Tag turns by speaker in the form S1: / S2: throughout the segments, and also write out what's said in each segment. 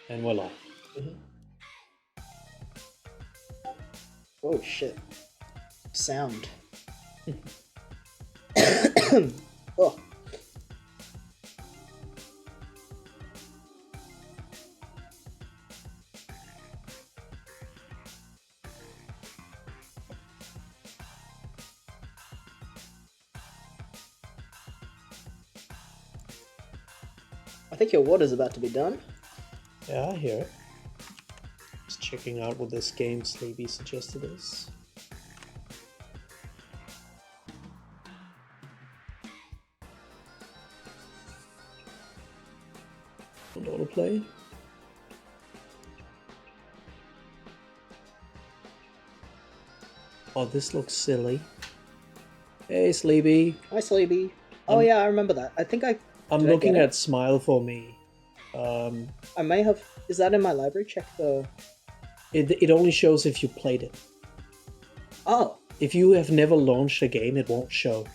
S1: And voila.
S2: Oh shit. Sound. Oh. I think your water's about to be done.
S1: Yeah, I hear it. Just checking out what this game Sleepy suggested is. And autoplay. Oh, this looks silly. Hey, Sleepy.
S2: Hi, Sleepy. Oh yeah, I remember that. I think
S1: I'm
S2: Did I
S1: looking
S2: get it?
S1: at Smile for Me.
S2: I may have. Is that in my library? Check the.
S1: It only shows if you played it.
S2: Oh,
S1: If you have never launched a game, it won't show.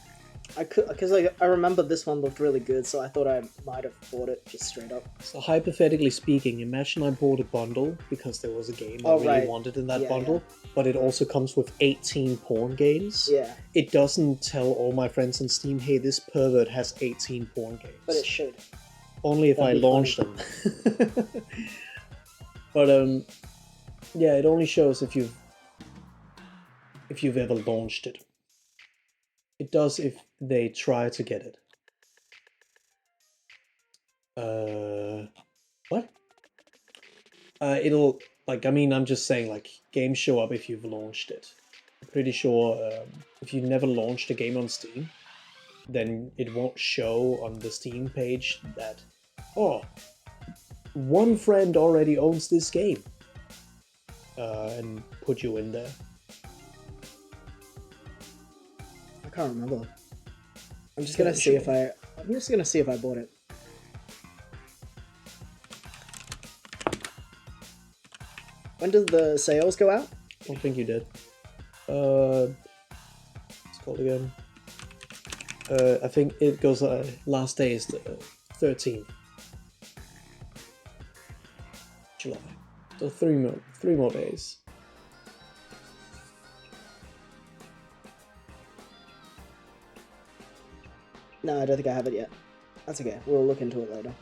S2: I could because I remember this one looked really good, so I thought I might have bought it just straight up.
S1: So hypothetically speaking, imagine I bought a bundle because there was a game I
S2: Oh,
S1: really
S2: right.
S1: wanted in that
S2: Yeah,
S1: bundle, but it also comes with 18 porn games.
S2: Yeah,
S1: It doesn't tell all my friends on Steam, hey, this pervert has 18 porn games.
S2: but it should.
S1: Only if I
S2: That'd be
S1: launch them. But yeah, it only shows if you've ever launched it. It does if they try to get it. What? It'll, like, I mean, I'm just saying, like, games show up if you've launched it. I'm pretty sure if you've never launched a game on Steam, then it won't show on the Steam page that, oh, one friend already owns this game, and put you in there.
S2: I can't remember. I'm just
S1: Yeah,
S2: gonna see
S1: sure.
S2: if I. I'm just gonna see if I bought it. When did the sales go out?
S1: I don't think you did. It's called again. I think it goes. Last day is the 13th July. So three more days.
S2: No, I don't think I have it yet. That's okay. We'll look into it later.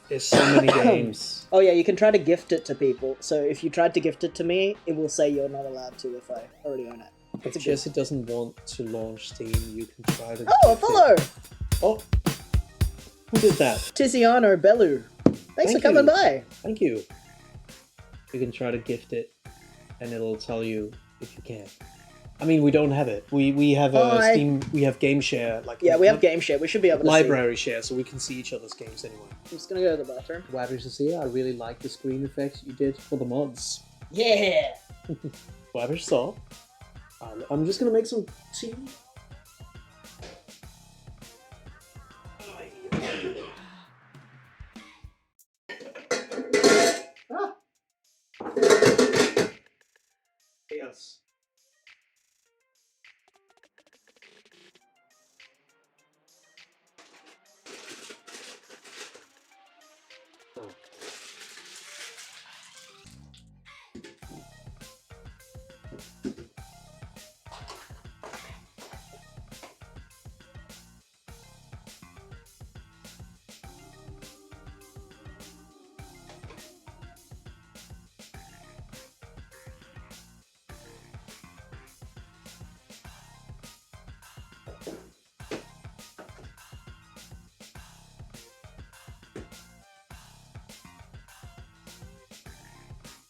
S1: There's so many games.
S2: Oh yeah, you can try to gift it to people. So if you tried to gift it to me, it will say you're not allowed to if I already own it.
S1: If
S2: That's a good.
S1: Jesse doesn't want to launch Steam, you can try to.
S2: Oh, a
S1: gift it.
S2: follow!
S1: Oh, who did that?
S2: Tiziano Bellu. Thanks for
S1: Thank
S2: coming
S1: you.
S2: by.
S1: Thank you. You can try to gift it, and it'll tell you if you can. I mean, we don't have it. We have a
S2: Hi.
S1: Steam. We have game share. Like
S2: Yeah, we have
S1: not
S2: game share. We should be able to
S1: library share, so we can see each other's games anyway.
S2: see. I'm just gonna go to the bathroom.
S1: Wabbers is here. I really like the screen effects you did for the mods.
S2: Yeah.
S1: Wabbers saw. I'm just gonna make some tea.
S2: Ah.
S1: Yes.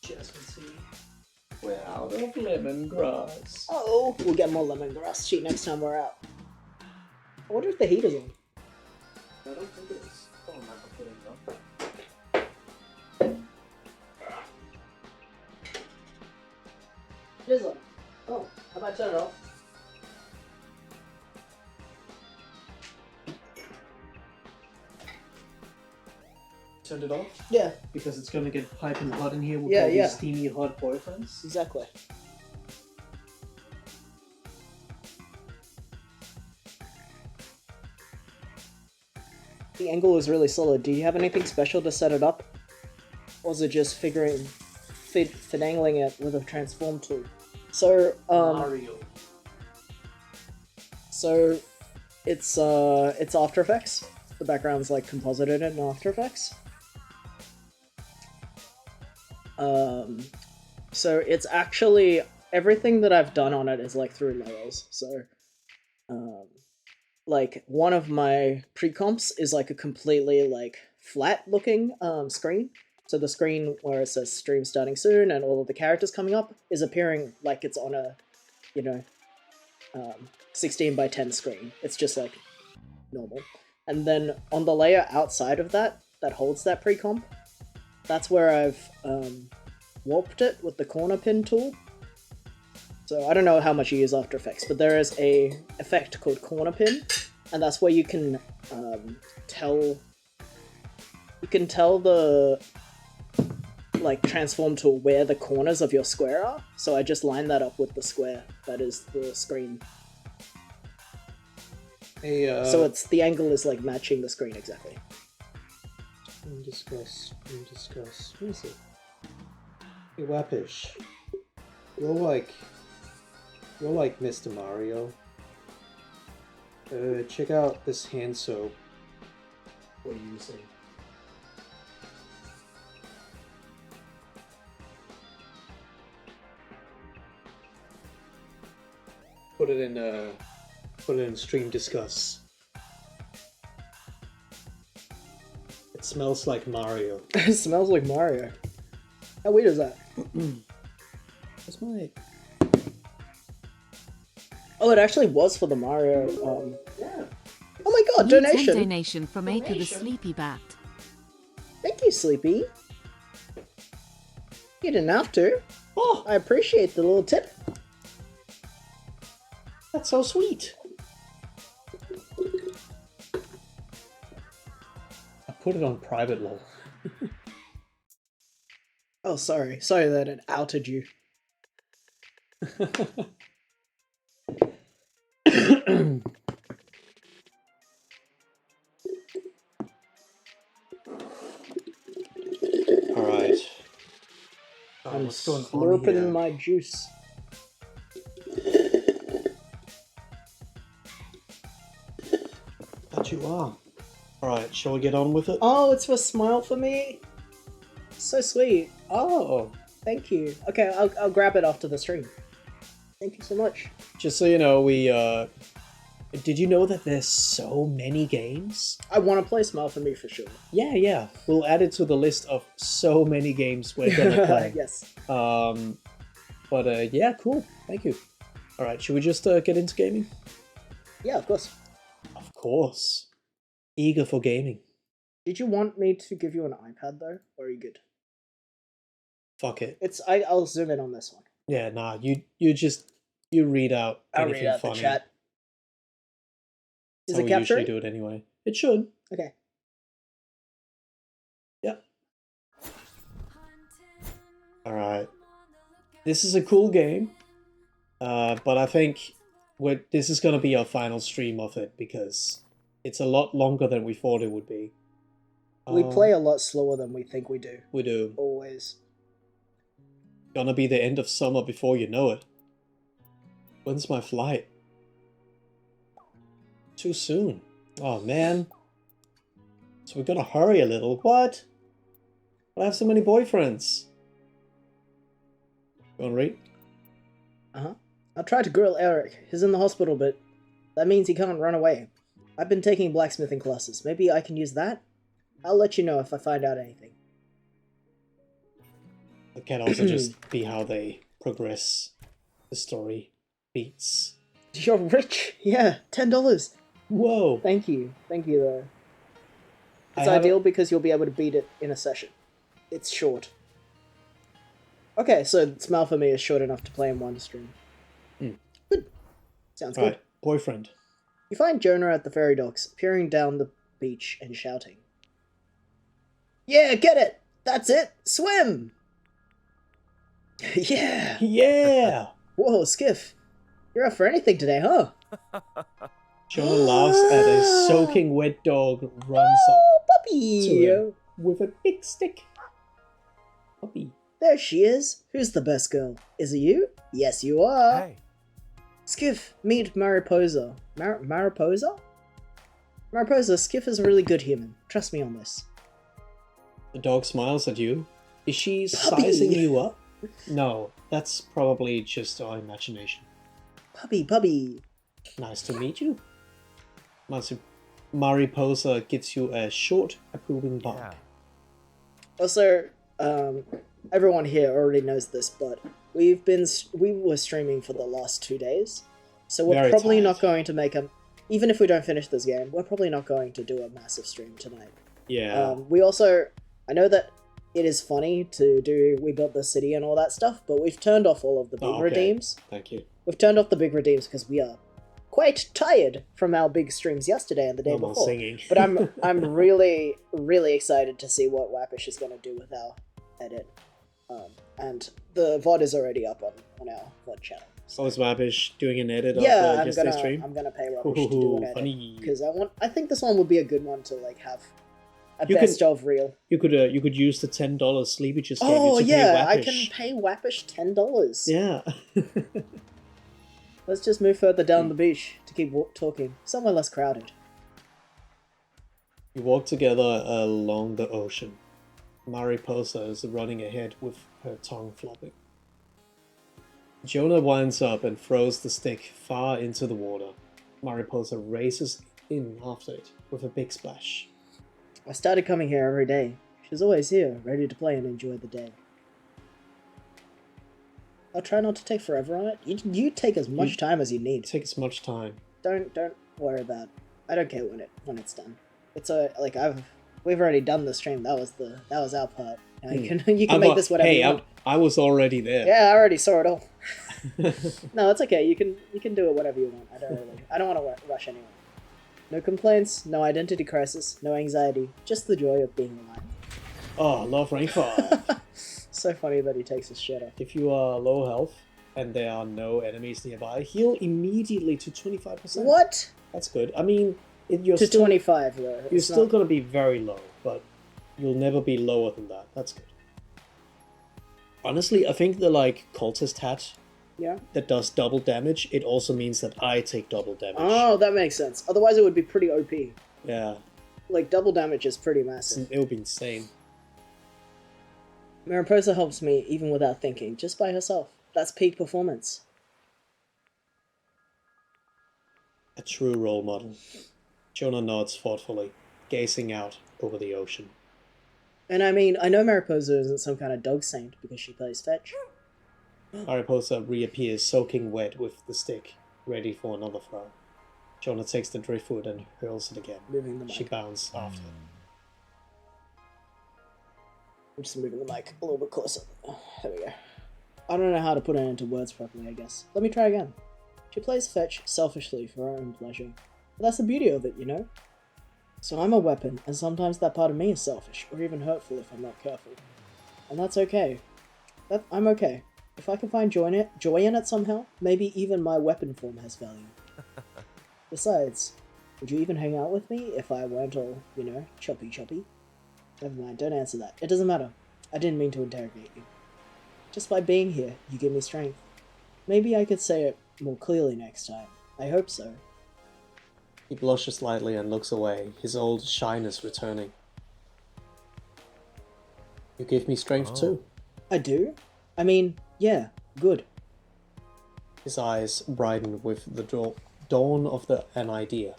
S1: Jasmine, we're out of lemongrass.
S2: Oh, we'll get more lemongrass tea next time we're out. I wonder if the heater's on.
S1: I don't think it is. Oh, I'm not putting it on.
S2: It is on. Oh, how about I turn it off?
S1: Turned it off
S2: Yeah,
S1: because it's gonna get piping hot in here with
S2: Yeah,
S1: all
S2: yeah.
S1: these steamy hot boyfriends.
S2: exactly. The angle is really solid. Do you have anything special to set it up or is it just finagling it with a transform tool? So
S1: Mario.
S2: So it's After Effects. The background's like composited in After Effects. So it's actually everything that I've done on it is like through layers. So like one of my pre-comps is like a completely like flat looking screen. So the screen where it says stream starting soon and all of the characters coming up is appearing like it's on a, 16 by 10 screen. It's just like normal. And then on the layer outside of that holds that pre-comp, that's where I've warped it with the corner pin tool. So I don't know how much you use After Effects, but there is a effect called corner pin, and that's where you can tell the like transform tool where the corners of your square are. So I just line that up with the square that is the screen.
S1: Hey,
S2: so it's the angle is like matching the screen exactly.
S1: Discuss. What is it? Hey, Wapish. You're like Mr. Mario. Check out this hand soap. What are you using? Put it in Stream Discuss. It smells like Mario.
S2: It smells like Mario. How weird is that?
S1: That's my...
S2: Oh, it actually was for the Mario.
S1: Yeah.
S2: Oh my god,
S3: New
S2: donation!
S3: donation from Acre the Sleepy Bat.
S2: Thank you, Sleepy. You didn't have to.
S1: Oh,
S2: I appreciate the little tip.
S1: that's so sweet. I put it on private lol.
S2: Oh, sorry. Sorry that it outed you.
S1: Alright.
S2: I'm
S1: what's going on
S2: slurping
S1: here?
S2: my juice.
S1: That you are. Alright, shall we get on with it?
S2: Oh, it's for Smile for me? So sweet.
S1: Oh,
S2: Thank you. Okay, I'll grab it after the stream. Thank you so much.
S1: just so you know, we, did you know that there's so many games?
S2: I want to play Smile for me for sure.
S1: Yeah. We'll add it to the list of so many games we're gonna play.
S2: Yes.
S1: But yeah, cool. Thank you. Alright, should we just get into gaming?
S2: Yeah, of course.
S1: Of course. Eager for gaming.
S2: Did you want me to give you an iPad though, or are you good?
S1: Fuck it.
S2: I'll zoom in on this one.
S1: Yeah, nah, you read out
S2: I'll
S1: anything
S2: read out
S1: funny.
S2: the chat. Is
S1: That's how
S2: it
S1: we usually
S2: capturing?
S1: do it anyway. It should.
S2: Okay.
S1: Yep. Alright. This is a cool game. But I think this is going to be our final stream of it because it's a lot longer than we thought it would be.
S2: We play a lot slower than we think we do.
S1: We do.
S2: Always.
S1: Gonna be the end of summer before you know it. When's my flight? Too soon. Oh man. So we gotta hurry a little. What? I have so many boyfriends. You wanna read?
S2: Uh-huh. I tried to grill Eric. He's in the hospital, but that means he can't run away. I've been taking blacksmithing classes. Maybe I can use that? I'll let you know if I find out anything.
S1: It can also just be how they progress the story beats.
S2: You're rich! Yeah, $10.
S1: Whoa!
S2: Thank you. Thank you, though. It's
S1: I have
S2: ideal because you'll be able to beat it in a session. It's short. Okay, so Smile for Me is short enough to play in one stream. Good. Sounds good.
S1: Alright, boyfriend.
S2: You find Jonah at the ferry docks, peering down the beach and shouting. Yeah, get it! That's it! Swim! Yeah!
S1: Yeah!
S2: Whoa, Skiff. You're up for anything today, huh?
S1: Jonah laughs at a soaking wet dog runs up
S2: Oh,
S1: to
S2: puppy!
S1: him with a big stick. Puppy.
S2: There she is. Who's the best girl? Is it you? Yes, you are.
S4: Hey.
S2: Skiff, meet Mariposa. Mariposa? Mariposa, Skiff is a really good human. Trust me on this.
S1: The dog smiles at you. Is she
S2: Puppy.
S1: sizing you up? No, that's probably just our imagination.
S2: Puppy.
S1: Nice to meet you. Mariposa gives you a short, approving bark.
S4: Yeah.
S2: Also, everyone here already knows this, but we were streaming for the last 2 days, so we're
S1: Very
S2: probably
S1: tired.
S2: not going to make even if we don't finish this game, we're probably not going to do a massive stream tonight.
S1: Yeah.
S2: We also, I know that it is funny to do We Built the City and all that stuff, but we've turned off all of the big
S1: Oh, okay.
S2: redeems.
S1: Thank you.
S2: We've turned off the big redeems because we are quite tired from our big streams yesterday and the day
S1: No more
S2: before.
S1: singing.
S2: But I'm really, really excited to see what Wappish is going to do with our edit. And the VOD is already up on our VOD channel.
S1: So is Wabish doing an edit of
S2: Yeah,
S1: yesterday's stream?
S2: I'm gonna pay Wappish to do an edit
S1: Funny.
S2: because I think this one would be a good one to like have a
S1: You
S2: best of reel.
S1: You could use the $10 Sleepy just gave
S2: Oh
S1: you to
S2: yeah,
S1: pay
S2: I
S1: Wabish.
S2: can pay Wappish $10.
S1: Yeah.
S2: Let's just move further down the beach to keep talking, somewhere less crowded.
S1: You walk together along the ocean. Mariposa is running ahead with her tongue flopping. Jonah winds up and throws the stick far into the water. Mariposa races in after it with a big splash.
S2: I started coming here every day. She's always here, ready to play and enjoy the day. I'll try not to take forever on it. You take as much time as you need.
S1: Take as much time.
S2: Don't worry about it. I don't care when it's done. It's we've already done the stream. That was our part. Now you can make this whatever you want.
S1: I was already there.
S2: Yeah, I already saw it all. No, it's okay. You can do it whatever you want. I don't want to rush anyone. No complaints, no identity crisis, no anxiety, just the joy of being alive.
S1: Oh, love rank 5.
S2: So funny that he takes his shirt off.
S1: If you are low health and there are no enemies nearby, heal immediately to 25%.
S2: What?
S1: That's good. I mean, you're
S2: To
S1: still
S2: 25 though.
S1: you're still gonna be very low, but you'll never be lower than that. That's good. Honestly, I think the cultist hat
S2: Yeah.
S1: that does double damage, it also means that I take double damage.
S2: Oh, that makes sense. Otherwise, it would be pretty OP.
S1: Yeah,
S2: Like double damage is pretty massive.
S1: it would be insane.
S2: Mariposa helps me even without thinking, just by herself. That's peak performance.
S1: A true role model. Jonah nods thoughtfully, gazing out over the ocean.
S2: And I mean, I know Mariposa isn't some kind of dog saint because she plays fetch.
S1: Mariposa reappears soaking wet with the stick, ready for another throw. Jonah takes the driftwood and hurls it again.
S2: Moving the mic.
S1: She bounds after.
S2: I'm just moving the mic a little bit closer. There we go. I don't know how to put it into words properly, I guess. Let me try again. She plays fetch selfishly for her own pleasure. But that's the beauty of it, you know? So I'm a weapon, and sometimes that part of me is selfish, or even hurtful if I'm not careful. And that's okay. I'm okay. If I can find joy in it somehow, maybe even my weapon form has value. Besides, would you even hang out with me if I weren't all, choppy? Never mind, don't answer that. It doesn't matter. I didn't mean to interrogate you. Just by being here, you give me strength. Maybe I could say it more clearly next time. I hope so.
S1: He blushes slightly and looks away, his old shyness returning. You give me strength too.
S2: I do? I mean, yeah, good.
S1: His eyes brighten with the dawn of an idea.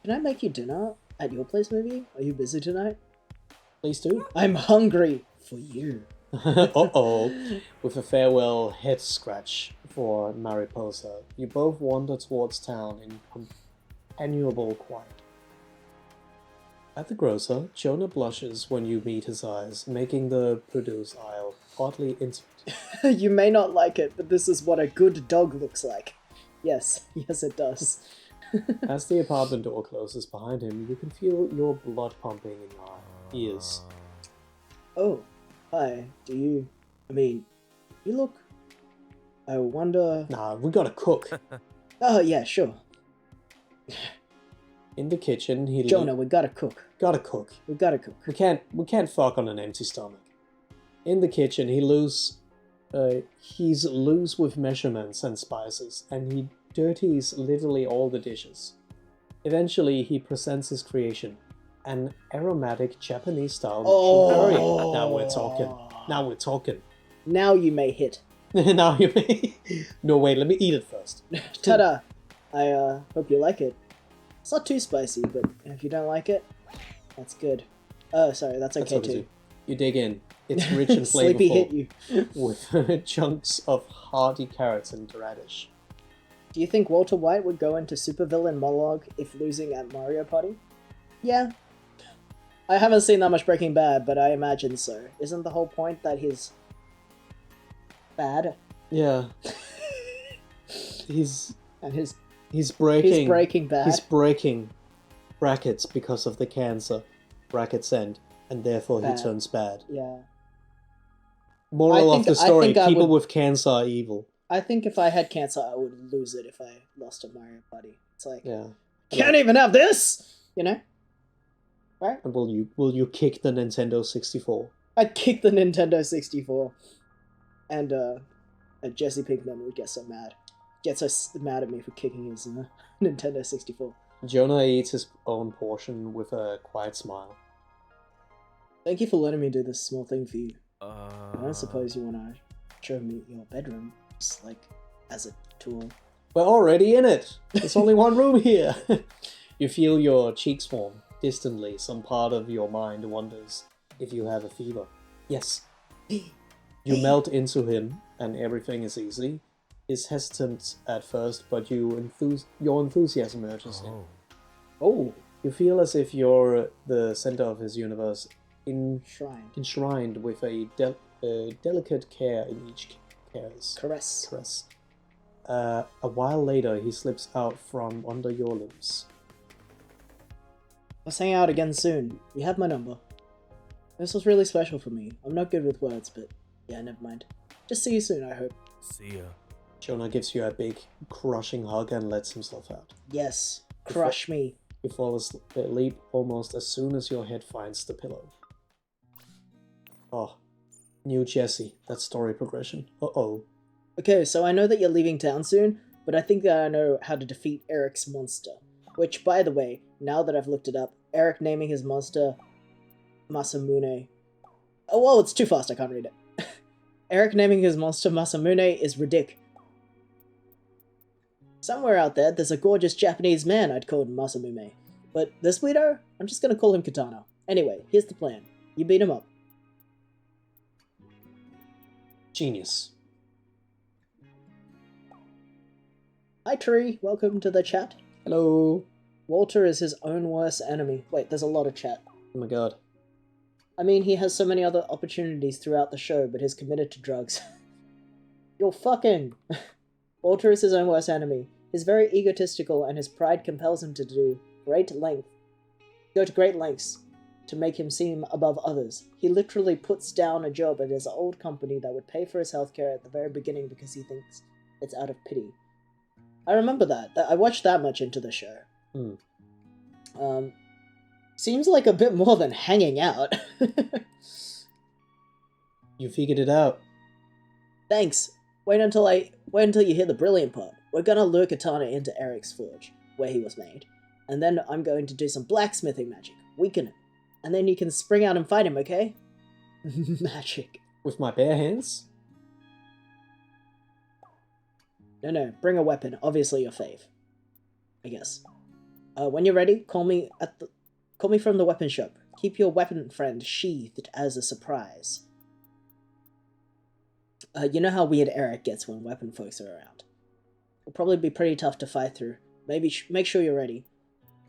S2: Can I make you dinner at your place maybe? Are you busy tonight?
S1: Please do.
S2: I'm hungry for you.
S1: Uh-oh. With a farewell head scratch for Mariposa, you both wander towards town in companionable quiet. At the grocer, Jonah blushes when you meet his eyes, making the produce aisle oddly intimate.
S2: You may not like it, but this is what a good dog looks like. Yes, it does.
S1: As the apartment door closes behind him, you can feel your blood pumping in your ears.
S2: Oh, hi. You look... I wonder...
S1: Nah, we gotta cook.
S2: Oh, yeah, sure.
S1: In the kitchen, he
S2: Jonah, we gotta cook.
S1: gotta cook.
S2: We gotta cook.
S1: We can't fuck on an empty stomach. in the kitchen, he's loose with measurements and spices, and he dirties literally all the dishes. Eventually, he presents his creation, an aromatic Japanese-style curry. Now we're talking. Now we're talking.
S2: Now you may hit.
S1: Now you may... No, wait, let me eat it first.
S2: Ta-da! I hope you like it. It's not too spicy, but if you don't like it, that's good. Oh, sorry, that's okay
S1: That's
S2: too.
S1: You dig in. It's rich and
S2: Sleepy hit
S1: flavorful
S2: you.
S1: with chunks of hearty carrots and radish.
S2: Do you think Walter White would go into supervillain monologue if losing at Mario Party? Yeah. I haven't seen that much Breaking Bad, but I imagine so. Isn't the whole point that he's bad?
S1: Yeah. He's
S2: And
S1: breaking
S2: Breaking Bad.
S1: He's breaking brackets because of the cancer. Brackets end, and therefore
S2: Bad.
S1: he turns bad.
S2: Yeah.
S1: Moral of the
S2: I
S1: story:
S2: think I
S1: people
S2: would-
S1: with cancer are evil.
S2: I think if I had cancer, I would lose it if I lost at Mario Party. It's like,
S1: Yeah.
S2: can't even have this! You know? Right?
S1: And will you kick the Nintendo 64?
S2: I'd kick the Nintendo 64. And Jesse Pinkman would get so mad. Get so mad at me for kicking his Nintendo 64.
S1: Jonah eats his own portion with a quiet smile.
S2: Thank you for letting me do this small thing for you. I don't suppose you want to show me your bedroom, just like as a tool.
S1: We're already in it! There's only one room here! You feel your cheeks warm. Distantly, some part of your mind wonders if you have a fever. Yes. You melt into him, and everything is easy. He's hesitant at first, but your enthusiasm urges him.
S2: Oh,
S1: You feel as if you're the center of his universe,
S2: shrine.
S1: enshrined with a delicate care in each caress. A while later, he slips out from under your limbs.
S2: Let's hang out again soon. You have my number. This was really special for me. I'm not good with words, but yeah, never mind. Just see you soon, I hope.
S4: See ya.
S1: Jonah gives you a big, crushing hug and lets himself out.
S2: Yes, crush me.
S1: You fall asleep almost as soon as your head finds the pillow. Oh, new Jesse. That story progression. Uh-oh.
S2: Okay, so I know that you're leaving town soon, but I think that I know how to defeat Eric's monster. Which, by the way, now that I've looked it up, Eric naming his monster Masamune. Oh, whoa, it's too fast, I can't read it. Eric naming his monster Masamune is ridiculous. Somewhere out there's a gorgeous Japanese man I'd call Masamune. But this weirdo, I'm just gonna call him Katana. Anyway, here's the plan. You beat him up.
S1: Genius.
S2: Hi Tree, welcome to the chat.
S1: Hello.
S2: Walter is his own worst enemy. Wait, there's a lot of chat.
S1: Oh my god.
S2: I mean, he has so many other opportunities throughout the show, but he's committed to drugs. You're fucking... Walter is his own worst enemy. He's very egotistical, and his pride compels him to go to great lengths to make him seem above others. He literally puts down a job at his old company that would pay for his healthcare at the very beginning because he thinks it's out of pity. I remember that. I watched that much into the show. Seems like a bit more than hanging out.
S1: You figured it out.
S2: Thanks. Wait until you hear the brilliant part. We're gonna lure Katana into Eric's forge, where he was made. And then I'm going to do some blacksmithing magic. Weaken him. And then you can spring out and fight him, okay? Magic.
S1: With my bare hands?
S2: No, bring a weapon. Obviously your fave. I guess. When you're ready, call me from the weapon shop. Keep your weapon friend sheathed as a surprise. You know how weird Eric gets when weapon folks are around. It'll probably be pretty tough to fight through. Maybe make sure you're ready.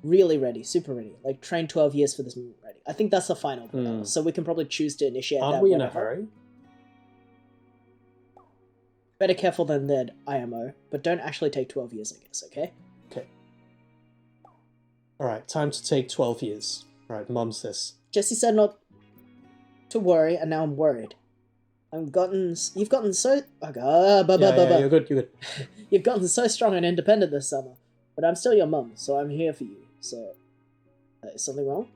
S2: Really ready, super ready. Like, train 12 years for this movie ready. I think that's the final part, so we can probably choose to initiate that.
S1: Aren't we in a
S2: whenever.
S1: hurry?
S2: Better careful than that, IMO, but don't actually take 12 years, I guess, okay?
S1: Okay. Alright, time to take 12 years. Alright, Mum says.
S2: Jesse said not to worry, and now I'm worried. You've gotten so...
S1: Yeah, you're good.
S2: You've gotten so strong and independent this summer, but I'm still your mum, so I'm here for you. So, is something wrong?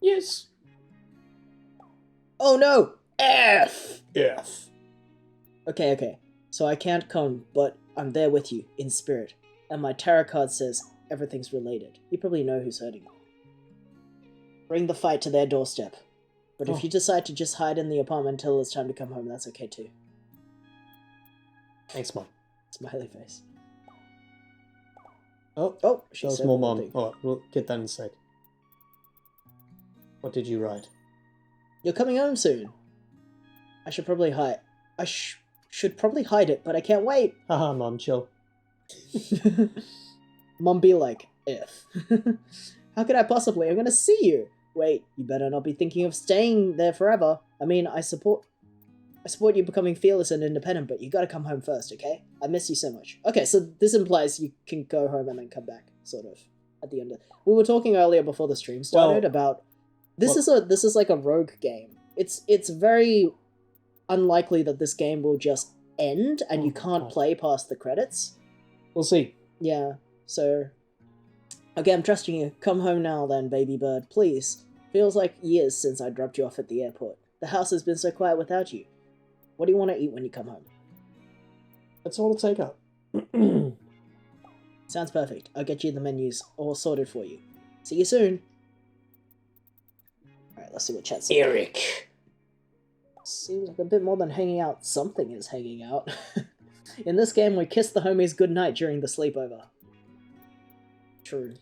S1: Yes.
S2: Oh no! F!
S1: Yes.
S2: Okay. So I can't come, but I'm there with you, in spirit. And my tarot card says everything's related. You probably know who's hurting you. Bring the fight to their doorstep. But if you decide to just hide in the apartment until it's time to come home, that's okay too.
S1: Thanks, Mom.
S2: Smiley face.
S1: Oh,
S2: she
S1: that was
S2: said
S1: more
S2: one
S1: Mom.
S2: thing.
S1: Oh, we'll get that in a sec. What did you write?
S2: You're coming home soon. I should probably hide. Should probably hide it, but I can't wait.
S1: Haha, Mom, chill.
S2: Mom be like, if. How could I possibly? I'm gonna see you. Wait, you better not be thinking of staying there forever. I mean, I support you becoming fearless and independent, but you gotta come home first, okay? I miss you so much. Okay, so this implies you can go home and then come back, sort of, at the end of... We were talking earlier before the stream started about... This is like a rogue game. It's very unlikely that this game will just end and you can't play past the credits.
S1: We'll see.
S2: Yeah, so... Okay, I'm trusting you. Come home now then, baby bird, please. Feels like years since I dropped you off at the airport. The house has been so quiet without you. What do you want to eat when you come home?
S1: That's all to take up.
S2: Sounds perfect. I'll get you the menus all sorted for you. See you soon. Alright, let's see what chat says.
S1: Eric.
S2: Seems like a bit more than hanging out. Something is hanging out. In this game, we kiss the homies goodnight during the sleepover. True.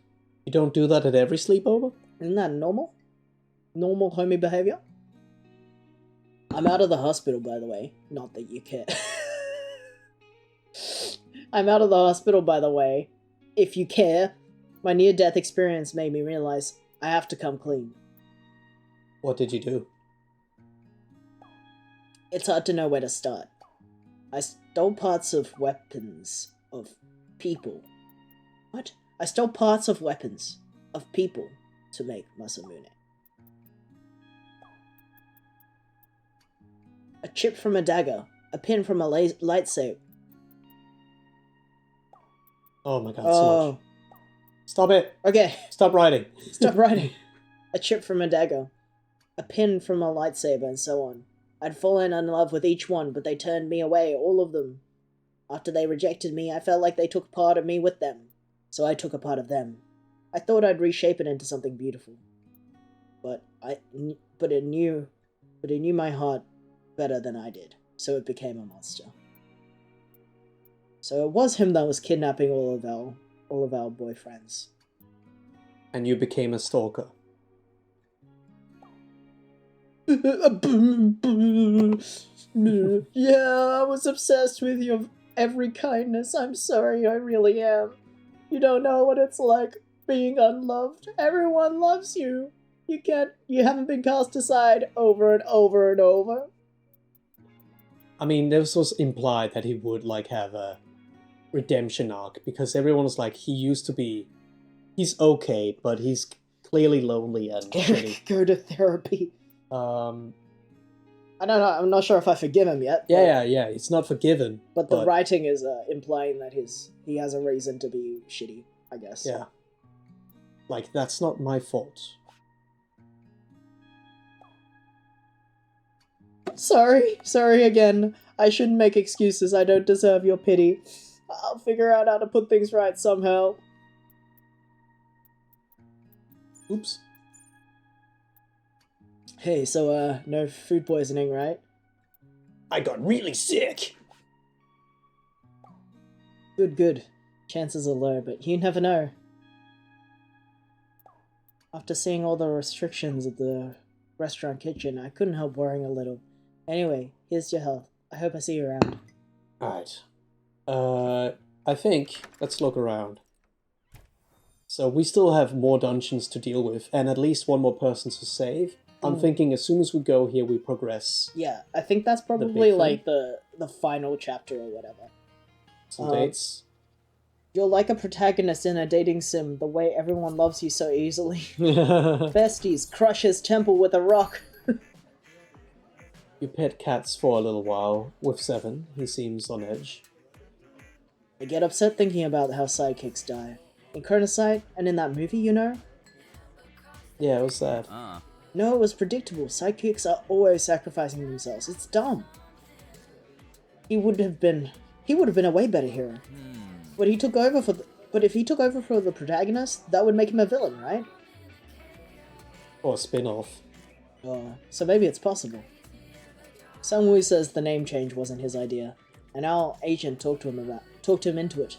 S1: You don't do that at every sleepover?
S2: Isn't that normal? Normal homie behavior? I'm out of the hospital, by the way. Not that you care. I'm out of the hospital, by the way. If you care. My near-death experience made me realize I have to come clean.
S1: What did you do?
S2: It's hard to know where to start. I stole parts of weapons of people. What? I stole parts of weapons of people to make Masamune. A chip from a dagger, a pin from a lightsaber.
S1: Oh my god, so much. Stop it!
S2: Okay,
S1: Stop writing.
S2: stop writing. A chip from a dagger, a pin from a lightsaber, and so on. I'd fallen in love with each one, but they turned me away, all of them. After they rejected me, I felt like they took part of me with them. So I took a part of them. I thought I'd reshape it into something beautiful. But it knew my heart better than I did, so it became a monster. So it was him that was kidnapping all of our boyfriends.
S1: And you became a stalker.
S2: Yeah, I was obsessed with your every kindness. I'm sorry, I really am. You don't know what it's like being unloved. Everyone loves you. You haven't been cast aside over and over and over.
S1: I mean, this was implied that he would, like, have a redemption arc, because everyone was like, he's okay, but he's clearly lonely and shitty.
S2: Go to therapy. I don't know, I'm not sure if I forgive him yet.
S1: Yeah, it's not forgiven.
S2: But the writing is implying that he has a reason to be shitty, I guess.
S1: Yeah. Like, that's not my fault.
S2: Sorry again. I shouldn't make excuses. I don't deserve your pity. I'll figure out how to put things right somehow.
S1: Oops.
S2: Hey, so, no food poisoning, right?
S1: I got really sick!
S2: Good. Chances are low, but you never know. After seeing all the restrictions at the restaurant kitchen, I couldn't help worrying a little. Anyway, here's your health. I hope I see you around.
S1: Alright. I think, let's look around. So we still have more dungeons to deal with, and at least one more person to save. I'm thinking as soon as we go here, we progress.
S2: Yeah, I think that's probably like the final chapter or whatever.
S1: Some dates.
S2: You're like a protagonist in a dating sim, the way everyone loves you so easily. Besties, crush his temple with a rock.
S1: You pet cats for a little while. With 7, he seems on edge.
S2: I get upset thinking about how sidekicks die. In Chronosite, and in that movie, you know?
S1: Yeah, it was sad.
S2: No, it was predictable. Sidekicks are always sacrificing themselves. It's dumb. He would have been a way better hero. But he took over but if he took over for the protagonist, that would make him a villain, right?
S1: Or a spin-off.
S2: So maybe it's possible. Sungwoo says the name change wasn't his idea, and our agent talked him into it.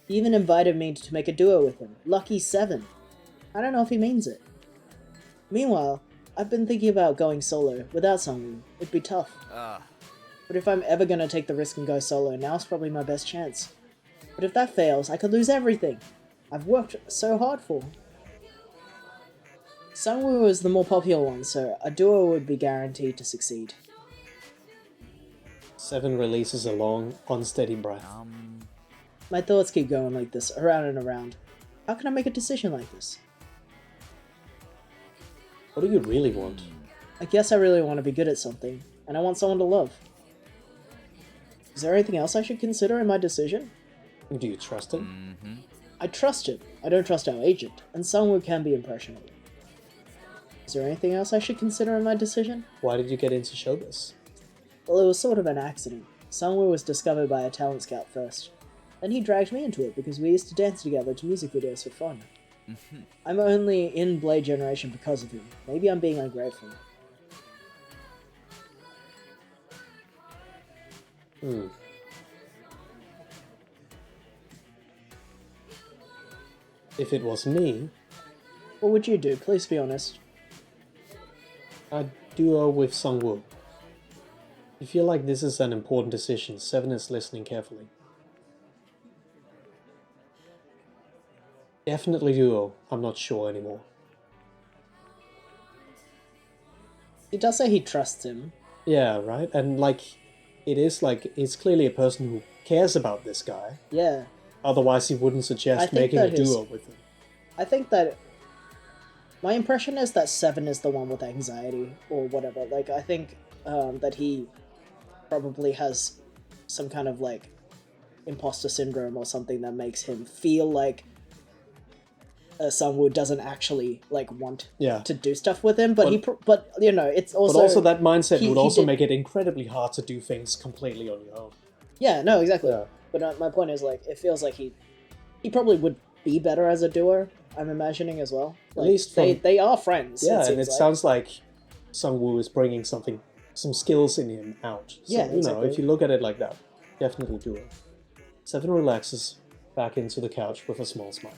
S2: He even invited me to make a duo with him. Lucky 7. I don't know if he means it. Meanwhile, I've been thinking about going solo without Sungwoo. It'd be tough. But if I'm ever gonna take the risk and go solo, now's probably my best chance. But if that fails, I could lose everything I've worked so hard for. Sungwoo is the more popular one, so a duo would be guaranteed to succeed.
S1: 7 releases a long, unsteady breath.
S2: My thoughts keep going like this, around and around. How can I make a decision like this?
S1: What do you really want?
S2: I guess I really want to be good at something, and I want someone to love. Is there anything else I should consider in my decision?
S1: Do you trust him?
S2: I trust him. I don't trust our agent, and Sungwoo can be impressionable. Is there anything else I should consider in my decision?
S1: Why did you get into showbiz?
S2: Well, it was sort of an accident. Sungwoo was discovered by a talent scout first. Then he dragged me into it because we used to dance together to music videos for fun. I'm only in Blade Generation because of him. Maybe I'm being ungrateful.
S1: If it was me,
S2: What would you do? Please be honest.
S1: I'd duo with Sungwoo. You feel like this is an important decision. 7 is listening carefully. Definitely duo. I'm not sure anymore.
S2: He does say he trusts him.
S1: Yeah, right? And it's clearly a person who cares about this guy.
S2: Yeah.
S1: Otherwise he wouldn't suggest
S2: think
S1: making a
S2: that his-
S1: duo with him.
S2: I think that... My impression is that 7 is the one with anxiety, or whatever. Like, I think that he probably has some kind of, like, imposter syndrome or something that makes him feel like Sungwoo doesn't actually, like, want to do stuff with him, but you know, it's also...
S1: But also that mindset would also
S2: did-
S1: make it incredibly hard to do things completely on your own.
S2: Yeah, no, exactly.
S1: Yeah.
S2: But my point is, like, it feels like he probably would be better as a duo, I'm imagining, as well. Like,
S1: At least
S2: they are friends.
S1: Yeah,
S2: it
S1: and it sounds like Sungwoo is bringing some skills in him out. So,
S2: Yeah,
S1: you know,
S2: exactly.
S1: if you look at it like that, definitely do it. 7 relaxes back into the couch with a small smile.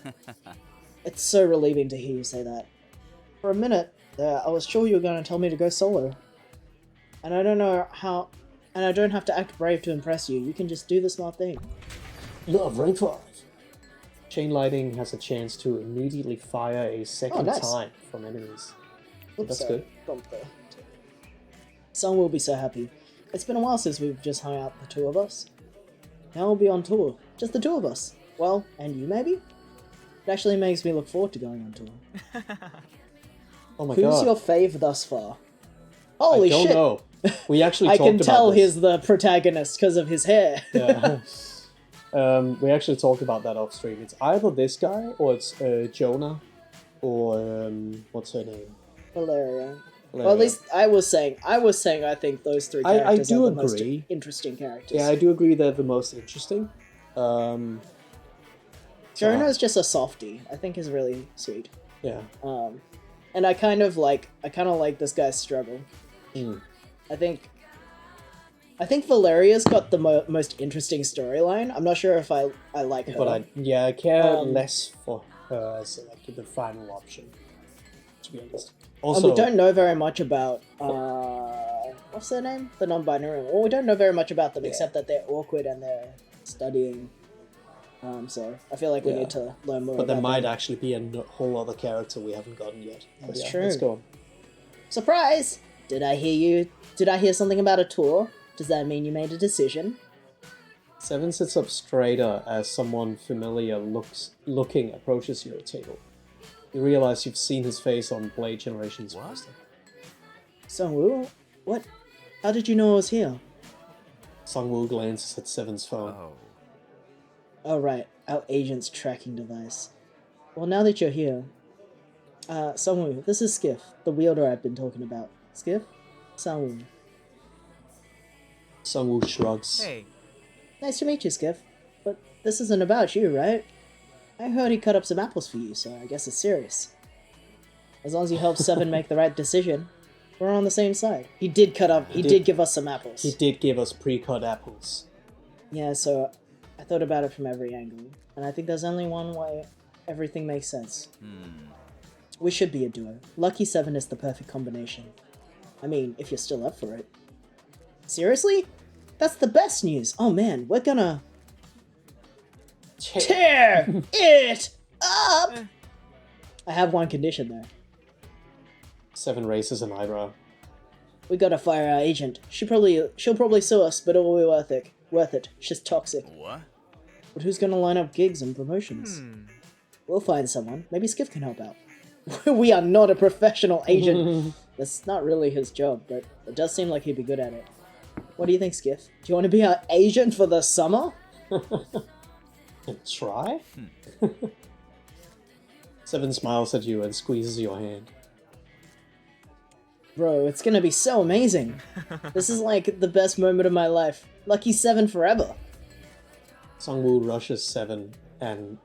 S2: It's so relieving to hear you say that. For a minute there, I was sure you were going to tell me to go solo. And I don't know how... And I don't have to act brave to impress you. You can just do the smart thing.
S1: Love rank 5. Chain lighting has a chance to immediately fire a second
S2: nice.
S1: time from enemies.
S2: Oops,
S1: That's
S2: sorry.
S1: good.
S2: Bumped there. Son will be so happy. It's been a while since we've just hung out, the two of us. Now we'll be on tour. Just the two of us. Well, and you maybe? It actually makes me look forward to going on tour.
S1: Oh my
S2: Who's
S1: god.
S2: your fave thus far? Holy
S1: I don't
S2: shit!
S1: know. We actually
S2: I
S1: talked
S2: can
S1: about
S2: tell
S1: this.
S2: he's the protagonist because of his hair.
S1: Yeah. We actually talked about that off stream. It's either this guy or it's Jonah or what's her name?
S2: Valeria. Well,
S1: Valeria.
S2: at least I was saying I think those three
S1: I
S2: characters
S1: do
S2: are the most
S1: agree.
S2: interesting characters.
S1: Yeah, I do agree they're the most interesting.
S2: Jonah's just a softie. I think is really sweet.
S1: Yeah.
S2: And I kind of like this guy's struggle.
S1: Mm.
S2: I think Valeria's got the most interesting storyline. I'm not sure if I like her.
S1: But I care
S2: Um,
S1: less for her as like the final option. To be honest.
S2: And
S1: Also,
S2: we don't know very much about what's their name? The non-binary. Well, we don't know very much about them except that they're awkward and they're studying. So I feel like we
S1: Yeah.
S2: need to learn more.
S1: but there
S2: about
S1: might
S2: them.
S1: actually be a whole other character we haven't gotten yet. But
S2: That's
S1: yeah,
S2: true.
S1: Let's go.
S2: Surprise! Did I hear something about a tour? Does that mean you made a decision?
S1: 7 sits up straighter as someone familiar looking approaches your table. You realize you've seen his face on Blade Generations poster.
S2: Sungwoo? What? How did you know I was here?
S1: Sungwoo glances at 7's phone.
S2: Oh right, our agent's tracking device. Well, now that you're here, Sungwoo, this is Skiff, the wielder I've been talking about. Skiff? Sungwoo.
S1: Sungwoo shrugs.
S4: Hey,
S2: Nice to meet you, Skiff. But this isn't about you, right? I heard he cut up some apples for you, so I guess it's serious. As long as you help Seven make the right decision, we're on the same side. He did give us some apples.
S1: He did give us pre-cut apples.
S2: Yeah, so I thought about it from every angle, and I think there's only one way everything makes sense. We should be a duo. Lucky 7 is the perfect combination. I mean, if you're still up for it. Seriously? That's the best news! Oh man, we're gonna... tear it up! I have one condition though.
S1: 7 raises an eyebrow.
S2: We gotta fire our agent. She'll probably sue us, but it'll be worth it. Worth it. She's toxic.
S4: what?
S2: But who's gonna line up gigs and promotions? We'll find someone. Maybe Skiff can help out. We are not a professional agent. That's not really his job, but it does seem like he'd be good at it. What do you think, Skiff? Do you want to be our agent for the summer?
S1: Try? 7 smiles at you and squeezes your hand.
S2: Bro, it's gonna be so amazing. This is like the best moment of my life. Lucky 7 forever.
S1: Sungwoo rushes 7 and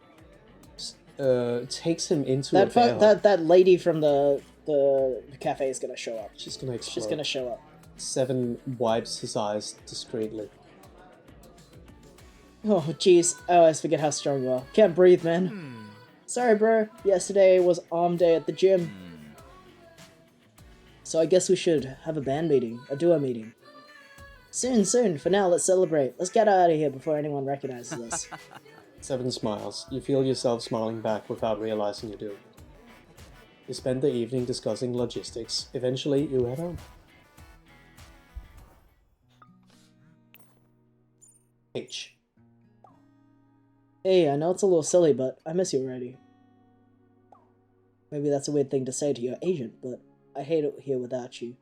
S1: takes him into
S2: That
S1: a bear hug.
S2: that lady from the cafe is gonna show up.
S1: She's gonna explode.
S2: She's gonna show up.
S1: 7 wipes his eyes discreetly.
S2: Oh, jeez. I always forget how strong you are. Can't breathe, man. Sorry, bro. Yesterday was arm day at the gym. So I guess we should have a band meeting, a duo meeting. Soon. For now, let's celebrate. Let's get out of here before anyone recognizes us.
S1: 7 smiles. You feel yourself smiling back without realizing you're doing it. You spend the evening discussing logistics. Eventually, you head home. H.
S2: Hey, I know it's a little silly, but I miss you already. Maybe that's a weird thing to say to your agent, but I hate it here without you.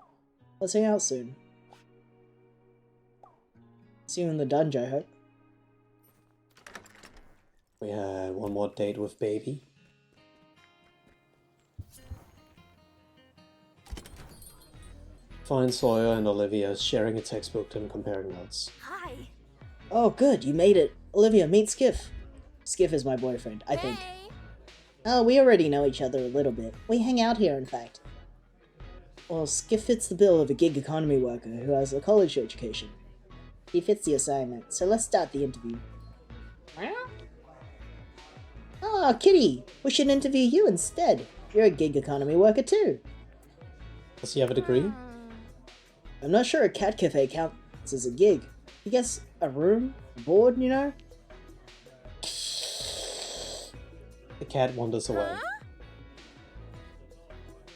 S2: Let's hang out soon. See you in the dungeon, I hope.
S1: We had one more date with Baby. Find Sawyer and Olivia sharing a textbook and comparing notes.
S5: Hi.
S2: Oh, good, you made it. Olivia, meet Skiff. Skiff is my boyfriend, I think.
S5: Hey.
S2: Oh, we already know each other a little bit. We hang out here, in fact. Well, Skiff fits the bill of a gig economy worker who has a college education. He fits the assignment, so let's start the interview. Ah, Kitty! We should interview you instead. You're a gig economy worker too.
S1: Does he have a degree?
S2: I'm not sure a cat cafe counts as a gig. I guess a room, a board, you know?
S1: The cat wanders away.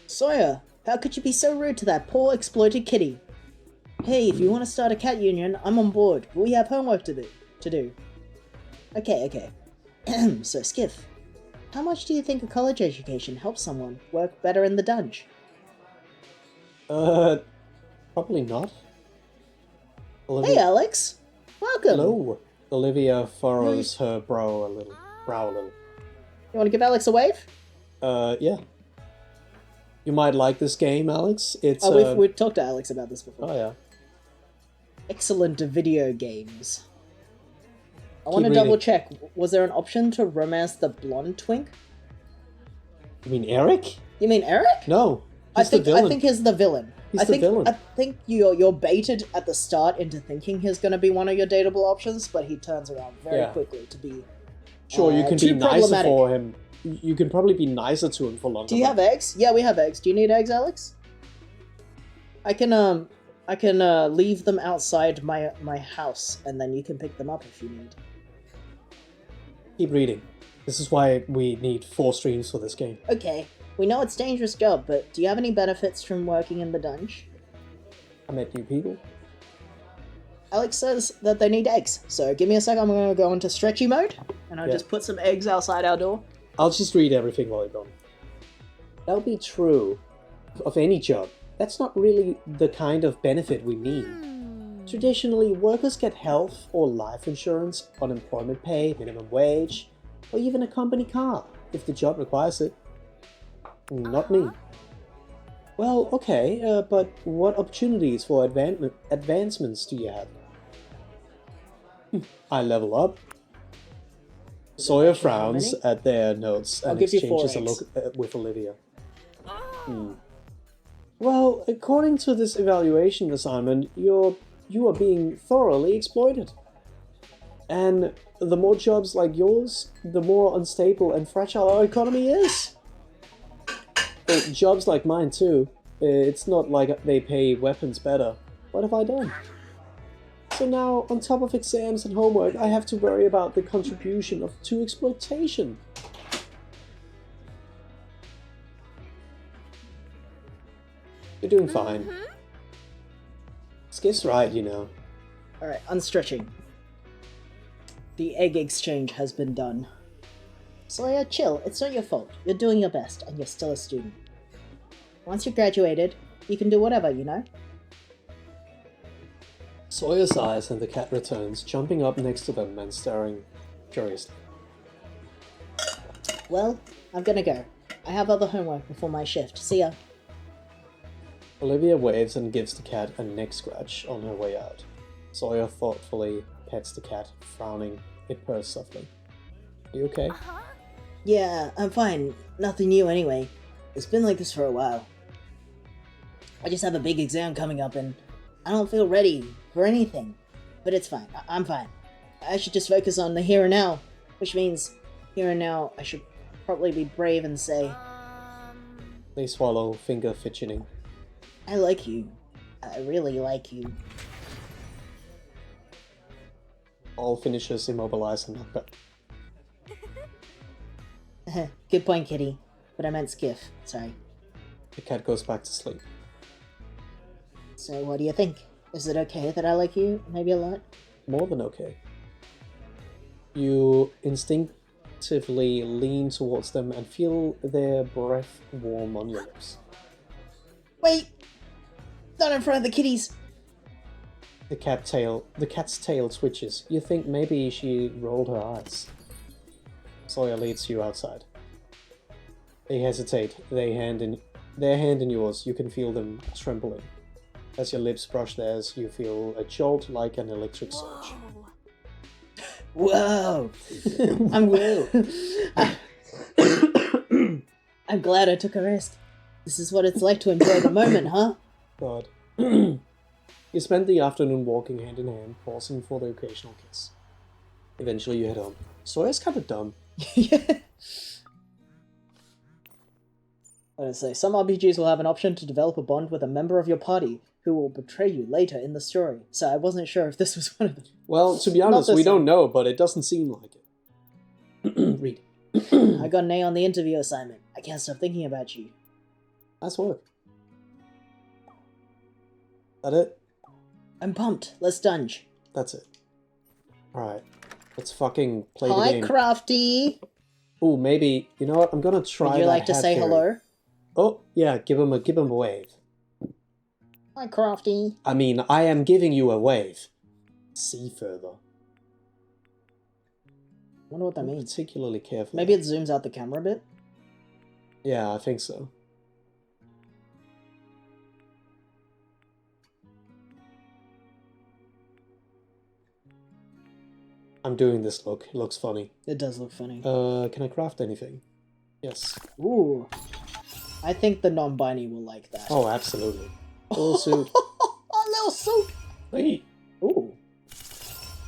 S2: Sawyer, how could you be so rude to that poor exploited kitty? Hey, if you want to start a cat union, I'm on board, but we have homework to do. Okay. So, Skiff, how much do you think a college education helps someone work better in the dungeon?
S1: Probably not.
S2: Hey, Alex! Welcome!
S1: Hello. Olivia furrows her brow a little.
S2: You want to give Alex a wave?
S1: Yeah. You might like this game, Alex. It's
S2: We've talked to Alex about this before.
S1: Oh yeah.
S2: Excellent video games. I
S1: Keep
S2: want to
S1: reading.
S2: double check. Was there an option to romance the blonde twink?
S1: You mean Eric?
S2: You mean Eric?
S1: No.
S2: I
S1: He's the villain.
S2: think he's the villain.
S1: He's the villain.
S2: I think you're baited at the start into thinking he's going to be one of your dateable options, but he turns around very
S1: Yeah.
S2: quickly to be.
S1: Sure, you can be
S2: too
S1: nicer
S2: problematic.
S1: for him. You can probably be nicer to him for longer.
S2: Do you have eggs? Yeah, we have eggs. Do you need eggs, Alex? I can leave them outside my house, and then you can pick them up if you need.
S1: Keep reading. This is why we need 4 streams for this game.
S2: Okay, we know it's a dangerous job, but do you have any benefits from working in the dungeon?
S1: I met new people.
S2: Alex says that they need eggs, so give me a second, I'm going to go into stretchy mode, and I'll
S1: Yeah.
S2: just put some eggs outside our door.
S1: I'll just read everything while you're gone. That would be true of any job. That's not really the kind of benefit we need. Traditionally, workers get health or life insurance, unemployment pay, minimum wage, or even a company car, if the job requires it. Not me. Well, okay, but what opportunities for advancements do you have? I level up. Sawyer frowns at their notes and
S2: give you 4
S1: exchanges a
S2: eggs.
S1: look with Olivia. Well, according to this evaluation assignment, you are being thoroughly exploited. And the more jobs like yours, the more unstable and fragile our economy is. Well, jobs like mine too. It's not like they pay weapons better. What have I done? So now, on top of exams and homework, I have to worry about the contribution to exploitation. You're doing fine. Skiff's right, you know.
S2: Alright, unstretching. The egg exchange has been done. Sawyer, chill. It's not your fault. You're doing your best, and you're still a student. Once you're graduated, you can do whatever, you know?
S1: Sawyer sighs and the cat returns, jumping up next to them and staring curiously.
S2: Well, I'm gonna go. I have other homework before my shift. See ya.
S1: Olivia waves and gives the cat a neck scratch on her way out. Sawyer thoughtfully pets the cat, frowning. It purrs softly. You okay?
S2: Yeah, I'm fine. Nothing new anyway. It's been like this for a while. I just have a big exam coming up and I don't feel ready for anything. But it's fine. I'm fine. I should just focus on the here and now. Which means, here and now, I should probably be brave and say,
S1: They swallow, finger fidgeting.
S2: I like you. I really like you.
S1: All finishers immobilize and knock back.
S2: Good point, kitty. But I meant Skiff. Sorry.
S1: The cat goes back to sleep.
S2: So what do you think? Is it okay that I like you? Maybe a lot?
S1: More than okay. You instinctively lean towards them and feel their breath warm on your lips.
S2: Wait! Not in front of the kitties!
S1: The cat's tail twitches. You think maybe she rolled her eyes. Sawyer leads you outside. They hesitate, their hand in yours. You can feel them trembling. As your lips brush theirs, you feel a jolt like an electric surge.
S2: Whoa! I'm glad I took a risk. This is what it's like to enjoy the moment, huh?
S1: God. You spend the afternoon walking hand in hand, pausing for the occasional kiss. Eventually you head home. Sawyer's kind of dumb.
S2: Yeah. Honestly, some RPGs will have an option to develop a bond with a member of your party who will betray you later in the story, so I wasn't sure if this was one of them.
S1: Well, to be honest, we don't know, but it doesn't seem like it. Read.
S2: I got an A on the interview assignment. I can't stop thinking about you.
S1: Nice work. That it?
S2: I'm pumped. Let's dunge.
S1: That's it. Alright. Let's fucking play the
S2: Hi,
S1: game.
S2: Crafty!
S1: Ooh, maybe... You know what? I'm gonna try
S2: Would you
S1: that
S2: like to
S1: hat
S2: say
S1: theory.
S2: hello?
S1: Oh, yeah, give him a wave.
S2: Hi, Crafty.
S1: I mean, I am giving you a wave. See further.
S2: Wonder what that
S1: I'm
S2: means.
S1: particularly careful.
S2: Maybe it zooms out the camera a bit?
S1: Yeah, I think so. I'm doing this look. It looks funny.
S2: It does look funny.
S1: Can I craft anything? Yes.
S2: Ooh. I think the non-binary will like that.
S1: Oh, absolutely. Little suit.
S2: A little suit!
S1: Hey.
S2: Ooh.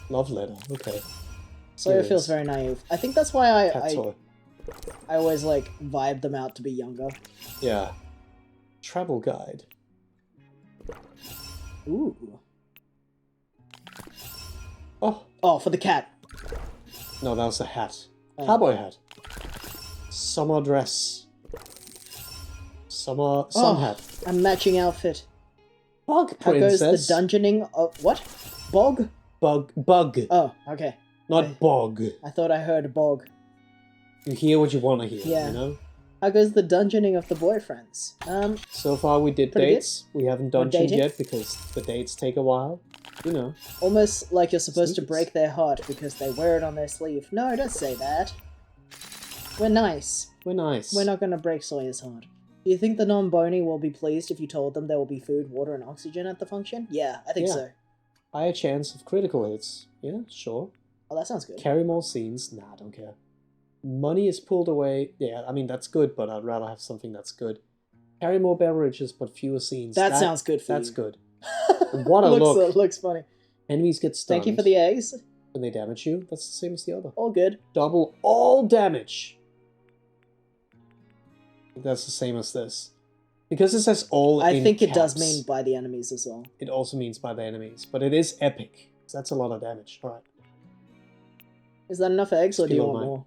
S1: Love letter. Okay.
S2: Sawyer
S1: Yes.
S2: feels very naive. I think that's why
S1: Cat toy.
S2: I always, like, vibe them out to be younger.
S1: Yeah. Travel guide.
S2: Ooh.
S1: Oh.
S2: Oh, for the cat.
S1: No, that was a hat.
S2: Oh.
S1: Cowboy hat. Summer dress. Summer sun hat.
S2: A matching outfit.
S1: Bug
S2: How goes
S1: princess.
S2: the dungeoning of... What? Bog?
S1: Bug.
S2: Oh, okay.
S1: Not bog.
S2: I thought I heard bog.
S1: You hear what you want to hear,
S2: Yeah.
S1: you know?
S2: How goes the dungeoning of the boyfriends?
S1: So far we did
S2: Pretty
S1: dates. We haven't
S2: We're
S1: dungeoned
S2: dating.
S1: yet because the dates take a while. You know.
S2: Almost like you're supposed to
S1: Sneakers.
S2: break their heart because they wear it on their sleeve. No, don't say that. We're nice.
S1: We're nice.
S2: We're not gonna break Sawyer's heart. Do you think the non-bony will be pleased if you told them there will be food, water, and oxygen at the function? Yeah, I think
S1: Yeah.
S2: so.
S1: Higher chance of critical hits. Yeah, sure.
S2: Oh, that sounds good.
S1: Carry more scenes. Nah, I don't care. Money is pulled away. Yeah, I mean, that's good, but I'd rather have something that's good. Carry more beverages, but fewer scenes.
S2: That sounds good for
S1: That's
S2: you.
S1: good. What a look.
S2: Looks funny.
S1: Enemies get stunned.
S2: Thank you for the eggs.
S1: When they damage you, that's the same as the other.
S2: All good.
S1: Double all damage. That's the same as this. Because it says all
S2: I
S1: in
S2: think it does
S1: caps,
S2: mean by the enemies as well.
S1: it also means by the enemies, but it is epic. So that's a lot of damage. All right.
S2: Is that enough eggs, or do you
S1: Skill
S2: want
S1: nine.
S2: more?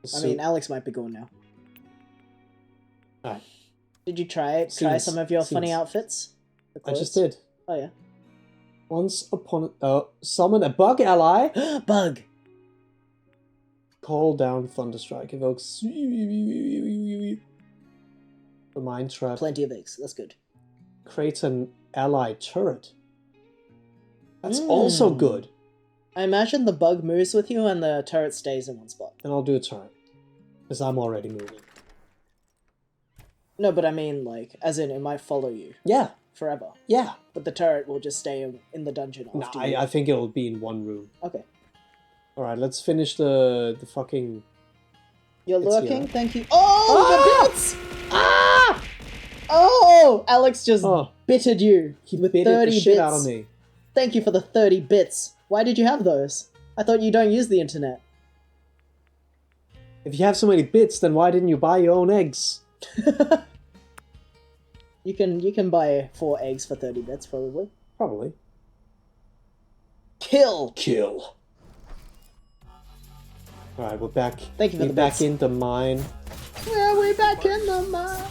S2: I
S1: So-
S2: mean, Alex might be going now.
S1: Alright.
S2: Did you try
S1: Scenes.
S2: some of your funny
S1: Scenes.
S2: outfits? The
S1: I just
S2: clothes?
S1: did.
S2: Oh yeah.
S1: Once upon summon a bug ally.
S2: Bug.
S1: Call down Thunderstrike. Evokes the Mind Trap.
S2: Plenty of eggs. That's good.
S1: Creates an ally turret. That's also good.
S2: I imagine the bug moves with you and the turret stays in one spot.
S1: Then I'll do a turret. Because I'm already moving.
S2: No, but I mean, like, as in, it might follow you
S1: Yeah.
S2: forever.
S1: Yeah.
S2: But the turret will just stay in the dungeon
S1: No,
S2: after you.
S1: I think it'll be in one room.
S2: Okay.
S1: Alright, let's finish the fucking...
S2: You're
S1: It's
S2: lurking?
S1: here.
S2: Thank you. Oh, the bits! Ah! Oh! Alex just
S1: Oh,
S2: bitted you
S1: he
S2: with
S1: bit
S2: 30
S1: the
S2: bits.
S1: shit out of me.
S2: Thank you for the 30 bits. Why did you have those? I thought you don't use the internet.
S1: If you have so many bits, then why didn't you buy your own eggs?
S2: You can buy 4 eggs for 30 bits, probably.
S1: Probably.
S2: Kill!
S1: Kill. Alright, we're back.
S2: Thank you for
S1: we're
S2: the
S1: back
S2: bits.
S1: in the mine.
S2: Well, we're back in the mine.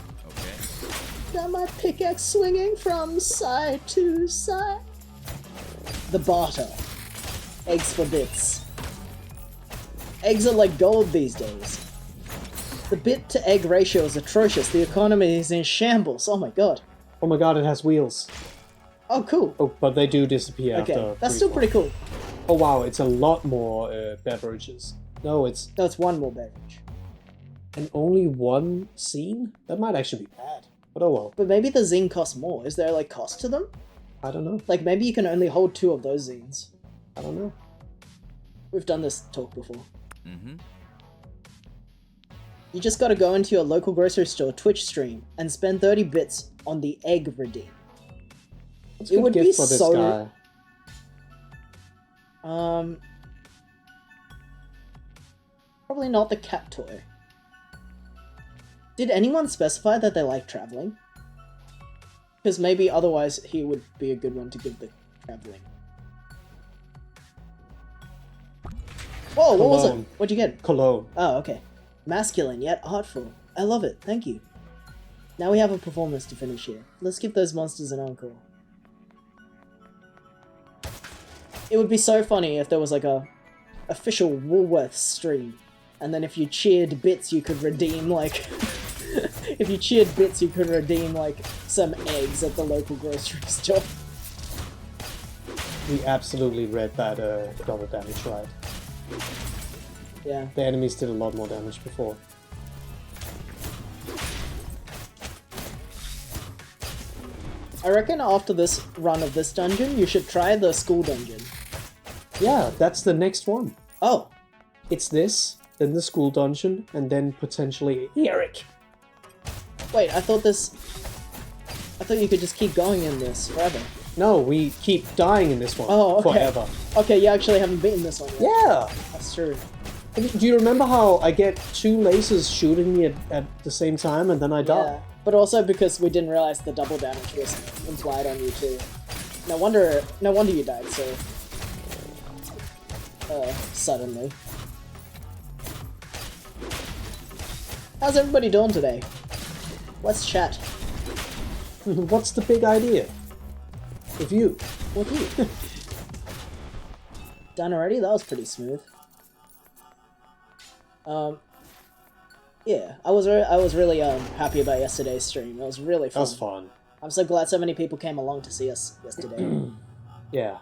S2: Got my pickaxe swinging from side to side. The barter. Eggs for bits. Eggs are like gold these days. The bit to egg ratio is atrocious. The economy is in shambles. Oh my god.
S1: Oh my god, it has wheels.
S2: Oh, cool.
S1: Oh, but they do disappear
S2: Okay,
S1: after...
S2: that's still pretty cool.
S1: Oh wow, it's a lot more beverages. No, it's...
S2: No, it's one more beverage.
S1: And only one scene? That might actually be bad. But oh well.
S2: But maybe the zine costs more. Is there like cost to them?
S1: I don't know.
S2: Like maybe you can only hold 2 of those zines.
S1: I don't know.
S2: We've done this talk before.
S4: Mm-hmm.
S2: You just gotta go into your local grocery store Twitch stream and spend 30 bits on the egg redeem.
S1: What's
S2: It
S1: a good
S2: would
S1: gift
S2: be
S1: for this
S2: so-
S1: guy?
S2: Probably not the cat toy. Did anyone specify that they like traveling? Because maybe otherwise he would be a good one to give the traveling. Whoa, what was it?
S1: Cologne.
S2: What'd you get?
S1: Cologne.
S2: Oh, okay. Masculine yet artful. I love it, thank you. Now we have a performance to finish here. Let's give those monsters an encore. It would be so funny if there was like a official Woolworths stream, and then if you cheered bits you could redeem like... if you cheered bits you could redeem like some eggs at the local grocery store.
S1: We absolutely read that double damage right.
S2: Yeah.
S1: The enemies did a lot more damage before.
S2: I reckon after this run of this dungeon, you should try the school dungeon.
S1: Yeah, that's the next one.
S2: Oh,
S1: It's this, then the school dungeon, and then potentially Eric.
S2: wait, I thought you could just keep going in this forever.
S1: No, we keep dying in this one
S2: Oh, okay.
S1: forever.
S2: Okay, you actually haven't beaten this one yet.
S1: Yeah!
S2: That's true.
S1: Do you remember how I get 2 lasers shooting me at the same time and then I die?
S2: Yeah, but also because we didn't realize the double damage was implied on you too. No wonder you died so suddenly. How's everybody doing today? Let's chat.
S1: What's the big idea? With you.
S2: With you. Done already? That was pretty smooth. Yeah, I was really happy about yesterday's stream. It was really
S1: That
S2: fun.
S1: was fun.
S2: I'm so glad so many people came along to see us yesterday.
S1: Yeah.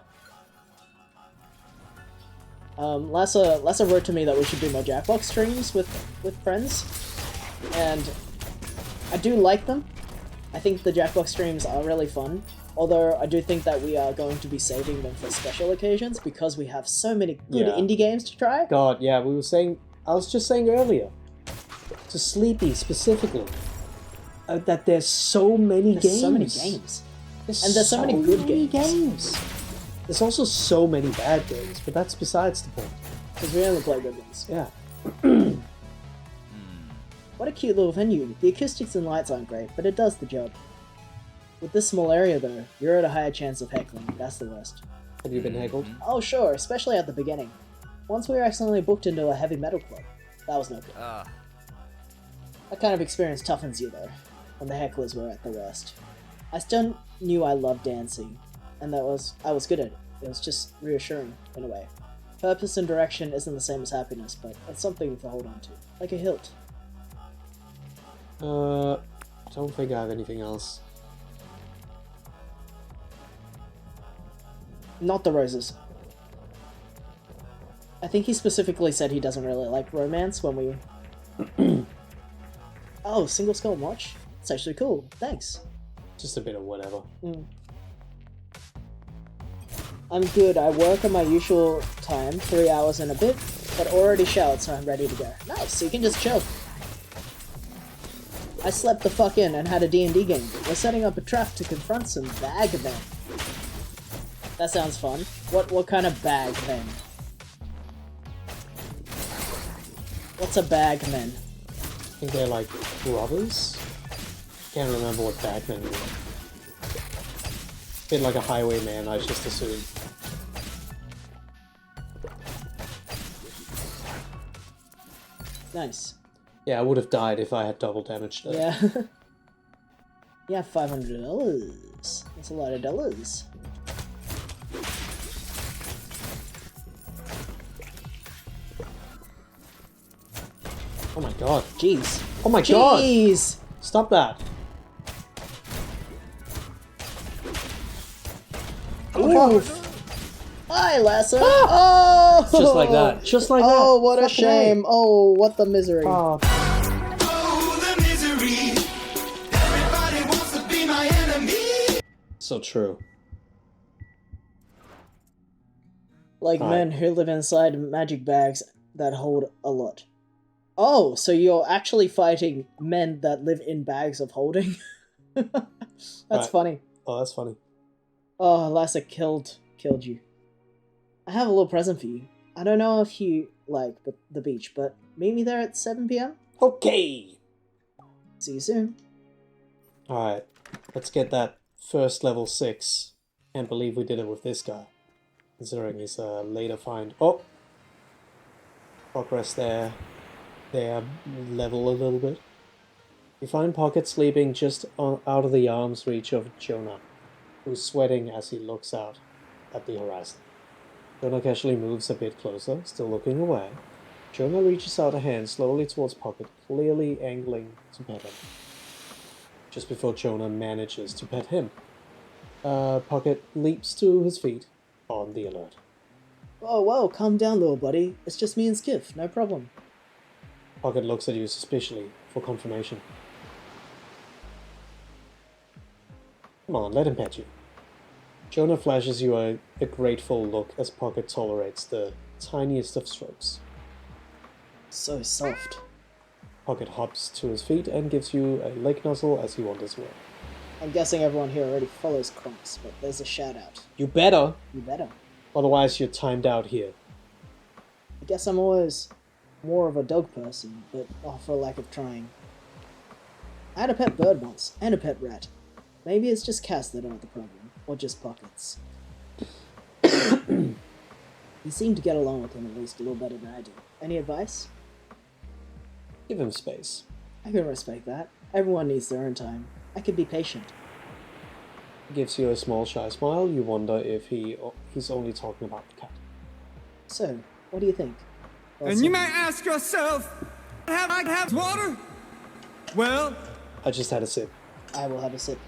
S2: Lassa wrote to me that we should do more Jackbox streams with friends. And I do like them. I think the Jackbox streams are really fun. Although I do think that we are going to be saving them for special occasions because we have so many good
S1: Yeah.
S2: indie games to try.
S1: God, yeah, I was just saying earlier, to Sleepy specifically, that there's so many games.
S2: There's so many games. And there's so many good games.
S1: There's also so many bad games, but that's besides the point.
S2: Because we only play good ones.
S1: Yeah.
S2: What a cute little venue. The acoustics and lights aren't great, but it does the job. With this small area though, you're at a higher chance of heckling. That's the worst.
S1: Have you been heckled?
S2: Oh sure, especially at the beginning. Once we were accidentally booked into a heavy metal club. That was no good. That kind of experience toughens you though, when the hecklers were at the worst. I still knew I loved dancing, and I was good at it. It was just reassuring, in a way. Purpose and direction isn't the same as happiness, but it's something to hold on to. Like a hilt.
S1: Don't think I have anything else.
S2: Not the roses. I think he specifically said he doesn't really like romance when we... Oh, single skull watch? It's actually cool. Thanks.
S1: Just a bit of whatever.
S2: I'm good. I work at my usual time, 3 hours and a bit, but already showered, so I'm ready to go. Nice, so you can just chill. I slept the fuck in and had a D&D game. We're setting up a trap to confront some bag men. That sounds fun. What kind of bag men? What's a bag men?
S1: I think they're like brothers? Can't remember what bagmen were. Bit like a highwayman, I just assumed.
S2: Nice.
S1: Yeah, I would have died if I had double damage there.
S2: Yeah. Yeah, $500. That's a lot of dollars.
S1: Oh my god.
S2: Jeez.
S1: Oh my god!
S2: Jeez!
S1: Stop that!
S2: Oof. Hi, Lasser. Oh!
S1: Just like that. Just like that.
S2: Oh, what a
S1: Fucking
S2: shame. Oh, what the misery.
S1: Oh,
S4: Oh, the misery. Everybody wants to be my enemy.
S1: so true.
S2: Like
S1: Hi.
S2: men who live inside magic bags that hold a lot. Oh, so you're actually fighting men that live in bags of holding? That's
S1: Right.
S2: funny.
S1: Oh, that's funny.
S2: Oh, Lasser killed you. I have a little present for you. I don't know if you like the beach, but meet me there at 7 p.m.
S1: Okay!
S2: See you soon.
S1: Alright, let's get that first level 6. Can't believe we did it with this guy. Considering his later find. Oh! Progress there. There, level a little bit. You find Pocket sleeping just out of the arm's reach of Jonah, who's sweating as he looks out at the horizon. Jonah casually moves a bit closer, still looking away. Jonah reaches out a hand slowly towards Pocket, clearly angling to pet him. Just before Jonah manages to pet him, Pocket leaps to his feet, on the alert.
S2: Whoa, calm down, little buddy. It's just me and Skiff, no problem.
S1: Pocket looks at you suspiciously for confirmation. Come on, let him pet you. Jonah flashes you a grateful look as Pocket tolerates the tiniest of strokes.
S2: So soft.
S1: Pocket hops to his feet and gives you a leg nuzzle as he wanders away.
S2: I'm guessing everyone here already follows Kronks, but there's a shout out.
S1: You better!
S2: You better.
S1: Otherwise you're timed out here.
S2: I guess I'm always more of a dog person, but for lack of trying. I had a pet bird once, and a pet rat. Maybe it's just cats that aren't the problem, or just Pockets. You seem to get along with him at least a little better than I do. Any advice?
S1: Give him space.
S2: I can respect that. Everyone needs their own time. I could be patient.
S1: He gives you a small shy smile. You wonder if he's only talking about the cat.
S2: So, what do you think? Well,
S4: And you might ask yourself, have I had water? Well,
S1: I just had a sip.
S2: I will have a sip.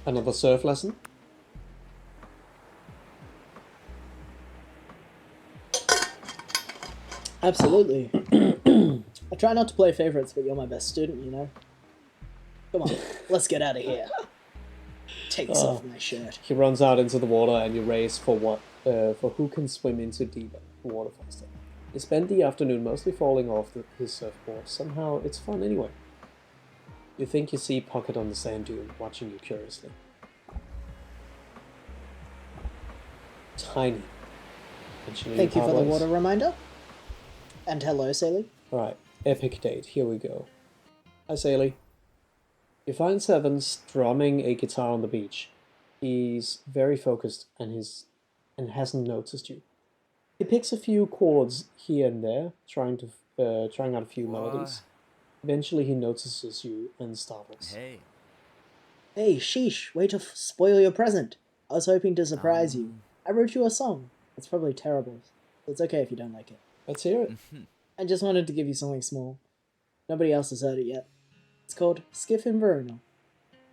S1: Another surf lesson?
S2: Absolutely. I try not to play favorites, but you're my best student, you know? Come on, let's get out of here. Take this off my shirt.
S1: He runs out into the water and you race for who can swim into deeper water faster. You spend the afternoon mostly falling off his surfboard. Somehow it's fun anyway. You think you see Pocket on the sand dune, watching you curiously. Tiny.
S2: Thank you for the water reminder. And hello, Saley.
S1: Alright, epic date, here we go. Hi, Saley. You find Seven strumming a guitar on the beach. He's very focused and hasn't noticed you. He picks a few chords here and there, trying out a few melodies. Eventually he notices you and startles.
S5: Hey.
S2: Hey, sheesh, way to spoil your present. I was hoping to surprise you. I wrote you a song. It's probably terrible. It's okay if you don't like it.
S1: Let's hear it.
S2: I just wanted to give you something small. Nobody else has heard it yet. It's called Skiff Inverno.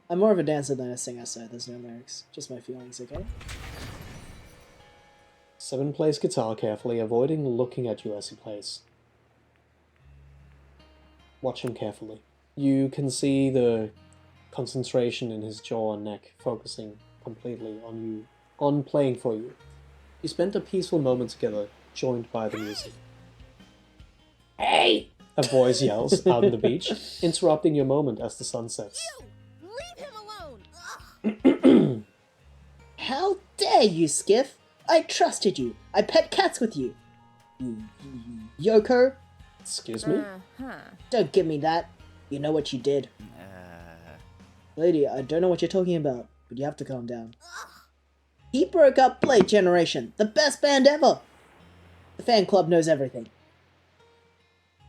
S2: I'm more of a dancer than a singer, so there's no lyrics. Just my feelings, okay?
S1: Seven plays guitar carefully, avoiding looking at you as he plays. Watch him carefully. You can see the concentration in his jaw and neck, focusing completely on you, on playing for you. You spent a peaceful moment together, joined by the music.
S2: Hey!
S1: A voice yells out on the beach, interrupting your moment as the sun sets.
S6: Leave him alone!
S2: How dare you, Skiff? I trusted you. I pet cats with you. You Yoko?
S1: Excuse me?
S2: Don't give me that. You know what you did. Lady, I don't know what you're talking about, but you have to calm down. He broke up Blade Generation, the best band ever. The fan club knows everything.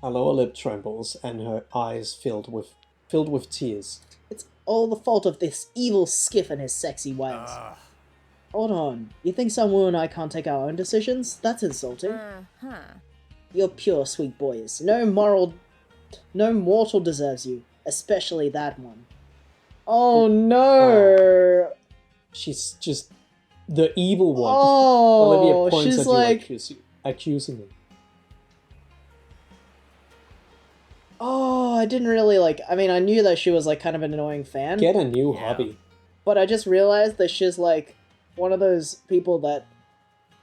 S1: Her lower lip trembles and her eyes filled with tears.
S2: It's all the fault of this evil Skiff and his sexy ways. Hold on, you think someone and I can't take our own decisions? That's insulting. You're pure sweet boys. No mortal deserves you, especially that one. Oh no!
S1: She's just the evil one.
S2: Oh,
S1: Olivia points
S2: she's
S1: at
S2: like,
S1: you accusingly.
S2: oh, I didn't really I mean, I knew that she was kind of an annoying fan.
S1: Get a new hobby.
S2: But I just realized that she's one of those people that,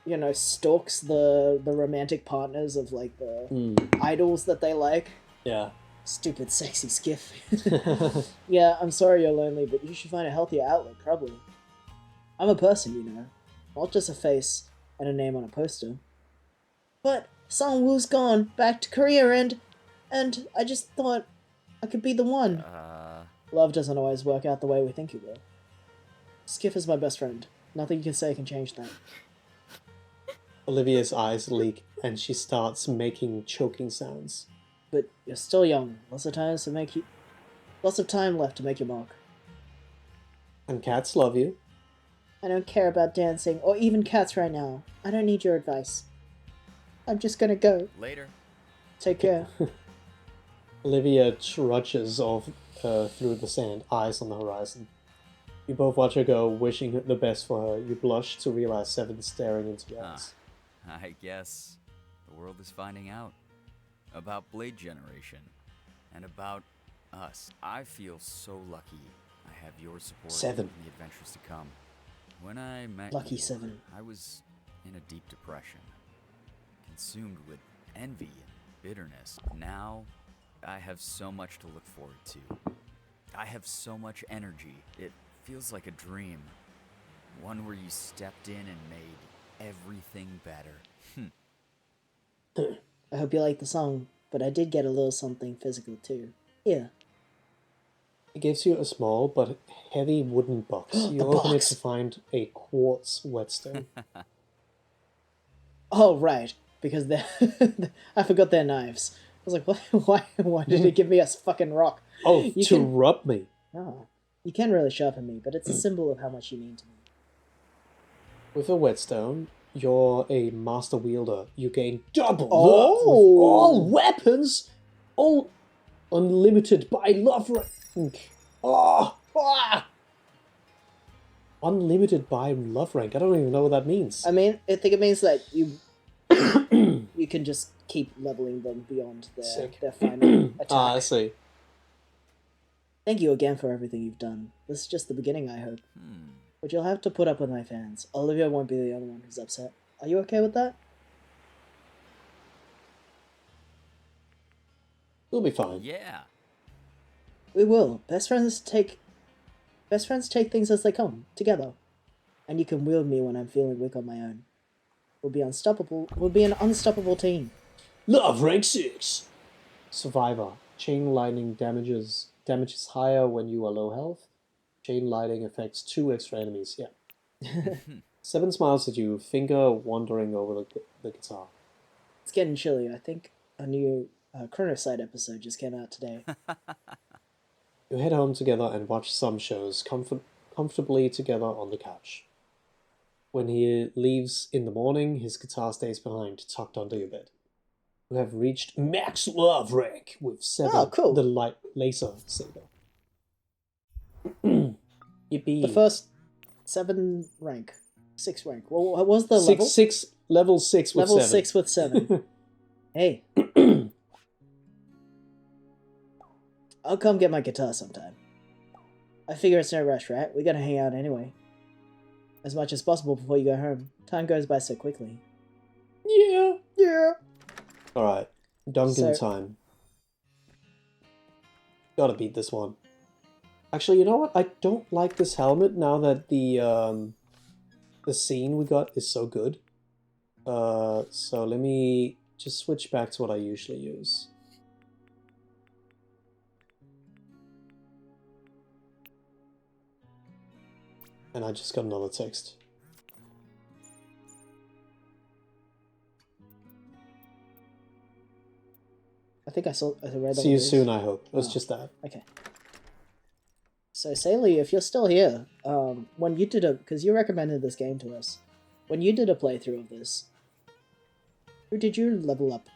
S2: you know, stalks the romantic partners of the idols that they like.
S1: Yeah.
S2: Stupid sexy Skiff. Yeah, I'm sorry you're lonely, but you should find a healthier outlet, probably. I'm a person, you know. Not just a face and a name on a poster. But Song Woo's gone back to Korea and I just thought I could be the one. Love doesn't always work out the way we think it will. Skiff is my best friend. Nothing you can say can change that.
S1: Olivia's eyes leak and she starts making choking sounds.
S2: But you're still young. Lots of time left to make your mark.
S1: And cats love you.
S2: I don't care about dancing or even cats right now. I don't need your advice. I'm just gonna go.
S5: Later.
S2: Take care.
S1: Olivia trudges off through the sand, eyes on the horizon. You both watch her go, wishing the best for her. You blush to realize Seven staring into your eyes.
S5: I guess the world is finding out about Blade Generation and about us. I feel so lucky I have your support
S1: Seven.
S5: in the adventures to come. When I met
S2: Lucky
S5: you,
S2: Seven.
S5: I was in a deep depression, consumed with envy and bitterness. Now, I have so much to look forward to. I have so much energy. It feels like a dream. One where you stepped in and made everything better.
S2: I hope you like the song, but I did get a little something physical too. Here.
S1: It gives you a small but heavy wooden box. You open it
S2: box.
S1: to find a quartz whetstone.
S2: Oh, right. Because I forgot their knives. I was like, why did it give me a fucking rock?
S1: Oh,
S2: You
S1: to
S2: can-
S1: rub me.
S2: Oh, you can really sharpen me, but it's a symbol of how much you mean to me.
S1: With a whetstone, you're a master wielder. You gain double
S2: Oh.
S1: love with all weapons. All unlimited by love rank. Oh, ah. Unlimited by love rank. I don't even know what that means.
S2: I mean, I think it means that you you can just keep leveling them beyond
S1: Sick.
S2: their final attack.
S1: Ah, I see.
S2: Thank you again for everything you've done. This is just the beginning, I hope. But you'll have to put up with my fans. Olivia won't be the only one who's upset. Are you okay with that?
S1: We'll be fine.
S5: Yeah.
S2: We will. Best friends take things as they come, together. And you can wield me when I'm feeling weak on my own. We'll be unstoppable. We'll be an unstoppable team.
S1: Love rank 6. Survivor. Chain lightning damages higher when you are low health. Chain lightning affects 2 extra enemies. Yeah. 7 smiles at you. Finger wandering over the guitar.
S2: It's getting chilly. I think a new Chronoside episode just came out today.
S1: You head home together and watch some shows comfortably together on the couch. When he leaves in the morning, his guitar stays behind, tucked under your bed. You have reached max love rank with 7,
S2: Oh, cool.
S1: the light laser saber. Yippee.
S2: The first 7 rank. 6 rank. What was the level?
S1: Level 6 with
S2: Level
S1: 7.
S2: 6 with 7. Hey. I'll come get my guitar sometime. I figure it's no rush, right? We gotta hang out anyway. As much as possible before you go home. Time goes by so quickly.
S1: Yeah.
S2: Yeah.
S1: Alright. Duncan
S2: So-
S1: time. Gotta beat this one. Actually, you know what? I don't like this helmet now that the scene we got is so good. So let me just switch back to what I usually use. And I just got another text.
S2: I think I read that.
S1: See you soon, I hope. It was
S2: Oh.
S1: just that.
S2: Okay. So, Saley, if you're still here, when you did because you recommended this game to us, when you did a playthrough of this, who did you level up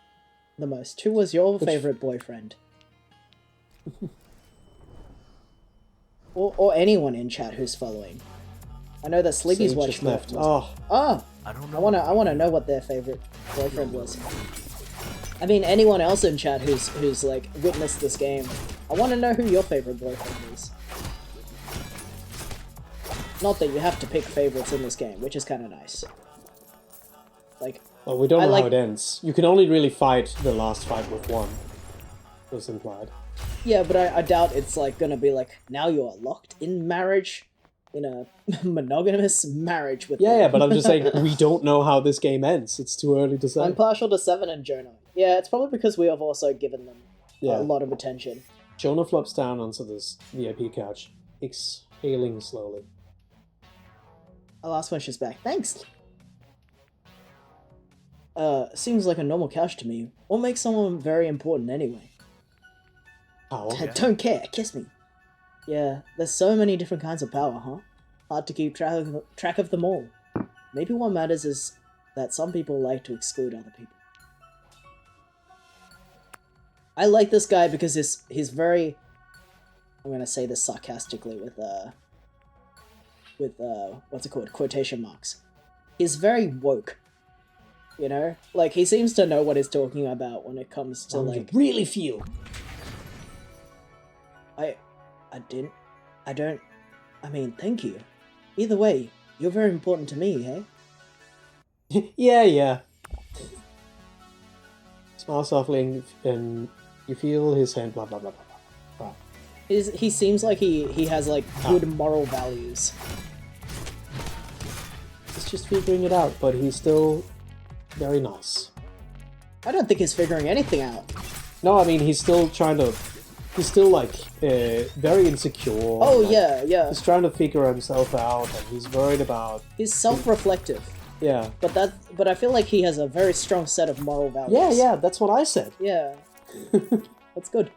S2: the most? Who was your favorite boyfriend? or anyone in chat who's following? I know that Sleepy's
S1: Sage
S2: watched
S1: just left.
S2: most.
S1: Oh,
S2: Ah,
S5: I don't
S2: I wanna know what their favorite boyfriend was. I mean, anyone else in chat who's like witnessed this game, I want to know who your favorite boyfriend is. Not that you have to pick favorites in this game, which is kind of nice. Like,
S1: well, we don't
S2: I
S1: know
S2: like-
S1: how it ends. You can only really fight the last fight with one. Was implied.
S2: yeah, but I doubt it's like gonna be like now you are locked in marriage, in a monogamous marriage with.
S1: Yeah,
S2: them.
S1: but I'm just saying we don't know how this game ends. It's too early to say.
S2: I'm partial to Seven and Jonah. Yeah, it's probably because we have also given them
S1: Yeah.
S2: a lot of attention.
S1: Jonah flops down onto this VIP couch, exhaling slowly.
S2: Our last one, she's back. Thanks. Seems like a normal couch to me. What makes someone very important anyway?
S1: Power.
S2: Don't care, kiss me. Yeah, there's so many different kinds of power, huh? Hard to keep track of them all. Maybe what matters is that some people like to exclude other people. I like this guy because he's very... I'm gonna say this sarcastically with what's it called? Quotation marks. He's very woke. You know? Like, he seems to know what he's talking about when it comes to,
S1: How you
S2: like...
S1: really feel.
S2: I mean, thank you. Either way, you're very important to me, hey?
S1: Yeah. Smile softly and you feel his hand, blah, blah, blah, blah, blah.
S2: He seems like he has, like, good moral values.
S1: He's just figuring it out, but he's still very nice.
S2: I don't think he's figuring anything out.
S1: No, I mean, he's still trying to... He's still, like, very insecure.
S2: Oh,
S1: like,
S2: yeah.
S1: He's trying to figure himself out, and he's worried about...
S2: He's self-reflective.
S1: Yeah.
S2: But I feel like he has a very strong set of moral values.
S1: Yeah, that's what I said.
S2: Yeah. That's good.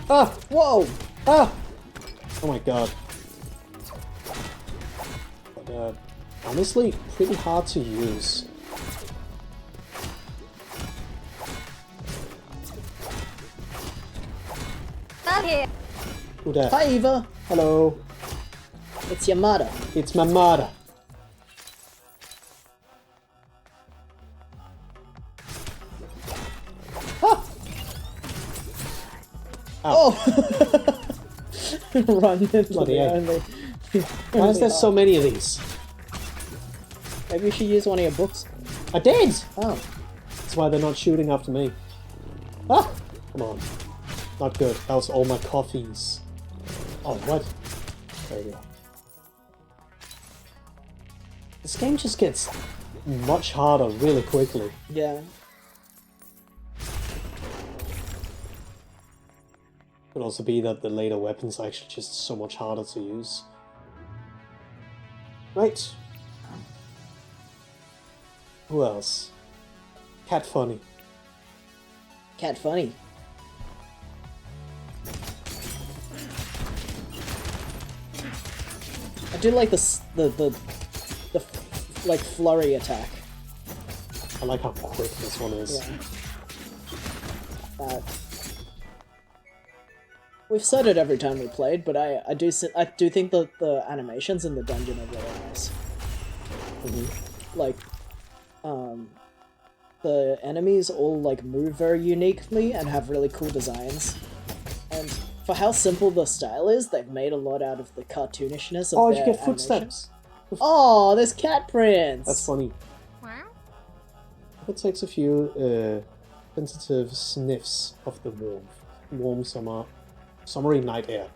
S1: Ah!
S2: Whoa!
S1: Ah! Oh my god. But, honestly, pretty hard to use.
S6: I'm here.
S1: Who that?
S2: Hi, Eva!
S1: Hello.
S2: It's Yamada.
S1: It's my mother. Ah!
S2: Oh! Run into
S1: Bloody
S2: the
S1: heck.
S2: only.
S1: Why is there so many of these?
S2: Maybe you should use one of your books.
S1: I did!
S2: Oh.
S1: That's why they're not shooting after me. Ah! Come on. Not good. That was all my coffees. Oh, what? There we go. This game just gets much harder really quickly.
S2: Yeah.
S1: Could also be that the later weapons are actually just so much harder to use. Right. Who else? Cat Funny.
S2: Cat funny. I do like the like flurry attack.
S1: I like how quick this one is.
S2: Yeah. We've said it every time we played, but I do think that the animations in the dungeon are really nice. Like, the enemies all like move very uniquely and have really cool designs. And for how simple the style is, they've made a lot out of the cartoonishness of
S1: Oh,
S2: their
S1: you get
S2: animations.
S1: footsteps.
S2: Oh, there's cat prints.
S1: That's funny. It takes a few tentative sniffs of the warm summery night air.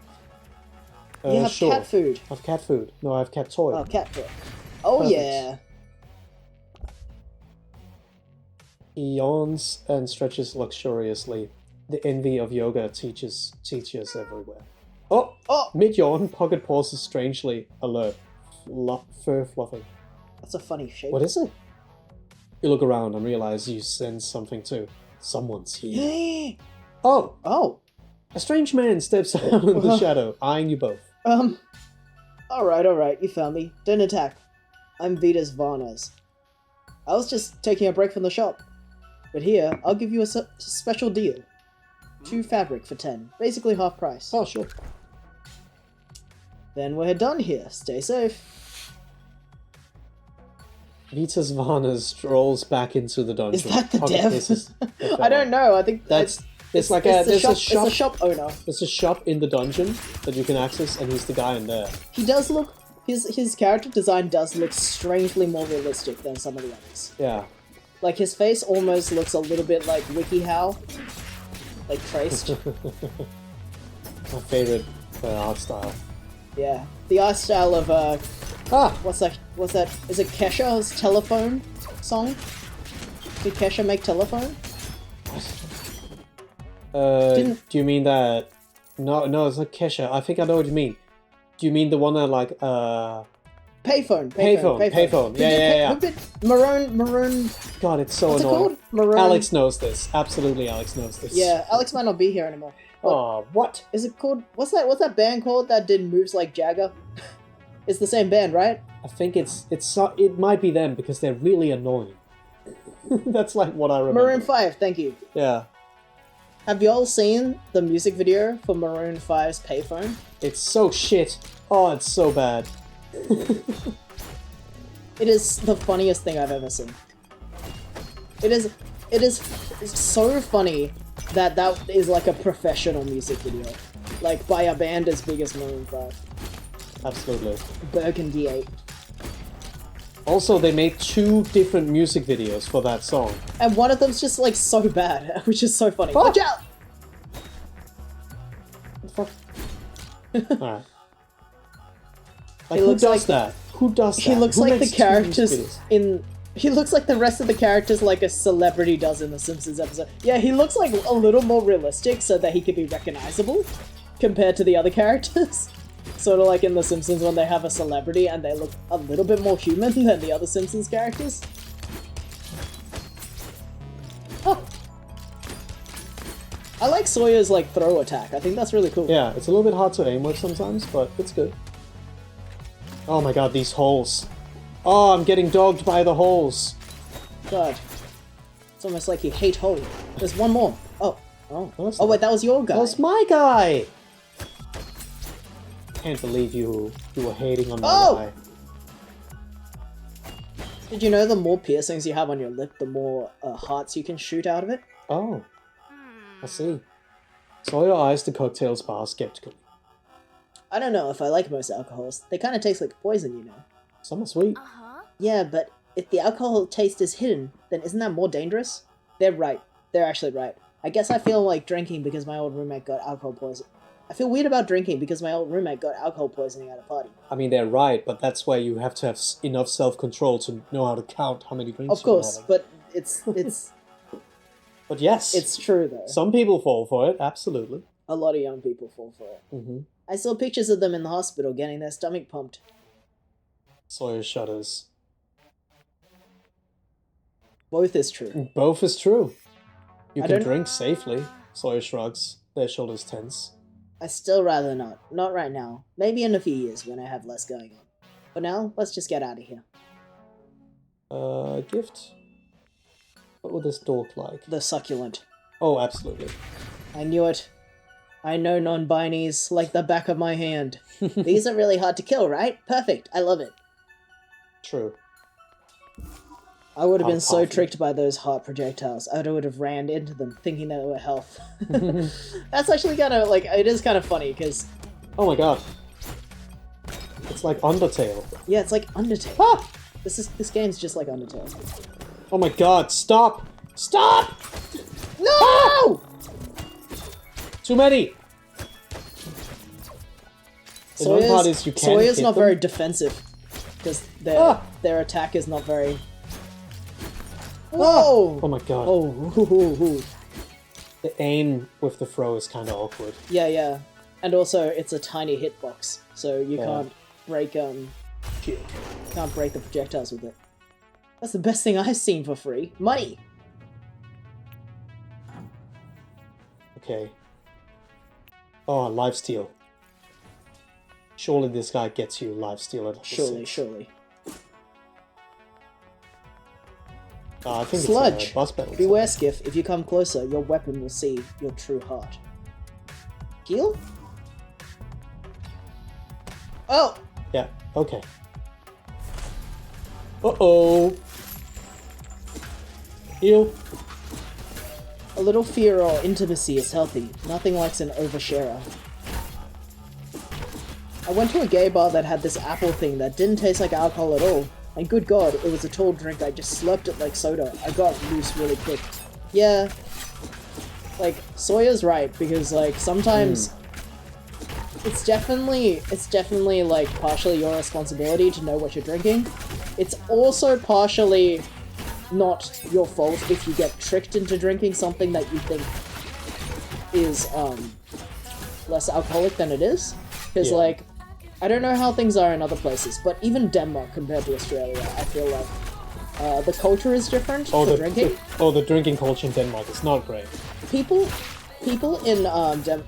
S2: You have
S1: sure.
S2: cat food.
S1: I have cat food. No, I have cat toy.
S2: Oh, cat food. Oh
S1: Perfect.
S2: yeah.
S1: He yawns and stretches luxuriously. The envy of yoga teaches everywhere. Oh!
S2: Oh,
S1: Mid-yawn, Pocket pauses strangely alert. Fur fluffing.
S2: that's a funny shape.
S1: What is it? You look around and realize you sense something too. Someone's here. Oh!
S2: Oh.
S1: A strange man steps out in the shadow, eyeing you both.
S2: Alright, you found me. Don't attack. I'm Vitas Varnas. I was just taking a break from the shop. But here, I'll give you a special deal. 2 fabric for 10. Basically half price.
S1: Oh, sure.
S2: Then we're done here. Stay safe.
S1: Vitas Varna strolls back into the dungeon.
S2: Is that the
S1: Pocket
S2: dev?
S1: kisses the
S2: I don't know. I think
S1: That's it's like
S2: it's
S1: there's a
S2: It's
S1: shop.
S2: the shop owner.
S1: There's a shop in the dungeon that you can access, and he's the guy in there.
S2: He does look... His character design does look strangely more realistic than some of the others.
S1: Yeah.
S2: Like, his face almost looks a little bit like WikiHow. Like, traced.
S1: My favorite art style.
S2: Yeah. The art style of,
S1: Ah!
S2: what's that? Is it Kesha's Telephone song? Did Kesha make Telephone?
S1: Do you mean that? No, it's not Kesha. I think I know what you mean. Do you mean the one that like
S2: Payphone.
S1: Payphone. Yeah.
S2: Who did Maroon...
S1: God, it's so
S2: What's it
S1: annoying.
S2: called? Maroon...
S1: Alex knows this. Absolutely, Alex knows this.
S2: Yeah, Alex might not be here anymore.
S1: Oh, what?
S2: Is it called... What's that band called that did moves like Jagger? It's the same band, right?
S1: I think it might be them because they're really annoying. That's like what I remember.
S2: Maroon 5, thank you.
S1: Yeah.
S2: Have you all seen the music video for Maroon 5's Payphone?
S1: It's so shit. Oh, it's so bad.
S2: It is the funniest thing I've ever seen. It is so funny that is like a professional music video. Like by a band as big as Maroon 5.
S1: Absolutely.
S2: Burgundy 8.
S1: Also, they made 2 different music videos for that song.
S2: And one of them's just like so bad, which is so funny.
S1: Fuck.
S2: Watch out!
S1: Fuck. Alright. Like,
S2: He
S1: who
S2: looks
S1: does
S2: like-
S1: that? Who does that?
S2: He looks
S1: Who
S2: like the
S1: makes 2 music
S2: characters
S1: videos?
S2: in... He looks like the rest of the characters like a celebrity does in the Simpsons episode. Yeah, he looks like a little more realistic so that he could be recognizable compared to the other characters. Sort of like in the Simpsons when they have a celebrity and they look a little bit more human than the other Simpsons characters. Oh. I like Sawyer's like throw attack. I think that's really cool.
S1: Yeah, it's a little bit hard to aim with sometimes, but it's good. Oh my god, these holes. Oh, I'm getting dogged by the holes.
S2: God. It's almost like you hate Hole. There's one more. Oh.
S1: No, it's
S2: Oh
S1: not.
S2: wait, that was your guy.
S1: That's my guy! can't believe you were hating on my
S2: Oh!
S1: eye.
S2: Did you know the more piercings you have on your lip, the more hearts you can shoot out of it?
S1: Oh, I see. Sawyer eyes the cocktail's bar skeptically.
S2: I don't know if I like most alcohols. They kind of taste like poison, you know.
S1: Some are sweet.
S6: Uh-huh.
S2: Yeah, but if the alcohol taste is hidden, then isn't that more dangerous? They're right. They're actually right. I guess I feel like drinking because my old roommate got alcohol poison. I feel weird about drinking because my old roommate got alcohol poisoning at a party.
S1: I mean, they're right, but that's where you have to have enough self-control to know how to count how many drinks
S2: Of course,
S1: you're having.
S2: but it's
S1: But yes,
S2: it's true though.
S1: some people fall for it, absolutely.
S2: A lot of young people fall for it.
S1: Mm-hmm.
S2: I saw pictures of them in the hospital getting their stomach pumped.
S1: Sawyer shudders.
S2: Both is true.
S1: Both is true. You
S2: I
S1: can
S2: don't-
S1: drink safely. Sawyer shrugs, their shoulders tense.
S2: I still rather not. Not right now. Maybe in a few years when I have less going on. For now, let's just get out of here.
S1: Gift? What would this dork like?
S2: The succulent.
S1: Oh, absolutely.
S2: I knew it. I know non-binies like the back of my hand. These are really hard to kill, right? Perfect. I love it.
S1: True.
S2: I would have
S1: Hard
S2: been so
S1: coffee.
S2: tricked by those heart projectiles. I would have ran into them thinking they were health. That's actually kind of like, it is kind of funny because,
S1: Oh my god. It's like Undertale.
S2: yeah, it's like Undertale.
S1: Ah!
S2: This game's just like Undertale.
S1: Oh my god, stop! Stop!
S2: No!
S1: Too many! The one part is you can't
S2: Sawyer's
S1: hit
S2: not
S1: them.
S2: very defensive because
S1: Ah!
S2: their attack is not very. Whoa!
S1: Oh my god.
S2: Oh, hoo, hoo, hoo.
S1: The aim with the throw is kind of awkward.
S2: Yeah, yeah, and also it's a tiny hitbox, so you
S1: Yeah.
S2: can't break can't break the projectiles with it. That's the best thing I've seen for free. Money.
S1: Okay. Oh, lifesteal. Surely this guy gets you lifesteal at level
S2: Surely,
S1: 6.
S2: surely.
S1: I think
S2: Sludge.
S1: it's a boss battle.
S2: Beware, Skiff. If you come closer, your weapon will see your true heart. Heal? Oh!
S1: Yeah, okay. Uh-oh. Heal.
S2: A little fear or intimacy is healthy. Nothing likes an oversharer. I went to a gay bar that had this apple thing that didn't taste like alcohol at all. And good god, it was a tall drink, I just slurped it like soda. I got loose really quick. Yeah. Like, Sawyer's right, because, like, sometimes... It's definitely, like, partially your responsibility to know what you're drinking. It's also partially not your fault if you get tricked into drinking something that you think is, less alcoholic than it is. Because,
S1: Yeah.
S2: like, I don't know how things are in other places, but even Denmark compared to Australia, I feel like the culture is different for drinking.
S1: The drinking culture in Denmark is not great.
S2: People in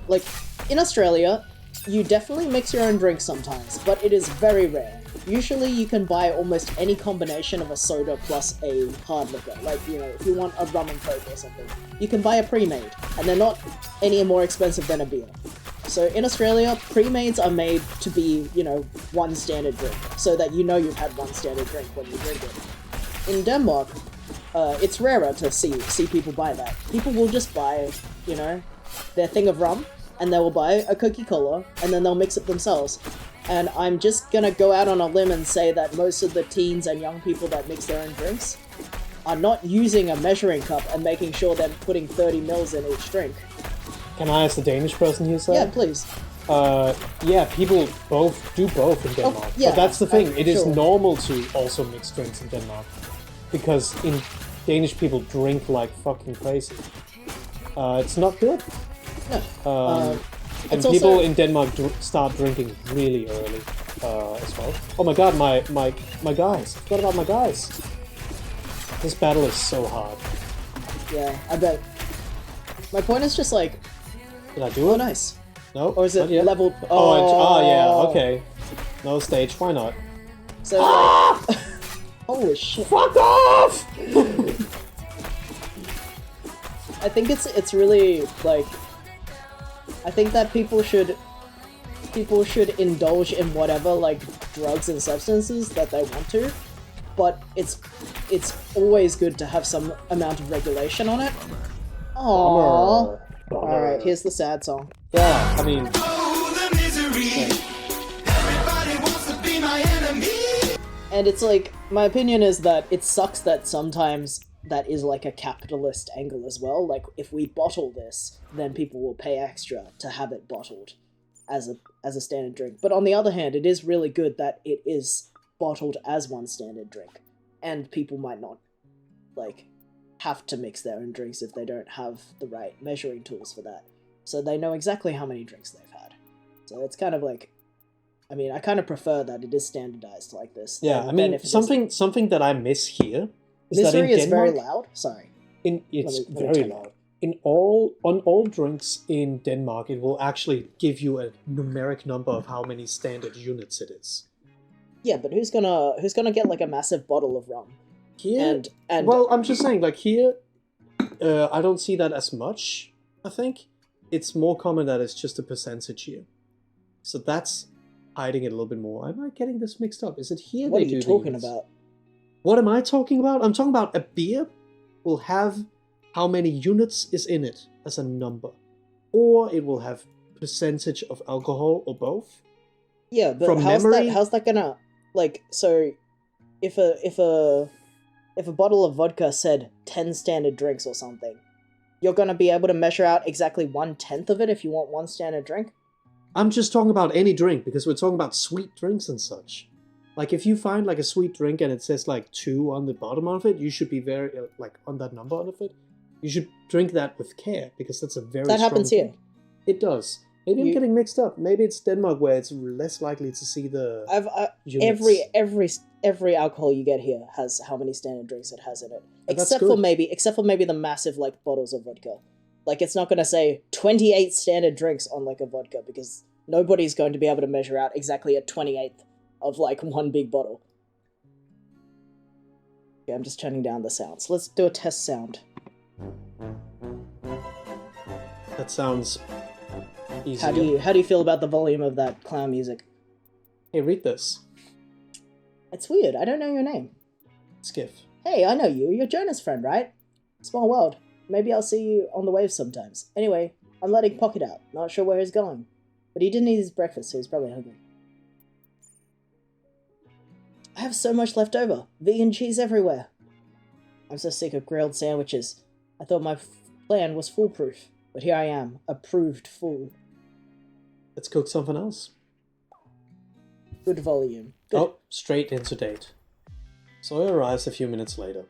S2: like in Australia, you definitely mix your own drinks sometimes, but it is very rare. Usually, you can buy almost any combination of a soda plus a hard liquor. Like, you know, if you want a rum and coke or something, you can buy a pre-made, and they're not any more expensive than a beer. So in Australia, pre-mades are made to be, you know, one standard drink, so that you know you've had one standard drink when you drink it. In Denmark, it's rarer to see people buy that. People will just buy, you know, their thing of rum, and they will buy a Coca-Cola, and then they'll mix it themselves. And I'm just gonna go out on a limb and say that most of the teens and young people that mix their own drinks are not using a measuring cup and making sure they're putting 30 mils in each drink.
S1: Can I ask the Danish person here, sir?
S2: Yeah, please.
S1: Yeah, people do both in Denmark.
S2: yeah,
S1: but that's the thing, it is
S2: sure.
S1: normal to also mix drinks in Denmark. Because in Danish people drink like fucking crazy. It's not good.
S2: No.
S1: And
S2: It's
S1: people
S2: also-
S1: in Denmark start drinking really early as well. Oh my god, my guys. I forgot about my guys. This battle is so hard.
S2: Yeah, I bet. My point is just like,
S1: Did I do it?
S2: oh nice.
S1: No?
S2: Or is it
S1: Not yet?
S2: level...
S1: Yeah, okay. No stage, why not?
S2: So like... Holy shit.
S1: Fuck off!
S2: I think it's really, like... I think that people should people should indulge in whatever like drugs and substances that they want to, but it's always good to have some amount of regulation on it. Aww. Alright, here's the sad song.
S1: Yeah, I mean,
S4: Oh, the misery. Everybody wants to be my enemy.
S2: And it's like, my opinion is that it sucks that sometimes that is like a capitalist angle as well. Like, if we bottle this, then people will pay extra to have it bottled as a standard drink. But on the other hand, it is really good that it is bottled as one standard drink. And people might not, like, have to mix their own drinks if they don't have the right measuring tools for that. So they know exactly how many drinks they've had. So it's kind of like, I mean, I kind of prefer that it is standardized like this.
S1: yeah, I mean, something that I miss here is that in
S2: Misery is very
S1: Denmark,
S2: loud. Sorry.
S1: it's
S2: let me
S1: very
S2: turn it
S1: loud. On all drinks in Denmark, it will actually give you a numeric number of how many standard units it is.
S2: Yeah, but who's gonna get like a massive bottle of rum?
S1: Here,
S2: And
S1: well, I'm just saying, like here, I don't see that as much. I think it's more common that it's just a percentage here, so that's hiding it a little bit more. Am I getting this mixed up? Is it here?
S2: what
S1: they
S2: are you
S1: do the
S2: talking
S1: units?
S2: about?
S1: What am I talking about? I'm talking about a beer will have how many units is in it as a number, or it will have percentage of alcohol, or both.
S2: Yeah, but
S1: From
S2: how's
S1: memory-
S2: that gonna, like, so if a bottle of vodka said 10 standard drinks or something, you're gonna be able to measure out exactly 1/10 of it if you want one standard drink?
S1: I'm just talking about any drink because we're talking about sweet drinks and such. Like if you find like a sweet drink and it says like 2 on the bottom of it, you should be very like on that number of it. You should drink that with care because that's a very
S2: That
S1: strong
S2: happens here.
S1: drink. It does. Maybe I'm
S2: You-
S1: getting mixed up. Maybe it's Denmark where it's less likely to see the units.
S2: Every alcohol you get here has how many standard drinks it has in it,
S1: That's
S2: except
S1: good.
S2: for maybe the massive like bottles of vodka. Like it's not gonna say 28 standard drinks on like a vodka because nobody's going to be able to measure out exactly a 28th of like one big bottle. Okay, I'm just turning down the sounds. Let's do a test sound.
S1: That sounds easier.
S2: How do you feel about the volume of that clown music?
S1: Hey, read this.
S2: It's weird. I don't know your name.
S1: Skiff.
S2: Hey, I know you. You're Jonah's friend, right? Small world. Maybe I'll see you on the waves sometimes. Anyway, I'm letting Pocket out. Not sure where he's going. But he didn't eat his breakfast, so he's probably hungry. I have so much left over. Vegan cheese everywhere. I'm so sick of grilled sandwiches. I thought my plan was foolproof. But here I am, a proved fool.
S1: Let's cook something else.
S2: Good volume. Good.
S1: Oh, straight into date. Sawyer arrives a few minutes later.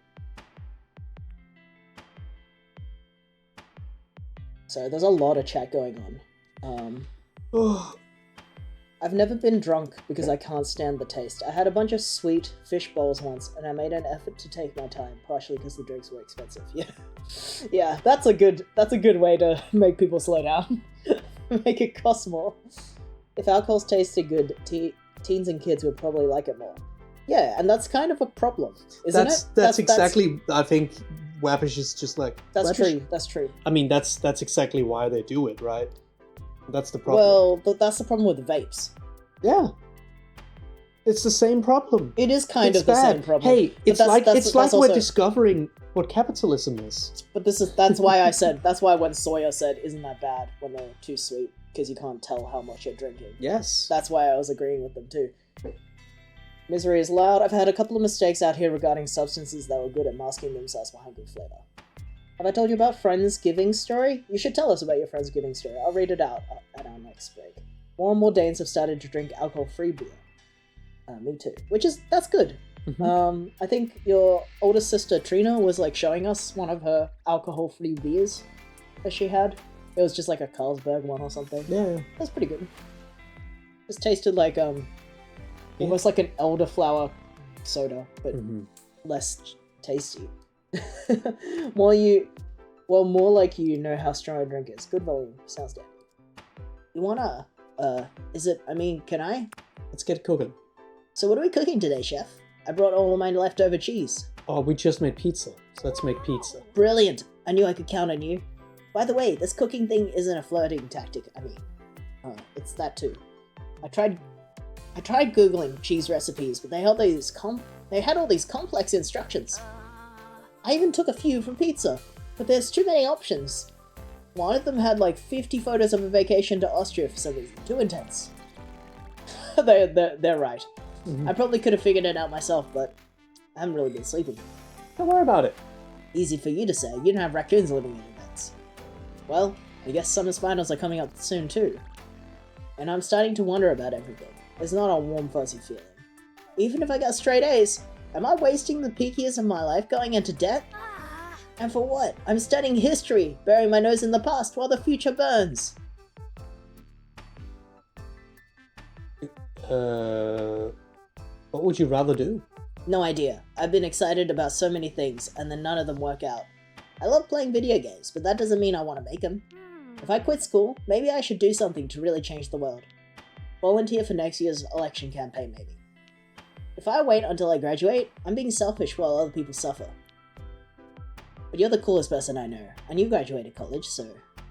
S2: So there's a lot of chat going on.
S1: Oh,
S2: I've never been drunk because I can't stand the taste. I had a bunch of sweet fish bowls once, and I made an effort to take my time, partially because the drinks were expensive. Yeah, yeah, that's a good way to make people slow down, make it cost more. If alcohol's tasted good, teens and kids would probably like it more. Yeah, and that's kind of a problem, isn't it?
S1: That's exactly. I think Wappish is just like.
S2: That's
S1: Wappish?
S2: true. That's true.
S1: I mean, that's exactly why they do it, right? That's the problem.
S2: Well, that's the problem with vapes.
S1: Yeah, it's the same problem.
S2: It is kind
S1: It's
S2: of the
S1: bad.
S2: same problem.
S1: Hey,
S2: But
S1: it's
S2: that's
S1: like we're
S2: also-
S1: discovering what capitalism is.
S2: But that's why when Sawyer said, "Isn't that bad?" when they're too sweet, because you can't tell how much you're drinking.
S1: Yes.
S2: That's why I was agreeing with them too. Misery is loud. I've had a couple of mistakes out here regarding substances that were good at masking themselves behind good flavor. Have I told you about Friendsgiving story? You should tell us about your Friendsgiving story. I'll read it out at our next break. More and more Danes have started to drink alcohol-free beer. Me too. That's good.
S1: Mhm.
S2: I think your older sister Trina was like showing us one of her alcohol-free beers that she had. It was just like a Carlsberg one or something.
S1: Yeah.
S2: That's pretty good. This tasted like almost like an elderflower soda, but
S1: Mhm.
S2: less tasty. more like you know how strong a drink is. Good volume. Sounds good. You wanna can I?
S1: Let's get cooking.
S2: So what are we cooking today, chef? I brought all of my leftover cheese.
S1: Oh, we just made pizza, so let's make pizza.
S2: Brilliant! I knew I could count on you. By the way, this cooking thing isn't a flirting tactic, it's that too. I tried googling cheese recipes, but they had all these complex instructions. I even took a few for pizza, but there's too many options. One of them had like 50 photos of a vacation to Austria for some reason. Too intense. They're right. I probably could have figured it out myself, but I haven't really been sleeping.
S1: Don't worry about it.
S2: Easy for you to say. You don't have raccoons living in your beds. Well, I guess summer's finals are coming up soon too. And I'm starting to wonder about everything. It's not a warm, fuzzy feeling. Even if I got straight A's, am I wasting the peak years of my life going into debt? And for what? I'm studying history, burying my nose in the past while the future burns.
S1: What would you rather do?
S2: No idea. I've been excited about so many things, and then none of them work out. I love playing video games, but that doesn't mean I want to make them. If I quit school, maybe I should do something to really change the world. Volunteer for next year's election campaign, maybe. If I wait until I graduate, I'm being selfish while other people suffer. But you're the coolest person I know, and you graduated college, so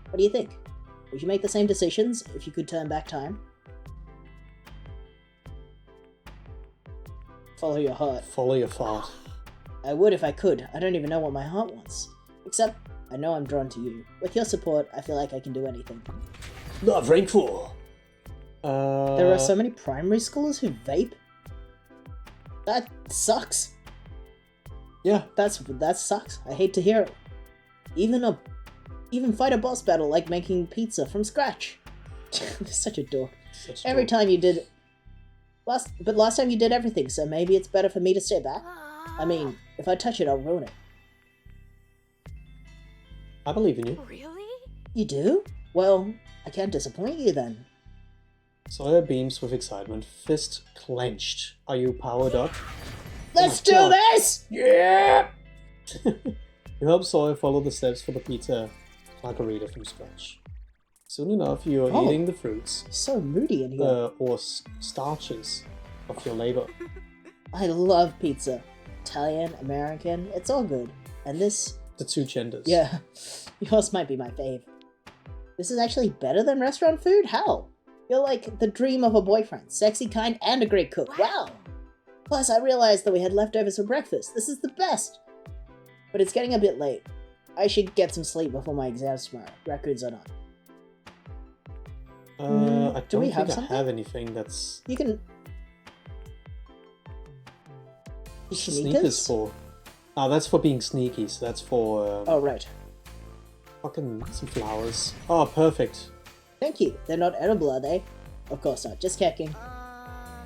S2: what do you think? Would you make the same decisions if you could turn back time? Follow your heart.
S1: Follow your fart.
S2: I would if I could. I don't even know what my heart wants. Except, I know I'm drawn to you. With your support, I feel like I can do anything.
S1: Love rainfall.
S2: There are so many primary schoolers who vape? That sucks.
S1: Yeah.
S2: That sucks. I hate to hear it. Even fight a boss battle like making pizza from scratch. Such a dork. Every time you did... Last time you did everything, so maybe it's better for me to stay back? I mean, if I touch it, I'll ruin it.
S1: I believe in you.
S6: Really?
S2: You do? Well, I can't disappoint you then.
S1: Sawyer beams with excitement, fist clenched. Are you powered up?
S2: Let's do
S1: God.
S2: this!
S1: Yeah! You help Sawyer follow the steps for the pizza margarita from scratch. Soon enough, you are eating the fruits,
S2: So moody in here.
S1: or starches of your labor.
S2: I love pizza. Italian, American, it's all good. And this...
S1: The two genders.
S2: Yeah, yours might be my fave. This is actually better than restaurant food? How? You're like the dream of a boyfriend. Sexy, kind, and a great cook. Wow! Plus, I realized that we had leftovers for breakfast. This is the best! But it's getting a bit late. I should get some sleep before my exams tomorrow. Raccoons or not.
S1: I
S2: do we
S1: don't
S2: have
S1: think
S2: something?
S1: I have anything that's...
S2: You can...
S1: What's the sneakers for? Ah, that's for being sneaky, so that's for...
S2: Oh, right.
S1: Fucking some flowers. Oh, perfect.
S2: Thank you. They're not edible, are they? Of course not. Just checking.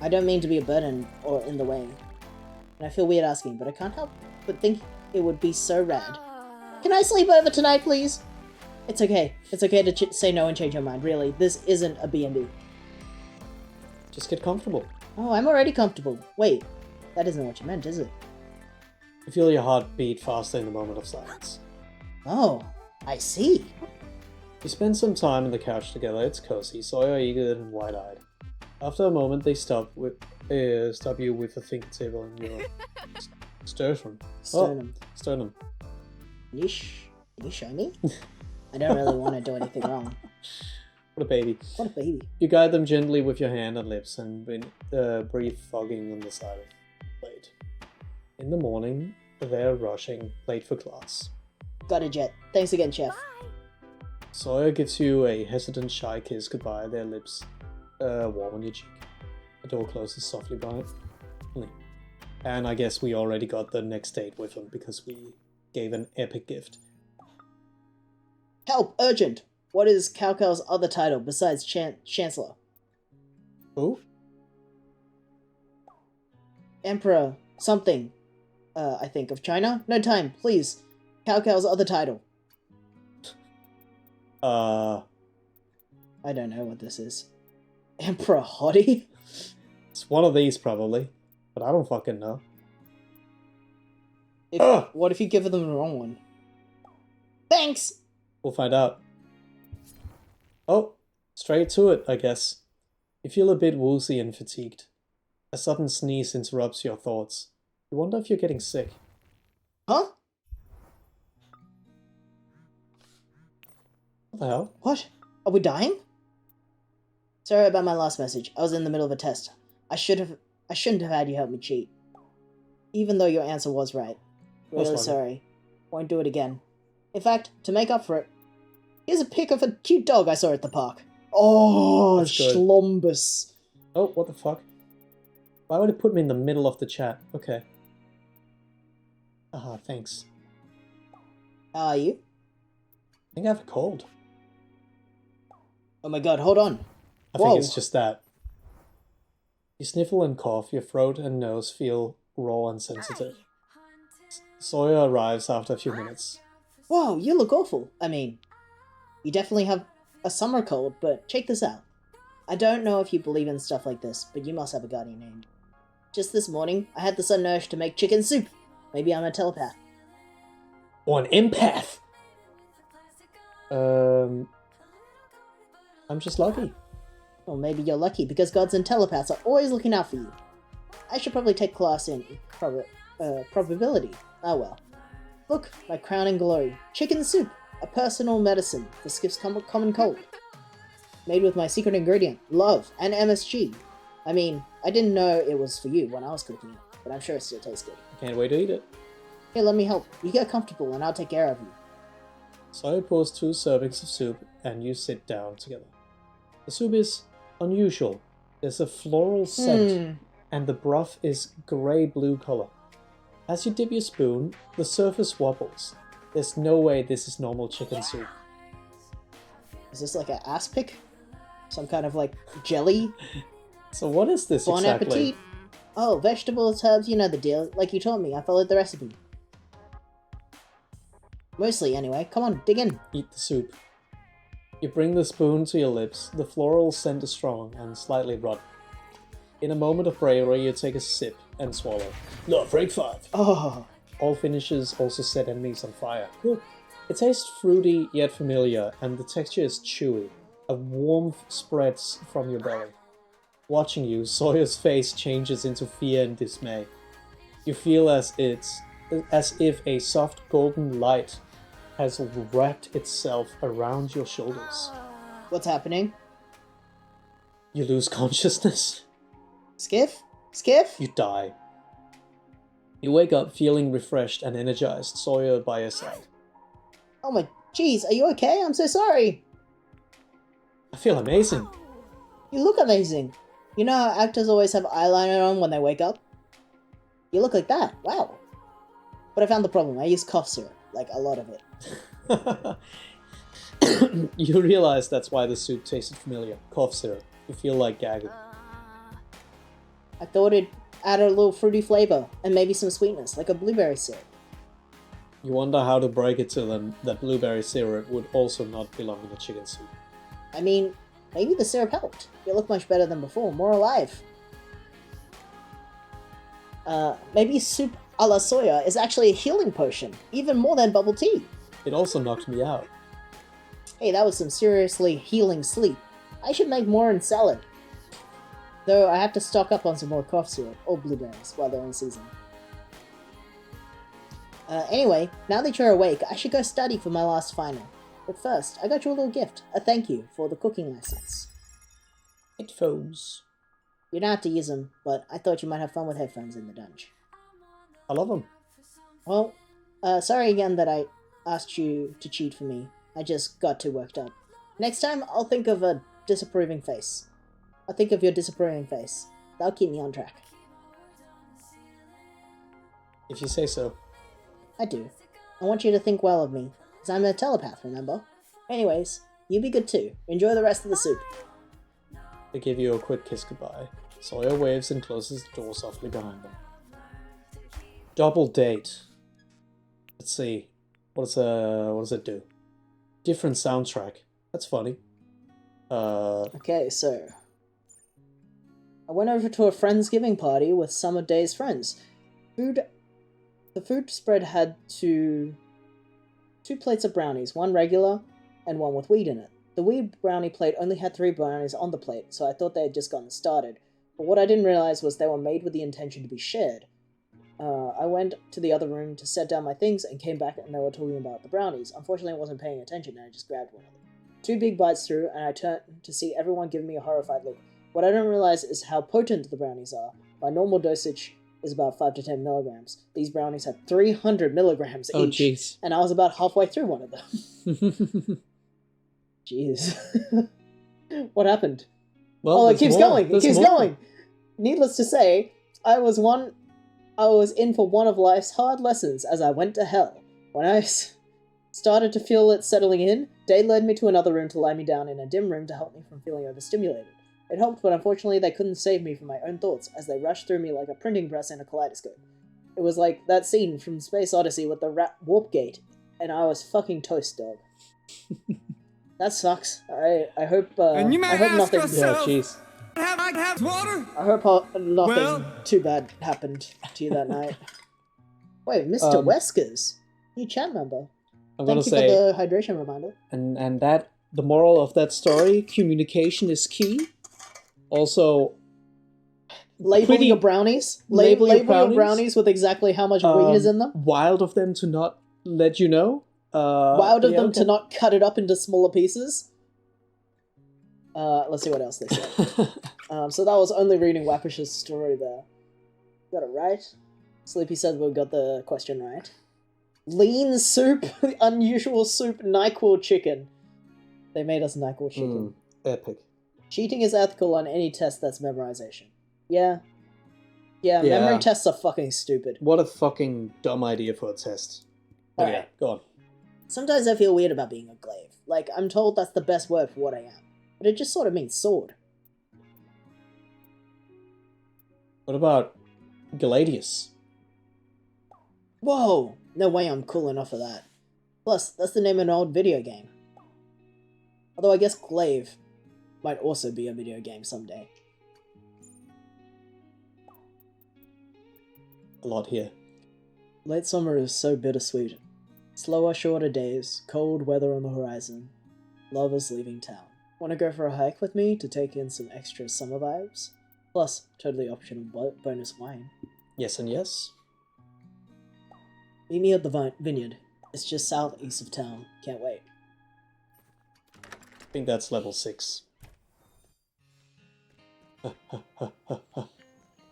S2: I don't mean to be a burden or in the way. And I feel weird asking, but I can't help but think it would be so rad. Can I sleep over tonight, please? It's okay. It's okay to say no and change your mind, really. This isn't a B&B.
S1: Just get comfortable.
S2: Oh, I'm already comfortable. Wait, that isn't what you meant, is it?
S1: You feel your heart beat faster in the moment of silence.
S2: Oh, I see.
S1: You spend some time on the couch together. It's cozy. Sawyer eager and wide-eyed. After a moment, they stop you with a thinking table in your sternum.
S2: Sternum.
S1: Oh, sternum.
S2: Can you show me? I don't really want to do anything wrong.
S1: What a baby.
S2: What a baby.
S1: You guide them gently with your hand and lips and breathe fogging on the side of the plate. In the morning, they're rushing, late for class.
S2: Got a jet. Thanks again, chef.
S1: Sawyer gives you a hesitant, shy kiss goodbye, their lips warm on your cheek. The door closes softly behind. And I guess we already got the next date with him because we gave an epic gift.
S2: Help! Urgent! What is Cao Cao's other title besides Chancellor?
S1: Who?
S2: Emperor something. I think of China? No time, please. Cao Cao's other title. I don't know what this is. Emperor Hottie?
S1: It's one of these probably, but I don't fucking know.
S2: What if you give them the wrong one? Thanks!
S1: We'll find out. Oh, straight to it, I guess. You feel a bit woozy and fatigued. A sudden sneeze interrupts your thoughts. You wonder if you're getting sick.
S2: Huh?
S1: What the hell?
S2: What? Are we dying? Sorry about my last message. I was in the middle of a test. I shouldn't have had you help me cheat. Even though your answer was right.
S1: That's
S2: Really
S1: fine.
S2: sorry. Won't do it again. In fact, to make up for it, here's a pic of a cute dog I saw at the park. Oh,
S1: That's good.
S2: Schlombus.
S1: Oh, what the fuck? Why would it put me in the middle of the chat? Okay. Ah, thanks.
S2: How are you?
S1: I think I have a cold.
S2: Oh my god, hold on.
S1: I
S2: Whoa.
S1: think it's just that. You sniffle and cough, your throat and nose feel raw and sensitive. Sawyer arrives after a few minutes.
S2: Whoa, you look awful. I mean, you definitely have a summer cold, but check this out. I don't know if you believe in stuff like this, but you must have a guardian angel. Just this morning, I had the sudden urge to make chicken soup. Maybe I'm a telepath.
S1: Or an empath! I'm just lucky.
S2: Or maybe you're lucky because gods and telepaths are always looking out for you. I should probably take class in probability. Oh well. Look, my crowning glory. Chicken soup. A personal medicine for Skiff's common cold. Made with my secret ingredient, love, and MSG. I mean, I didn't know it was for you when I was cooking it, but I'm sure it still tastes good.
S1: I can't wait to eat it.
S2: Here, let me help. You get comfortable and I'll take care of you.
S1: Sawyer pours 2 servings of soup and you sit down together. The soup is unusual. There's a floral scent and the broth is grey-blue color. As you dip your spoon, the surface wobbles. There's no way this is normal chicken soup.
S2: Is this like an ass pick? Some kind of like jelly?
S1: So what is this
S2: Bon
S1: exactly?
S2: appetit! Oh, vegetables, herbs, you know the deal. Like you told me, I followed the recipe. Mostly, anyway. Come on, dig in.
S1: Eat the soup. You bring the spoon to your lips. The floral scent is strong and slightly rotten. In a moment of bravery, you take a sip and swallow. No, break 5.
S2: Oh,
S1: All finishes also set enemies on fire. Look, it tastes fruity yet familiar, and the texture is chewy. A warmth spreads from your belly. Watching you, Sawyer's face changes into fear and dismay. You feel as if a soft golden light has wrapped itself around your shoulders.
S2: what's happening?
S1: You lose consciousness.
S2: Skiff? Skiff?
S1: You die. You wake up feeling refreshed and energized, Sawyer by your side.
S2: Oh my jeez, are you okay? I'm so sorry.
S1: I feel amazing.
S2: You look amazing. You know how actors always have eyeliner on when they wake up? You look like that. Wow. But I found the problem. I used cough syrup. Like, a lot of it.
S1: You realize that's why the soup tasted familiar. Cough syrup. You feel like gagging.
S2: I thought it'd add a little fruity flavor and maybe some sweetness, like a blueberry syrup.
S1: You wonder how to break it to them that blueberry syrup would also not belong in a chicken soup.
S2: I mean, maybe the syrup helped. You look much better than before, more alive. Maybe soup a la soya is actually a healing potion, even more than bubble tea.
S1: It also knocked me out.
S2: Hey, that was some seriously healing sleep. I should make more and sell it. Though I have to stock up on some more cough syrup or blueberries while they're in season. Anyway, now that you're awake, I should go study for my last final. But first, I got you a little gift, a thank you for the cooking lessons.
S1: Headphones.
S2: You don't have to use them, but I thought you might have fun with headphones in the dungeon.
S1: I love them.
S2: Well, sorry again that I asked you to cheat for me. I just got too worked up. Next time, I'll think of a disapproving face. I'll think of your disapproving face. That'll keep me on track.
S1: If you say so.
S2: I do. I want you to think well of me, because I'm a telepath, remember? Anyways, you be good too. Enjoy the rest of the soup.
S1: They give you a quick kiss goodbye. Sawyer waves and closes the door softly behind them. Double date. Let's see. What does it do? Different soundtrack. That's funny.
S2: Okay, so... I went over to a Friendsgiving party with some of Day's friends. The food spread had two plates of brownies, one regular and one with weed in it. The weed brownie plate only had 3 brownies on the plate, so I thought they had just gotten started. But what I didn't realize was they were made with the intention to be shared. I went to the other room to set down my things and came back and they were talking about the brownies. Unfortunately, I wasn't paying attention and I just grabbed one of them. 2 big bites through, and I turned to see everyone giving me a horrified look. What I don't realize is how potent the brownies are. My normal dosage is about 5 to 10 milligrams. These brownies had 300 milligrams
S1: Oh,
S2: each,
S1: jeez.
S2: and I was about halfway through one of them. Jeez. What happened?
S1: Well,
S2: It
S1: there's
S2: keeps
S1: more.
S2: going. It
S1: There's
S2: keeps
S1: more.
S2: going. Needless to say, I was in for one of life's hard lessons as I went to hell. When I started to feel it settling in, Day led me to another room to lie me down in a dim room to help me from feeling overstimulated. It helped, but unfortunately they couldn't save me from my own thoughts as they rushed through me like a printing press in a kaleidoscope. It was like that scene from Space Odyssey with the warp gate, and I was fucking toast, dog. That sucks. I hope.
S4: And you may
S2: I hope
S4: ask
S2: nothing.
S4: yourself-
S1: Yeah, jeez.
S4: Have water?
S2: I hope nothing
S4: Well-
S2: too bad happened to you that night. Wait, Mr. Weskers, new chat member.
S1: I'm
S2: Thank
S1: gonna
S2: you
S1: say,
S2: for the hydration reminder.
S1: and that the moral of that story: communication is key. Also,
S2: Label
S1: pretty-
S2: your brownies.
S1: label your
S2: Label your
S1: brownies.
S2: brownies with exactly how much weed is in them.
S1: Wild of them to not let you know.
S2: Wild of
S1: yeah,
S2: them
S1: okay.
S2: to not cut it up into smaller pieces. Let's see what else they said. So that was only reading Wappish's story there. Got it right. Sleepy said we got the question right. Lean soup, unusual soup, NyQuil chicken. They made us NyQuil chicken.
S1: Epic.
S2: Cheating is ethical on any test that's memorization. Yeah. Yeah,
S1: Yeah.
S2: memory tests are fucking stupid.
S1: What a fucking dumb idea for a test. But
S2: Alright.
S1: yeah, go on.
S2: Sometimes I feel weird about being a glaive. Like, I'm told that's the best word for what I am. But it just sort of means sword.
S1: What about Galadius?
S2: Whoa! No way I'm cool enough for that. Plus, that's the name of an old video game. Although I guess glaive might also be a video game someday.
S1: A lot here.
S2: Late summer is so bittersweet. Slower, shorter days, cold weather on the horizon. Lovers leaving town. Want to go for a hike with me to take in some extra summer vibes? Plus, totally optional bonus wine.
S1: Yes and yes.
S2: Meet me at the vineyard. It's just southeast of town. Can't wait.
S1: I think that's level 6.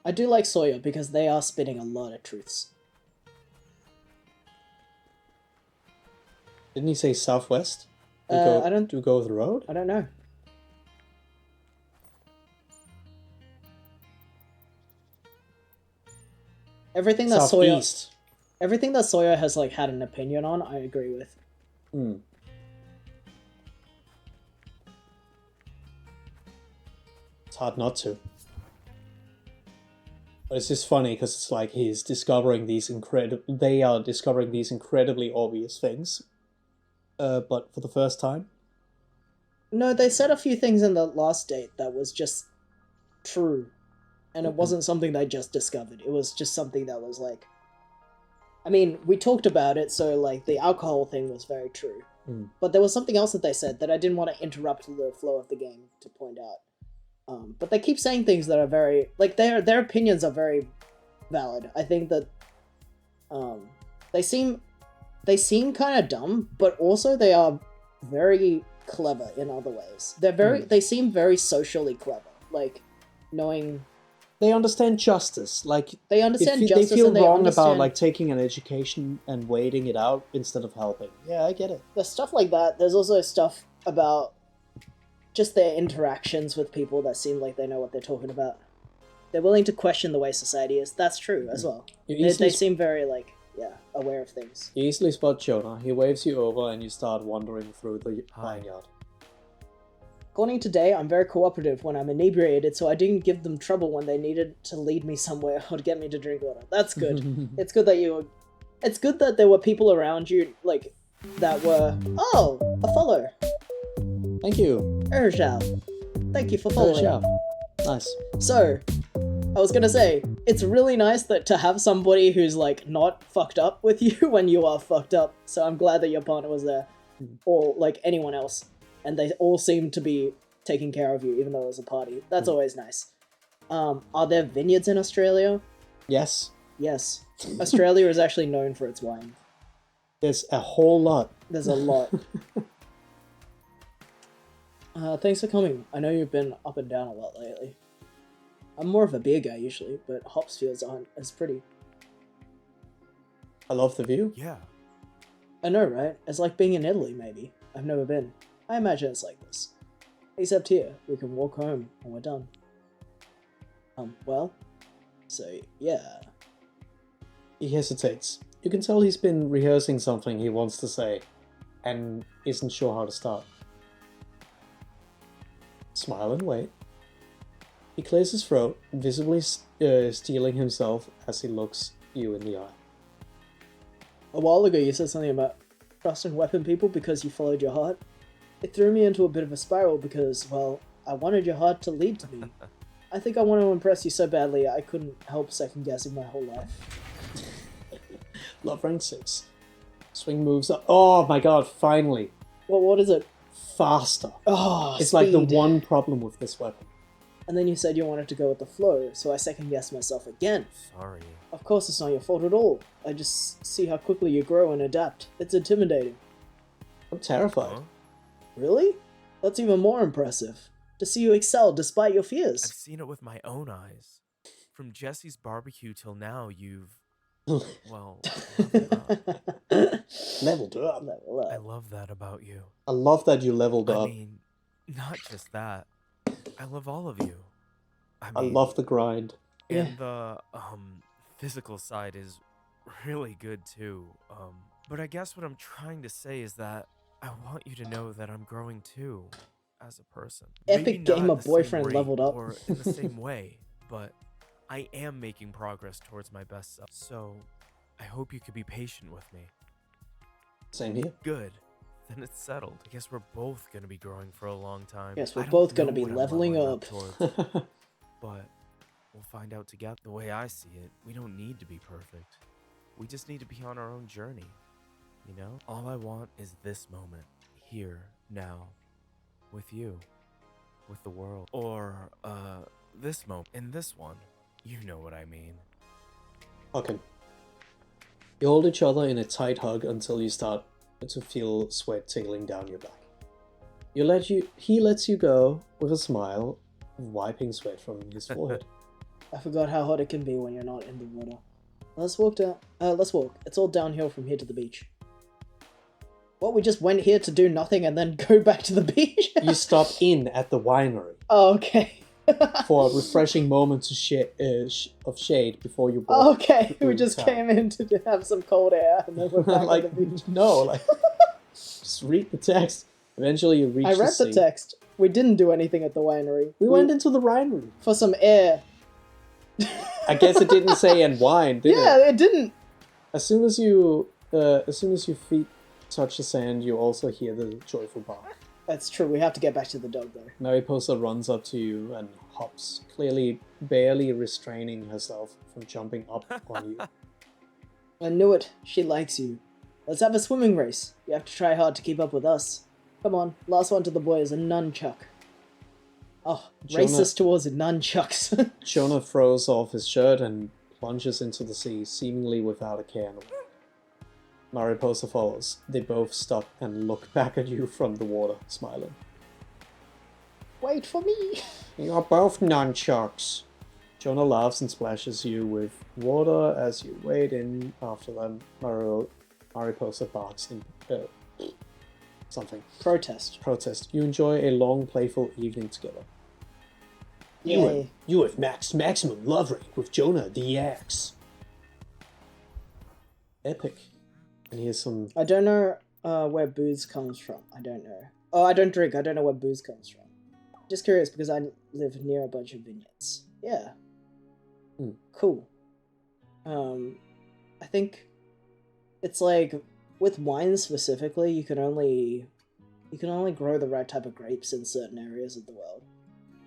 S2: I do like Sawyer because they are spitting a lot of truths.
S1: Didn't he say southwest? Do
S2: I don't-
S1: Do we go with the road?
S2: I don't know. Everything that
S1: Southeast.
S2: everything that Sawyer has like had an opinion on, I agree with.
S1: Hmm. It's hard not to. But it's just funny because it's like he's discovering these they are discovering these incredibly obvious things. But for the first time.
S2: No, they said a few things in the last date that was just true. And it wasn't something they just discovered. It was just something that was like... I mean, we talked about it, so like the alcohol thing was very true.
S1: Mm.
S2: But there was something else that they said that I didn't want to interrupt the flow of the game to point out. But they keep saying things that are very... Like, their opinions are very valid. I think that they seem kind of dumb, but also they are very clever in other ways. They seem very socially clever. Like, knowing...
S1: They understand justice. Like
S2: They understand
S1: they
S2: justice
S1: feel
S2: and they
S1: wrong
S2: understand...
S1: about like taking an education and waiting it out instead of helping. Yeah, I get it.
S2: There's stuff like that. There's also stuff about just their interactions with people that seem like they know what they're talking about. They're willing to question the way society is. That's true as well.
S1: You
S2: They
S1: easily,
S2: seem very, like, yeah, aware of things.
S1: you easily spot Jonah. He waves you over and you start wandering through the vineyard.
S2: According to Day, I'm very cooperative when I'm inebriated, so I didn't give them trouble when they needed to lead me somewhere or to get me to drink water. That's good. It's good that there were people around you, like, that were... Oh, a follow.
S1: Thank you.
S2: Urjal. Thank you for
S1: Oh,
S2: following.
S1: yeah. Nice.
S2: So, I was gonna say, it's really nice that to have somebody who's, like, not fucked up with you when you are fucked up. So I'm glad that your partner was there. Or, like, anyone else. And they all seem to be taking care of you, even though it was a party. That's always nice. Are there vineyards in Australia?
S1: Yes.
S2: Yes. Australia is actually known for its wine.
S1: There's a whole lot.
S2: There's a lot. Thanks for coming. I know you've been up and down a lot lately. I'm more of a beer guy usually, but hops fields aren't as pretty.
S1: I love the view.
S7: Yeah.
S2: I know, right? It's like being in Italy, maybe. I've never been. I imagine it's like this. Except here, we can walk home when we're done. Well, so yeah.
S1: He hesitates. You can tell he's been rehearsing something he wants to say, and isn't sure how to start. Smile and wait. He clears his throat, visibly steeling himself as he looks you in the eye.
S2: A while ago you said something about trusting weapon people because you followed your heart. It threw me into a bit of a spiral because, well, I wanted your heart to lead to me. I think I want to impress you so badly I couldn't help second guessing my whole life.
S1: Love rank 6. Swing moves up. Oh my god, finally.
S2: Well, what is it?
S1: Faster.
S2: Oh,
S1: It's like the
S2: speed.
S1: one problem with this weapon.
S2: And then you said you wanted to go with the flow, so I second guessed myself again.
S7: Sorry.
S2: Of course it's not your fault at all. I just see how quickly you grow and adapt. It's intimidating.
S1: I'm terrified.
S7: Huh?
S2: Really? That's even more impressive. To see you excel despite your
S7: I've
S2: fears.
S7: seen it with my own eyes. From Jesse's barbecue till now, you've, well, leveled up.
S1: Leveled up.
S2: Level
S7: I
S2: up.
S7: love that about you.
S1: I love that you leveled
S7: I
S1: up.
S7: mean, not just that. I love all of you.
S1: I
S7: mean,
S1: love the grind.
S2: Yeah.
S7: And the physical side is really good too. But I guess what I'm trying to say is that I want you to know that I'm growing too as a person.
S2: Epic
S7: Maybe not
S2: gamer
S7: at the same
S2: boyfriend
S7: rate
S2: leveled up.
S7: or in the same way, but I am making progress towards my best self. So I hope you could be patient with me.
S1: Same here.
S7: Good. Then it's settled. I guess we're both gonna be growing for a long time.
S2: Yes,
S7: I
S2: we're
S7: don't
S2: both gonna
S7: know
S2: be
S7: what I'm
S2: leveling up.
S7: towards, but we'll find out together. The way I see it, we don't need to be perfect. We just need to be on our own journey. You know? All I want is this moment. Here, now. With you. With the world. Or, this moment. In this one. You know what I mean.
S1: Okay. You hold each other in a tight hug until you start to feel sweat tickling down your back. He lets you go with a smile, wiping sweat from his forehead.
S2: I forgot how hot it can be when you're not in the water. Let's walk down. Let's walk. It's all downhill from here to the beach. What, we just went here to do nothing and then go back to the beach?
S1: You stop in at the winery
S2: Oh, okay.
S1: for a refreshing moment of shade before you walk.
S2: Okay, we
S1: through
S2: just
S1: town.
S2: came in to have some cold air and then we're back
S1: Like,
S2: at the beach.
S1: no, like, just read the text. Eventually you reach
S2: I read the
S1: sea.
S2: text. We didn't do anything at the winery.
S1: We went into the winery.
S2: for some air.
S1: I guess it didn't say and wine, did
S2: Yeah,
S1: it?
S2: it didn't.
S1: As soon as your feet touch the sand, you also hear the joyful bark.
S2: That's true. We have to get back to the dog though.
S1: Mariposa runs up to you and hops, clearly barely restraining herself from jumping up on you.
S2: I knew it. She likes you. Let's have a swimming race. You have to try hard to keep up with us. Come on, last one to the boy is a nunchuck. Oh,
S1: Jonah-
S2: racist towards nunchucks.
S1: Jonah throws off his shirt and plunges into the sea, seemingly without a care in the world. Mariposa follows. They both stop and look back at you from the water, smiling.
S2: Wait for me.
S1: You're both nunchucks. Jonah laughs and splashes you with water as you wade in after them. Mariposa barks in something. Protest. You enjoy a long, playful evening together.
S2: Yay.
S1: You have maximum love rate with Jonah the Axe. Epic. And here's some.
S2: I don't know where booze comes from. I don't know. Oh, I don't drink. I don't know where booze comes from. Just curious because I live near a bunch of vineyards. Yeah.
S1: Hmm.
S2: Cool. I think it's like with wine specifically, you can only grow the right type of grapes in certain areas of the world.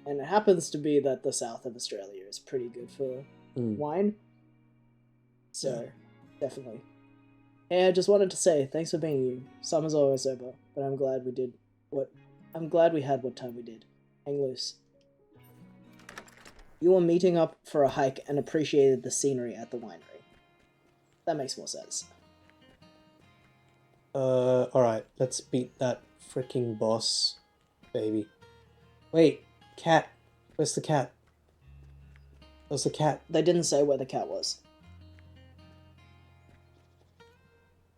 S2: And it happens to be that the south of Australia is pretty good for wine. So, definitely. Hey, I just wanted to say thanks for being you. Summer's always over, but I'm glad we had what time we did. Hang loose. You were meeting up for a hike and appreciated the scenery at the winery. That makes more sense.
S1: Alright, let's beat that freaking boss, baby. Wait, cat. Where's the cat? Where's the cat?
S2: They didn't say where the cat was.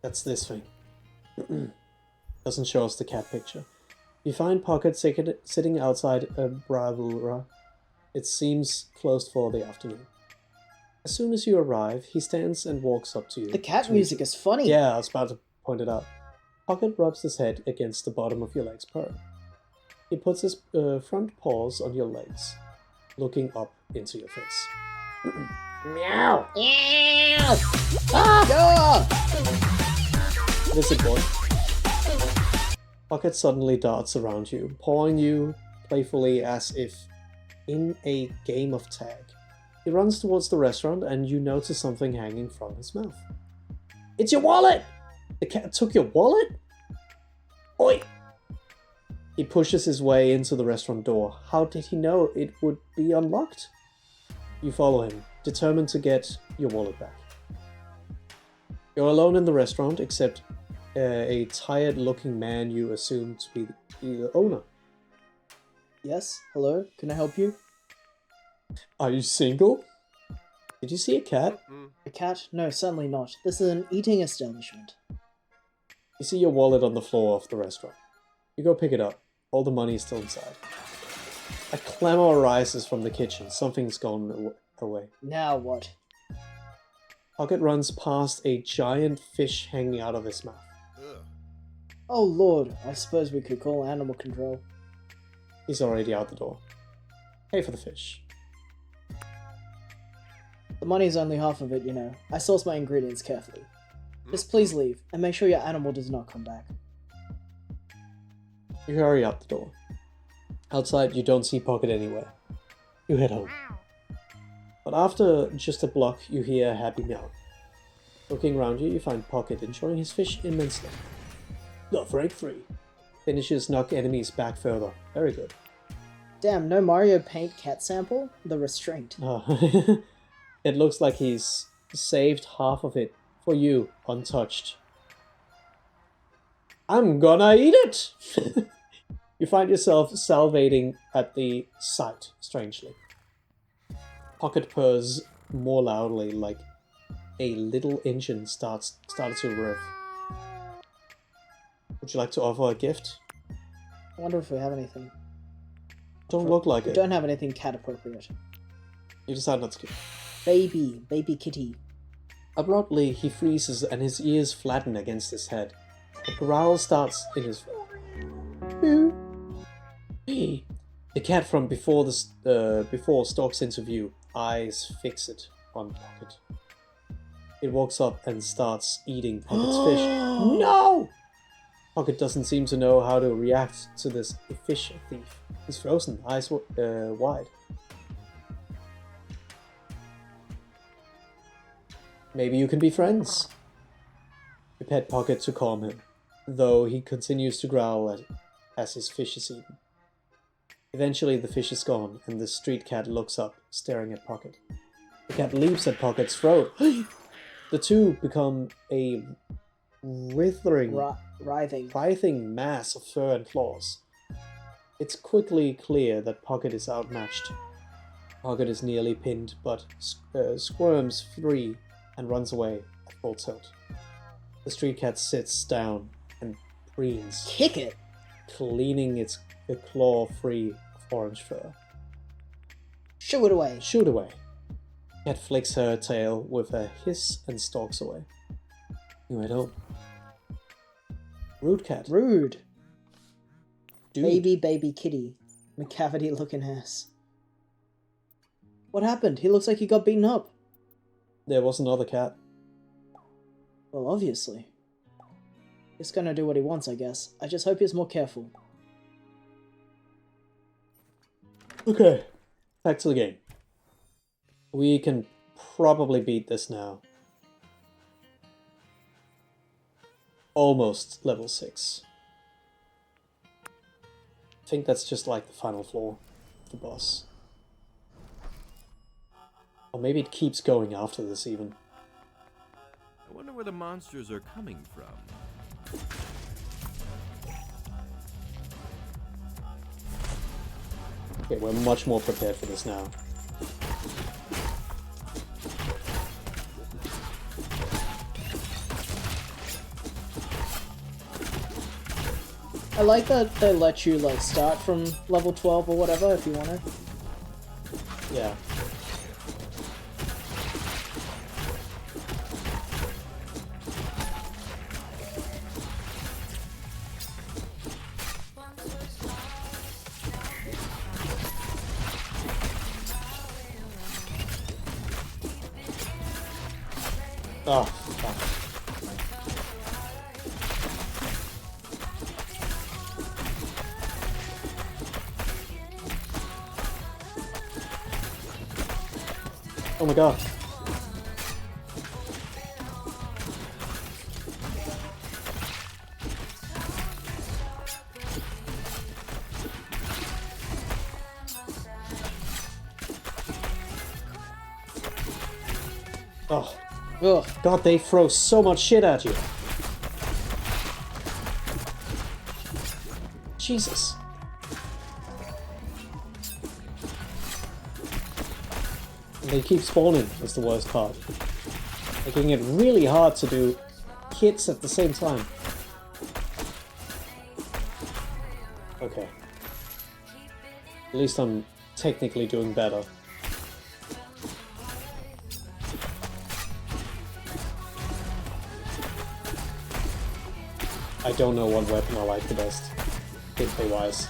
S1: That's this thing. Doesn't show us the cat picture. You find Pocket sitting outside a bravura. It seems closed for the afternoon. As soon as you arrive, he stands and walks up to you.
S2: The cat
S1: to
S2: music
S1: meet you.
S2: is funny.
S1: Yeah, I was about to point it out. Pocket rubs his head against the bottom of your legs, purring. He puts his front paws on your legs, looking up into your face. Meow!
S2: Meow! Ah!
S1: Visit boy. Pocket suddenly darts around you, pawing you playfully as if in a game of tag. He runs towards the restaurant and you notice something hanging from his mouth. It's your wallet! The cat took your wallet? Oi! He pushes his way into the restaurant door. How did he know it would be unlocked? You follow him, determined to get your wallet back. You're alone in the restaurant, except a tired-looking man you assume to be the owner.
S2: Yes, hello, can I help you?
S1: Are you single? Did you see a cat?
S2: A cat? No, certainly not. This is an eating establishment.
S1: You see your wallet on the floor of the restaurant. You go pick it up. All the money is still inside. A clamor arises from the kitchen. Something's gone away.
S2: Now what?
S1: Pocket runs past a giant fish hanging out of his mouth.
S2: Oh lord, I suppose we could call animal control.
S1: He's already out the door. Pay for the fish.
S2: The money's only half of it, you know. I source my ingredients carefully. Just please leave, and make sure your animal does not come back.
S1: You hurry out the door. Outside, you don't see Pocket anywhere. You head home. But after just a block, you hear a happy meow. Looking around you, you find Pocket enjoying his fish immensely. Not break free. Finishes knock enemies back further. Very good.
S2: Damn, no Mario Paint cat sample? The restraint.
S1: It looks like he's saved half of it for you, untouched. I'm gonna eat it! You find yourself salivating at the sight, strangely. Pocket purrs more loudly, like a little engine started to rev. Would you like to offer a gift?
S2: I wonder if we have anything.
S1: Don't look like
S2: We
S1: it.
S2: don't have anything cat appropriate.
S1: You decide not to give.
S2: Baby kitty.
S1: Abruptly, he freezes and his ears flatten against his head. A growl starts in his throat. The cat from before stalks into view, eyes fixed on Pocket. It walks up and starts eating Pocket's fish. No! Pocket doesn't seem to know how to react to this fish thief. He's frozen, eyes wide. Maybe you can be friends. You pet Pocket to calm him, though he continues to growl as his fish is eaten. Eventually the fish is gone, and the street cat looks up, staring at Pocket. The cat leaps at Pocket's throat. The two become a writhing mass of fur and claws. It's quickly clear that Pocket is outmatched. Pocket is nearly pinned, but squirms free and runs away at full tilt. The street cat sits down and preens,
S2: Kick it!
S1: cleaning its claw free of orange fur.
S2: Shoo it away.
S1: Shoot away. Cat flicks her tail with a hiss and stalks away. You head home. Rude cat.
S2: Rude.
S1: Dude.
S2: Baby kitty. McCavity looking ass. What happened? He looks like he got beaten up.
S1: There was another cat.
S2: Well, obviously. He's gonna do what he wants, I guess. I just hope he's more careful.
S1: Okay, back to the game. We can probably beat this now. Almost level 6. I think that's just like the final floor of the boss. Or maybe it keeps going after this even.
S8: I wonder where the monsters are coming from.
S1: Okay, we're much more prepared for this now.
S2: I like that they let you like start from level 12 or whatever if you want to.
S1: Yeah. Oh, fuck. Oh my god. Oh.
S2: Ugh.
S1: God, they throw so much shit at you. Jesus. And they keep spawning, is the worst part. Making it really hard to do hits at the same time. Okay. At least I'm technically doing better. I don't know what weapon I like the best, gameplay-wise.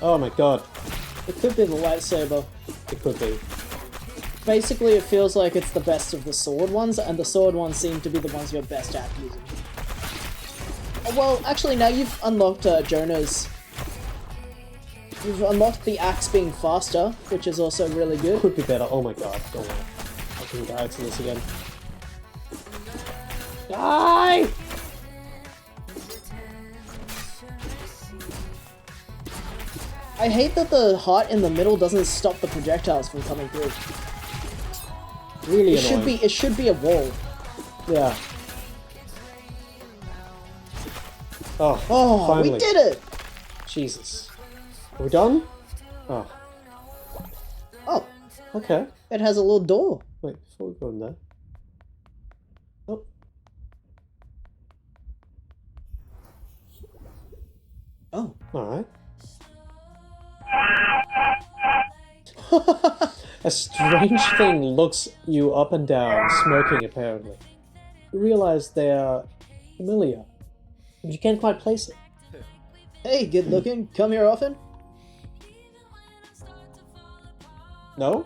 S1: Oh my god,
S2: It could be the lightsaber.
S1: it could be.
S2: Basically, it feels like it's the best of the sword ones, and the sword ones seem to be the ones you're best at using. Oh, well, actually, now you've unlocked Jonah's. You've unlocked the axe being faster, which is also really good.
S1: Could be better. Oh my god, don't worry. I can die to this again. Die!
S2: I hate that the heart in the middle doesn't stop the projectiles from coming through.
S1: Really
S2: It
S1: annoying.
S2: should be a wall.
S1: Yeah. Oh,
S2: Oh,
S1: finally.
S2: we did it!
S1: Jesus. Are we done? Oh,
S2: Oh,
S1: okay.
S2: it has a little door.
S1: Wait, before we go in there. Oh.
S2: Oh.
S1: Alright. A strange thing looks you up and down, smoking apparently. You realize they are familiar, but you can't quite place it.
S2: Hey, good looking. Come here often?
S1: No?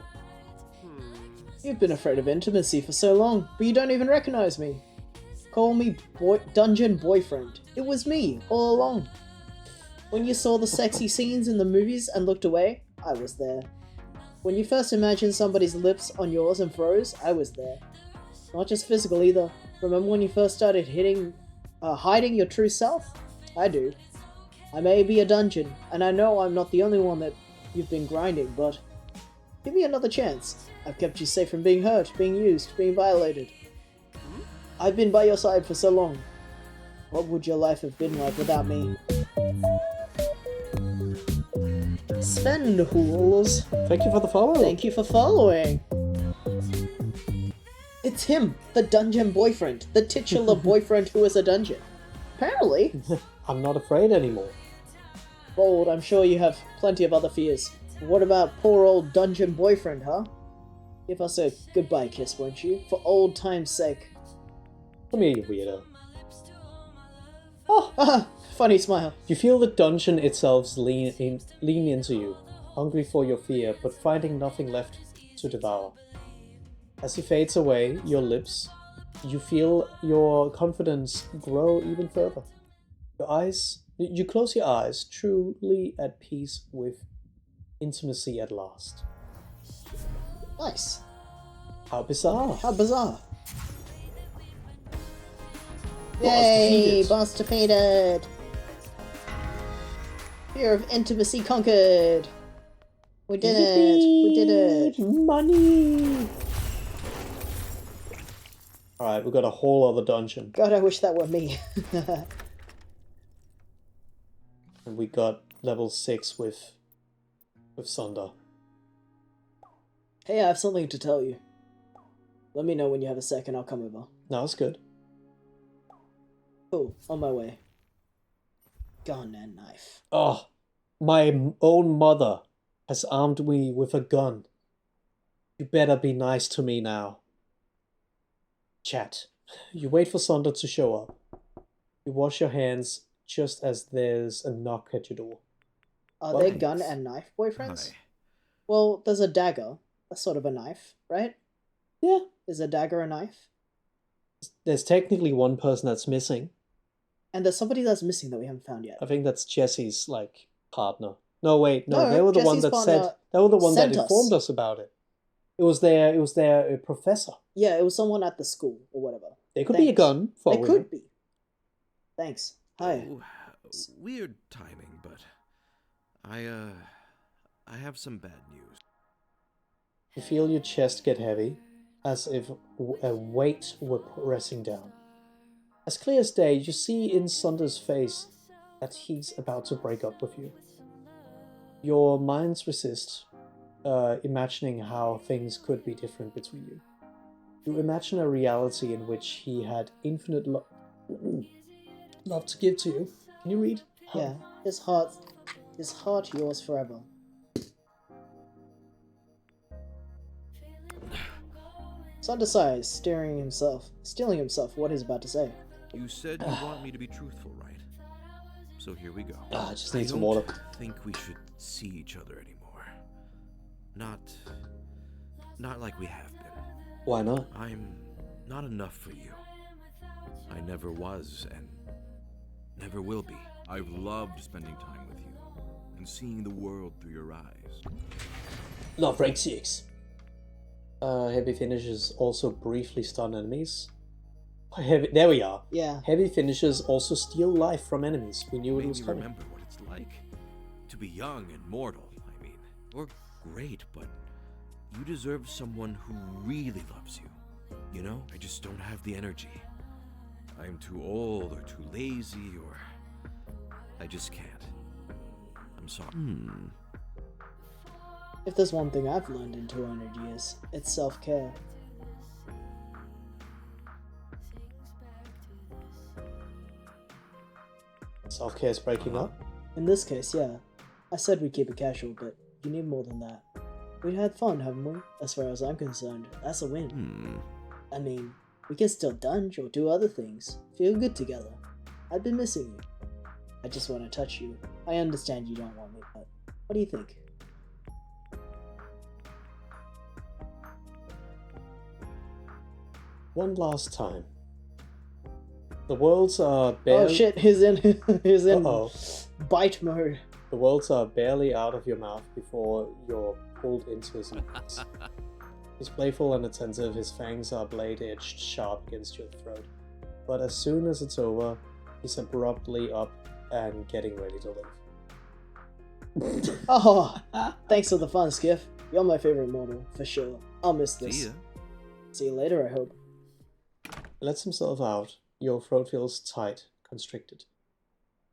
S2: You've been afraid of intimacy for so long, but you don't even recognize me. Call me Dungeon Boyfriend. It was me, all along. When you saw the sexy scenes in the movies and looked away, I was there. When you first imagined somebody's lips on yours and froze, I was there. Not just physical either. Remember when you first started hiding your true self? I do. I may be a dungeon, and I know I'm not the only one that you've been grinding, but give me another chance. I've kept you safe from being hurt, being used, being violated. I've been by your side for so long. What would your life have been like without me? Svenhools.
S1: Thank you for the follow.
S2: Thank you for following. It's him, the dungeon boyfriend, the titular boyfriend who is a dungeon. Apparently.
S1: I'm not afraid anymore.
S2: Bold, I'm sure you have plenty of other fears. What about poor old dungeon boyfriend, huh? Give us a goodbye kiss, won't you? For old time's sake.
S1: Come here, you weirdo.
S2: Oh, haha, funny smile.
S1: You feel the dungeon itself lean into you, hungry for your fear, but finding nothing left to devour. As he fades away, your lips, you feel your confidence grow even further. You close your eyes, truly at peace with intimacy at last.
S2: Nice.
S1: How bizarre!
S2: How bizarre.
S1: Boss
S2: Yay!
S1: defeated.
S2: Boss defeated! Fear of intimacy conquered! We did it! We did it!
S1: Money! Alright, we got a whole other dungeon.
S2: God, I wish that were me.
S1: And we got level 6 with Sunder.
S2: Hey, I have something to tell you. Let me know when you have a second, I'll come over.
S1: Now it's good.
S2: Cool, on my way. Gun and knife.
S1: Oh, my own mother has armed me with a gun. You better be nice to me now. Chat. You wait for Sunder to show up. You wash your hands just as there's a knock at your door.
S2: Are
S1: What?
S2: they gun and knife boyfriends?
S8: Hi.
S2: Well, there's a dagger. That's sort of a knife, right?
S1: Yeah.
S2: Is a dagger a knife?
S1: There's technically one person that's missing.
S2: And there's somebody that's missing that we haven't found yet.
S1: I think that's Jesse's, like, partner. No, wait, no,
S2: No,
S1: they were the one
S2: Jesse's
S1: that said...
S2: partner
S1: They were the one that
S2: sent us.
S1: informed us about it. It was their professor.
S2: Yeah, it was someone at the school or whatever.
S1: They could be a
S2: Thanks.
S1: gun. For
S2: They
S1: all we
S2: could
S1: know.
S2: be. Thanks. Hi.
S8: Oh, weird timing, but I have some bad news.
S1: You feel your chest get heavy, as if a weight were pressing down. As clear as day, you see in Sunder's face that he's about to break up with you. Your minds resist, imagining how things could be different between you. You imagine a reality in which he had infinite love to give to you. Can you read?
S2: Yeah, his heart yours forever. Sunder sighs, stealing himself what he's about to say.
S8: You said you want me to be truthful, right? So here we go.
S1: I just need
S8: I
S1: some
S8: don't
S1: water.
S8: think we should see each other anymore. Not like we have been.
S1: Why not?
S8: I'm not enough for you. I never was and never will be.
S9: I've loved spending time with you and seeing the world through your eyes.
S1: Love rank 6. Heavy finishes also briefly stun enemies. There we are.
S2: Yeah.
S1: Heavy finishes also steal life from enemies. We knew it
S8: Made
S1: was
S8: me
S1: coming.
S8: remember what it's like to be young and mortal. I mean, you're great, but you deserve someone who really loves you. You know, I just don't have the energy. I'm too old or too lazy or I just can't. I'm sorry.
S2: If there's one thing I've learned in 200 years, it's self-care.
S1: Self-care is breaking up.
S2: In this case, yeah. I said we keep it casual, but you need more than that. We had fun, haven't we? As far as I'm concerned, that's a win. I mean, we can still dunge or do other things. Feel good together. I've been missing you. I just want to touch you. I understand you don't want me, but what do you think?
S1: One last time. The worlds are barely...
S2: Oh shit, he's in
S1: Uh-oh.
S2: bite mode.
S1: The words are barely out of your mouth before you're pulled into his embrace. He's playful and attentive, his fangs are blade-edged sharp against your throat. But as soon as it's over, he's abruptly up and getting ready to leave.
S2: Oh, thanks for the fun, Skiff. You're my favorite model, for sure. I'll miss this.
S8: See ya.
S2: See you later, I hope.
S1: He lets himself out. Your throat feels tight, constricted.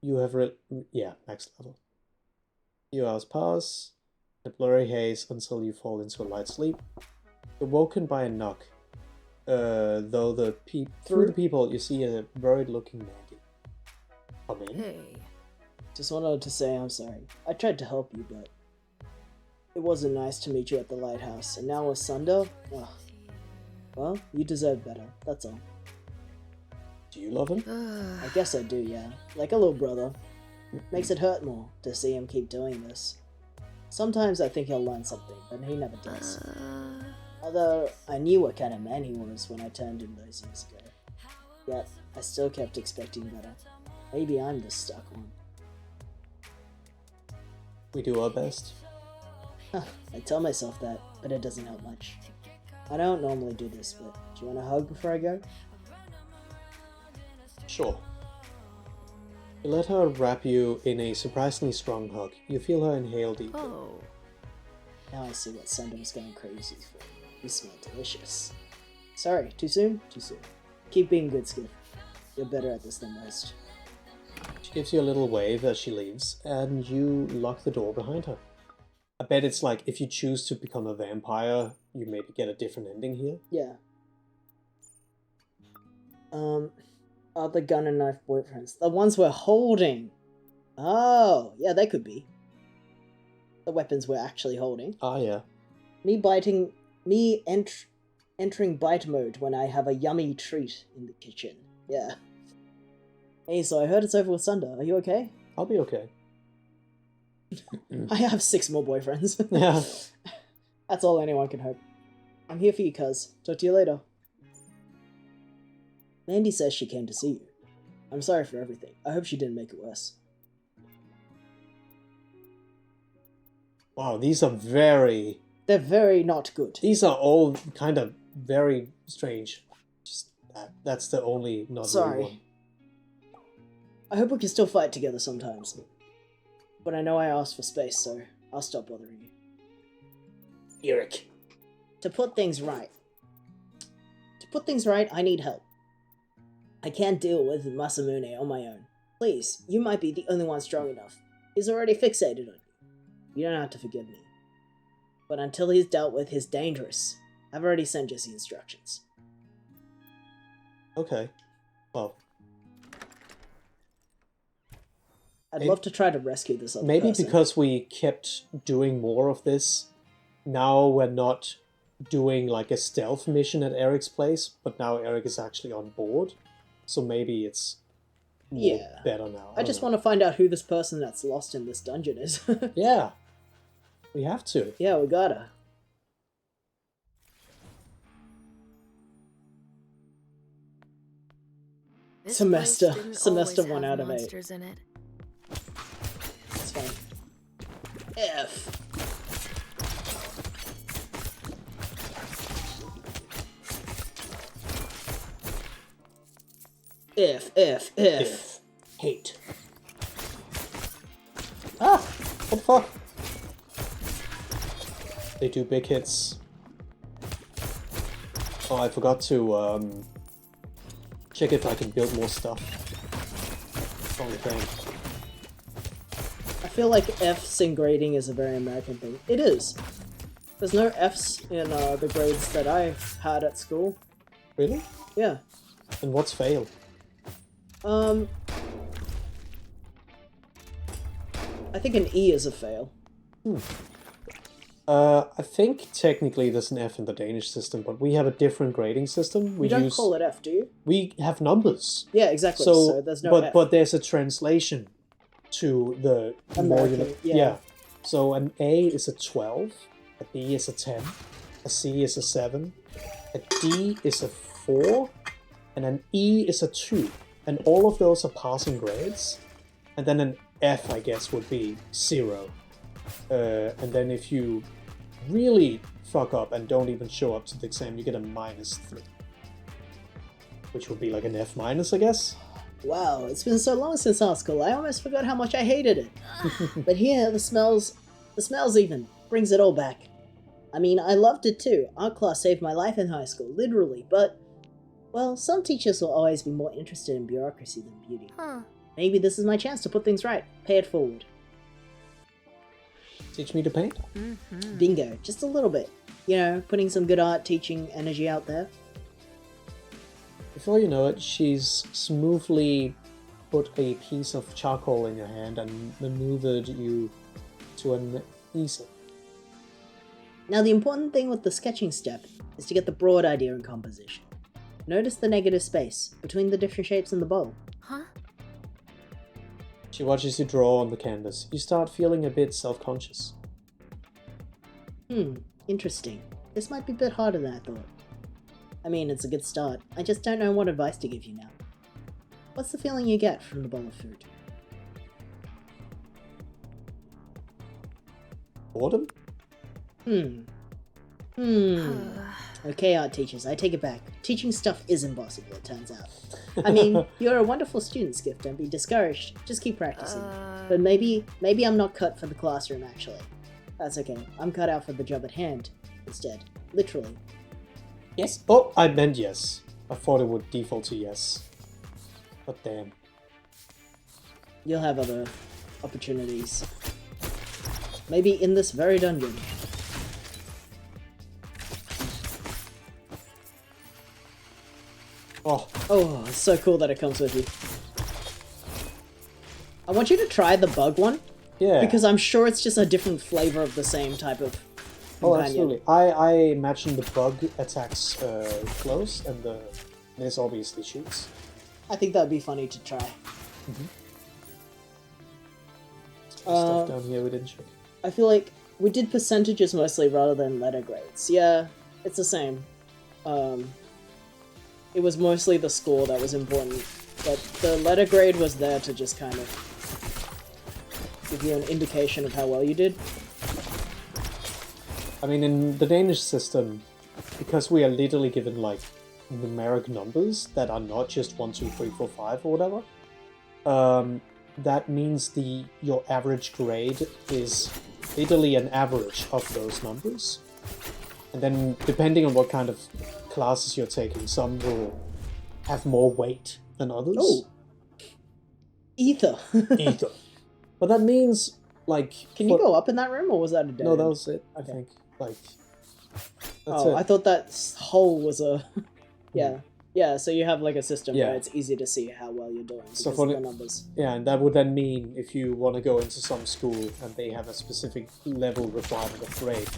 S1: You have max level. Few hours pass, a blurry haze until you fall into a light sleep. You're woken by a knock. Through the people, you see a worried-looking Mandy. Come in.
S3: Hey.
S2: Just wanted to say I'm sorry. I tried to help you, but it wasn't nice to meet you at the lighthouse, and now with Sunder, ugh. Well, you deserve better, that's all.
S1: Do you love him?
S2: I guess I do, yeah. Like a little brother. Makes it hurt more to see him keep doing this. Sometimes I think he'll learn something, but he never does. Although, I knew what kind of man he was when I turned him those years ago. Yet, I still kept expecting better. Maybe I'm the stuck one.
S1: We do our best.
S2: I tell myself that, but it doesn't help much. I don't normally do this, but do you want a hug before I go?
S1: Sure. You let her wrap you in a surprisingly strong hug. You feel her inhale deeply.
S3: Oh.
S2: Now I see what Sunder was going crazy for. You smell delicious. Sorry, too soon? Too soon. Keep being good, Skiff. You're better at this than most.
S1: She gives you a little wave as she leaves, and you lock the door behind her. I bet it's like if you choose to become a vampire, you maybe get a different ending here.
S2: Yeah. Are the gun and knife boyfriends the ones we're holding? Oh, yeah, they could be. The weapons we're actually holding.
S1: Ah, yeah.
S2: Me entering bite mode when I have a yummy treat in the kitchen. Yeah. Hey, so I heard it's over with Sunder. Are you okay?
S1: I'll be okay.
S2: I have 6 more boyfriends.
S1: Yeah.
S2: That's all anyone can hope. I'm here for you, cuz. Talk to you later. Mandy says she came to see you. I'm sorry for everything. I hope she didn't make it worse.
S1: Wow, these are very...
S2: They're very not good.
S1: These are all kind of very strange. Just that's the only not
S2: Sorry.
S1: really one.
S2: I hope we can still fight together sometimes. But I know I asked for space, so I'll stop bothering you. Eric. To put things right, I need help. I can't deal with Masamune on my own. Please, you might be the only one strong enough. He's already fixated on you. You don't have to forgive me. But until he's dealt with his dangerous, I've already sent Jesse instructions.
S1: Okay. Well,
S2: I'd love to try to rescue this other
S1: maybe
S2: person.
S1: because we kept doing more of this, now we're not doing like a stealth mission at Eric's place, but now Eric is actually on board. So maybe it's more better now.
S2: I just want to find out who this person that's lost in this dungeon is.
S1: Yeah. We have to.
S2: Yeah, we gotta.
S6: This
S2: Semester.
S6: place didn't
S2: Semester
S6: always
S2: 1
S6: have
S2: out of 8.
S6: monsters in it.
S2: It's fine. F. F.
S1: Hate. Ah! What the fuck? They do big hits. Oh, I forgot to check if I can build more stuff. Only thing.
S2: I feel like F's in grading is a very American thing. It is. There's no F's in the grades that I've had at school.
S1: Really?
S2: Yeah.
S1: And what's fail?
S2: I think an E is a fail.
S1: I think technically there's an F in the Danish system, but we have a different grading system.
S2: You don't call it F, do you?
S1: We have numbers.
S2: Yeah, exactly. So there's no F.
S1: But there's a translation to the
S2: American, yeah.
S1: So an A is a 12, a B is a 10, a C is a 7, a D is a 4, and an E is a 2. And all of those are passing grades. And then an F, I guess, would be 0. And then if you really fuck up and don't even show up to the exam, you get a -3. Which would be like an F-, I guess?
S2: Wow, it's been so long since art school, I almost forgot how much I hated it. But here, the smells even, brings it all back. I mean, I loved it too. Art class saved my life in high school, literally, but, well, some teachers will always be more interested in bureaucracy than beauty.
S6: Huh.
S2: Maybe this is my chance to put things right. Pay it forward.
S1: Teach me to paint?
S2: Bingo, just a little bit. You know, putting some good art teaching energy out there.
S1: Before you know it, she's smoothly put a piece of charcoal in your hand and maneuvered you to an easel.
S2: Now the important thing with the sketching step is to get the broad idea in composition. Notice the negative space between the different shapes in the bowl.
S6: Huh?
S1: She watches you draw on the canvas. You start feeling a bit self-conscious.
S2: Interesting. This might be a bit harder than I thought. I mean, it's a good start. I just don't know what advice to give you now. What's the feeling you get from the bowl of food?
S1: Boredom?
S2: Okay, art teachers, I take it back. Teaching stuff is impossible, it turns out. I mean, you're a wonderful student, Skiff. Don't be discouraged. Just keep practicing. But maybe I'm not cut for the classroom, actually. That's okay. I'm cut out for the job at hand, instead. Literally.
S1: Yes? Oh, I meant yes. I thought it would default to yes. But damn.
S2: You'll have other opportunities. Maybe in this very dungeon. Oh, it's so cool that it comes with you. I want you to try the bug one.
S1: Yeah.
S2: Because I'm sure it's just a different flavor of the same type of
S1: Oh,
S2: companion.
S1: absolutely. I imagine the bug attacks close, and this obviously shoots.
S2: I think that'd be funny to try.
S1: Stuff down here we didn't check.
S2: I feel like we did percentages mostly rather than letter grades. Yeah, it's the same. It was mostly the score that was important, but the letter grade was there to just kind of give you an indication of how well you did.
S1: I mean, in the Danish system, because we are literally given like numeric numbers that are not just 1, 2, 3, 4, 5 or whatever, that means your average grade is literally an average of those numbers. And then, depending on what kind of classes you're taking, some will have more weight than others.
S2: Oh! Ether!
S1: Either. But that means, like...
S2: Can you go up in that room, or was that a dead
S1: No, that
S2: end?
S1: was it, I think. Like... That's
S2: Oh,
S1: it.
S2: I thought that hole was a... yeah. Yeah, so you have like a system
S1: Yeah.
S2: where it's easy to see how well you're doing because
S1: So
S2: of
S1: for
S2: the
S1: the-
S2: numbers.
S1: Yeah, and that would then mean if you want to go into some school and they have a specific level requirement of grade,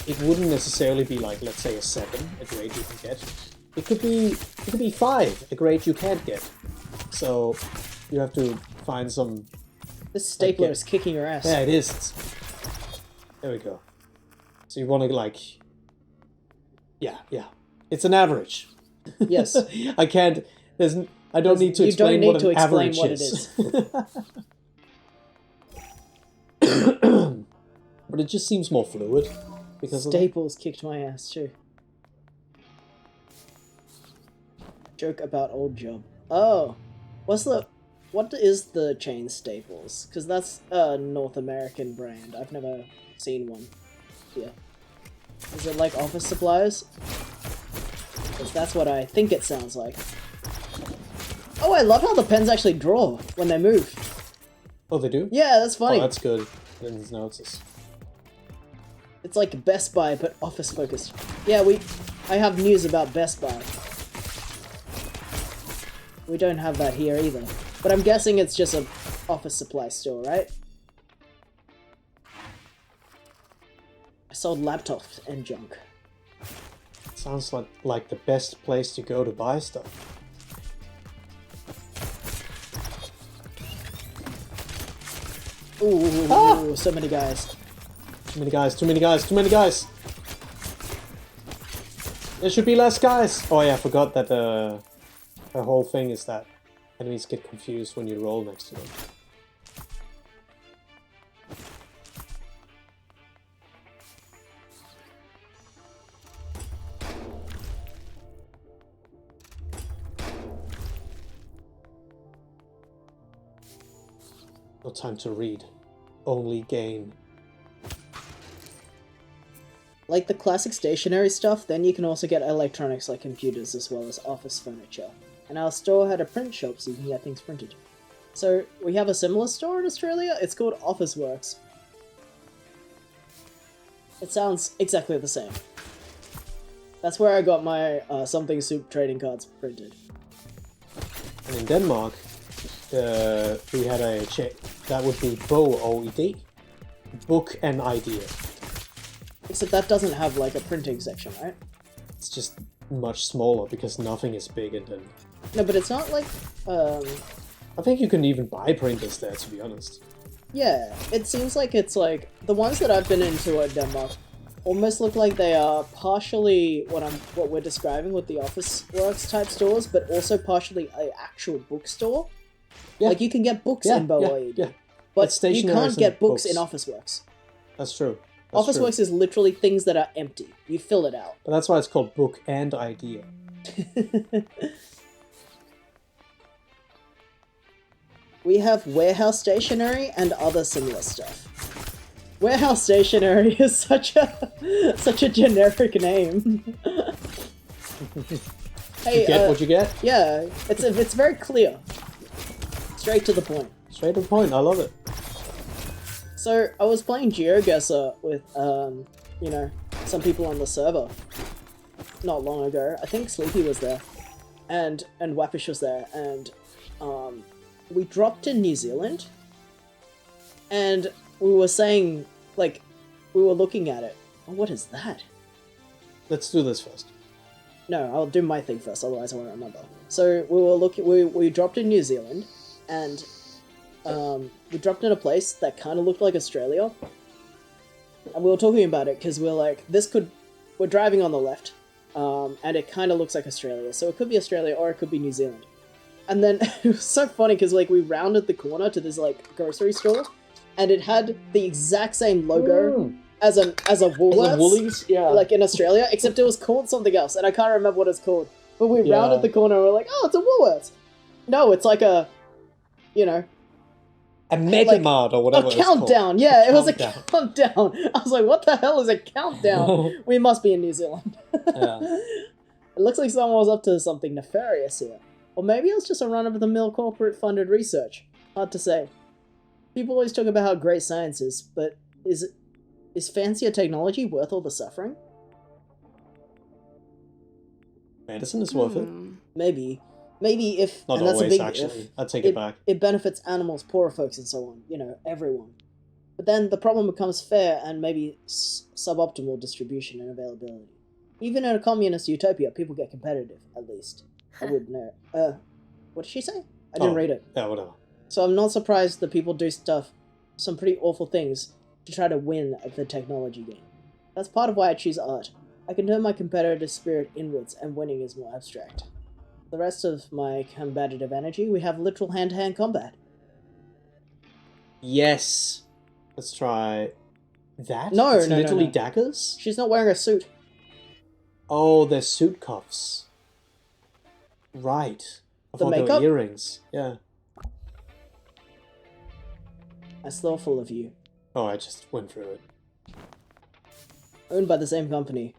S1: it wouldn't necessarily be like, let's say, a 7, a grade you can get. It could be 5, a grade you can't get. So you have to find some...
S2: This stapler
S1: Okay.
S2: is kicking your ass.
S1: Yeah, it is. There we go. So you want to like... Yeah. It's an average.
S2: Yes.
S1: I can't... I don't need to
S2: You don't
S1: explain
S2: need
S1: what
S2: to
S1: an
S2: explain
S1: average
S2: what it
S1: is.
S2: is.
S1: But it just seems more fluid because of that.
S2: Staples kicked my ass too. Joke about old job. Oh, what is the chain Staples? Because that's a North American brand. I've never seen one here. Is it like office supplies? Because that's what I think it sounds like. Oh, I love how the pens actually draw when they move.
S1: Oh, they do?
S2: Yeah, that's funny.
S1: Oh, that's good. I didn't notice.
S2: It's like Best Buy, but office focused. Yeah, I have news about Best Buy. We don't have that here either. But I'm guessing it's just an office supply store, right? I sold laptops and junk.
S1: Sounds like the best place to go to buy stuff.
S2: Ooh, so many guys.
S1: Too many guys, too many guys, too many guys! There should be less guys! Oh yeah, I forgot that the whole thing is that enemies get confused when you roll next to them. No time to read. Only gain.
S2: Like the classic stationery stuff, then you can also get electronics like computers as well as office furniture. And our store had a print shop so you can get things printed. So we have a similar store in Australia. It's called Officeworks. It sounds exactly the same. That's where I got my Something Soup trading cards printed.
S1: And in Denmark, we had a check that would be Bog og idé. Book and idea.
S2: Except that doesn't have like a printing section, right?
S1: It's just much smaller because nothing is big in Denmark.
S2: No, but it's not like,
S1: I think you can even buy printers there, to be honest.
S2: yeah, it seems like it's like, the ones that I've been into at Denmark almost look like they are partially what we're describing with the Officeworks type stores, but also partially an actual bookstore.
S1: Yeah.
S2: Like you can get books
S1: Yeah,
S2: in Bog
S1: yeah,
S2: og idé,
S1: yeah.
S2: but
S1: It's
S2: you
S1: stationaries
S2: can't
S1: and
S2: get books in
S1: books.
S2: Officeworks.
S1: That's true. That's
S2: Officeworks
S1: true.
S2: is literally things that are empty. You fill it out.
S1: But that's why it's called Book and Idea.
S2: We have warehouse stationery and other similar stuff. Warehouse stationery is such a generic name. Hey,
S1: You get what you get?
S2: yeah, it's very clear, straight to the point.
S1: Straight to the point. I love it.
S2: So I was playing GeoGuessr with you know, some people on the server not long ago. I think Sleepy was there, and Wappish was there, and we dropped in New Zealand, and we were saying, like, we were looking at it. Oh, what is that?
S1: Let's do this first.
S2: No, I'll do my thing first, otherwise I won't remember. So we were looking. We dropped in New Zealand, and we dropped in a place that kind of looked like Australia. And we were talking about it because we're like, we're driving on the left, and it kind of looks like Australia. So it could be Australia or it could be New Zealand. And then it was so funny because like we rounded the corner to this like grocery store, and it had the exact same logo as a Woolworths,
S1: Woolies? Yeah.
S2: like in Australia, except it was called something else, and I can't remember what it's called. But we
S1: Yeah.
S2: rounded the corner and we're like, oh, it's a Woolworths. No, it's like a, you know,
S1: A Megamart or whatever
S2: a
S1: it's called.
S2: countdown. Yeah, it was a
S1: Countdown.
S2: countdown. I was like, what the hell is a countdown? We must be in New Zealand.
S1: Yeah.
S2: It looks like someone was up to something nefarious here. Or maybe it was just a run-of-the-mill corporate-funded research. Hard to say. People always talk about how great science is, but is fancier technology worth all the suffering?
S1: Medicine is worth it.
S2: Maybe. Maybe if...
S1: Not
S2: and that's
S1: always,
S2: a big
S1: actually.
S2: if,
S1: I take it back.
S2: It benefits animals, poorer folks, and so on. You know, everyone. But then the problem becomes fair and maybe suboptimal distribution and availability. Even in a communist utopia, people get competitive, at least. I would know. What did she say? I didn't read it.
S1: Yeah, whatever.
S2: So I'm not surprised that people do some pretty awful things to try to win at the technology game. That's part of why I choose art. I can turn my competitive spirit inwards, and winning is more abstract. The rest of my combative energy, we have literal hand-to-hand combat.
S1: Yes. Let's try that.
S2: No,
S1: It's
S2: no,
S1: literally
S2: no.
S1: daggers.
S2: She's not wearing a suit.
S1: Oh, they're suit cuffs. Right. I
S2: The
S1: thought they were
S2: makeup?
S1: earrings. Yeah.
S2: That's thoughtful of you.
S1: Oh, I just went through it.
S2: Owned by the same company.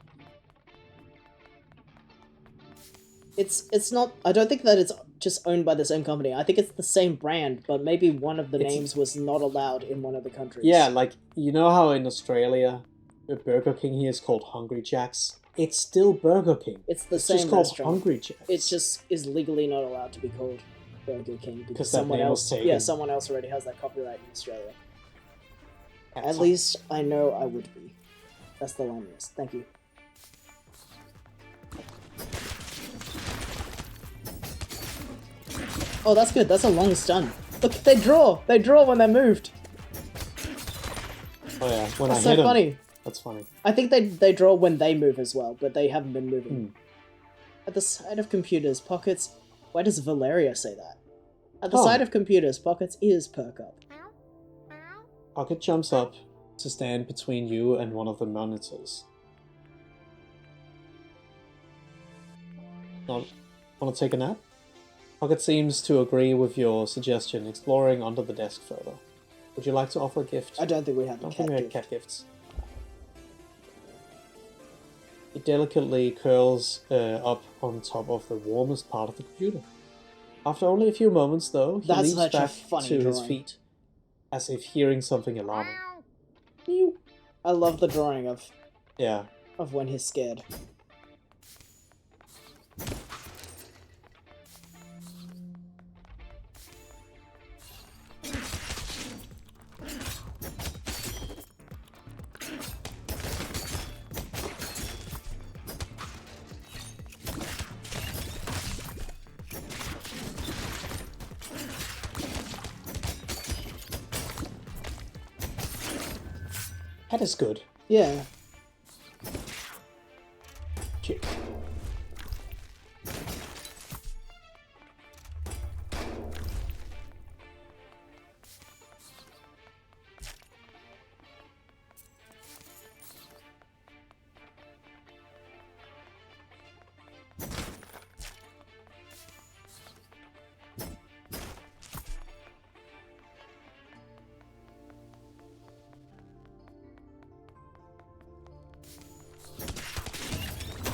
S2: It's not... I don't think that it's just owned by the same company. I think it's the same brand, but maybe one of the names was not allowed in one of the countries.
S1: Yeah, like, you know how in Australia, the Burger King here is called Hungry Jack's? It's still Burger King.
S2: It's the
S1: It's
S2: same
S1: just called
S2: restaurant.
S1: Hungry Jack's.
S2: It just is legally not allowed to be called Burger King because
S1: that
S2: someone
S1: name was
S2: else,
S1: taken.
S2: yeah, someone else already has that copyright in Australia.
S1: That's
S2: At least I know I would be. That's the line. Yes, thank you. Oh, that's good. That's a long stun. Look, they draw. They draw when they're moved.
S1: Oh yeah, when
S2: That's
S1: I
S2: so
S1: hit 'em.
S2: funny.
S1: That's funny.
S2: I think they draw when they move as well, but they haven't been moving. At the side of computers, pockets... Why does Valeria say that? At the
S1: Oh.
S2: side of computers, pockets ears perk up.
S1: Pocket jumps up to stand between you and one of the monitors. Want to take a nap? Pocket seems to agree with your suggestion, exploring under the desk further. Would you like to offer a gift?
S2: I don't think we have a
S1: Don't
S2: cat
S1: think we had
S2: gift.
S1: cat gifts. It delicately curls up on top of the warmest part of the computer. After only a few moments, though, he
S2: That's
S1: leaps
S2: such a
S1: back
S2: funny
S1: to his
S2: drawing.
S1: feet, as if hearing something alarming.
S2: I love the drawing of
S1: Yeah.
S2: when he's scared.
S1: That is good.
S2: Yeah.
S1: Shit.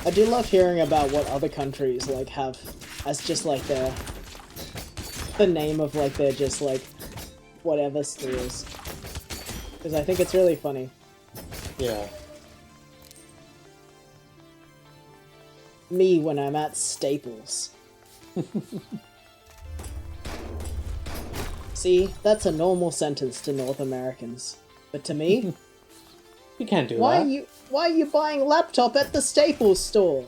S2: I do love hearing about what other countries like have as just like the name of like their just like whatever stores. Because I think it's really funny.
S1: Yeah.
S2: Me when I'm at Staples. See, that's a normal sentence to North Americans. But to me,
S1: You can't do
S2: why
S1: that.
S2: are you buying laptop at the Staples store?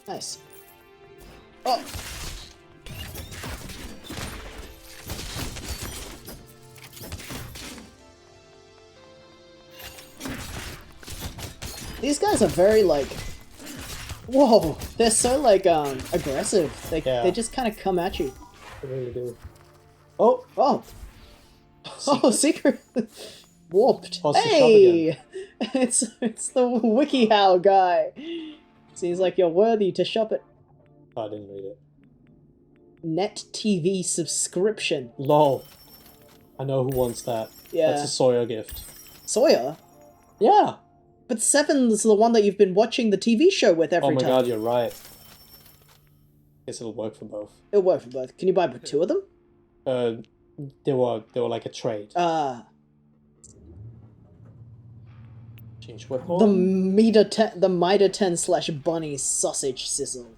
S2: Nice. Oh! These guys are very, like... Whoa! They're so, like, aggressive.
S1: Yeah.
S2: They just kind of come at you.
S1: I really do. Oh!
S2: Oh! Oh, secret! Warped.
S1: What's the shop
S2: Hey! It's the WikiHow guy. Seems like you're worthy to shop at
S1: I didn't read it.
S2: Net TV subscription.
S1: LOL. I know who wants that.
S2: Yeah.
S1: That's a Sawyer gift.
S2: Sawyer?
S1: Yeah!
S2: But Seven's the one that you've been watching the TV show with every
S1: Oh my
S2: time.
S1: god, you're right. Guess it'll work for both.
S2: It'll work for both. Can you buy two of them?
S1: They were like a trade. Change
S2: The
S1: weapon.
S2: Mitre 10 / Bunny sausage sizzle.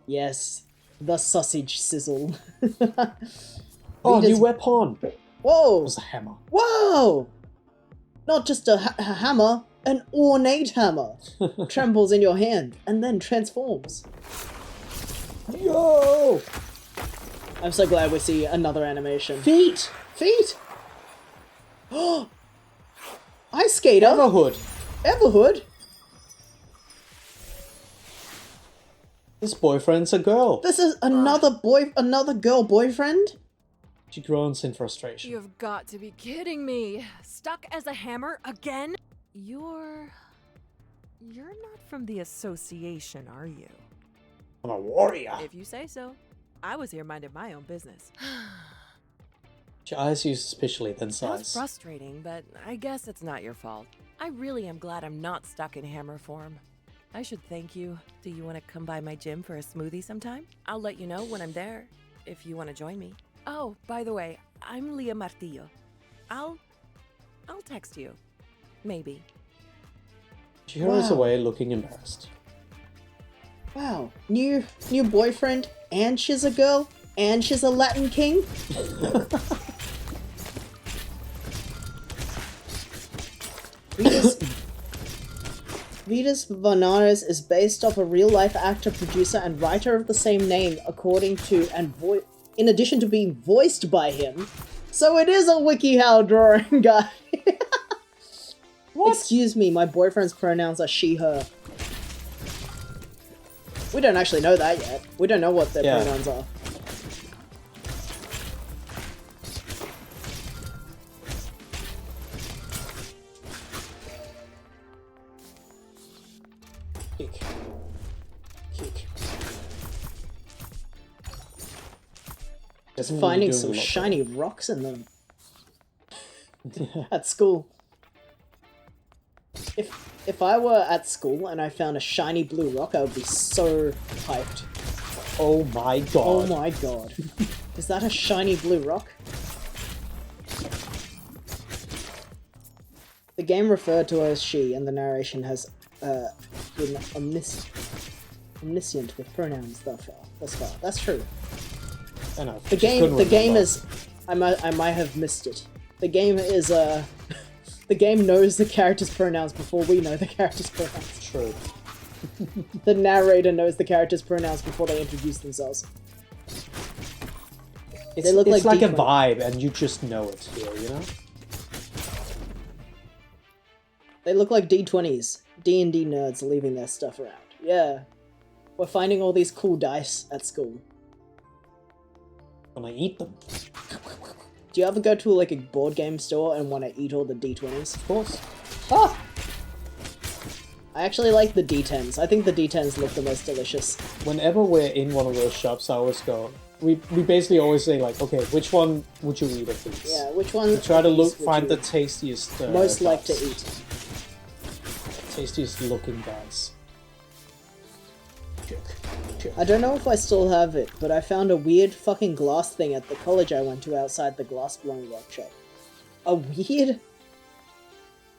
S2: Yes, the sausage sizzle.
S1: Oh,
S2: Vita's-
S1: new weapon! It
S2: Whoa!
S1: was a hammer.
S2: Whoa! Not just a hammer, an ornate hammer. Trembles in your hand and then transforms.
S1: Yo!
S2: I'm so glad we see another animation.
S1: Feet!
S2: Feet! Oh! Ice Skater!
S1: Everhood!
S2: Everhood!
S1: This boyfriend's a girl.
S2: This is another girl boyfriend?
S1: She groans in frustration.
S6: You've got to be kidding me. Stuck as a hammer again? You're not from the association, are you?
S1: I'm a warrior.
S6: If you say so. I was here minding my own business.
S1: She eyes you suspiciously, then
S6: Sounds
S1: sighs.
S6: frustrating, but I guess it's not your fault. I really am glad I'm not stuck in hammer form. I should thank you. Do you want to come by my gym for a smoothie sometime? I'll let you know when I'm there, if you want to join me. Oh, by the way, I'm Leah Martillo. I'll text you. Maybe.
S1: She hurries
S2: Wow.
S1: away, looking embarrassed.
S2: Wow. New boyfriend, and she's a girl, and she's a Latin king? Vitas Vanares is based off a real-life actor, producer, and writer of the same name, according to in addition to being voiced by him. So it is a WikiHow drawing guy. Excuse me, my boyfriend's pronouns are she, her. We don't actually know that yet. We don't know what their
S1: Yeah.
S2: pronouns are.
S1: Kick. Kick.
S2: Just
S1: Definitely
S2: finding
S1: doing
S2: some
S1: a lot
S2: shiny rocks in them. At school. If I were at school and I found a shiny blue rock, I would be so hyped.
S1: better. Oh my god.
S2: Oh my god. Is that a shiny blue rock? The game referred to her as she, and the narration has been omniscient with pronouns thus far. That's true.
S1: I know.
S2: The game is... I might have missed it. The game is, the game knows the character's pronouns before we know the character's pronouns.
S1: True.
S2: The narrator knows the character's pronouns before they introduce themselves.
S1: It's
S2: look
S1: like
S2: like
S1: a
S2: D20.
S1: vibe, and you just know it here, you know?
S2: They look like D20s. D&D nerds leaving their stuff around. Yeah. We're finding all these cool dice at school.
S1: When I eat them.
S2: Do you ever go to like a board game store and want to eat all the D20s?
S1: Of course.
S2: Ah! I actually like the D10s. I think the D10s look the most delicious.
S1: Whenever we're in one of those shops, I always go... We basically always say, like, okay, which one would you eat of these?
S2: Yeah, which one?
S1: We try to
S2: of these would
S1: find
S2: you
S1: the tastiest
S2: most like to
S1: dice.
S2: eat.
S1: Tastiest looking guys. Check.
S2: I don't know if I still have it, but I found a weird fucking glass thing at the college I went to outside the glass blowing workshop. A weird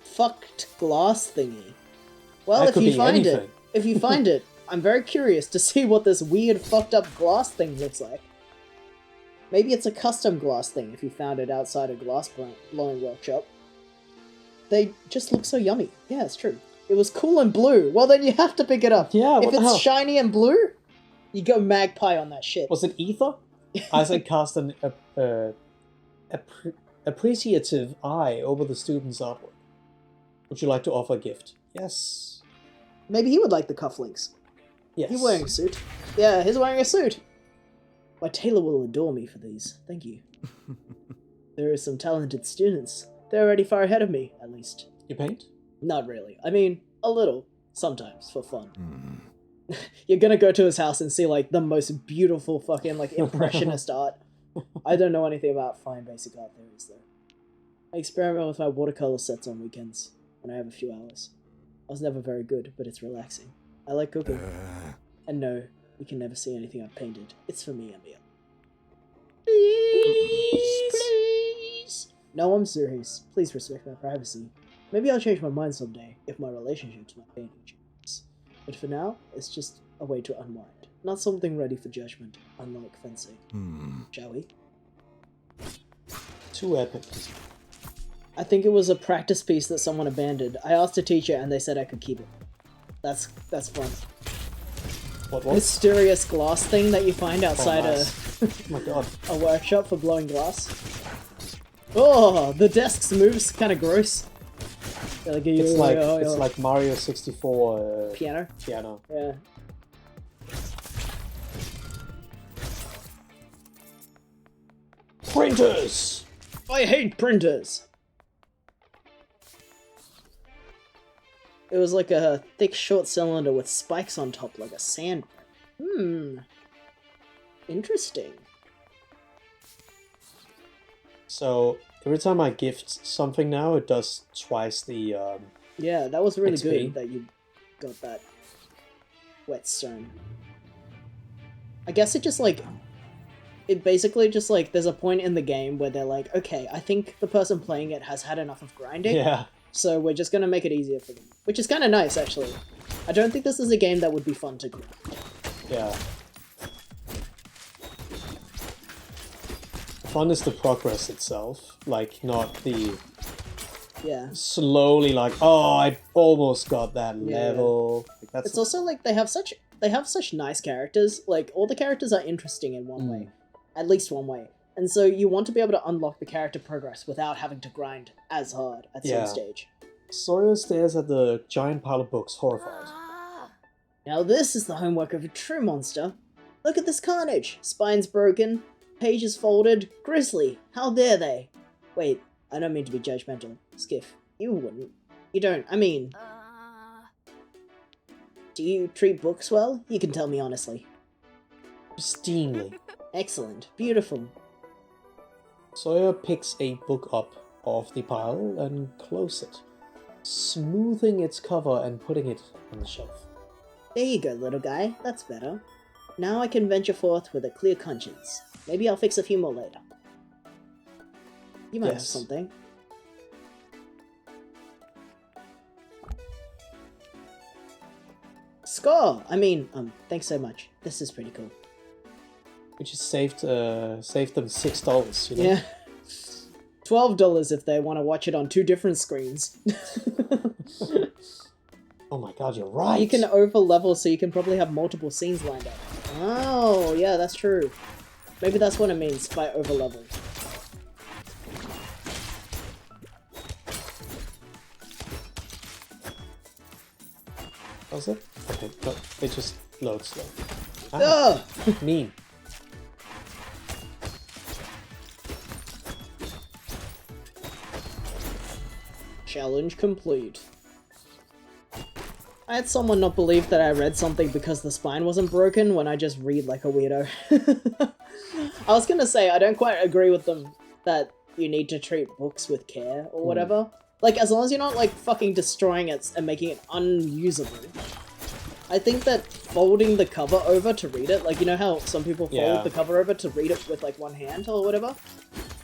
S2: fucked glass thingy. Well,
S1: That
S2: if
S1: could
S2: you
S1: be
S2: find
S1: anything.
S2: it, if you find it, I'm very curious to see what this weird fucked up glass thing looks like. Maybe it's a custom glass thing if you found it outside a glass blowing workshop. They just look so yummy. Yeah, it's true. It was cool and blue. Well, then you have to pick it up.
S1: Yeah,
S2: if
S1: what the
S2: it's
S1: hell?
S2: shiny and blue, you go magpie on that shit.
S1: Was it ether? Isaac cast an appreciative eye over the student's artwork. Would you like to offer a gift? Yes.
S2: Maybe he would like the cufflinks.
S1: Yes.
S2: He's wearing a suit. Yeah, he's wearing a suit. My tailor will adore me for these. Thank you. There are some talented students. They're already far ahead of me, at least.
S1: You paint?
S2: Not really. I mean, a little. Sometimes, for fun. You're gonna go to his house and see, like, the most beautiful fucking, like, impressionist art. I don't know anything about fine basic art theories, though. I experiment with my watercolor sets on weekends, when I have a few hours. I was never very good, but it's relaxing. I like cooking. And no, you can never see anything I've painted. It's for me, Emil. Please. No, I'm serious. Please respect my privacy. Maybe I'll change my mind someday, if my relationship to my painting changes. But for now, it's just a way to unwind. Not something ready for judgment, unlike fencing. Shall we?
S1: Too epic.
S2: I think it was a practice piece that someone abandoned. I asked a teacher and they said I could keep it. That's fun.
S1: What was?
S2: Mysterious glass thing that you find outside
S1: nice. Oh my god.
S2: a workshop for blowing glass. Oh, the desk moves kind of gross.
S1: It's like Mario 64
S2: piano.
S1: Piano.
S2: Yeah.
S1: Printers!
S2: I hate printers! It was like a thick short cylinder with spikes on top like a sand. Interesting.
S1: So, every time I gift something now, it does twice the,
S2: Yeah, that was really
S1: XP.
S2: good that you got that whetstone. I guess it just like... It basically just like, there's a point in the game where they're like, okay, I think the person playing it has had enough of grinding.
S1: Yeah.
S2: So we're just gonna make it easier for them. Which is kind of nice, actually. I don't think this is a game that would be fun to grind.
S1: Yeah. Fun is the progress itself, like, not the
S2: Yeah.
S1: slowly, like, oh, I almost got that
S2: Yeah.
S1: level. Like, that's
S2: It's also like they have such nice characters. Like all the characters are interesting in one way, at least one way. And so you want to be able to unlock the character progress without having to grind as hard at
S1: Yeah.
S2: some stage.
S1: Sawyer stares at the giant pile of books, horrified.
S2: Now this is the homework of a true monster. Look at this carnage. Spine's broken, pages folded, grisly. How dare they? Wait, I don't mean to be judgmental. Skiff, you wouldn't. You don't, I mean... Do you treat books well? You can tell me honestly.
S1: Pristinely.
S2: Excellent. Beautiful.
S1: Sawyer picks a book up off the pile and closes it, smoothing its cover and putting it on the shelf.
S2: There you go, little guy. That's better. Now I can venture forth with a clear conscience. Maybe I'll fix a few more later. You might have
S1: Yes.
S2: something. Score! Thanks so much. This is pretty cool.
S1: We just saved them $6, you know?
S2: Yeah. $12 if they want to watch it on two different screens.
S1: Oh my god, you're right!
S2: You can over level so you can probably have multiple scenes lined up. Oh, yeah, that's true. Maybe that's what it means by over level.
S1: Was it? Okay, no, it just loads slow.
S2: Ugh!
S1: Mean.
S2: Challenge complete. I had someone not believe that I read something because the spine wasn't broken when I just read like a weirdo. I was gonna say, I don't quite agree with them that you need to treat books with care or whatever, Like, as long as you're not, like, fucking destroying it and making it unusable. I think that folding the cover over to read it, like, you know how some people fold
S1: Yeah.
S2: the cover over to read it with, like, one hand or whatever?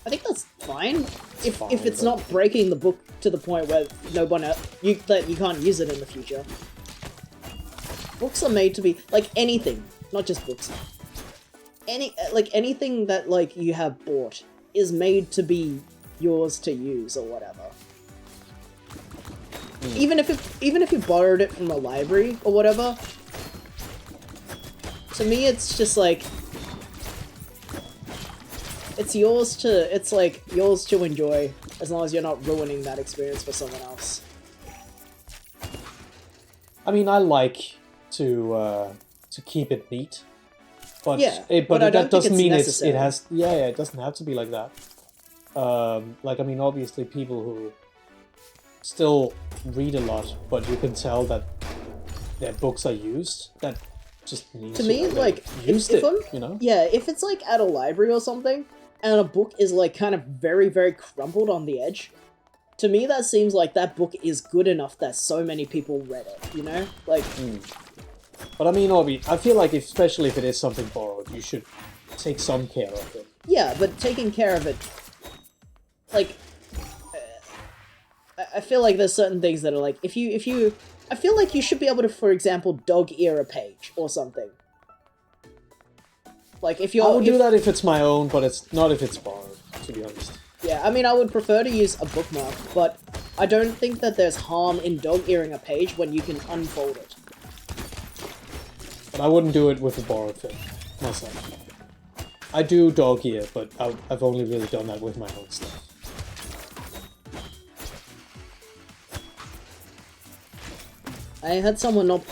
S2: I think that's fine. If it's
S1: but-
S2: not breaking the book to the point where no one else, that you can't use it in the future. Books are made to be, like, anything, not just books. Anything that, like, you have bought is made to be yours to use or whatever. Even if you borrowed it from a library or whatever, to me it's just like it's yours to enjoy as long as you're not ruining that experience for someone else.
S1: I mean, I like to keep it neat, but
S2: Yeah,
S1: but
S2: but I don't
S1: that
S2: think
S1: doesn't
S2: it's
S1: mean
S2: necessary.
S1: it has. Yeah, it doesn't have to be like that. Like, I mean, obviously, people who still read a lot, but you can tell that their books are used. That just means
S2: To me, like,
S1: used
S2: if
S1: it,
S2: I'm,
S1: you know.
S2: yeah, if it's like at a library or something, and a book is like kind of very, very crumpled on the edge, to me that seems like that book is good enough that so many people read it, you know? Like,
S1: But I mean, I feel like especially if it is something borrowed, you should take some care of it.
S2: yeah, but taking care of it, like, I feel like there's certain things that are like, if you, I feel like you should be able to, for example, dog ear a page or something. Like, if you're...
S1: I would do that if it's my own, but it's not if it's borrowed, to be honest.
S2: Yeah, I mean, I would prefer to use a bookmark, but I don't think that there's harm in dog earing a page when you can unfold it.
S1: But I wouldn't do it with a borrowed thing, myself. I do dog ear, but I've only really done that with my own stuff.
S2: I had someone not...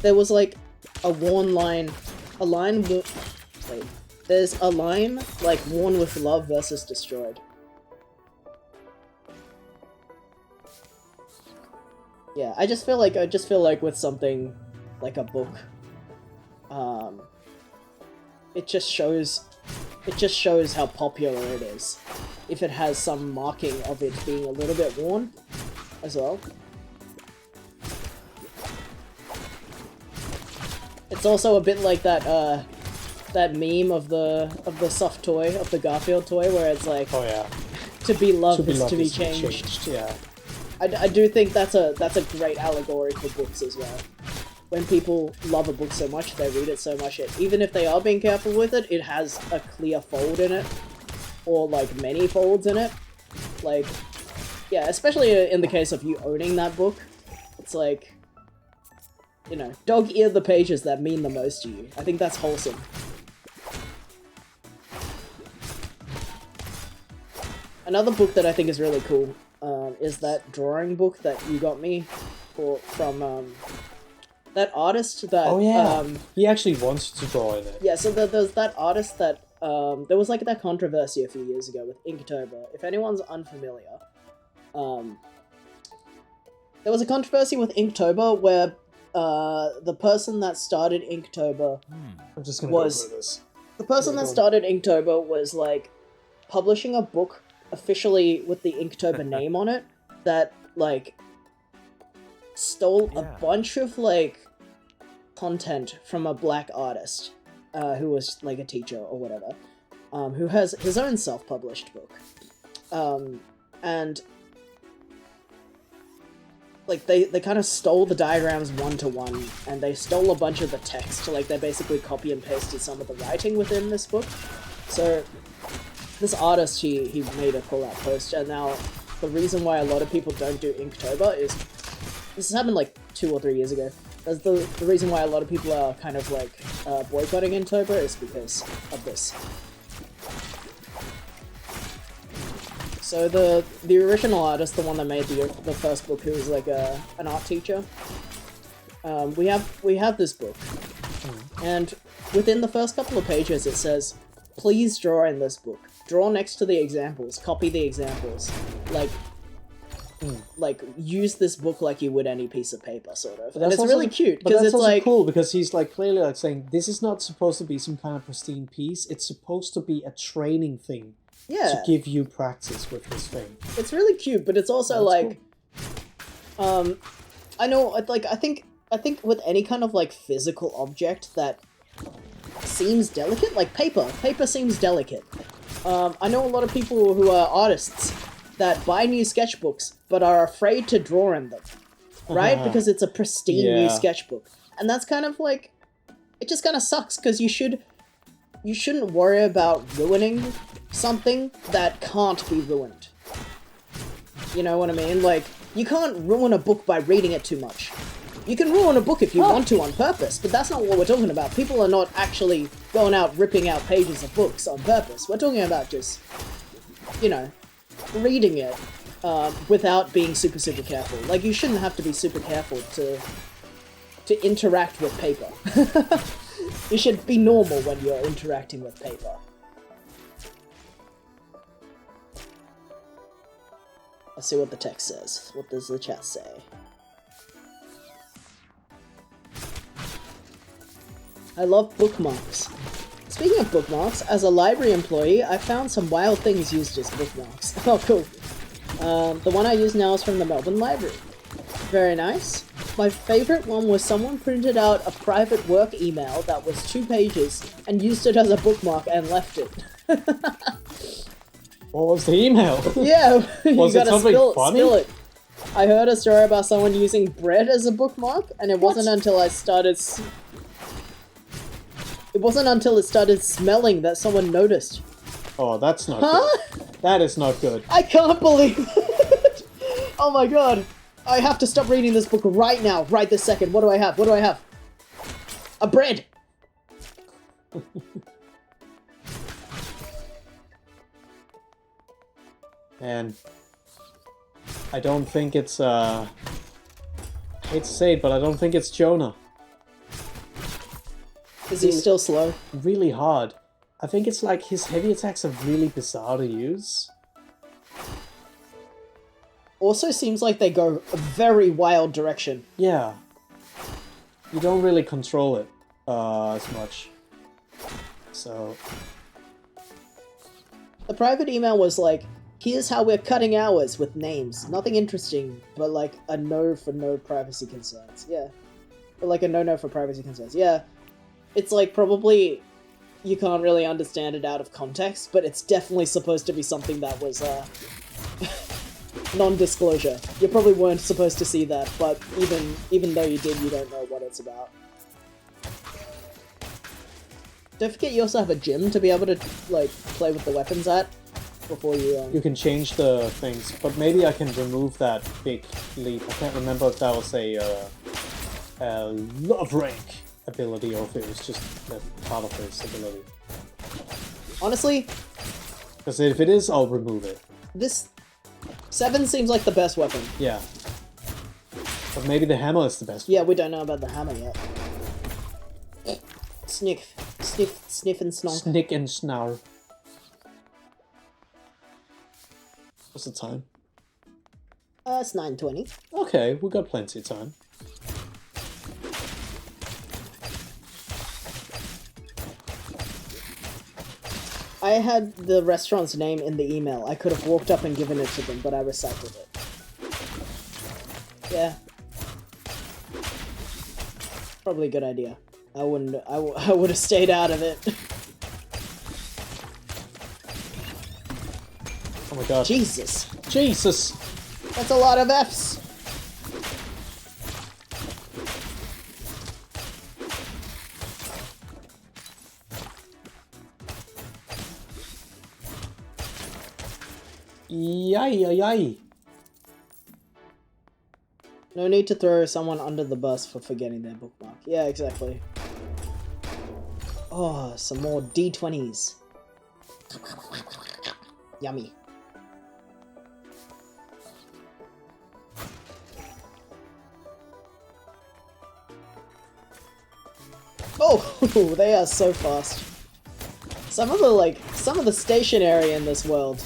S2: there was, like, a worn line... A line... Wait. There's a line, like, worn with love versus destroyed. Yeah, I just feel like with something like a book, it just shows how popular it is. If it has some marking of it being a little bit worn as well. It's also a bit like that that meme of the soft toy, of the Garfield toy, where it's like,
S1: Oh yeah.
S2: to be loved is
S1: loved
S2: to be
S1: is
S2: changed.
S1: Yeah.
S2: I do think that's a great allegory for books as well. When people love a book so much, they read it so much, even if they are being careful with it, it has a clear fold in it, or like many folds in it. Like, yeah, especially in the case of you owning that book, it's like, you know, dog ear the pages that mean the most to you. I think that's wholesome. Another book that I think is really cool is that drawing book that you got me from that artist that...
S1: Oh yeah. He actually wants to draw in it.
S2: Yeah, so there's that artist that... there was like that controversy a few years ago with Inktober. If anyone's unfamiliar, there was a controversy with Inktober where the person that started Inktober
S1: I'm just gonna
S2: was...
S1: go through this.
S2: The person that started Inktober was like publishing a book officially with the Inktober name on it that like stole a bunch of like content from a black artist who was like a teacher or whatever, who has his own self-published book, and like they kind of stole the diagrams one to one, and they stole a bunch of the text. Like they basically copy and pasted some of the writing within this book. So this artist, he made a pull-out post, and now the reason why a lot of people don't do Inktober is, this has happened like 2 or 3 years ago, that's the reason why a lot of people are kind of like boycotting Inktober is because of this. So the original artist, the one that made the first book, who was like an art teacher, we have this book, and within the first couple of pages it says, please draw in this book. Draw next to the examples. Copy the examples. Like use this book like you would any piece of paper, sort of. And it's really cute
S1: But
S2: because
S1: that's
S2: it's
S1: also
S2: like
S1: cool because he's like clearly like saying this is not supposed to be some kind of pristine piece. It's supposed to be a training thing
S2: Yeah.
S1: to give you practice with this thing.
S2: It's really cute, but it's also
S1: That's
S2: like, I know, like, I think with any kind of like physical object that seems delicate, like paper seems delicate. I know a lot of people who are artists that buy new sketchbooks but are afraid to draw in them, right? Because it's a pristine new
S1: Yeah.
S2: sketchbook, and that's kind of like, it just kind of sucks because you shouldn't worry about ruining something that can't be ruined. You know what I mean? Like, you can't ruin a book by reading it too much. You can ruin a book if you want to on purpose, but that's not what we're talking about. People are not actually going out ripping out pages of books on purpose. We're talking about just, you know, reading it without being super, super careful. Like, you shouldn't have to be super careful to interact with paper. You should be normal when you're interacting with paper. Let's see what the text says. What does the chat say? I love bookmarks. Speaking of bookmarks, as a library employee, I found some wild things used as bookmarks. Oh, cool. The one I use now is from the Melbourne Library. Very nice. My favorite one was someone printed out a private work email that was 2 pages and used it as a bookmark and left it.
S1: What was the email?
S2: Yeah, you
S1: Was it
S2: gotta
S1: something funny?
S2: spill it. I heard a story about someone using bread as a bookmark, and it wasn't until it started smelling that someone noticed.
S1: Oh, that's not
S2: Huh?
S1: good. That is not good.
S2: I can't believe it! Oh my god. I have to stop reading this book right now, right this second. What do I have? What do I have? A bread!
S1: And I don't think it's, I hate to say it, but I don't think it's Jonah.
S2: Is he still slow?
S1: Really hard. I think it's like his heavy attacks are really bizarre to use.
S2: Also seems like they go a very wild direction.
S1: Yeah. You don't really control it as much. So,
S2: The private email was like, here's how we're cutting hours with names. Nothing interesting, but like a no for no privacy concerns. Yeah. Or like a no for privacy concerns. Yeah. It's like probably you can't really understand it out of context, but it's definitely supposed to be something that was non-disclosure. You probably weren't supposed to see that, but even though you did, you don't know what it's about. Don't forget you also have a gym to be able to like play with the weapons at before you
S1: you can change the things, but maybe I can remove that big leap. I can't remember if that was a love rank ability or if it was just a part of his ability.
S2: Honestly,
S1: Because if it is, I'll remove it.
S2: this 7 seems like the best weapon.
S1: Yeah. But maybe the hammer is the best.
S2: Yeah, we don't know about the hammer yet. Sniff, and snonk.
S1: Snick and snarl. What's the time?
S2: It's 9:20.
S1: Okay, we got plenty of time.
S2: I had the restaurant's name in the email. I could have walked up and given it to them, but I recycled it. Yeah. Probably a good idea. I wouldn't. I would have stayed out of it.
S1: Oh my god.
S2: Jesus.
S1: Jesus!
S2: That's a lot of Fs.
S1: Yay, yay, yay.
S2: No need to throw someone under the bus for forgetting their bookmark. Yeah, exactly. Oh, some more D20s. Yummy. Oh, they are so fast. Some of the stationary in this world,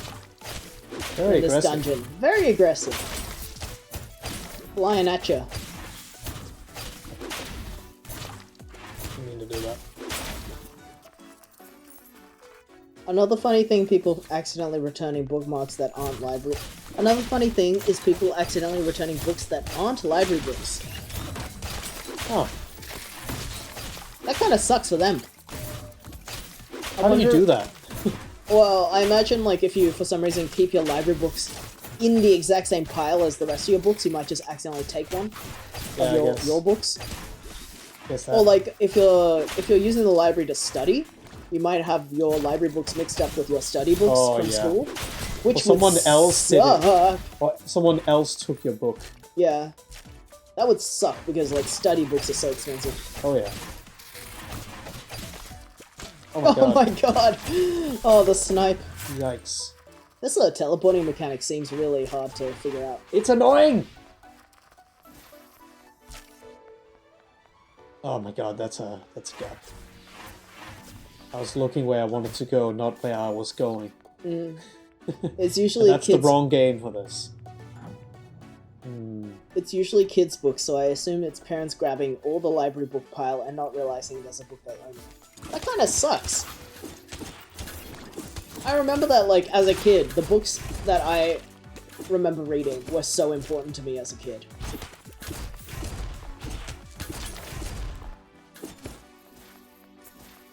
S1: Very
S2: in this
S1: aggressive.
S2: dungeon, very aggressive. Flying at ya.
S1: I mean to do that.
S2: Another funny thing, people accidentally returning bookmarks that aren't library. Another funny thing is people accidentally returning books that aren't library books.
S1: Oh,
S2: That kind of sucks for them.
S1: how do you do that?
S2: Well, I imagine like if you for some reason keep your library books in the exact same pile as the rest of your books, you might just accidentally take one
S1: Yeah, I
S2: of
S1: guess.
S2: your books.
S1: Guess that.
S2: Or like if you're using the library to study, you might have your library books mixed up with your study books
S1: Oh,
S2: from
S1: yeah.
S2: school, which
S1: Or someone
S2: would
S1: else did it.
S2: suck.
S1: Or someone else took your book.
S2: Yeah, that would suck because like study books are so expensive.
S1: Oh yeah. Oh my
S2: Oh
S1: god.
S2: my god! Oh, the snipe.
S1: Yikes.
S2: This teleporting mechanic seems really hard to figure out.
S1: It's annoying! Oh my god, that's a gap. I was looking where I wanted to go, not where I was going.
S2: It's usually
S1: That's
S2: kids.
S1: the wrong game for this. Hmm.
S2: It's usually kids' books, so I assume it's parents grabbing all the library book pile and not realizing there's a book they own. That kind of sucks. I remember that, like, as a kid, the books that I remember reading were so important to me as a kid.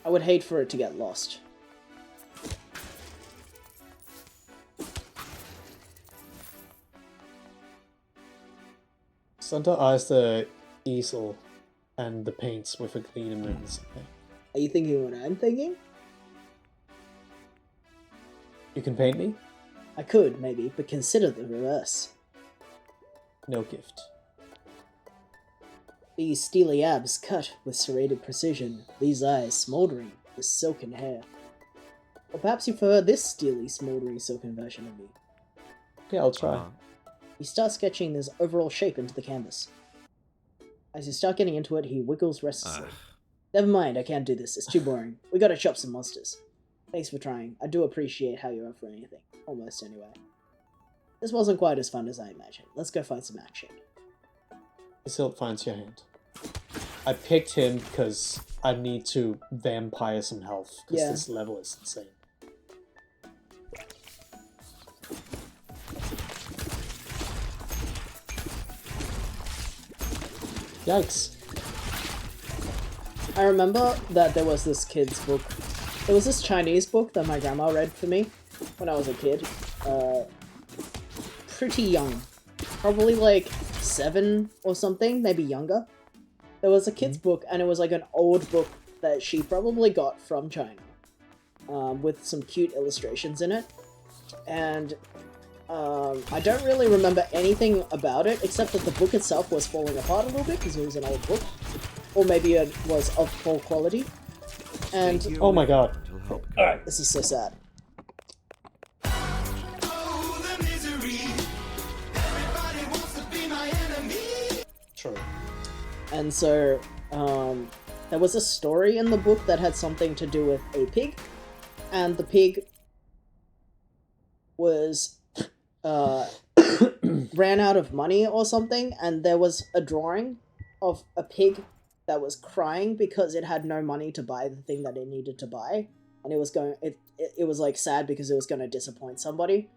S2: I would hate for it to get lost.
S1: Santa eyes the easel and the paints with a clean lens.
S2: Are you thinking what I'm thinking?
S1: You can paint me?
S2: I could, maybe, but consider the reverse.
S1: No gift.
S2: These steely abs cut with serrated precision, these eyes smouldering with silken hair. Or perhaps you prefer this steely, smouldering silken version of me.
S1: Okay, I'll try.
S7: Uh-huh.
S2: You start sketching this overall shape into the canvas. As you start getting into it, he wiggles restlessly. Never mind, I can't do this, it's too boring. We gotta chop some monsters. Thanks for trying, I do appreciate how you're up for anything. Almost, anyway. This wasn't quite as fun as I imagined. Let's go find some action.
S1: His hilt finds your hand. I picked him because I need to vampire some health, because
S2: Yeah.
S1: this level is insane. Yikes.
S2: I remember that there was this kid's book. There was this Chinese book that my grandma read for me when I was a kid. Pretty young. Probably like 7 or something, maybe younger. There was a kid's book, and it was like an old book that she probably got from China. With some cute illustrations in it. And I don't really remember anything about it, except that the book itself was falling apart a little bit, because it was an old book. Or maybe it was of poor quality. And
S1: Oh my god.
S8: Until help comes.
S1: Alright.
S2: this is so sad.
S4: Oh, the misery. Everybody wants to be my enemy.
S1: True.
S2: And so, there was a story in the book that had something to do with a pig, and the pig was, ran out of money or something, and there was a drawing of a pig that was crying because it had no money to buy the thing that it needed to buy, and it was like sad because it was going to disappoint somebody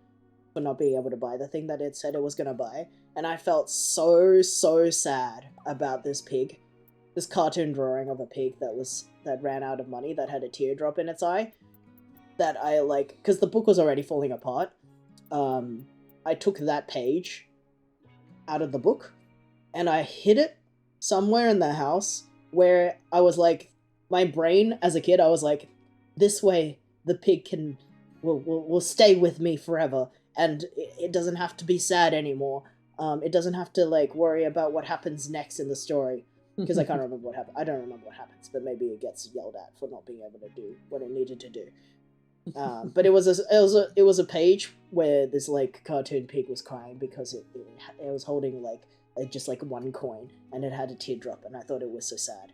S2: for not being able to buy the thing that it said it was going to buy. And I felt so sad about this pig, this cartoon drawing of a pig that ran out of money, that had a teardrop in its eye, that I like, because the book was already falling apart. I took that page out of the book and I hid it somewhere in the house where I was like, my brain as a kid, I was like, this way the pig will stay with me forever, and it doesn't have to be sad anymore. It doesn't have to like worry about what happens next in the story, because I can't remember what happened. I don't remember what happens, but maybe it gets yelled at for not being able to do what it needed to do. But it was a page where this like cartoon pig was crying because it was holding like just like one coin, and it had a teardrop, and I thought it was so sad.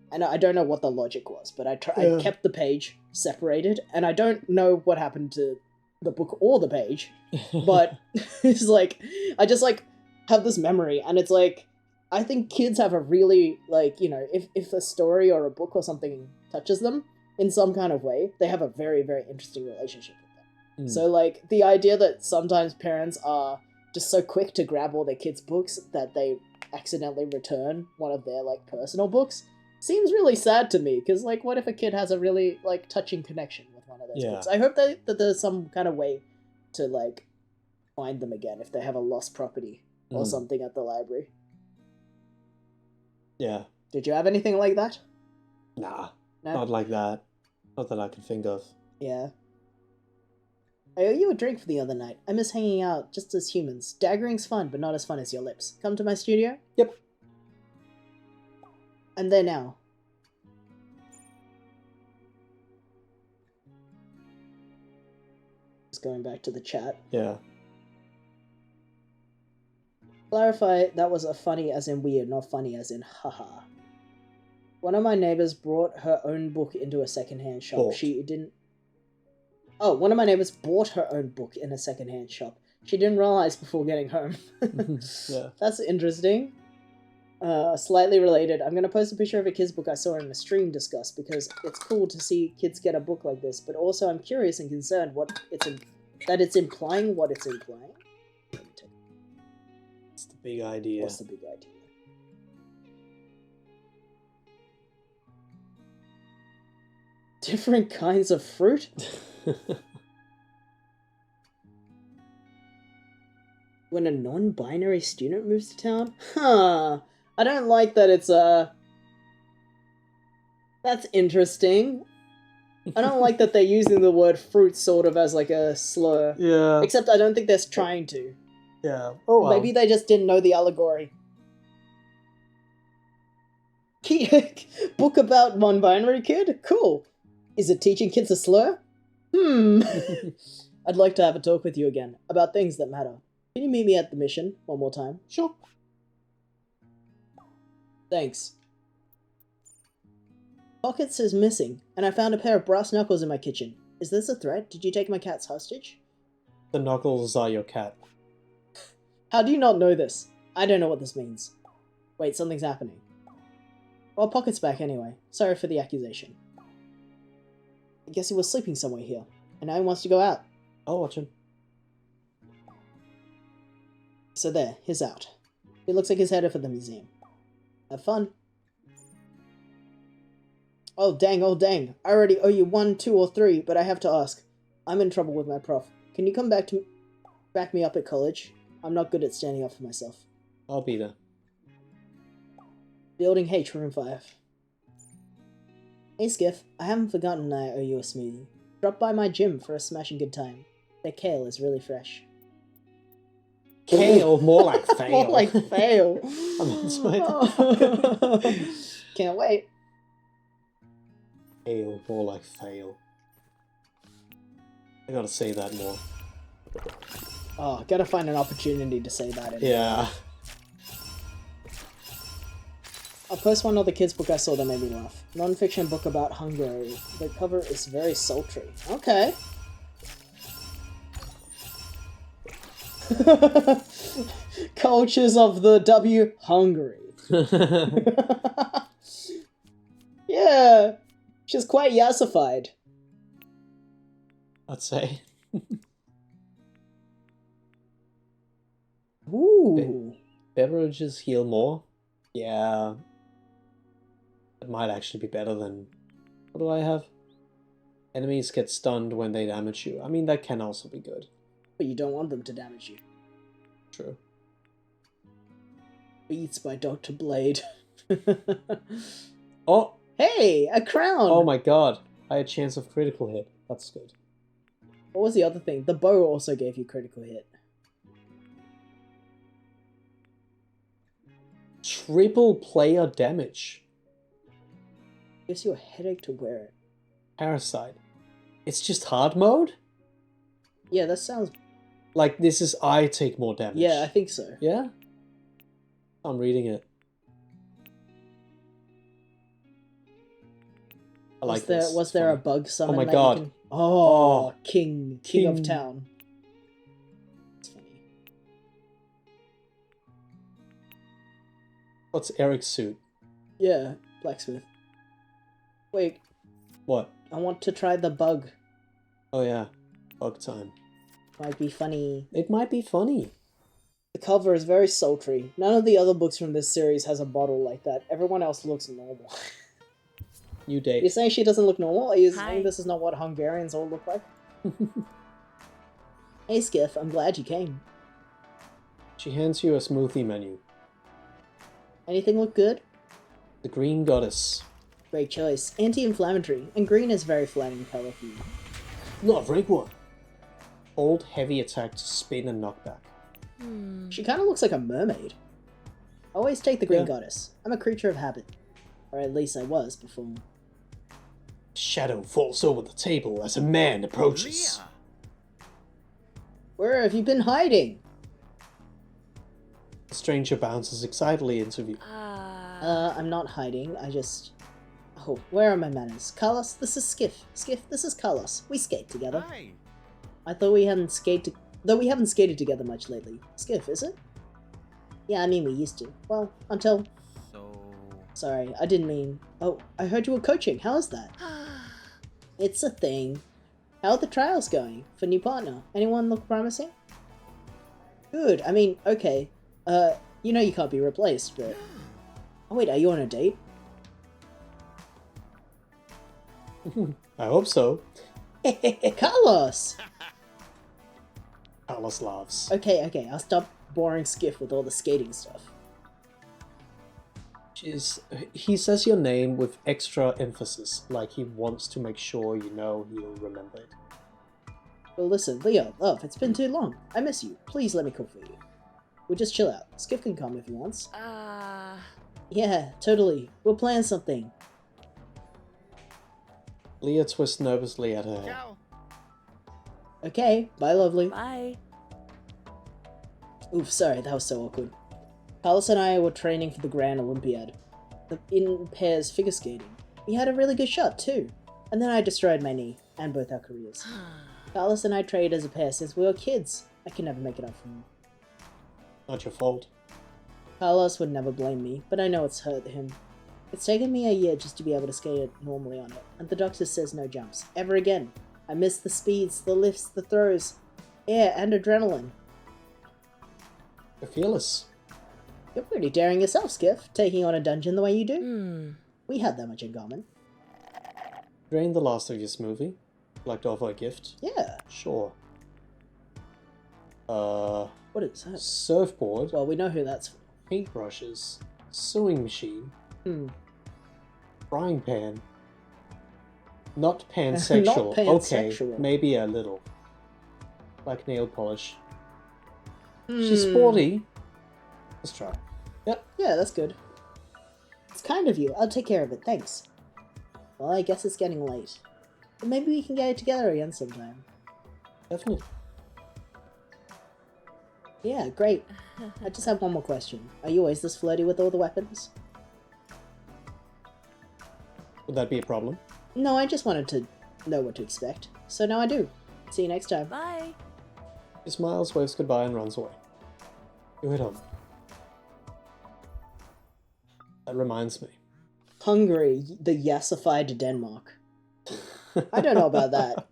S2: And I don't know what the logic was, but I kept the page separated, and I don't know what happened to the book or the page, but it's like I just like have this memory, and it's like I think kids have a really like, you know, if a story or a book or something touches them, in some kind of way, they have a very, very interesting relationship with them.
S1: Mm.
S2: So, like, the idea that sometimes parents are just so quick to grab all their kids' books that they accidentally return one of their, like, personal books seems really sad to me, because, like, what if a kid has a really, like, touching connection with one of those
S1: Yeah.
S2: books? I hope that there's some kind of way to, like, find them again if they have a lost property or
S1: Mm.
S2: something at the library.
S1: Yeah.
S2: Did you have anything like that?
S1: Nah.
S2: No?
S1: Not like that. Not that I can think of.
S2: Yeah. I owe you a drink for the other night. I miss hanging out just as humans. Daggering's fun, but not as fun as your lips. Come to my studio?
S1: Yep.
S2: I'm there now. Just going back to the chat.
S1: Yeah.
S2: Clarify, that was a funny as in weird, not funny as in haha. One of my neighbors brought her own book into a secondhand shop.
S1: Bought.
S2: She didn't... Oh, one of my neighbors bought her own book in a secondhand shop. She didn't realize before getting home.
S1: Yeah.
S2: That's interesting. Slightly related. I'm going to post a picture of a kid's book I saw in a stream discuss because it's cool to see kids get a book like this, but also I'm curious and concerned that it's implying what it's implying.
S1: It's the big idea.
S2: What's the big idea? Different kinds of fruit? When a non-binary student moves to town? Huh. I don't like that it's That's interesting. I don't like that they're using the word fruit sort of as like a slur.
S1: Yeah.
S2: Except I don't think they're trying to.
S1: Yeah. Oh well.
S2: Maybe they just didn't know the allegory. Book about non-binary kid? Cool. Is it teaching kids a slur? I'd like to have a talk with you again about things that matter. Can you meet me at the mission one more time?
S1: Sure.
S2: Thanks. Pockets is missing, and I found a pair of brass knuckles in my kitchen. Is this a threat? Did you take my cat's hostage?
S1: The knuckles are your cat.
S2: How do you not know this? I don't know what this means. Wait, something's happening. Well, Pocket's back anyway. Sorry for the accusation. I guess he was sleeping somewhere here, and now he wants to go out.
S1: I'll watch him.
S2: So there, he's out. He looks like he's headed for the museum. Have fun. Oh dang, oh dang. I already owe you 1, 2, or 3, but I have to ask. I'm in trouble with my prof. Can you come back me up at college? I'm not good at standing up for myself.
S1: I'll be there.
S2: Building H, room 5. Hey Skiff, I haven't forgotten I owe you a smoothie. Drop by my gym for a smashing good time. Their kale is really fresh.
S1: Kale, more like fail.
S2: More like fail.
S1: I'm into it.
S2: Can't wait.
S1: Kale, more like fail. I gotta say that more.
S2: Oh, gotta find an opportunity to say that.
S1: Yeah.
S2: I'll post one other kid's book I saw that made me laugh. Non-fiction book about Hungary. The cover is very sultry. Okay. Cultures of the W. Hungary. Yeah. She's quite yassified.
S1: I'd say.
S2: Ooh.
S1: Beverages heal more? Yeah. It might actually be better than... What do I have? Enemies get stunned when they damage you. I mean, that can also be good.
S2: But you don't want them to damage you.
S1: True.
S2: Beats by Dr. Blade.
S1: Oh!
S2: Hey, a crown!
S1: Oh my god. I had a chance of critical hit. That's good.
S2: What was the other thing? The bow also gave you critical hit.
S1: Triple player damage.
S2: Gives you a headache to wear it.
S1: Parasite. It's just hard mode?
S2: Yeah, that sounds...
S1: Like, this is I take more damage.
S2: Yeah, I think so.
S1: Yeah? I'm reading it. I like this.
S2: Was
S1: It's
S2: there a
S1: funny.
S2: bug summon?
S1: Oh my
S2: that
S1: god.
S2: You can... Oh,
S1: Oh.
S2: King of
S1: King.
S2: Town. It's funny.
S1: What's Eric's suit?
S2: Yeah, blacksmith. Wait,
S1: What?
S2: I want to try the bug.
S1: Oh yeah, bug time.
S2: Might be funny.
S1: It might be funny.
S2: The cover is very sultry. None of the other books from this series has a bottle like that. Everyone else looks normal.
S1: New date.
S2: You're saying she doesn't look normal? Are you saying
S6: Hi.
S2: this is not what Hungarians all look like? Hey Skiff, I'm glad you came.
S1: She hands you a smoothie menu.
S2: Anything look good?
S1: The Green Goddess.
S2: Great choice. Anti-inflammatory, and green is very flattering color for you.
S1: Not rank one. Hold heavy attack to spin and knockback.
S2: She kind of looks like a mermaid. Always take the Green
S1: Yeah.
S2: Goddess. I'm a creature of habit. Or at least I was before.
S1: Shadow falls over the table as a man approaches.
S5: Leah!
S2: Where have you been hiding?
S1: The stranger bounces excitedly into view.
S2: I'm not hiding, I just... Oh, where are my manners? Carlos, this is Skiff. Skiff, this is Carlos. We skate together.
S5: Hi.
S2: I thought we hadn't skated... Though we haven't skated together much lately. Skiff, is it? Yeah, I mean we used to. Well, until...
S5: So.
S2: Sorry, I didn't mean... Oh, I heard you were coaching. How is that? It's a thing. How are the trials going for new partner? Anyone look promising? Good. I mean, okay. You know you can't be replaced, but... Oh wait, are you on a date?
S1: I hope so.
S2: Carlos!
S1: Carlos laughs.
S2: Okay, I'll stop boring Skiff with all the skating stuff.
S1: He says your name with extra emphasis, like he wants to make sure you know he'll remember it.
S2: Well listen, Leo, love, it's been too long. I miss you. Please let me cook for you. We'll just chill out. Skiff can come if he wants. Yeah, totally. We'll plan something.
S1: Leah twists nervously at her hair.
S2: Okay, bye lovely.
S6: Bye.
S2: Oof, sorry, that was so awkward. Carlos and I were training for the Grand Olympiad. In pairs figure skating. We had a really good shot, too. And then I destroyed my knee, and both our careers. Carlos and I trained as a pair since we were kids. I can never make it up for him.
S1: Not your fault.
S2: Carlos would never blame me, but I know it's hurt him. It's taken me a year just to be able to skate normally on it, and the doctor says no jumps. Ever again. I miss the speeds, the lifts, the throws, air, and adrenaline.
S1: You're fearless.
S2: You're pretty daring yourself, Skiff, taking on a dungeon the way you do. We had that much in common.
S1: Drain the last of your smoothie. Like to offer a gift?
S2: Yeah.
S1: Sure.
S2: What is that?
S1: Surfboard.
S2: Well, we know who that's for.
S1: Paintbrushes. Sewing machine. Frying pan. Not pansexual.
S2: Not pansexual.
S1: Okay, maybe a little. Like nail polish. She's sporty. Let's try. Yep.
S2: Yeah, that's good. It's kind of you. I'll take care of it, thanks. Well, I guess it's getting late. But maybe we can get it together again sometime.
S1: Definitely.
S2: Yeah, great. I just have one more question. Are you always this flirty with all the weapons?
S1: Would that be a problem?
S2: No, I just wanted to know what to expect. So now I do. See you next time.
S6: Bye.
S1: He smiles, waves goodbye, and runs away. You head home. That reminds me.
S2: Hungary, the yassified Denmark. I don't know about that.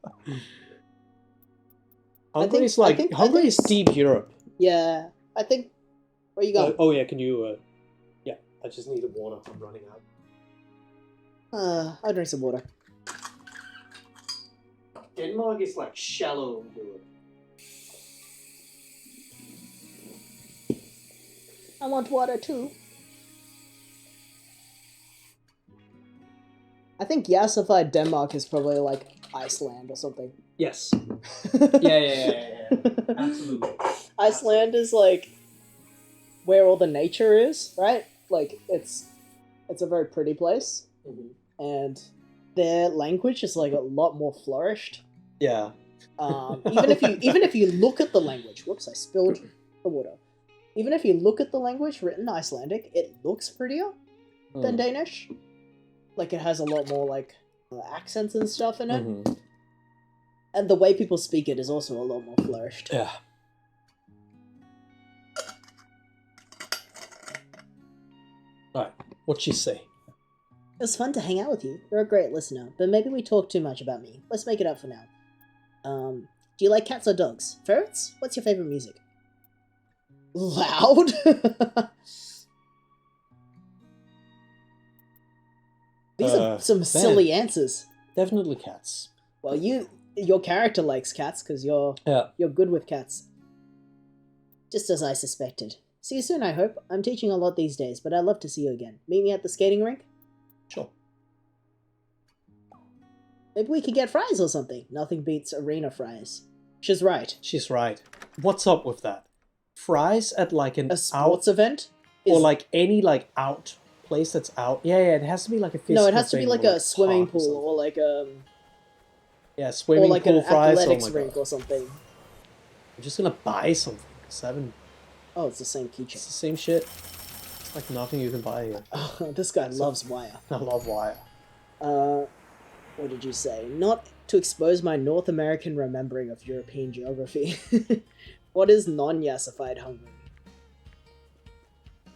S1: Hungary's
S2: I think
S1: Hungary's deep Europe.
S2: Yeah, I think... Where you going?
S1: Oh yeah, can you... Yeah, I just need water. I'm running out.
S2: I'll drink some water.
S1: Denmark is like shallow Europe.
S2: I want water too. I think yassified Denmark is probably like Iceland or something.
S1: Yes. Yeah. Absolutely.
S2: Iceland is like where all the nature is, right? Like it's a very pretty place, and their language is like a lot more flourished.
S1: Yeah.
S2: Even if you look at the language, whoops, I spilled the water. Even if you look at the language written Icelandic, it looks prettier than Danish. Like it has a lot more like accents and stuff in it. And the way people speak it is also a lot more flourished.
S1: Yeah. Alright, what'd she say?
S2: It was fun to hang out with you. You're a great listener, but maybe we talk too much about me. Let's make it up for now. Do you like cats or dogs? Ferrets? What's your favorite music? Loud? These are some silly answers.
S1: Definitely cats.
S2: Well, your character likes cats because you're good with cats. Just as I suspected. See you soon, I hope. I'm teaching a lot these days, but I'd love to see you again. Meet me at the skating rink?
S1: Sure.
S2: Maybe we could get fries or something. Nothing beats arena fries. She's right.
S1: She's right. What's up with that? Fries at like an
S2: A sports event?
S1: or like any like out place that's out. Yeah, it has to be like a physical
S2: No, it has to be
S1: thing,
S2: like
S1: or
S2: a swimming
S1: park or
S2: pool
S1: something.
S2: or like
S1: Yeah,
S2: or
S1: swimming
S2: like
S1: pool
S2: an
S1: fries.
S2: athletics
S1: Oh my
S2: rink
S1: god.
S2: or something.
S1: I'm just gonna buy something. 'Cause I haven't.
S2: Oh, it's the same
S1: It's
S2: keychain.
S1: the same shit. It's like nothing you can buy here.
S2: This guy loves wire.
S1: I love wire.
S2: What did you say? Not to expose my North American remembering of European geography. What is non-yassified Hungary?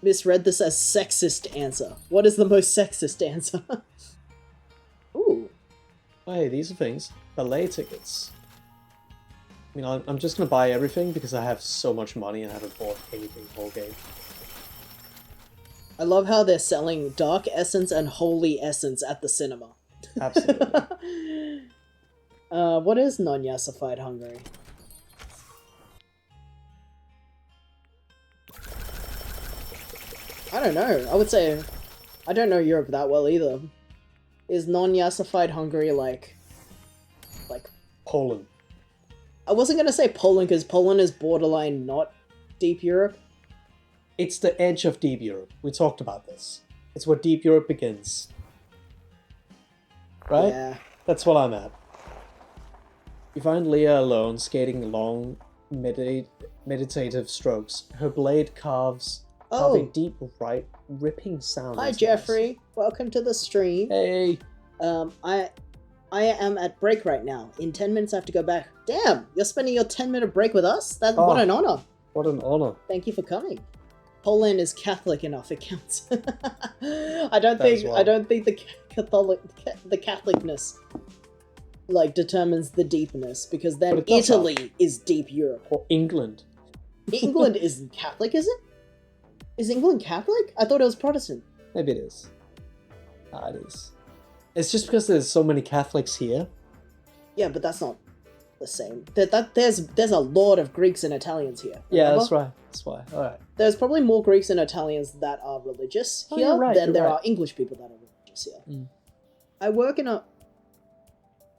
S2: Misread this as sexist answer. What is the most sexist answer? Ooh.
S1: Hey, these are things. Ballet tickets. I mean, I'm just gonna buy everything because I have so much money and I haven't bought anything the whole game.
S2: I love how they're selling Dark Essence and Holy Essence at the cinema.
S1: Absolutely.
S2: What is non-yassified Hungary? I don't know. I would say I don't know Europe that well either. Is non-yassified Hungary like
S1: Poland.
S2: I wasn't gonna say Poland because Poland is borderline not deep Europe.
S1: It's the edge of Deep Europe. We talked about this. It's where Deep Europe begins. Right?
S2: Yeah.
S1: That's what I'm at. You find Leah alone, skating long, meditative strokes. Her blade carves a deep, ripping sound.
S2: Hi
S1: into us.
S2: Jeffrey, welcome to the stream.
S1: Hey.
S2: I am at break right now. In 10 minutes I have to go back. Damn, you're spending your 10-minute break with us? What an honor.
S1: What an honor.
S2: Thank you for coming. Poland is Catholic enough, it counts. I don't
S1: That as
S2: think
S1: well.
S2: the Catholicness like determines the deepness because then
S1: But it does
S2: Italy is deep Europe.
S1: Or England.
S2: England isn't Catholic, is it? Is England Catholic? I thought it was Protestant.
S1: Maybe it is. It is. It's just because there's so many Catholics here.
S2: Yeah, but that's not the same. There's a lot of Greeks and Italians here.
S1: Yeah,
S2: remember?
S1: that's right. That's why. Alright.
S2: There's probably more Greeks and Italians that are religious
S1: Oh,
S2: here
S1: you're right,
S2: than
S1: you're
S2: there
S1: right.
S2: are English people that are religious here.
S1: Mm.
S2: I work in a...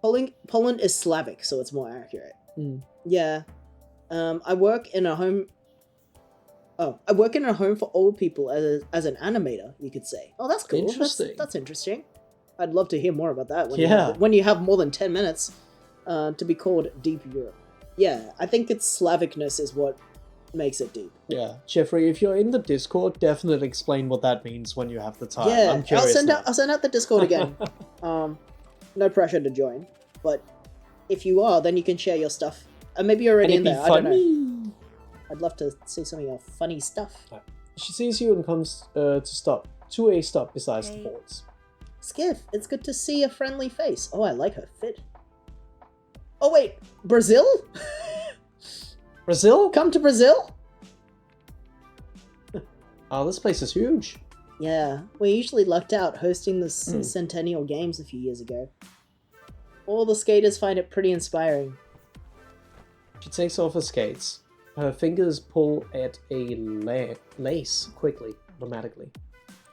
S2: Poland is Slavic, so it's more accurate.
S1: Mm.
S2: Yeah. I work in a home... Oh, I work in a home for old people as an animator, you could say. Oh, that's cool.
S1: Interesting.
S2: That's interesting. I'd love to hear more about that
S1: Yeah.
S2: when you have more than 10 minutes to be called Deep Europe. Yeah, I think it's Slavicness is what makes it deep.
S1: Yeah. Jeffrey, if you're in the Discord, definitely explain what that means when you have the time.
S2: Yeah,
S1: I'm curious.
S2: I'll send out the Discord again. No pressure to join, but if you are, then you can share your stuff. Maybe you're already in there. I don't know. I'd love to see some of your funny stuff.
S1: She sees you and comes to a stop besides the boards.
S2: Skiff, it's good to see a friendly face. Oh, I like her fit. Oh wait, Brazil?
S1: Brazil?
S2: Come to Brazil?
S1: Oh, this place is huge.
S2: Yeah, we usually lucked out hosting the Centennial Games a few years ago. All the skaters find it pretty inspiring.
S1: She takes off her skates. Her fingers pull at a lace quickly, automatically.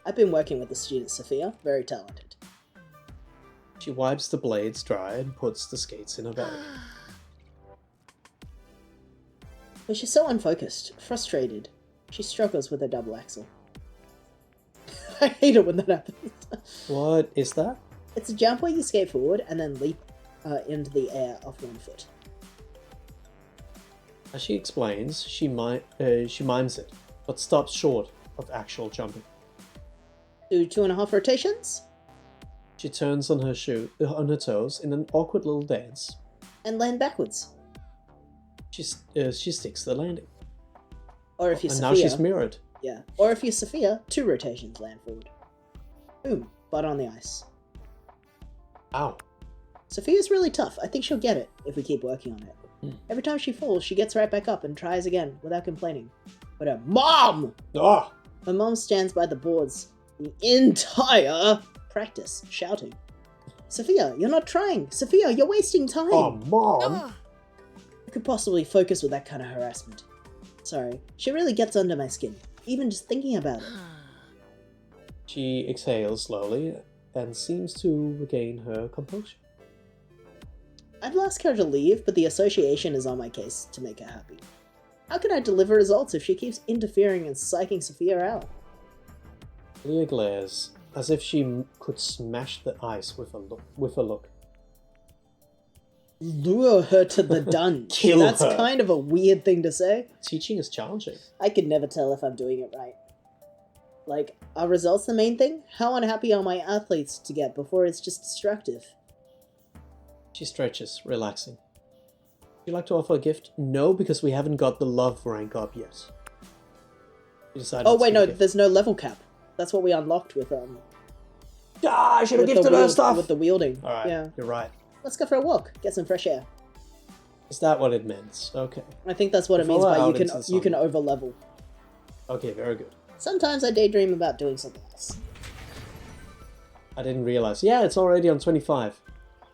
S2: I've been working with the student Sophia, very talented.
S1: She wipes the blades dry and puts the skates in her bag.
S2: But she's so unfocused, frustrated. She struggles with her double axel. I hate it when that happens.
S1: What is that?
S2: It's a jump where you skate forward and then leap into the air off one foot.
S1: As she explains, she mimes it, but stops short of actual jumping.
S2: Do 2.5 rotations,
S1: She turns on her toes in an awkward little dance.
S2: and land backwards.
S1: She sticks to the landing.
S2: Or if you're
S1: And
S2: Sophia...
S1: now she's mirrored.
S2: Yeah. Or if you're Sophia, 2 rotations land forward. Boom. but on the ice.
S1: Ow.
S2: Sophia's really tough. I think she'll get it if we keep working on it. Every time she falls, she gets right back up and tries again without complaining. But her mom!
S1: Ah!
S2: Her mom stands by the boards the entire practice, shouting, Sophia, you're not trying! Sophia, you're wasting time!
S1: Oh, Mom!
S2: Who could possibly focus with that kind of harassment? Sorry, she really gets under my skin, even just thinking about it.
S1: She exhales slowly and seems to regain her composure.
S2: I'd ask her to leave, but the association is on my case to make her happy. How can I deliver results if she keeps interfering and psyching Sophia out?
S1: Leah glares, as if she could smash the ice with a look.
S2: Lure her to the dungeon.
S1: Kill
S2: That's
S1: her.
S2: kind of a weird thing to say.
S1: Teaching is challenging.
S2: I could never tell if I'm doing it right. Like, are results the main thing? How unhappy are my athletes to get before it's just destructive?
S1: She stretches, relaxing. Would you like to offer a gift? No, because we haven't got the love rank up yet. We decided
S2: Oh
S1: to
S2: wait,
S1: give
S2: no,
S1: a gift.
S2: there's no level cap. That's what we unlocked with
S1: Ah, I should have
S2: with the
S1: gifted her
S2: wield-
S1: stuff!
S2: with the wielding.
S1: Alright,
S2: Yeah.
S1: you're right.
S2: Let's go for a walk, get some fresh air.
S1: Is that what it meant? Okay.
S2: I think that's what it
S1: Follow
S2: means by
S1: out
S2: you
S1: into the
S2: can
S1: sun.
S2: over level.
S1: Okay, very good.
S2: Sometimes I daydream about doing something else.
S1: I didn't realize. Yeah, it's already on 25.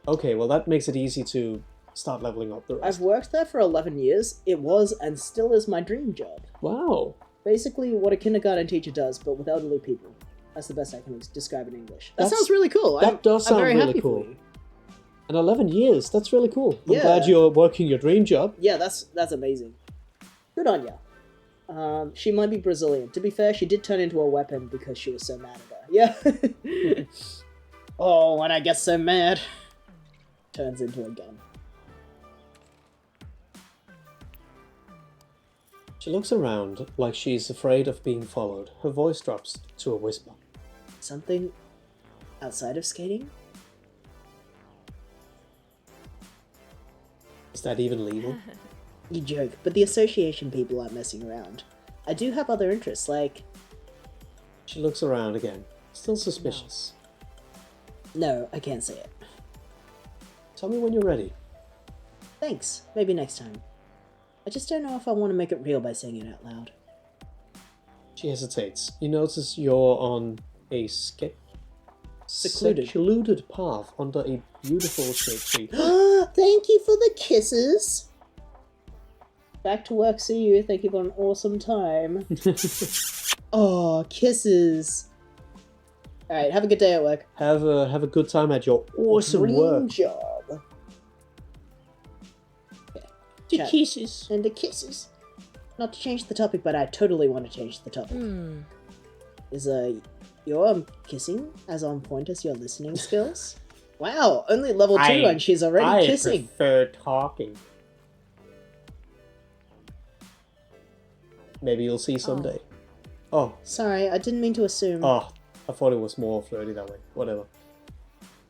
S1: Okay, well that makes it easy to start leveling up the rest.
S2: I've worked there for 11 years. It was and still is my dream job.
S1: Wow.
S2: Basically what a kindergarten teacher does, but with elderly people. That's the best I can describe in English. That
S1: That's-
S2: sounds really cool.
S1: that does
S2: I'm
S1: sound
S2: very
S1: really
S2: happy
S1: cool.
S2: For you.
S1: And 11 years, that's really cool. I'm
S2: Yeah.
S1: glad you're working your dream job.
S2: Yeah, that's amazing. Good on ya. She might be Brazilian. To be fair, she did turn into a weapon because she was so mad at her. Yeah. Oh, when I get so mad, turns into a gun.
S1: She looks around like she's afraid of being followed. Her voice drops to a whisper.
S2: Something outside of skating?
S1: Is that even legal?
S2: You joke, but the association people aren't messing around. I do have other interests, like...
S1: She looks around again, still suspicious.
S2: No, I can't say it.
S1: Tell me when you're ready.
S2: Thanks, maybe next time. I just don't know if I want to make it real by saying it out loud.
S1: She hesitates. You notice you're on a
S2: Secluded.
S1: secluded path under a beautiful shade tree.
S2: Thank you for the kisses! Back to work, see you. Thank you for an awesome time. Oh, kisses. Alright, have a good day at work.
S1: Have a good time at your awesome
S2: Dream
S1: work.
S2: job. Okay.
S1: The
S2: Chat.
S1: kisses.
S2: And the kisses. Not to change the topic, but I totally want to change the topic. Is your kissing as on point as your listening skills? Wow, only level 2 and she's already kissing.
S1: prefer talking. Maybe you'll see someday. Oh,
S2: Sorry, I didn't mean to assume.
S1: I thought it was more flirty that way. Whatever.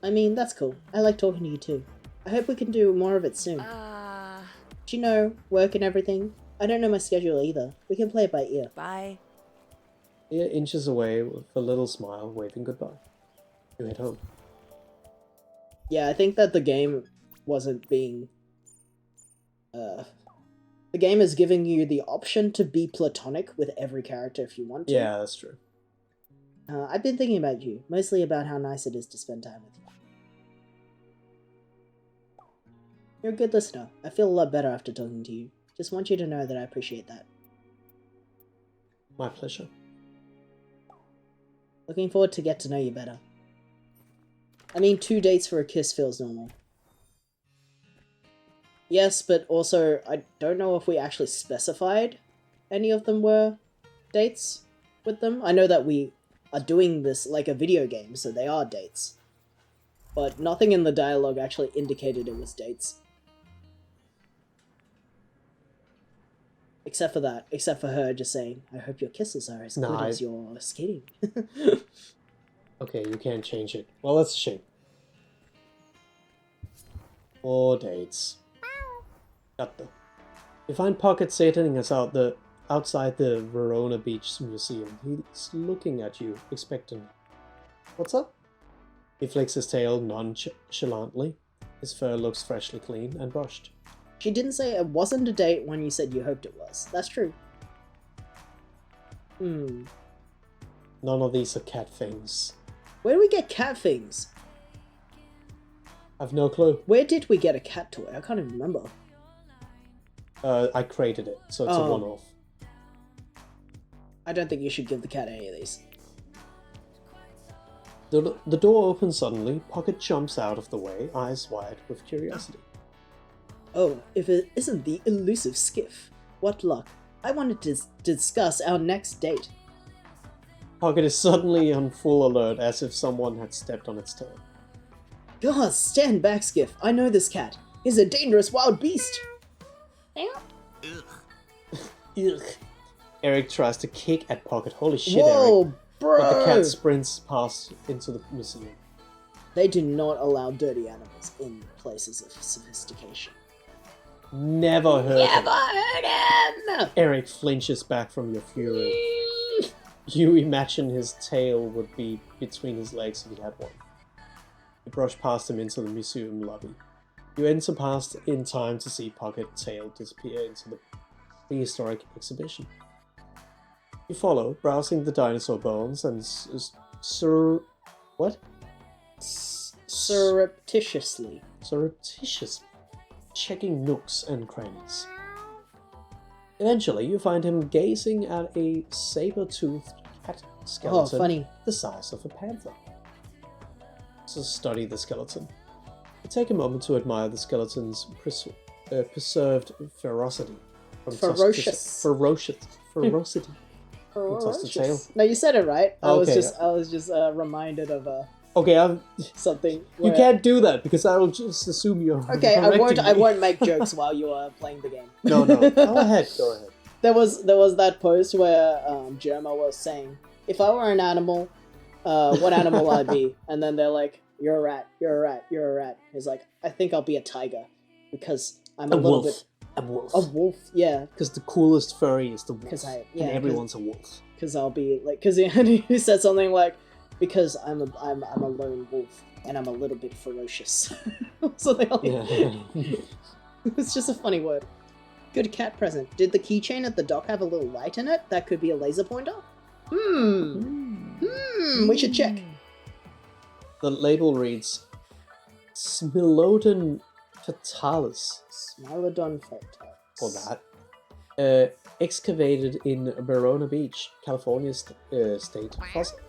S2: I mean, that's cool. I like talking to you too. I hope we can do more of it soon. Do you know, work and everything? I don't know my schedule either. We can play it by ear.
S6: Bye.
S1: Leah inches away with a little smile, waving goodbye. You head home.
S2: Yeah, I think that the game wasn't being... The game is giving you the option to be platonic with every character if you want to.
S1: Yeah, that's true.
S2: I've been thinking about you, mostly about how nice it is to spend time with you. You're a good listener. I feel a lot better after talking to you. Just want you to know that I appreciate that.
S1: My pleasure.
S2: Looking forward to get to know you better. I mean, 2 dates for a kiss feels normal. Yes, but also, I don't know if we actually specified any of them were dates with them. I know that we are doing this like a video game, so they are dates. But nothing in the dialogue actually indicated it was dates. Except for that. Except for her just saying, I hope your kisses are as good as your skating.
S1: Okay, you can't change it. Well, that's a shame. 4 dates. Got the. You find Pocket sitting outside the Verona Beach Museum. He's looking at you, expectant. What's up? He flicks his tail nonchalantly. His fur looks freshly clean and brushed.
S2: She didn't say it wasn't a date when you said you hoped it was. That's true.
S1: None of these are cat things.
S2: Where do we get cat things?
S1: I've no clue.
S2: Where did we get a cat toy? I can't even remember.
S1: I created it, so it's a one-off.
S2: I don't think you should give the cat any of these.
S1: The door opens suddenly. Pocket jumps out of the way, eyes wide with curiosity.
S2: Oh, if it isn't the elusive Skiff. What luck. I wanted to discuss our next date.
S1: Pocket is suddenly on full alert, as if someone had stepped on its tail.
S2: God, stand back, Skiff. I know this cat. He's a dangerous wild beast.
S1: Ugh. Eric tries to kick at Pocket. Holy shit,
S2: Whoa,
S1: Eric.
S2: bro!
S1: But the cat sprints past into the museum.
S2: They do not allow dirty animals in places of sophistication.
S1: Never heard
S2: Never
S1: him.
S2: heard him!
S1: Eric flinches back from your fury. You imagine his tail would be between his legs if he had one. You brush past him into the museum lobby. You enter past in time to see Pocket tail disappear into the prehistoric exhibition. You follow, browsing the dinosaur bones and
S2: Surreptitiously.
S1: surreptitiously checking nooks and crannies. Eventually, you find him gazing at a saber-toothed cat skeleton
S2: funny.
S1: the size of a panther. To study the skeleton, you take a moment to admire the skeleton's preserved ferocity. Ferocity. From tusk to tail.
S2: No, you said it right. I
S1: Okay.
S2: was just reminded of
S1: Okay,
S2: something.
S1: you
S2: where-
S1: can't do that because I will just assume you're.
S2: Okay, I
S1: correcting me.
S2: won't make jokes while you are playing the game.
S1: No. Go ahead.
S2: There was that post where Jerma was saying, if I were an animal, what animal I'd be? And then they're like, you're a rat, you're a rat, you're a rat. He's like, I think I'll be a tiger because I'm a little bit
S1: A wolf.
S2: a wolf. Yeah,
S1: Because the coolest furry is the wolf.
S2: 'Cause
S1: and everyone's a wolf.
S2: because I'll be like, because he said something like, because I'm a lone wolf and I'm a little bit ferocious. Something like
S1: Yeah.
S2: It's just a funny word. Good cat present. Did the keychain at the dock have a little light in it? That could be a laser pointer? We should check.
S1: The label reads Smilodon fatalis.
S2: Smilodon fatalis.
S1: For that. Excavated in Verona Beach, California state fossil.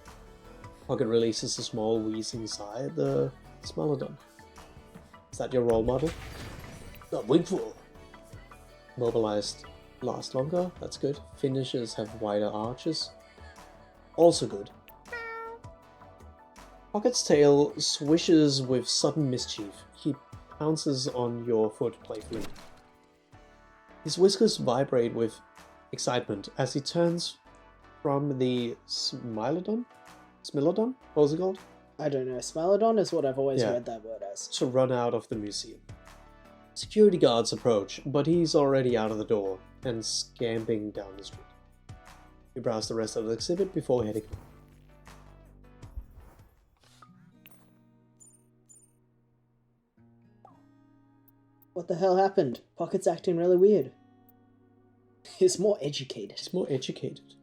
S1: Pocket releases a small wheezing sigh at the Smilodon. Is that your role model? Not wingful. Mobilized last longer, that's good. Finishes have wider arches. Also good. Pocket's tail swishes with sudden mischief. He pounces on your foot playfully. His whiskers vibrate with excitement as he turns from the Smilodon? Smilodon? What was it called?
S2: I don't know. Smilodon is what I've always
S1: Yeah.
S2: read that word as.
S1: To run out of the museum. Security guards approach, but he's already out of the door and scamping down the street. You browse the rest of the exhibit before heading home.
S2: What the hell happened? Pocket's acting really weird. He's more educated.
S1: He's more educated.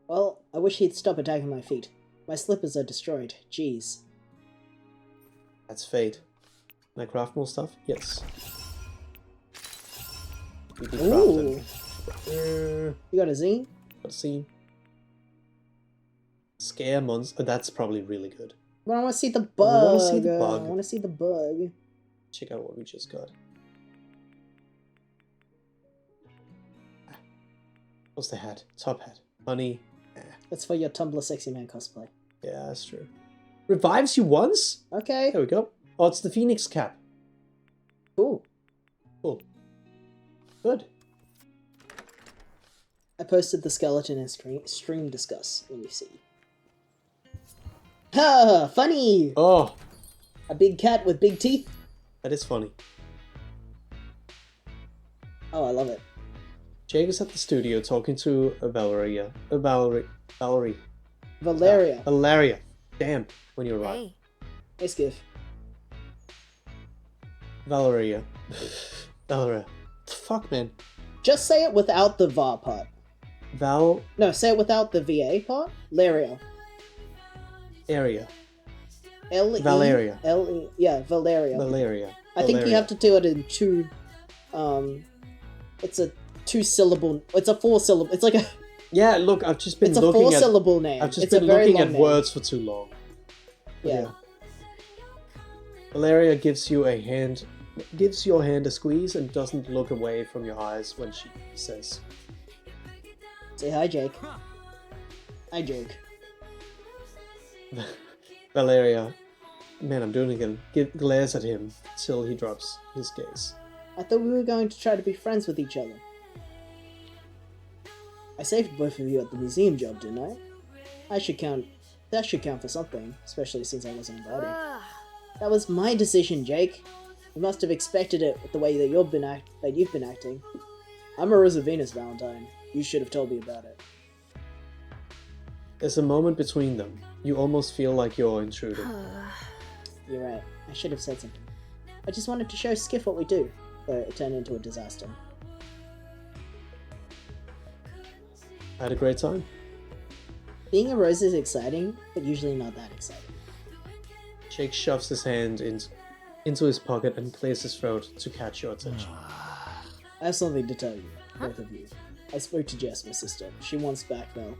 S2: Well, I wish he'd stop attacking my feet. My slippers are destroyed. Jeez.
S1: That's fate. Can I craft more stuff? Yes. You can craft
S2: Ooh.
S1: it.
S2: You got a zine?
S1: Let's see. Scare monster. That's probably really good.
S2: But I want to see the
S1: I
S2: bug.
S1: wanna see the bug.
S2: I want to see the bug.
S1: Check out what we just got. What's the hat? Top hat. Money.
S2: That's for your Tumblr sexy man cosplay.
S1: Yeah, that's true. Revives you once?
S2: Okay.
S1: There we go. Oh, it's the Phoenix cap.
S2: Cool.
S1: Cool. Good.
S2: I posted the skeleton in stream discuss. Let me see. Ha! Funny!
S1: Oh,
S2: A big cat with big teeth.
S1: that is funny.
S2: Oh, I love it.
S1: Jake is at the studio talking to Valeria. Valeria.
S2: Valeria.
S1: Valeria. Damn, when you arrive.
S3: Hey,
S2: Hey, Skiff.
S1: Valeria. Valeria. Fuck, man.
S2: Just say it without the VAR part.
S1: Val
S2: No, say it without the VA part. Laria.
S1: area.
S2: L-E-
S1: Valeria.
S2: L-E- yeah, Valeria.
S1: Valeria.
S2: I think you have to do it in two. It's a 2-syllable. It's a 4-syllable. It's like a.
S1: Yeah, look, I've just been
S2: It's a
S1: looking at.
S2: 4-syllable name.
S1: I've just
S2: it's a
S1: been
S2: very
S1: looking
S2: long
S1: at
S2: name.
S1: words for too long.
S2: Yeah.
S1: Valeria gives you a hand, gives your hand a squeeze, and doesn't look away from your eyes when she says,
S2: Say hi, Jake. Hi, Jake.
S1: Valeria, man, I'm doing it again. Glares at him till he drops his gaze.
S2: I thought we were going to try to be friends with each other. I saved both of you at the museum job, didn't I? That should count for something, especially since I wasn't invited. That was my decision, Jake. You must have expected it with the way that you've been acting. I'm a Rosa Venus, Valentine. You should have told me about it.
S1: There's a moment between them. You almost feel like you're intruding.
S2: You're right. I should have said something. I just wanted to show Skiff what we do, but it turned into a disaster.
S1: I had a great time.
S2: Being a rose is exciting, but usually not that exciting.
S1: Jake shoves his hand into his pocket and clears his throat to catch your attention.
S2: I have something to tell you, both of you. I spoke to Jess, my sister. She wants back though.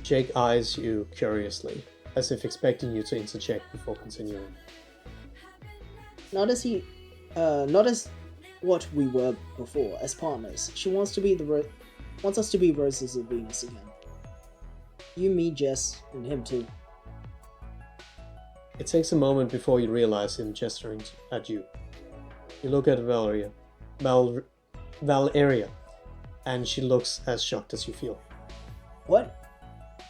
S1: Jake eyes you curiously, as if expecting you to interject before continuing.
S2: Not as what we were before, as partners. She wants to be wants us to be Roses of Venus again. You, me, Jess, and him too.
S1: It takes a moment before you realize him gesturing at you. You look at Valeria, and she looks as shocked as you feel.
S2: What?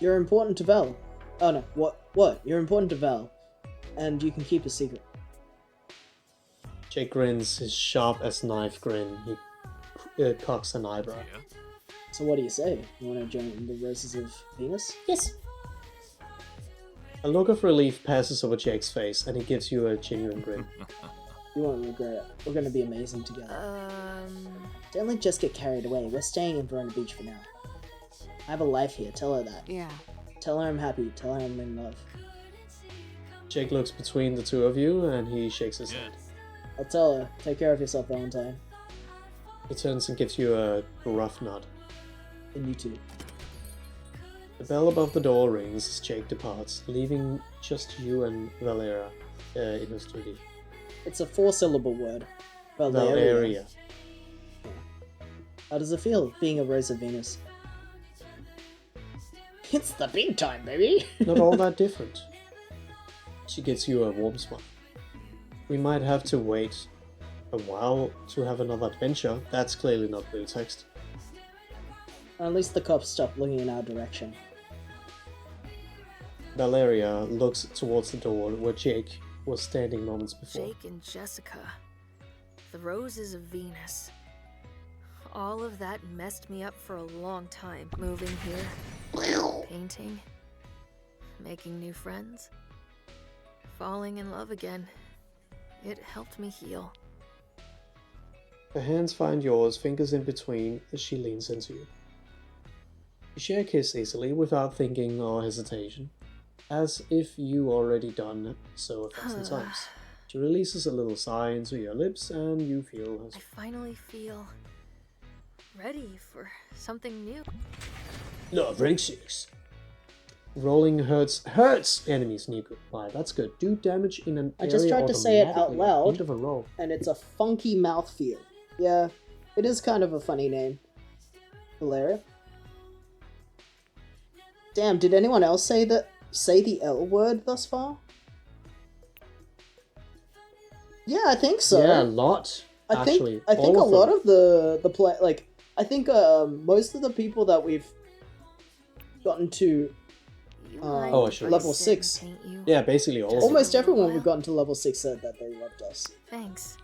S2: You're important to Val. Oh no, what? You're important to Val. And you can keep a secret.
S1: Jake grins his sharp as knife grin. He cocks an eyebrow.
S2: So what do you say? You want to join the Roses of Venus?
S1: Yes. A look of relief passes over Jake's face, and he gives you a genuine grin.
S2: You won't regret it. We're gonna be amazing together. Don't let Jess get carried away. We're staying in Verona Beach for now. I have a life here. Tell her that.
S3: yeah.
S2: Tell her I'm happy. Tell her I'm in love.
S1: Jake looks between the two of you, and he shakes his head.
S2: I'll tell her. Take care of yourself, Valentine.
S1: He turns and gives you a rough nod.
S2: And you too.
S1: The bell above the door rings as Jake departs, leaving just you and Valeria in the studio.
S2: It's a 4-syllable word. Valeria.
S1: Valeria.
S2: How does it feel, being a Rose of Venus? It's the big time, baby!
S1: Not all that different. She gives you a warm smile. We might have to wait a while to have another adventure. That's clearly not blue text.
S2: Or at least the cops stopped looking in our direction.
S1: Valeria looks towards the door where Jake was standing moments before.
S10: Jake and Jessica. The Roses of Venus. All of that messed me up for a long time. Moving here, painting, making new friends, falling in love again. It helped me heal.
S1: Her hands find yours, fingers in between, as she leans into you. You share a kiss easily, without thinking or hesitation, as if you already done so 1,000 times. She releases a little sigh into your lips, and you feel her.
S10: I finally feel ready for something new.
S1: Love rank 6. Rolling hurts enemies nearby. That's good. Do damage in an
S2: I just
S1: area
S2: tried to say it out
S1: automatically at the
S2: loud,
S1: end of a roll.
S2: and it's a funky mouthfeel. Yeah, it is kind of a funny name. Valeria. Damn, did anyone else say the L word thus far? Yeah, I think so.
S1: Yeah, a lot.
S2: I think a
S1: all
S2: lot
S1: them.
S2: of the play, like, I think most of the people that we've gotten to
S1: Oh, I should.
S2: level 6,
S1: Yeah, basically all of them.
S2: almost everyone we've gotten to level 6 said that they loved us.
S10: Thanks.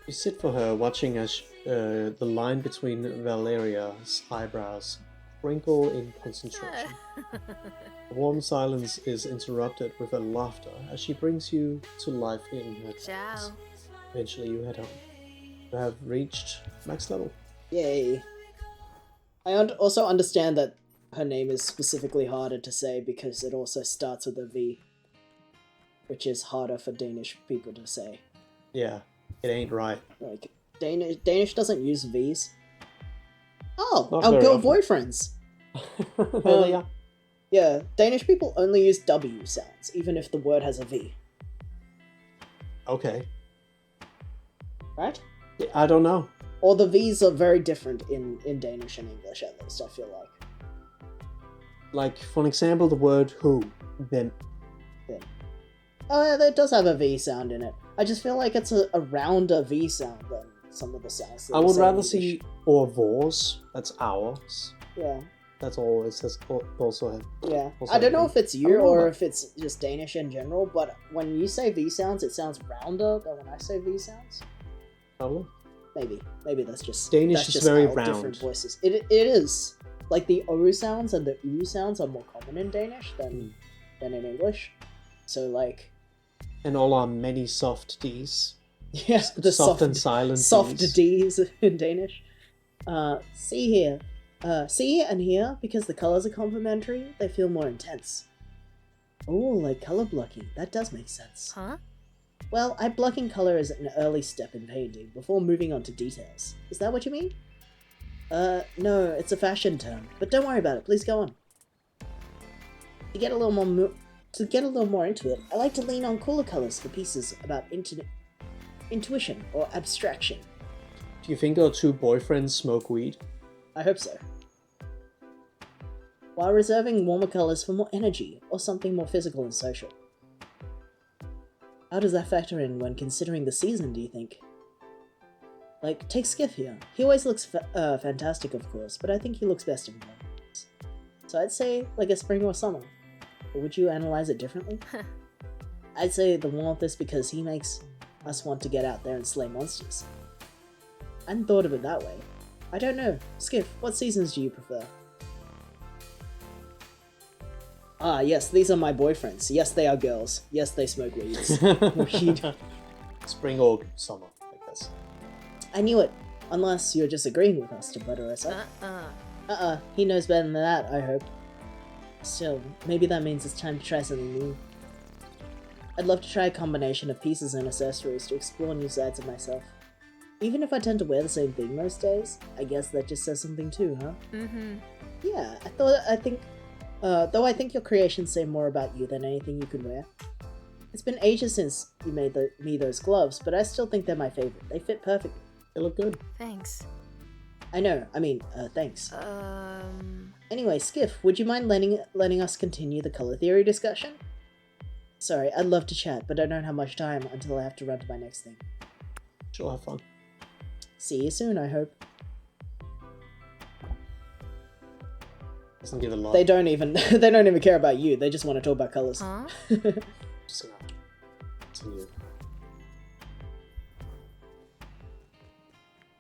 S1: You sit for her, watching as The line between Valeria's eyebrows crinkle in concentration. The warm silence is interrupted with her laughter as she brings you to life in her
S10: Ciao.
S1: trance. Eventually, you head home. You have reached max level.
S2: Yay. I also understand that her name is specifically harder to say because it also starts with a V, which is harder for Danish people to say.
S1: Yeah, it ain't right.
S2: Like, Danish doesn't use V's. Oh,
S1: Not
S2: our
S1: very
S2: girl
S1: often.
S2: boyfriends.
S1: There they are.
S2: Yeah, Danish people only use W sounds, even if the word has a V.
S1: Okay.
S2: Right?
S1: Yeah, I don't know.
S2: Or the V's are very different in Danish and English, at least, I feel like.
S1: Like, for example, the word who. Then.
S2: Oh, yeah, that does have a V sound in it. I just feel like it's a rounder V sound than some of the sounds. That
S1: I
S2: we
S1: would
S2: say in
S1: rather
S2: English.
S1: see or vors. That's ours.
S2: Yeah,
S1: That's all it says. Also,
S2: yeah.
S1: Also
S2: I don't know
S1: V.
S2: if it's
S1: I
S2: you
S1: don't know
S2: or
S1: that.
S2: if it's just Danish in general, but when you say V sounds, it sounds rounder than when I say V sounds.
S1: probably.
S2: Maybe that's just
S1: Danish
S2: that's
S1: is
S2: just
S1: very
S2: our
S1: round.
S2: different voices. It is like the O sounds and the U sounds are more common in Danish than in English. So like,
S1: And all our many soft D's.
S2: yeah, the
S1: soft and silent
S2: soft
S1: Ds.
S2: D's in Danish. See here, see and here, because the colors are complementary, they feel more intense. Oh, like color blocking. That does make sense.
S10: Huh?
S2: Well, I block in color as an early step in painting before moving on to details. Is that what you mean? No, it's a fashion term, but don't worry about it. Please go on. To get a little more into it, I like to lean on cooler colors for pieces about intuition or abstraction.
S1: Do you think our two boyfriends smoke weed?
S2: I hope so. While reserving warmer colors for more energy or something more physical and social. How does that factor in when considering the season, do you think? Like, take Skiff here. He always looks fantastic, of course, but I think he looks best in warm. So I'd say, like a spring or summer. Or would you analyze it differently? I'd say the warmth is because he makes us want to get out there and slay monsters. I hadn't thought of it that way. I don't know. Skiff, what seasons do you prefer? Ah, yes, these are my boyfriends. Yes, they are girls. Yes, they smoke weeds. Weed.
S1: Spring or summer, I guess.
S2: I knew it. Unless you're just agreeing with us to butter us up. He knows better than that, I hope. Still, maybe that means it's time to try something new. I'd love to try a combination of pieces and accessories to explore new sides of myself. Even if I tend to wear the same thing most days, I guess that just says something too, huh?
S10: Mm-hmm.
S2: Yeah, though I think your creations say more about you than anything you could wear. It's been ages since you made me those gloves, but I still think they're my favorite. They fit perfectly.
S1: They look good.
S10: Thanks.
S2: I know, thanks.
S10: Um...
S2: Anyway, Skiff, would you mind letting us continue the color theory discussion? Sorry, I'd love to chat, but I don't have much time until I have to run to my next thing.
S1: Sure, have fun.
S2: See you soon, I hope.
S1: Doesn't give a lot.
S2: They don't even care about you. They just want to talk about colors.
S10: Huh?
S1: Just gonna continue.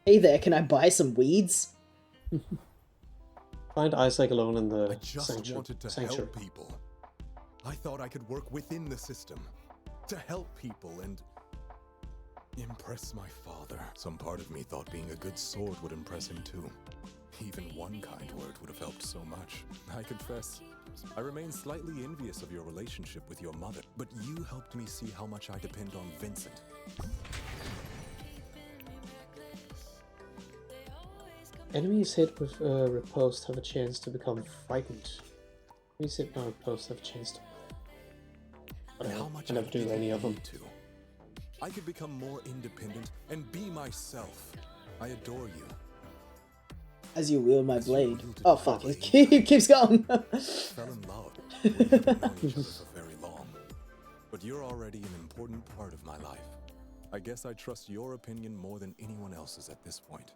S2: Hey there, can I buy some weeds?
S1: Find Isaac alone in the
S11: I just wanted to
S1: sanctuary.
S11: help people. I thought I could work within the system to help people and impress my father. Some part of me thought being a good sword would impress him too. Even one kind word would have helped so much. I confess, I remain slightly envious of your relationship with your mother, but you helped me see how much I depend on Vincent.
S1: Enemies hit with riposte have a chance to become frightened. Enemies hit by riposte have a chance to. But I never do any of them.
S11: I could become more independent and be myself. I adore you.
S2: As you wield my blade. Oh fuck, it keeps going.
S11: Fell in love. We haven't known each other for very long. But you're already an important part of my life. I guess I trust your opinion more than anyone else's at this point.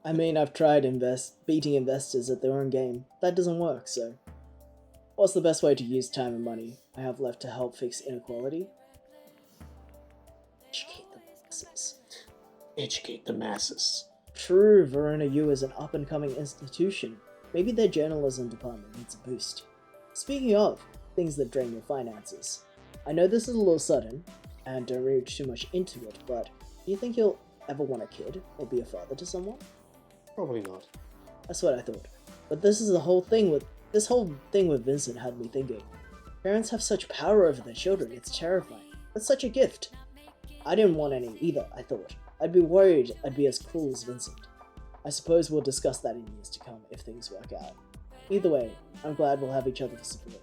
S2: I mean, I've tried beating investors at their own game. That doesn't work, so... What's the best way to use time and money I have left to help fix inequality? Educate the masses.
S1: educate the masses.
S2: True, Verona U is an up-and-coming institution. Maybe their journalism department needs a boost. Speaking of things that drain your finances, I know this is a little sudden, and don't read too much into it, but do you think you'll ever want a kid or be a father to someone?
S1: Probably not.
S2: That's what I thought. But this whole thing with Vincent had me thinking. Parents have such power over their children, it's terrifying. That's such a gift. I didn't want any either, I thought. I'd be worried I'd be as cruel as Vincent. I suppose we'll discuss that in years to come if things work out. Either way, I'm glad we'll have each other for support.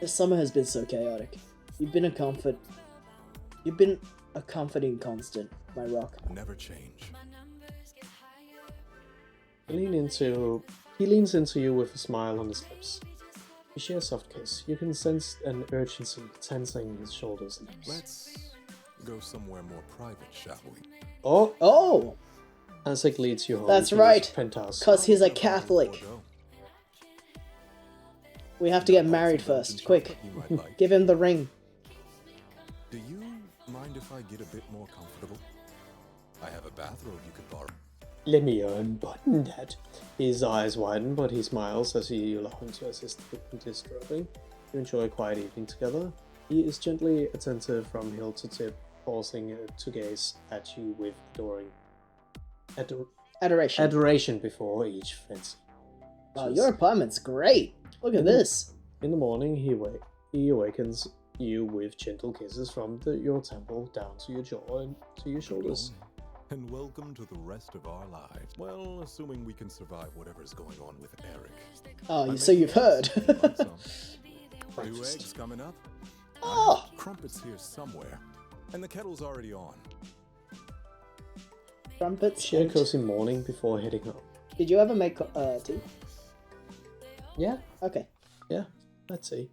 S2: This summer has been so chaotic. You've been a comforting constant, my rock.
S11: Never change.
S1: He leans into you with a smile on his lips. You share a soft kiss. You can sense an urgency tensing his shoulders and lips.
S11: Let's go somewhere more private, shall we?
S1: Oh! Isaac leads you home.
S2: That's
S1: to
S2: right,
S1: his penthouse.
S2: cause he's a Catholic. We have to get married first, quick. Give him the ring.
S11: Do you mind if I get a bit more comfortable? I have a bathrobe you could borrow.
S1: Let me unbutton that. His eyes widen, but he smiles as you allow him to assist with his strobing. You enjoy a quiet evening together. He is gently attentive from hill to tip, pausing to gaze at you with adoration before each fancy.
S2: Wow, your apartment's great. Look at this.
S1: In the morning, he awakens you with gentle kisses from your temple down to your jaw and to your shoulders.
S11: And welcome to the rest of our lives. Well, assuming we can survive whatever's going on with Eric.
S2: Oh, so you've heard.
S11: New eggs coming up.
S2: Oh!
S11: Crumpets here somewhere. And the kettle's already on.
S2: Crumpets.
S1: Share a cozy morning before heading home.
S2: Did you ever make tea?
S1: Yeah.
S2: Okay.
S1: Yeah, let's see.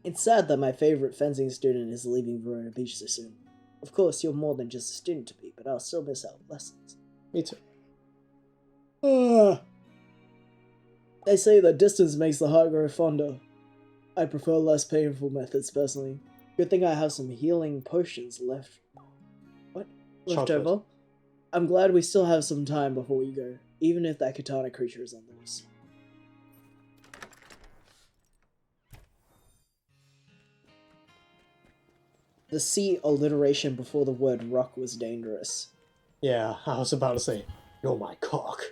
S2: It's sad that my favorite fencing student is leaving Verona Beach so soon. Of course, you're more than just a student to me, but I'll still miss out lessons.
S1: Me too.
S2: They say that distance makes the heart grow fonder. I prefer less painful methods personally. Good thing I have some healing potions left. What? Left
S1: Chocolate.
S2: over? I'm glad we still have some time before we go, even if that katana creature is on loose. The C alliteration before the word rock was dangerous.
S1: Yeah, I was about to say, you're my cock.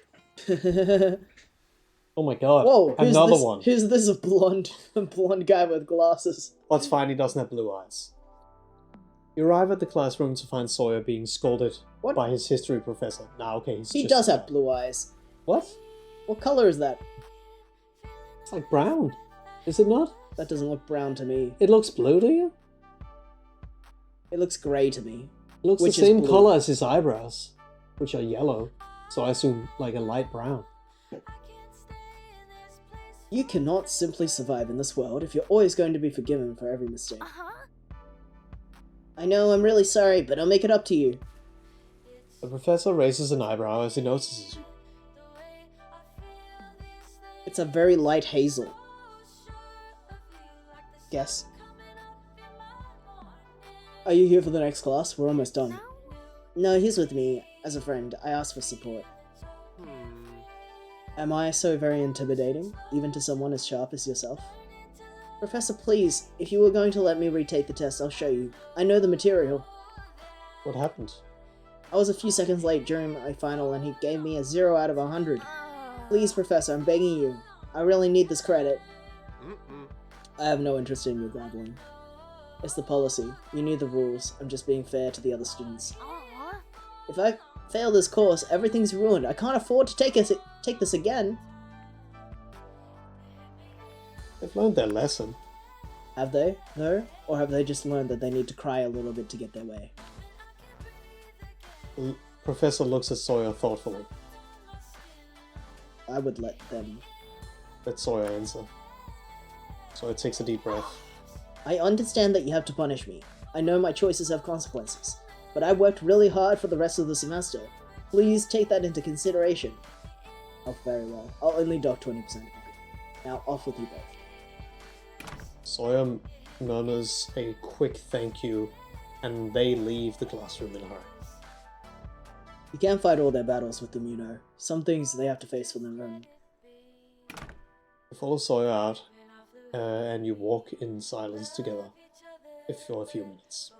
S1: Oh my god,
S2: Whoa,
S1: another one.
S2: Who's this blonde guy with glasses?
S1: Well, it's fine, he doesn't have blue eyes. You arrive at the classroom to find Sawyer being scolded by his history professor. Nah, okay,
S2: He does have blue eyes.
S1: What?
S2: What color is that?
S1: It's like brown. Is it not?
S2: That doesn't look brown to me.
S1: It looks blue to you?
S2: It looks grey to me.
S1: It looks
S2: Which
S1: the
S2: is
S1: same
S2: blue.
S1: color as his eyebrows, which are yellow. So I assume like a light brown.
S2: You cannot simply survive in this world if you're always going to be forgiven for every mistake. I know, I'm really sorry, but I'll make it up to you.
S1: The professor raises an eyebrow as he notices you.
S2: It's a very light hazel. Guess. Are you here for the next class? We're almost done. No, he's with me. As a friend, I asked for support. Am I so very intimidating, even to someone as sharp as yourself? Professor, please, if you were going to let me retake the test, I'll show you. I know the material.
S1: What happened?
S2: I was a few seconds late during my final and he gave me a 0 out of 100. Please, Professor, I'm begging you. I really need this credit. I have no interest in your groveling. It's the policy. You knew the rules. I'm just being fair to the other students. If I fail this course, everything's ruined. I can't afford to take this again.
S1: They've learned their lesson.
S2: Have they, though? Or have they just learned that they need to cry a little bit to get their way?
S1: The professor looks at Sawyer thoughtfully.
S2: I would let them.
S1: Let Sawyer answer. Sawyer takes a deep breath.
S2: I understand that you have to punish me. I know my choices have consequences. But I worked really hard for the rest of the semester. Please take that into consideration. Oh, very well. I'll only dock 20% of it. Now, off with you both.
S1: Sawyer murmurs a quick thank you and they leave the classroom in a hurry.
S2: You can't fight all their battles with them, you know. Some things they have to face for their own.
S1: You follow Sawyer out, and you walk in silence together for a few minutes.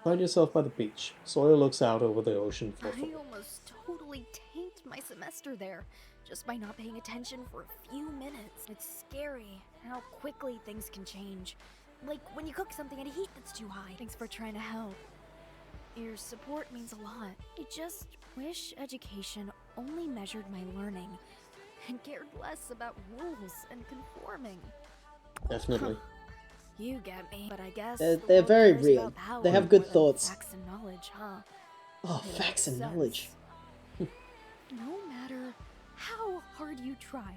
S1: Find yourself by the beach. Sawyer looks out over the ocean for
S10: I almost totally tanked my semester there, just by not paying attention for a few minutes. It's scary how quickly things can change. Like when you cook something at a heat that's too high. Thanks for trying to help. Your support means a lot. I just wish education only measured my learning and cared less about rules and conforming.
S1: Definitely.
S10: You get me, but I guess
S2: They're
S10: the
S2: very
S10: world cares
S2: real.
S10: about power
S2: They have good
S10: more than
S2: thoughts.
S10: Facts and knowledge, huh?
S2: Oh,
S10: It
S2: facts and
S10: makes
S2: knowledge.
S10: sense. No matter how hard you try,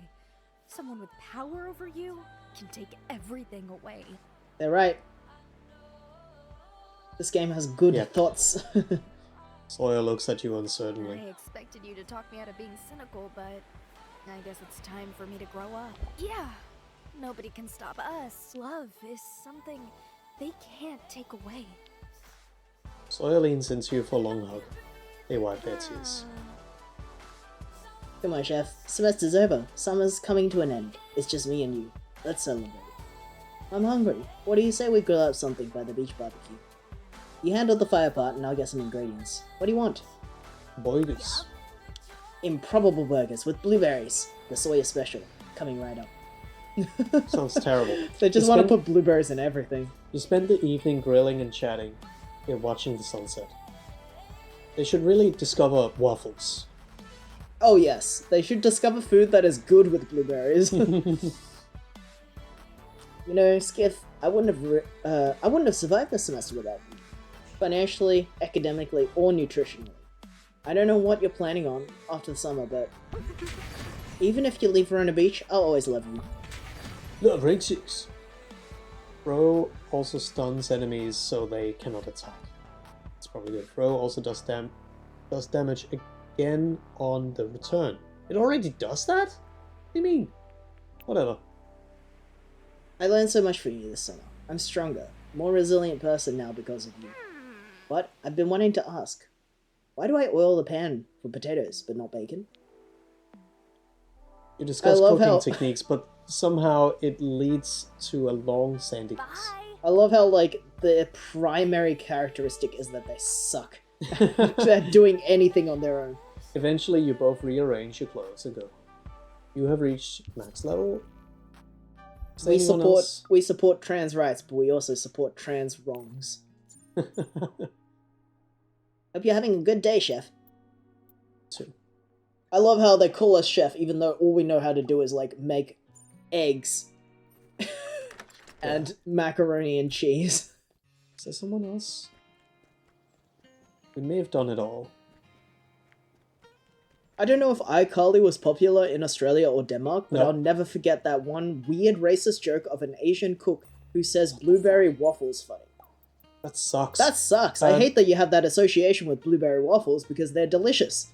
S10: someone with power over you can take everything away.
S2: They're right. This game has good
S1: Yep.
S2: thoughts.
S1: Sawyer looks at you uncertainly.
S10: I expected you to talk me out of being cynical, but I guess it's time for me to grow up. Yeah, nobody can stop us. Love is something they can't take away.
S1: Sawyer leans into you for a long hug. They wipe their tears.
S2: Come on, Chef. Semester's over. Summer's coming to an end. It's just me and you. Let's celebrate. I'm hungry. What do you say we grill up something by the beach barbecue? You handle the fire part and I'll get some ingredients. What do you want?
S1: Burgers.
S2: Improbable burgers with blueberries. The Sawyer special. Coming right up.
S1: Sounds terrible.
S2: They just
S1: You
S2: want to
S1: spend-
S2: put blueberries in everything.
S1: You spend the evening grilling and chatting. You're watching the sunset. They should really discover waffles.
S2: Oh yes, they should discover food that is good with blueberries. You know, Skiff, I wouldn't have survived this semester without you. Financially, academically, or nutritionally. I don't know what you're planning on after the summer, but even if you leave Verona Beach, I'll always love you.
S1: Love rigs. Ro also stuns enemies so they cannot attack. It's probably good. Ro also does damage again on the return. It already does that? What do you mean? Whatever.
S2: I learned so much from you this summer. I'm stronger, more resilient person now because of you. But I've been wanting to ask, why do I oil the pan for potatoes but not bacon?
S1: You discuss
S2: love
S1: cooking
S2: how-
S1: techniques, but somehow it leads to a long sandy kiss.
S2: I love how, like, the primary characteristic is that they suck at doing anything on their own.
S1: Eventually, you both rearrange your clothes and go. You have reached max level. Is
S2: We
S1: anyone
S2: support
S1: else?
S2: we support trans rights, but we also support trans wrongs. Hope you're having a good day, Chef.
S1: Two.
S2: I love how they call us Chef, even though all we know how to do is, like, make eggs and macaroni and cheese.
S1: Is there someone else? We may have done it all.
S2: I don't know if iCarly was popular in Australia or Denmark, but
S1: No.
S2: I'll never forget that one weird racist joke of an Asian cook who says blueberry waffles funny.
S1: That sucks.
S2: That sucks. I hate that you have that association with blueberry waffles because they're delicious.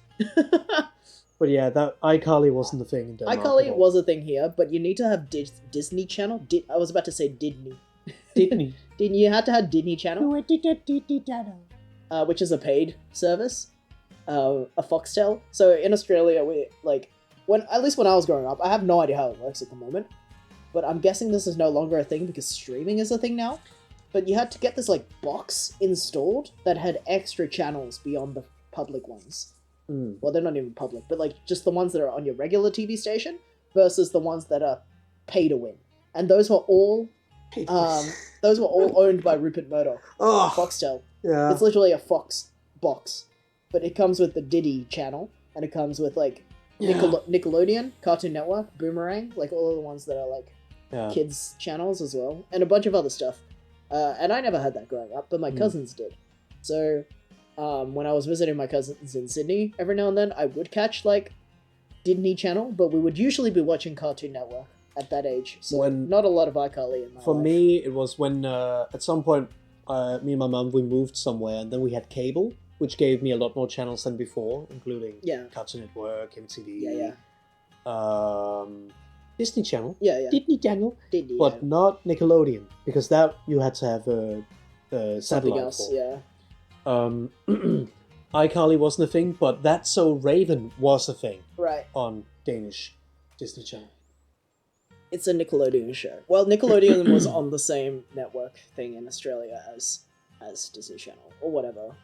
S1: But yeah, that iCarly wasn't a thing in Denmark.
S2: iCarly
S1: at all.
S2: was a thing here, but you need to have Disney Channel. I was about to say Disney.
S1: Disney.
S2: You had to have Disney Channel, which is a paid service, a Foxtel. So in Australia, we at least when I was growing up, I have no idea how it works at the moment, but I'm guessing this is no longer a thing because streaming is a thing now. But you had to get this like box installed that had extra channels beyond the public ones. Well, they're not even public, but like just the ones that are on your regular TV station versus the ones that are pay to win, and those were all owned by Rupert Murdoch.
S1: Oh,
S2: Foxtel.
S1: yeah.
S2: It's literally a Fox box, but it comes with the Diddy channel, and it comes with like Nickelodeon, Cartoon Network, Boomerang, like all of the ones that are like kids channels as well, and a bunch of other stuff. And I never had that growing up, but my cousins did. So when I was visiting my cousins in Sydney, every now and then I would catch like Disney Channel, but we would usually be watching Cartoon Network at that age. So not a lot of iCarly in my
S1: For
S2: life.
S1: me, it was when at some point me and my mum, we moved somewhere, and then we had cable, which gave me a lot more channels than before, including Cartoon Network, MTV, Disney Channel, Disney Channel, but not Nickelodeon, because that you had to have a
S2: Something
S1: satellite
S2: else,
S1: form.
S2: yeah.
S1: iCarly wasn't a thing, but That's So Raven was a thing
S2: Right.
S1: on Danish Disney Channel.
S2: It's a Nickelodeon show. Well, Nickelodeon was on the same network thing in Australia as Disney Channel or whatever.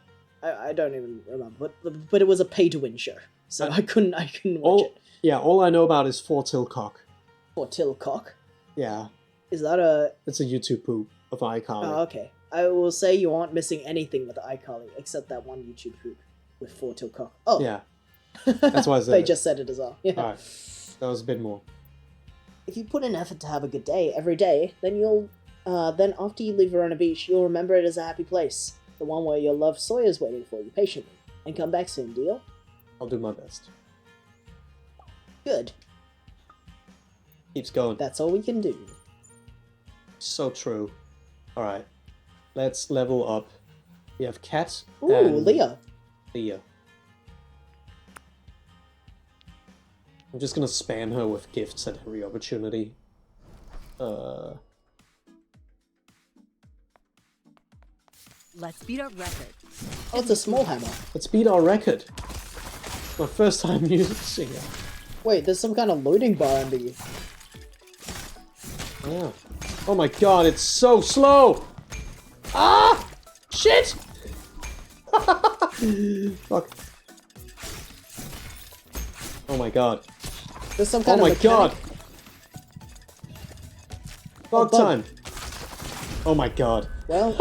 S2: I don't even remember, but it was a pay-to-win show, so I couldn't watch it.
S1: Yeah, all I know about is Four Tilcock.
S2: For Tilcock,
S1: Yeah,
S2: is that a?
S1: it's a YouTube poop of iCarly.
S2: Oh, okay. I will say you aren't missing anything with iCarly except that one YouTube poop with For Tilcock. Oh,
S1: Yeah, that's why I said
S2: they
S1: it.
S2: just said it as well. Yeah.
S1: Alright, that was a bit more.
S2: If you put in effort to have a good day every day, then then after you leave Verona Beach, you'll remember it as a happy place. The one where your love Sawyer's waiting for you patiently. And come back soon, deal?
S1: I'll do my best.
S2: Good.
S1: Keeps going.
S2: That's all we can do.
S1: So true. Alright, let's level up. We have Cat
S2: Ooh,
S1: and
S2: Leah.
S1: Leah. I'm just gonna spam her with gifts at every opportunity.
S3: Let's beat our record.
S2: Oh, it's a small hammer.
S1: Let's beat our record. My first time using it.
S2: Wait, there's some kind of loading bar under you.
S1: Yeah. Oh my god, it's so slow! Ah! Shit! Fuck. Oh my god.
S2: There's some
S1: Oh
S2: kind
S1: my
S2: of mechanic.
S1: god! Bug
S2: bug.
S1: time! Oh my god.
S2: Well,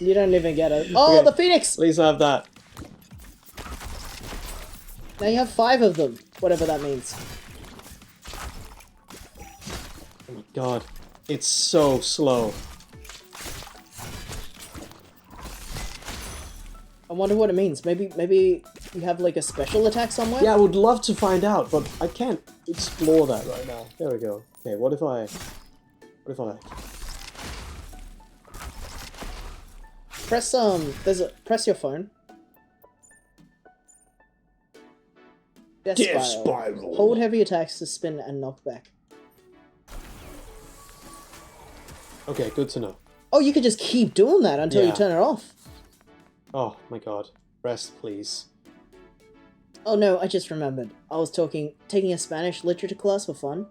S2: you don't even get it. Oh,
S1: Okay.
S2: the Phoenix!
S1: At least I have that.
S2: Now you have 5 of them, whatever that means.
S1: Oh my god. It's so slow.
S2: I wonder what it means. Maybe you have like a special attack somewhere?
S1: Yeah, I would love to find out, but I can't explore that right now. There we go. Okay, what if I...
S2: Press press your phone. Death Spiral. Hold heavy attacks to spin and knock back.
S1: Okay, good to know.
S2: Oh, you could just keep doing that until you
S1: Yeah.
S2: turn it off.
S1: Oh my god. Rest, please.
S2: Oh no, I just remembered. I was taking a Spanish literature class for fun,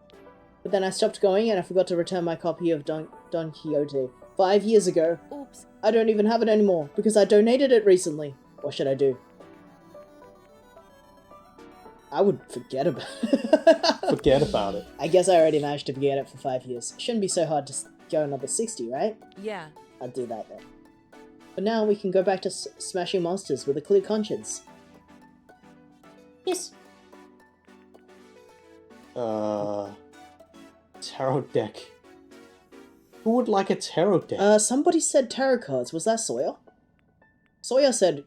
S2: but then I stopped going and I forgot to return my copy of Don Quixote 5 years ago.
S6: Oops.
S2: I don't even have it anymore because I donated it recently. What should I do? I would forget about it.
S1: Forget about it.
S2: I guess I already managed to forget it for 5 years. Shouldn't be so hard to go another 60, right?
S6: Yeah.
S2: I'll do that then. But now we can go back to smashing monsters with a clear conscience. Yes.
S1: Tarot deck. Who would like a tarot deck?
S2: Somebody said tarot cards. Was that Sawyer? Sawyer said...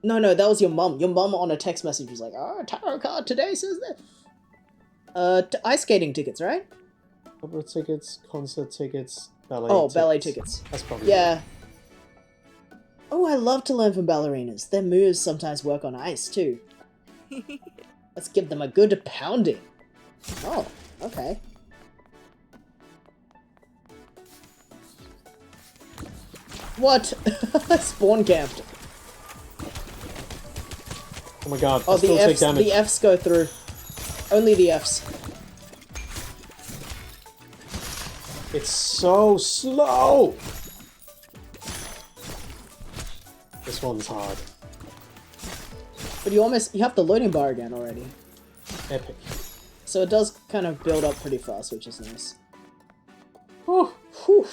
S2: No, that was your mum. Your mum on a text message was like, "Oh, tarot card today says that." Ice skating tickets, right?
S1: Opera tickets, concert tickets, ballet
S2: Ballet tickets.
S1: That's probably
S2: Yeah. Oh, I love to learn from ballerinas. Their moves sometimes work on ice, too. Let's give them a good pounding. Oh, okay. What? Spawn camped.
S1: Oh my god,
S2: Oh,
S1: I still take damage.
S2: the Fs go through. Only the Fs.
S1: It's so slow! This one's hard.
S2: But you have the loading bar again already.
S1: Epic.
S2: So it does kind of build up pretty fast, which is nice.
S1: Whew.
S2: Whew.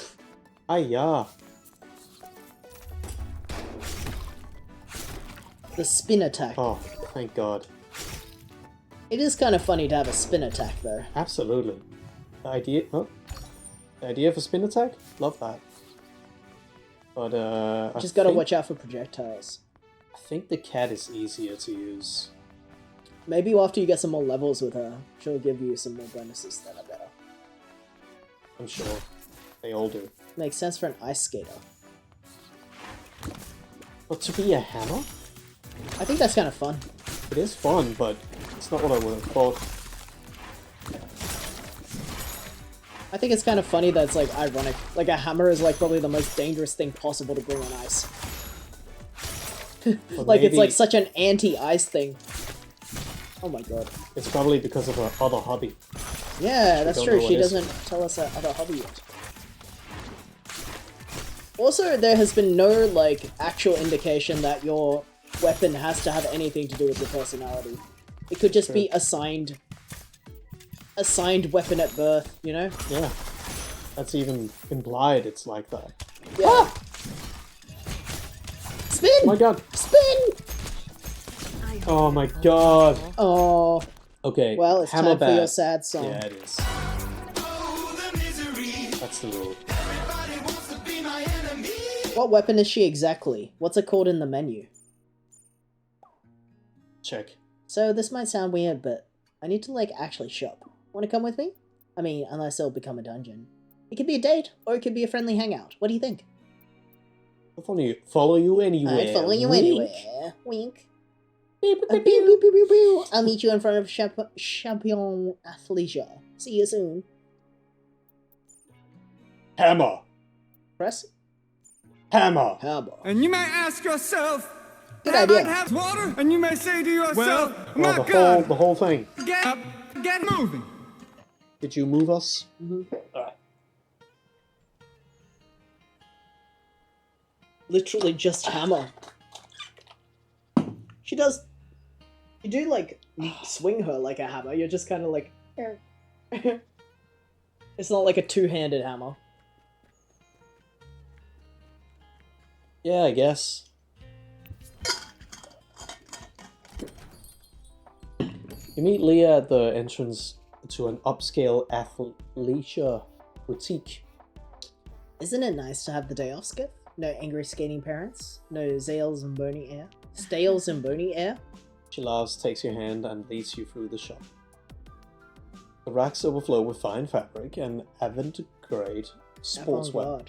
S1: Ayah.
S2: The spin attack.
S1: Oh, thank god.
S2: It is kind of funny to have a spin attack, though.
S1: Absolutely. The idea for spin attack? Love that. But,
S2: Just gotta watch out for projectiles.
S1: I think the cat is easier to use.
S2: Maybe after you get some more levels with her, she'll give you some more bonuses that are better.
S1: I'm sure. They all do.
S2: Makes sense for an ice skater.
S1: But to be a hammer?
S2: I think that's kind of fun.
S1: It is fun, but it's not what I would have thought.
S2: I think it's kind of funny that it's like ironic. Like a hammer is like probably the most dangerous thing possible to bring on ice. Like it's like such an anti-ice thing. Oh my god.
S1: It's probably because of her other hobby.
S2: Yeah, that's true. She
S1: is.
S2: doesn't tell us her other hobby yet. Also, there has been no like actual indication that your weapon has to have anything to do with your personality. It could just be assigned weapon at birth, you know?
S1: Yeah. That's even implied it's like that.
S2: Yeah. Ah! Spin!
S1: Oh my god.
S2: Spin!
S1: Oh my god.
S2: Oh.
S1: Okay.
S2: Well, it's
S1: hammer
S2: time for your
S1: bad.
S2: sad song.
S1: Yeah, it is. That's the rule.
S2: What weapon is she exactly? What's it called in the menu?
S1: Check.
S2: So this might sound weird, but I need to like actually shop. Want to come with me? I mean, unless it'll become a dungeon. It could be a date, or it could be a friendly hangout. What do you think?
S1: I'll follow you anywhere.
S2: I'd follow you
S1: Wink.
S2: anywhere. Wink. Pew, pew, pew, pew, pew, pew. I'll meet you in front of Champion Athleisure. See you soon.
S1: Hammer.
S2: Press.
S1: Hammer.
S2: Hammer.
S12: And you may ask yourself,
S2: Good
S12: have
S2: idea.
S12: I have water? And you may say to yourself, my
S1: the
S12: God,
S1: whole thing.
S12: get up, get moving.
S1: Did you move us?
S2: Mm-hmm.
S1: Alright.
S2: Literally just hammer. She does. You do like swing her like a hammer. You're just kind of like. It's not like a two-handed hammer.
S1: Yeah, I guess. You meet Leah at the entrance to an upscale athleisure boutique.
S2: Isn't it nice to have the day off, Skip? No angry skating parents. No Zales and bony air. Stales and bony air.
S1: She laughs, takes your hand, and leads you through the shop. The racks overflow with fine fabric and avant-garde sportswear.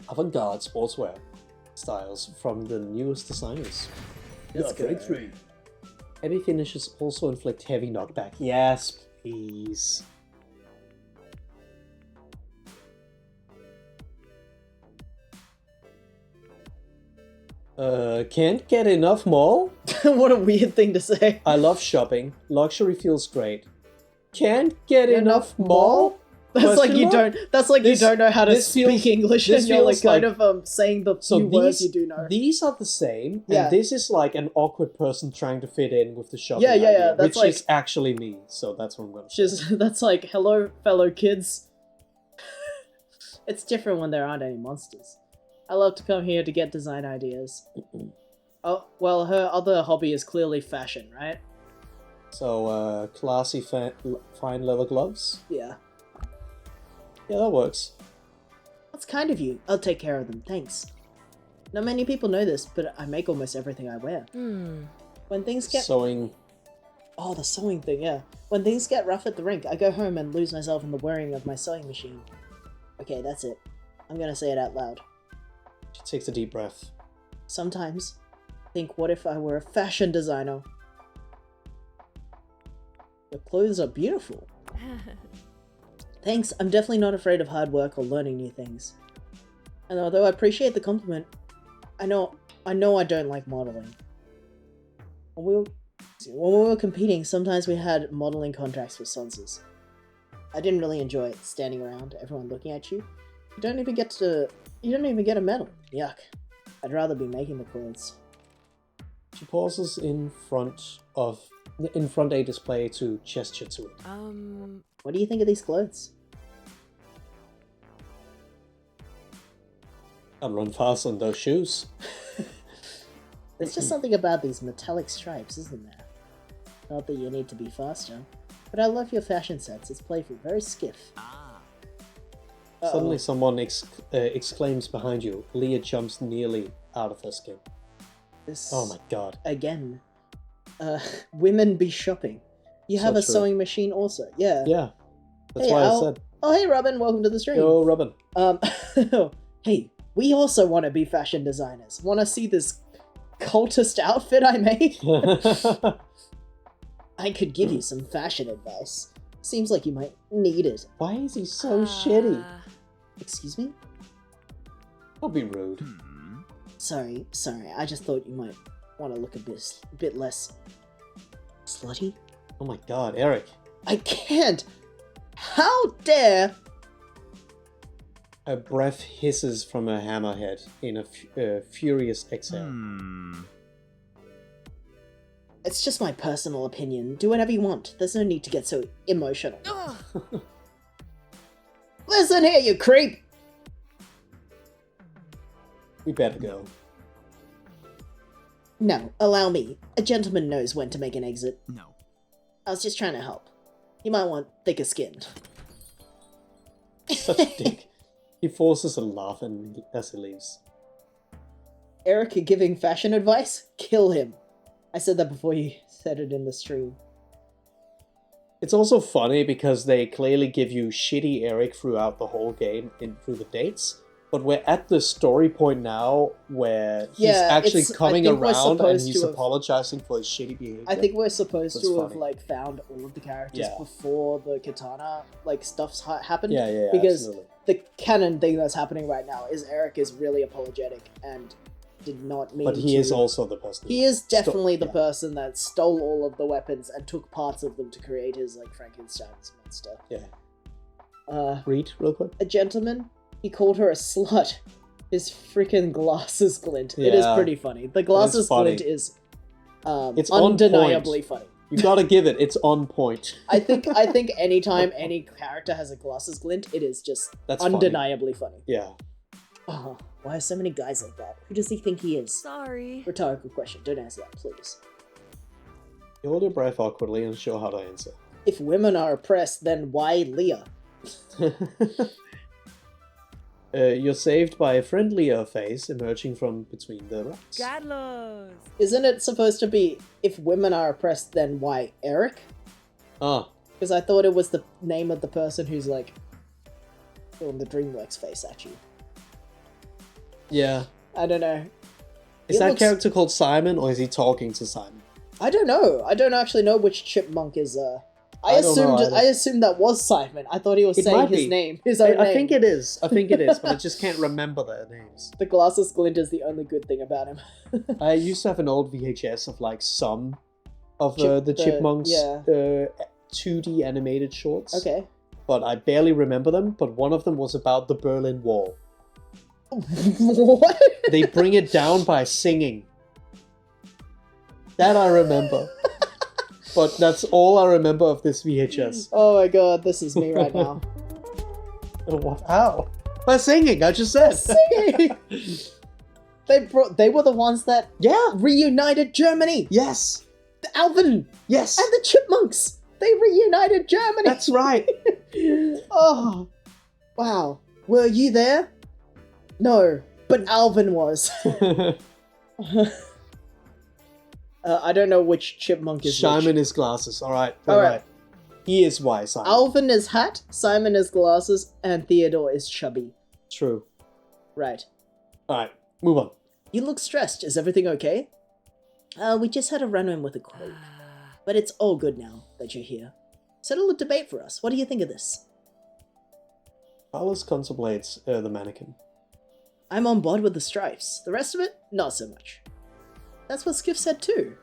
S1: Avant-garde sportswear styles from the newest designers.
S2: That's good.
S1: Heavy finishes also inflict heavy knockback. Yes, please. Can't get enough mall?
S2: What a weird thing to say.
S1: I love shopping. Luxury feels great. Can't get enough mall?
S2: That's like you don't. That's like you don't know how to speak English, and you're like
S1: feels
S2: kind of saying the few words you do know.
S1: These are the same,
S2: Yeah.
S1: and this is like an awkward person trying to fit in with the shopping
S2: Yeah, yeah,
S1: idea,
S2: yeah, that's
S1: which
S2: like-
S1: is actually me. So that's what I'm going to say.
S2: Just that's like, hello, fellow kids. It's different when there aren't any monsters. I love to come here to get design ideas. Oh, well, her other hobby is clearly fashion, right?
S1: So, classy, fine leather gloves.
S2: Yeah.
S1: Yeah, that works.
S2: That's kind of you. I'll take care of them, thanks. Not many people know this, but I make almost everything I wear. When things get...
S1: Sewing.
S2: Oh, the sewing thing, yeah. When things get rough at the rink, I go home and lose myself in the whirring of my sewing machine. Okay, that's it. I'm gonna say it out loud.
S1: She takes a deep breath.
S2: Sometimes, think, what if I were a fashion designer? Your clothes are beautiful. Thanks, I'm definitely not afraid of hard work or learning new things. And although I appreciate the compliment, I know I don't like modeling. When we were competing, sometimes we had modeling contracts with sponsors. I didn't really enjoy it, standing around, everyone looking at you. You don't even get a medal. Yuck. I'd rather be making the clothes.
S1: She pauses in front a display to gesture to it.
S2: What do you think of these clothes?
S1: I'd run faster in those shoes.
S2: There's just something about these metallic stripes, isn't there? Not that you need to be faster, but I love your fashion sense. It's playful, very skiff.
S1: Suddenly someone exclaims behind you. Leah jumps nearly out of her skin. Oh my god.
S2: Again. Women be shopping. You
S1: So
S2: have a
S1: true.
S2: sewing machine also. Yeah.
S1: Yeah. That's
S2: Hey,
S1: why
S2: Al.
S1: I said.
S2: Oh, hey, Robin. Welcome to the stream.
S1: Yo, Robin.
S2: Hey, we also want to be fashion designers. Want to see this cultist outfit I made? I could give you some fashion advice. Seems like you might need it.
S1: Why is he so shitty?
S2: Excuse me?
S1: Don't be rude.
S2: Sorry. I just thought you might want to look a bit less slutty.
S1: Oh my god, Eric.
S2: I can't! How dare!
S1: A breath hisses from a hammerhead in a furious exhale.
S2: It's just my personal opinion. Do whatever you want. There's no need to get so emotional. Listen here, you creep!
S1: We better go.
S2: No, allow me. A gentleman knows when to make an exit.
S5: No.
S2: I was just trying to help. You might want thicker skin.
S1: Such a dick. He forces a laugh as he leaves.
S2: Eric giving fashion advice? Kill him. I said that before you said it in the stream.
S1: It's also funny because they clearly give you shitty Eric throughout the whole game through the dates. But we're at the story point now where he's actually coming around and he's apologizing for his shitty behavior.
S2: I think we're supposed
S1: That's
S2: to have
S1: funny.
S2: like found all of the characters
S1: Yeah.
S2: before the katana like stuff's happened.
S1: Yeah,
S2: because
S1: absolutely.
S2: the canon thing that's happening right now is Eric is really apologetic and did not mean
S1: But he is also the person.
S2: He is definitely the person that stole all of the weapons and took parts of them to create his like Frankenstein's monster.
S1: Yeah. Read real quick.
S2: A gentleman. He called her a slut. His freaking glasses glint. It is
S1: Yeah.
S2: pretty funny. The glasses
S1: funny.
S2: glint is
S1: It's on
S2: undeniably
S1: point.
S2: funny.
S1: You gotta give it. It's on point.
S2: I think anytime any character has a glasses glint, it is just
S1: That's funny.
S2: undeniably funny.
S1: Yeah.
S2: Oh, why are so many guys like that? Who does he think he is?
S6: Sorry.
S2: Rhetorical question. Don't answer that, please.
S1: You hold your breath awkwardly, unsure how to answer.
S2: If women are oppressed, then why Leah?
S1: You're saved by a friendlier face emerging from between the rocks.
S6: Carlos.
S2: Isn't it supposed to be if women are oppressed, then why Eric?
S1: Ah,
S2: Because I thought it was the name of the person who's like throwing the DreamWorks face at you.
S1: yeah.
S2: I don't know.
S1: Is
S2: It
S1: that
S2: looks-
S1: character called Simon, or is he talking to Simon?
S2: I don't know. I don't actually know which chipmunk is. I
S1: I don't know either.
S2: assumed that was Simon. I thought he was
S1: It
S2: saying
S1: might
S2: his
S1: be.
S2: name, his own name.
S1: I think it is. I think it is, but I just can't remember their names.
S2: The glasses glint is the only good thing about him.
S1: I used to have an old VHS of like some of
S2: Chip-
S1: the Chipmunks
S2: yeah.
S1: 2D animated shorts.
S2: Okay.
S1: But I barely remember them, but one of them was about the Berlin Wall.
S2: What?
S1: They bring it down by singing. That I remember. But that's all I remember of this VHS.
S2: Oh my god, this is me right now.
S1: What? How? By singing, I just said.
S2: Singing! They were the ones that reunited Germany.
S1: Yes.
S2: The Alvin.
S1: Yes.
S2: And the Chipmunks. They reunited Germany.
S1: That's right.
S2: Oh. Wow. Were you there? No, but Alvin was. I don't know which chipmunk is
S1: Simon
S2: which.
S1: is glasses. All right.
S2: All right.
S1: He is why Simon.
S2: Alvin is hat, Simon is glasses, and Theodore is chubby.
S1: True.
S2: Right.
S1: All right. Move on.
S2: You look stressed. Is everything okay? We just had a run-in with a creep. But it's all good now that you're here. Settle a debate for us. What do you think of this?
S1: Carlos contemplates the mannequin.
S2: I'm on board with the stripes. The rest of it, not so much. That's what Skiff said too.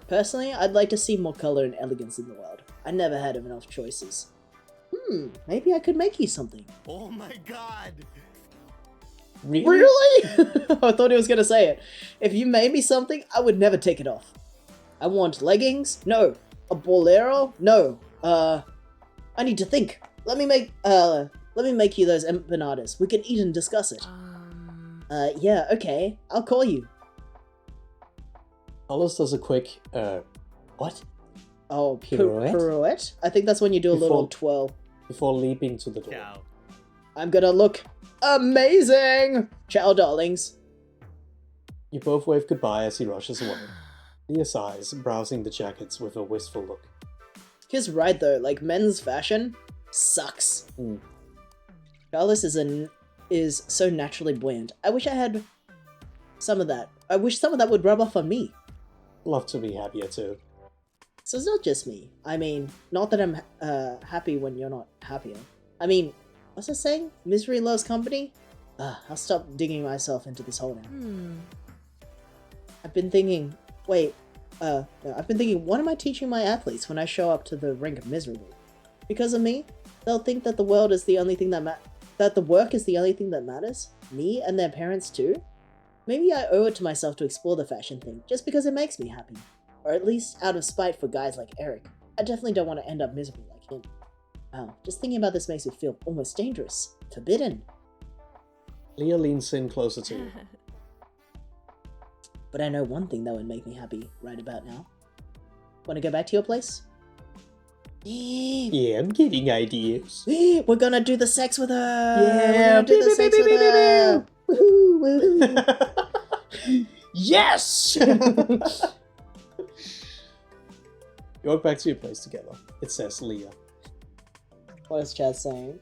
S2: Personally, I'd like to see more color and elegance in the world. I never had enough choices. Maybe I could make you something.
S4: Oh my god!
S2: Really? I thought he was gonna say it. If you made me something, I would never take it off. I want leggings? No. A bolero? No. I need to think. Let me make you those empanadas. We can eat and discuss it. Yeah, okay. I'll call you.
S1: Carlos does a quick, what?
S2: Oh,
S1: Pirouette?
S2: pirouette? I think that's when you do a little twirl.
S1: Before leaping to the door.
S2: I'm gonna look amazing! Ciao, darlings.
S1: You both wave goodbye as he rushes away. Leah sighs, browsing the jackets with a wistful look.
S2: He's right though, like men's fashion sucks. Carlos is so naturally buoyant. I wish I had some of that. I wish some of that would rub off on me.
S1: Love to be happier too.
S2: So it's not just me. I mean, not that I'm happy when you're not happier. I mean, what's that saying? Misery loves company? I'll stop digging myself into this hole now. I've been thinking, no, I've been thinking, what am I teaching my athletes when I show up to the rink miserable? Because of me, they'll think that the world is the only thing that the work is the only thing that matters? Me and their parents too? Maybe I owe it to myself to explore the fashion thing, just because it makes me happy. Or at least out of spite for guys like Eric. I definitely don't want to end up miserable like him. Wow, just thinking about this makes me feel almost dangerous. Forbidden.
S1: Leah leans in closer to you.
S2: But I know one thing that would make me happy right about now. Want to go back to your place?
S1: Yeah, I'm getting ideas.
S2: We're gonna do the sex with her!
S1: Yeah,
S2: We're gonna do the sex with her! Woohoo! Woohoo!
S1: Yes! You walk back to your place together. It says Leah.
S2: What is Chad saying?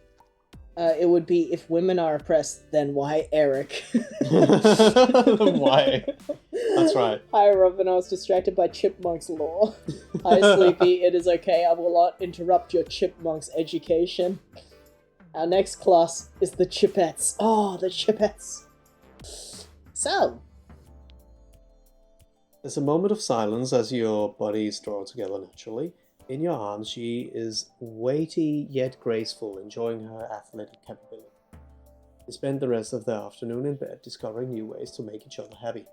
S2: It would be, if women are oppressed, then why Eric?
S1: Why? That's right.
S2: Hi, Robin. I was distracted by Chipmunk's lore. Hi, Sleepy. It is okay. I will not interrupt your Chipmunk's education. Our next class is the Chipettes. Oh, the Chipettes. So.
S1: There's a moment of silence as your bodies draw together naturally. In your arms, she is weighty yet graceful, enjoying her athletic capability. They spend the rest of the afternoon in bed, discovering new ways to make each other happy.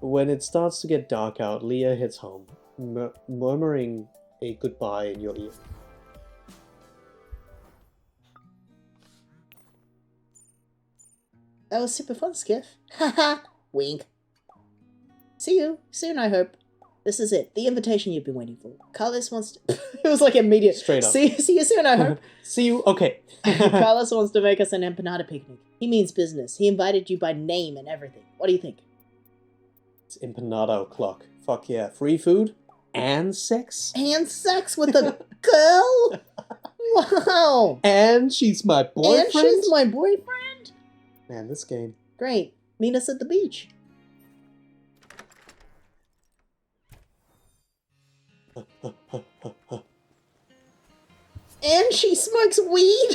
S1: When it starts to get dark out, Leah heads home, murmuring a goodbye in your ear.
S2: That was super fun, Skiff. Haha, wink. See you soon, I hope. This is it. The invitation you've been waiting for. Carlos wants to... It was like immediate.
S1: Straight up.
S2: See you soon, I hope.
S1: See you? Okay.
S2: Carlos wants to make us an empanada picnic. He means business. He invited you by name and everything. What do you think?
S1: It's empanada o'clock. Fuck yeah. Free food and sex?
S2: And sex with a girl? Wow.
S1: And she's my boyfriend?
S2: And she's my boyfriend?
S1: Man, this game.
S2: Great. Meet us at the beach. And she smokes weed.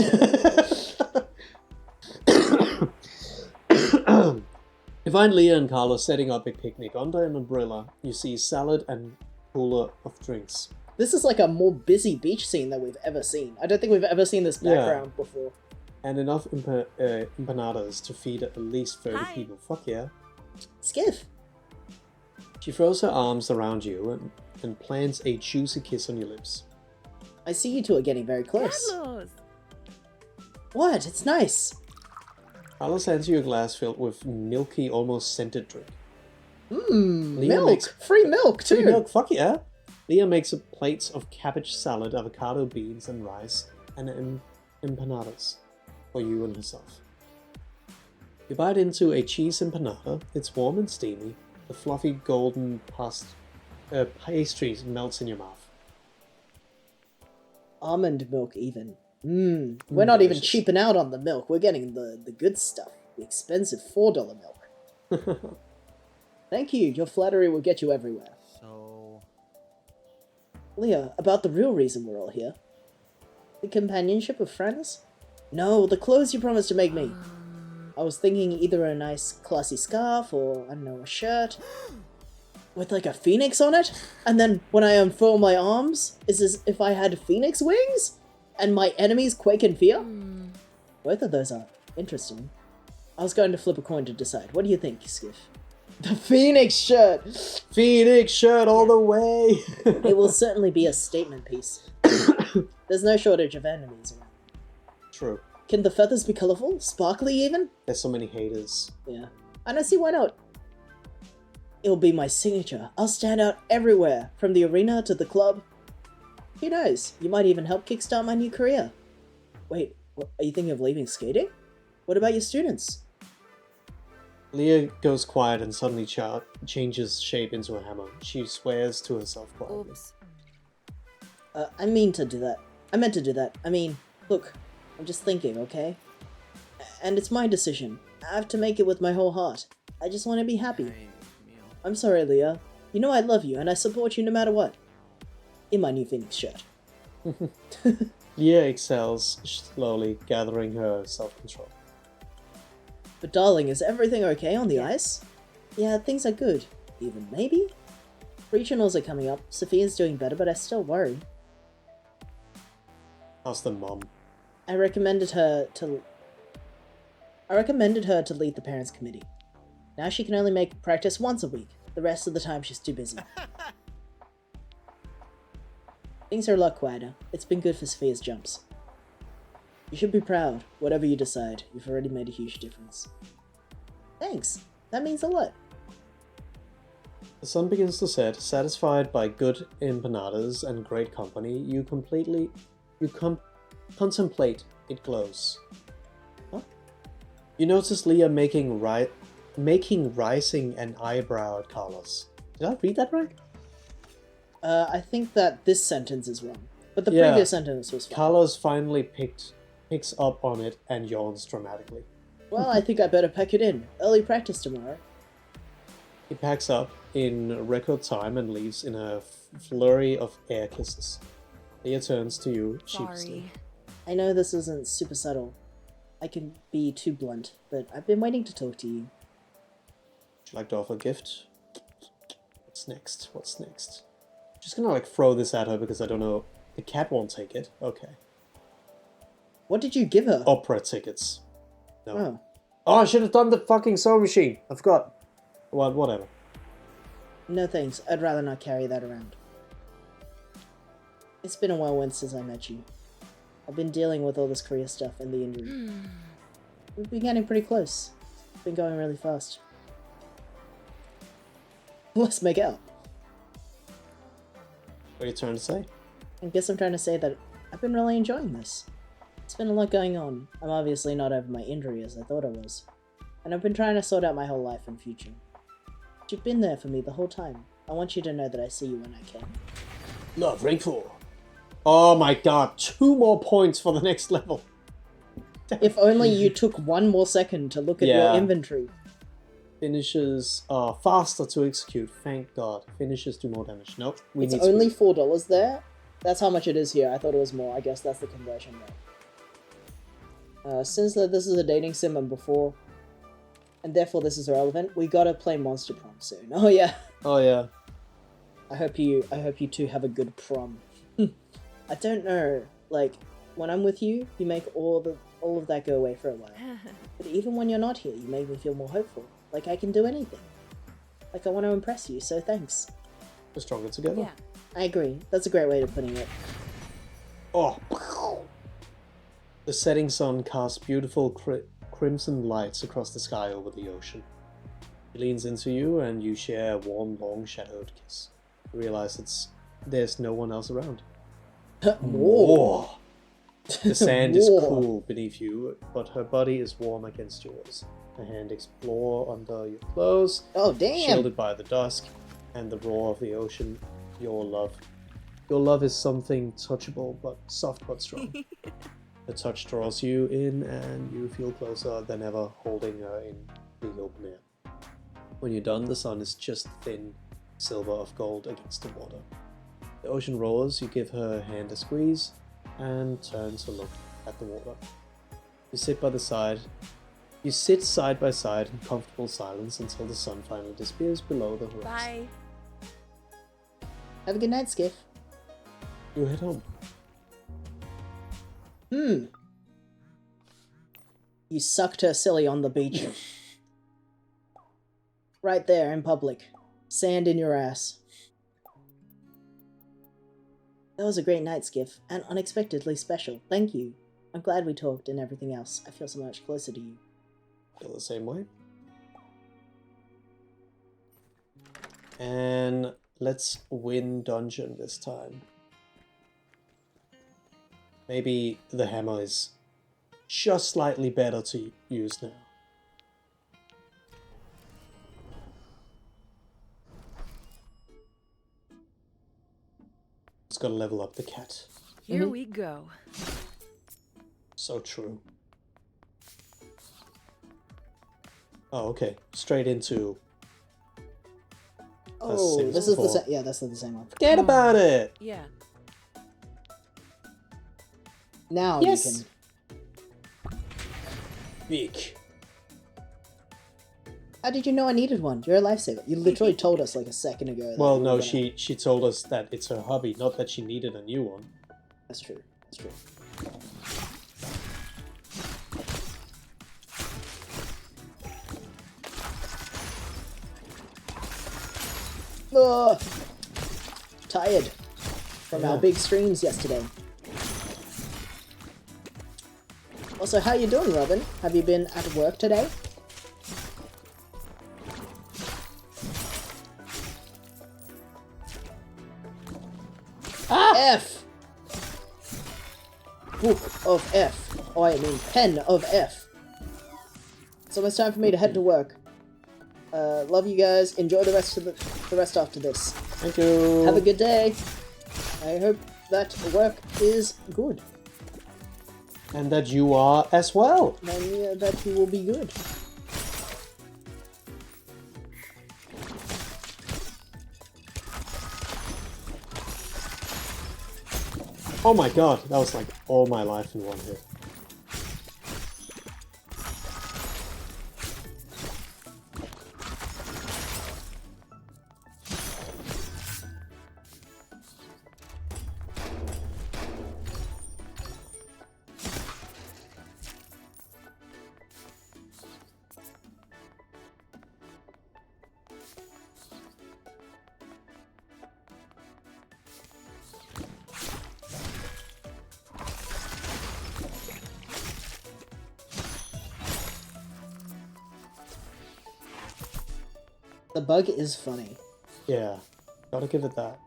S1: You find Leah and Carlos setting up a picnic under an umbrella. You see salad and cooler of drinks.
S2: This is like a more busy beach scene than we've ever seen. I don't think we've ever seen this background before.
S1: And enough empanadas to feed at least 30 people. Fuck yeah.
S2: Skiff.
S1: She throws her arms around you and plants a juicy kiss on your lips.
S2: I see you two are getting very close.
S6: Carlos.
S2: What? It's nice.
S1: Carlos hands you a glass filled with milky, almost scented drink.
S2: Milk. Free milk, too.
S1: Free milk, fuck yeah. Leah makes up plates of cabbage salad, avocado beans, and rice, and empanadas for you and herself. You bite into a cheese empanada. It's warm and steamy. The fluffy golden pastry melts in your mouth.
S2: Almond milk, even. We're not even cheaping out on the milk. We're getting the good stuff. The expensive $4 milk. Thank you. Your flattery will get you everywhere.
S7: So...
S2: Leah, about the real reason we're all here. The companionship of friends? No, the clothes you promised to make me. I was thinking either a nice classy scarf or, I don't know, a shirt. With like a phoenix on it? And then when I unfurl my arms, it's as if I had phoenix wings? And my enemies quake in fear? Both of those are interesting. I was going to flip a coin to decide. What do you think, Skiff? The phoenix shirt!
S1: Phoenix shirt all the way!
S2: It will certainly be a statement piece. There's no shortage of enemies around.
S1: True.
S2: Can the feathers be colorful? Sparkly even?
S1: There's so many haters.
S2: Yeah. I don't see why not. It'll be my signature. I'll stand out everywhere, from the arena to the club. Who knows? You might even help kickstart my new career. Wait, what, are you thinking of leaving skating? What about your students?
S1: Leah goes quiet and suddenly changes shape into a hammer. She swears to herself quietly.
S6: Oops.
S2: I meant to do that. I mean, look, I'm just thinking, okay? And it's my decision. I have to make it with my whole heart. I just want to be happy. I'm sorry, Leah. You know I love you and I support you no matter what. in my new Phoenix shirt.
S1: Leah excels, slowly gathering her self-control.
S2: But darling, is everything okay on the ice? Yeah, things are good. Even maybe? Regionals are coming up. Sophia's doing better, but I still worry.
S1: How's the mom?
S2: I recommended her to lead the parents' committee. Now she can only make practice once a week. The rest of the time she's too busy. Things are a lot quieter. It's been good for Sophia's jumps. You should be proud. Whatever you decide, you've already made a huge difference. Thanks. That means a lot.
S1: The sun begins to set. Satisfied by good empanadas and great company, you contemplate it glows. Huh? You notice Leah making rising an eyebrow at Carlos. Did I read that right?
S2: I think that this sentence is wrong, but the previous sentence was fine.
S1: Carlos finally picks up on it and yawns dramatically.
S2: Well, I think I better pack it in. Early practice tomorrow.
S1: He packs up in record time and leaves in a flurry of air kisses. Leah turns to you sheepishly.
S2: I know this isn't super subtle. I can be too blunt, but I've been waiting to talk to you.
S1: Would you like to offer a gift? What's next? What's next? Just gonna like throw this at her because I don't know. The cat won't take it. Okay.
S2: What did you give her?
S1: Opera tickets. No.
S2: Oh.
S1: Oh, I should have done the fucking sewing machine. I forgot. Well, whatever.
S2: No thanks. I'd rather not carry that around. It's been a while since I met you. I've been dealing with all this career stuff and the injury. We've been getting pretty close. It's been going really fast. Let's make out.
S1: What are you trying to say?
S2: I guess I'm trying to say that I've been really enjoying this. It's been a lot going on. I'm obviously not over my injury as I thought I was. And I've been trying to sort out my whole life and future. But you've been there for me the whole time. I want you to know that I see you when I can.
S1: Love, rank 4. Oh my god, 2 more points for the next level.
S2: If only you took 1 more second to look at your inventory.
S1: Finishes are faster to execute, thank god. Finishes do more damage. Nope,
S2: It's only $4 there. That's how much it is here. I thought it was more. I guess that's the conversion rate. Since this is a dating sim and before, and therefore this is irrelevant, we gotta play Monster Prom soon. Oh yeah.
S1: Oh yeah.
S2: I hope you two have a good prom. I don't know, like, when I'm with you, you make all of that go away for a while. But even when you're not here, you make me feel more hopeful. Like I can do anything. Like I want to impress you, so thanks.
S1: We're stronger together.
S2: Yeah, I agree. That's a great way of putting it.
S1: Oh. The setting sun casts beautiful crimson lights across the sky over the ocean. He leans into you and you share a warm, long, shadowed kiss. You realize there's no one else around.
S2: More.
S1: The sand is
S2: More.
S1: cool beneath you, but her body is warm against yours. Her hand explore under your clothes.
S2: Oh damn!
S1: Shielded by the dusk and the roar of the ocean. Your love is something touchable, but soft but strong. The touch draws you in, and you feel closer than ever, holding her in the open air. When you're done, the sun is just thin silver of gold against the water. The ocean roars, you give her hand a squeeze, and turn to look at the water. You sit side by side in comfortable silence until the sun finally disappears below the horizon.
S6: Bye.
S2: Have a good night, Skiff.
S1: You head home.
S2: You sucked her silly on the beach. Right there in public. Sand in your ass. That was a great night, Skiff, and unexpectedly special. Thank you. I'm glad we talked and everything else. I feel so much closer to you.
S1: Feel the same way. And let's win dungeon this time. Maybe the hammer is just slightly better to use now. Just gotta level up the cat.
S6: Here we go.
S1: So true. Oh, okay. Straight into
S2: Oh,
S1: same as
S2: this is the
S1: before.
S2: same. Yeah, that's the same one.
S1: Forget about it!
S6: Yeah.
S2: Now
S1: Yes.
S2: you can.
S1: Vic.
S2: How did you know I needed one? You're a lifesaver. You literally told us like a second ago. that
S1: Well,
S2: we were
S1: no,
S2: gonna-
S1: she told us that it's her hobby, not that she needed a new one.
S2: That's true. That's true. Ugh. Tired from our
S1: Yeah.
S2: big streams yesterday. Also, how you doing, Robin? Have you been at work today? F! Book of F. Oh, I mean pen of F. It's almost time for me to head to work. Love you guys. Enjoy the rest of the rest after this.
S1: Thank you.
S2: Have a good day. I hope that work is good.
S1: And that you are as well.
S2: And that you will be good.
S1: Oh my god, that was like all my life in one hit.
S2: The bug is funny.
S1: Yeah, gotta give it that.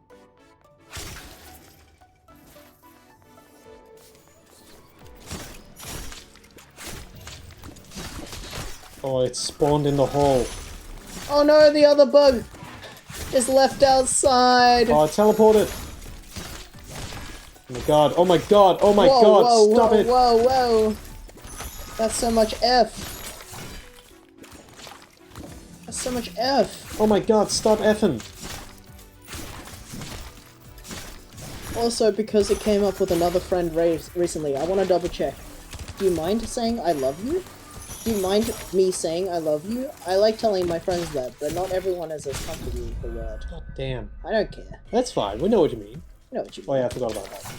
S1: Oh, it spawned in the hole.
S2: Oh no, the other bug is left outside.
S1: Oh, it teleported. Oh my god, oh my god, oh my
S2: Whoa,
S1: god,
S2: whoa,
S1: stop
S2: whoa,
S1: it!
S2: Whoa, whoa. That's so much F. That's so much F.
S1: Oh my god, stop effing!
S2: Also, because it came up with another friend recently, I want to double check. Do you mind saying I love you? Do you mind me saying I love you? I like telling my friends that, but not everyone is as comfortable with the word.
S1: God damn.
S2: I don't care.
S1: That's fine, we know what you mean.
S2: I know what you
S1: Oh
S2: mean.
S1: yeah, I forgot about that.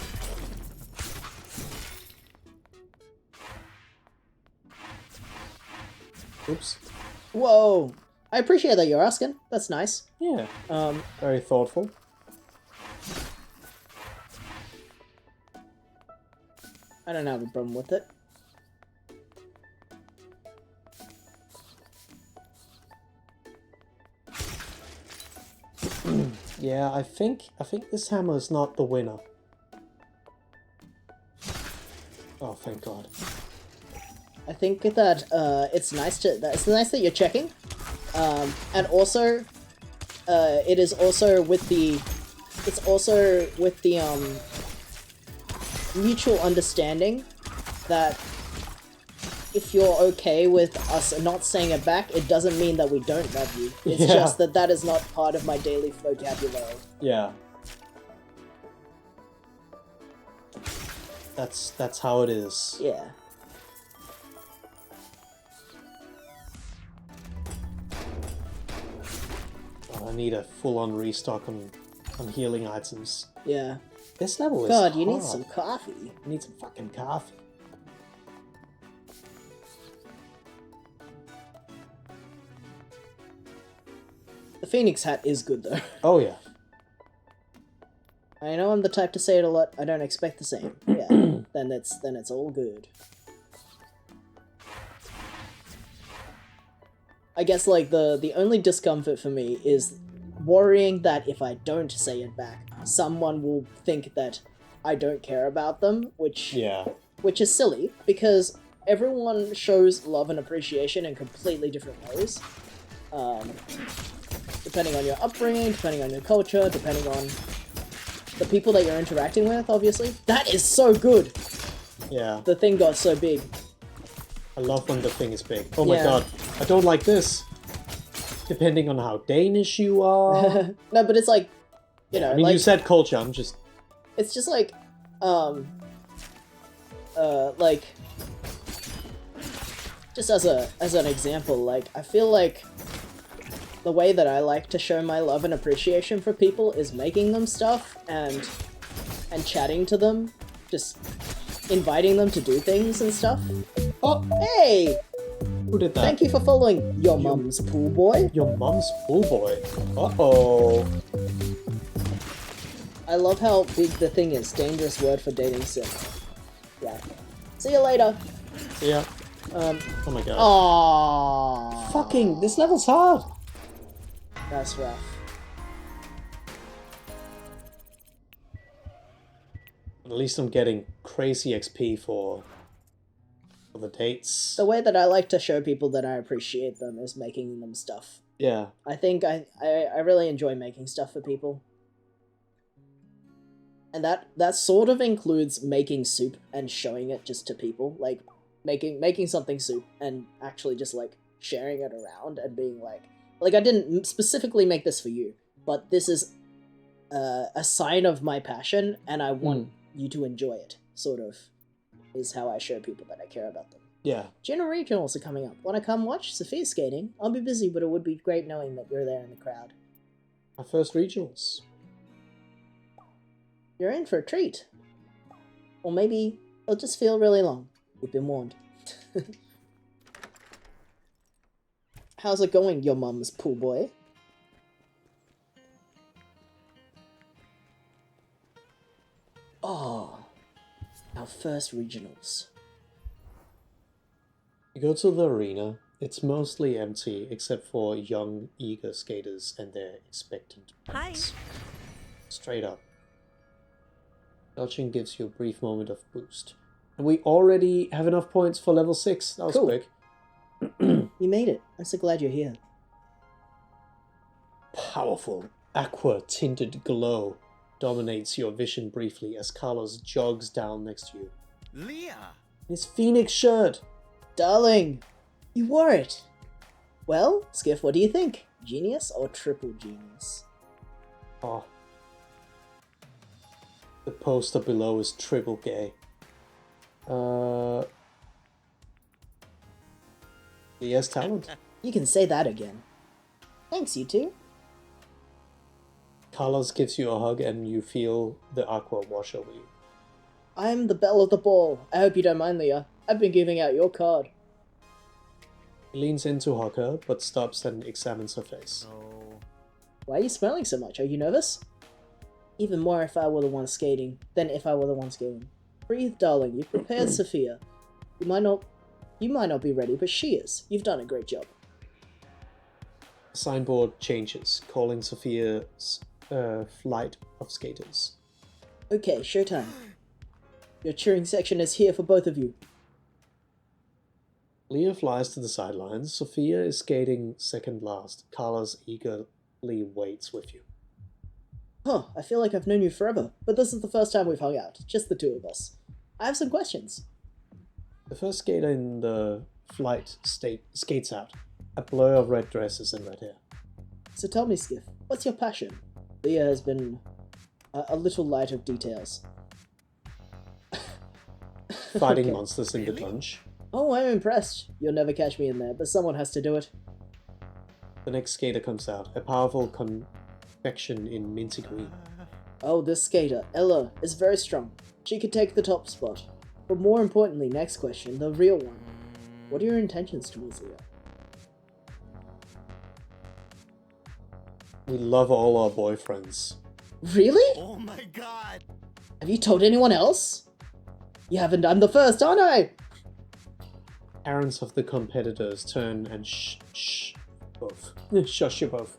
S1: Oops.
S2: Whoa! I appreciate that you're asking. That's nice.
S1: Yeah, very thoughtful.
S2: I don't have a problem with it.
S1: Yeah, I think this hammer is not the winner. Oh, thank God.
S2: I think that it's nice that you're checking, and also, it is also with the, mutual understanding that if you're okay with us not saying it back, it doesn't mean that we don't love you. It's
S1: Yeah.
S2: just that is not part of my daily vocabulary.
S1: Yeah. That's how it is.
S2: Yeah.
S1: Oh, I need a full-on restock on healing items.
S2: Yeah.
S1: This level is
S2: God, you need
S1: hard.
S2: some coffee.
S1: I need some fucking coffee.
S2: The Phoenix hat is good though.
S1: Oh yeah.
S2: I know I'm the type to say it a lot. I don't expect the same. Yeah. then it's all good. I guess like the only discomfort for me is worrying that if I don't say it back, someone will think that I don't care about them, which is silly because everyone shows love and appreciation in completely different ways. Depending on your upbringing, depending on your culture, depending on the people that you're interacting with, obviously. That is so good!
S1: Yeah.
S2: The thing got so big.
S1: I love when the thing is big. Oh my
S2: Yeah.
S1: god. I don't like this. depending on how Danish you are.
S2: No, but it's like, you know,
S1: I mean,
S2: like,
S1: you said culture. I'm just.
S2: it's just like, like, just as an example, like, I feel like the way that I like to show my love and appreciation for people is making them stuff and chatting to them, just inviting them to do things and stuff. Oh, hey!
S1: Who did that?
S2: Thank you for following your mum's pool boy.
S1: Your mum's pool boy. Uh-oh.
S2: I love how big the thing is. Dangerous word for dating sim. Yeah. See you later.
S1: Yeah. Oh my god.
S2: Aww.
S1: Fucking, this level's hard.
S2: That's rough.
S1: At least I'm getting crazy XP for the dates.
S2: The way that I like to show people that I appreciate them is making them stuff.
S1: Yeah.
S2: I think I really enjoy making stuff for people. And that sort of includes making soup and showing it just to people. Like, making something soup and actually just, like, sharing it around and being like, I didn't specifically make this for you, but this is a sign of my passion, and I want you to enjoy it, sort of, is how I show people that I care about them.
S1: Yeah.
S2: Junior Regionals are coming up. Want to come watch? Sophia's skating. I'll be busy, but it would be great knowing that you're there in the crowd.
S1: My first regionals.
S2: You're in for a treat. Or maybe it'll just feel really long. You've been warned. How's it going, your mum's pool boy? Oh, our first regionals.
S1: You go to the arena, it's mostly empty except for young, eager skaters and their expectant parents. Straight up. Dodging gives you a brief moment of boost. And we already have enough points for level 6. That was
S2: Cool.
S1: quick.
S2: You made it. I'm so glad you're here.
S1: Powerful, aqua-tinted glow dominates your vision briefly as Carlos jogs down next to you.
S9: Leah!
S1: His Phoenix shirt!
S2: Darling, you wore it. Well, Skiff, what do you think? Genius or triple genius?
S1: Oh. The poster below is triple gay. He has talent.
S2: You can say that again. Thanks, you two.
S1: Carlos gives you a hug and you feel the aqua wash over you.
S2: I'm the belle of the ball. I hope you don't mind, Leah. I've been giving out your card.
S1: He leans in to hug her, but stops and examines her face.
S2: Why are you smiling so much? Are you nervous? Even more if I were the one skating than if I were the one skating. Breathe, darling. You've prepared Sophia. You might not be ready, but she is. You've done a great job.
S1: The signboard changes, calling Sophia's flight of skaters.
S2: Okay, showtime. Your cheering section is here for both of you.
S1: Leah flies to the sidelines. Sophia is skating second last. Carlos eagerly waits with you.
S2: Huh, I feel like I've known you forever, but this is the first time we've hung out. Just the two of us. I have some questions.
S1: The first skater in the flight skates out. A blur of red dresses and red hair.
S2: So tell me, Skiff, what's your passion? Leah has been a little light of details.
S1: Fighting
S2: Okay.
S1: monsters in the dungeon.
S2: Oh, I'm impressed. You'll never catch me in there, but someone has to do it.
S1: The next skater comes out. A powerful confection in minty green.
S2: Oh, this skater, Ella, is very strong. She could take the top spot. But more importantly, next question, the real one. What are your intentions towards Leah?
S1: We love all our boyfriends.
S2: Really?
S9: Oh my god!
S2: Have you told anyone else? You haven't. I'm the first, aren't I?
S1: Parents of the competitors turn and shush you both.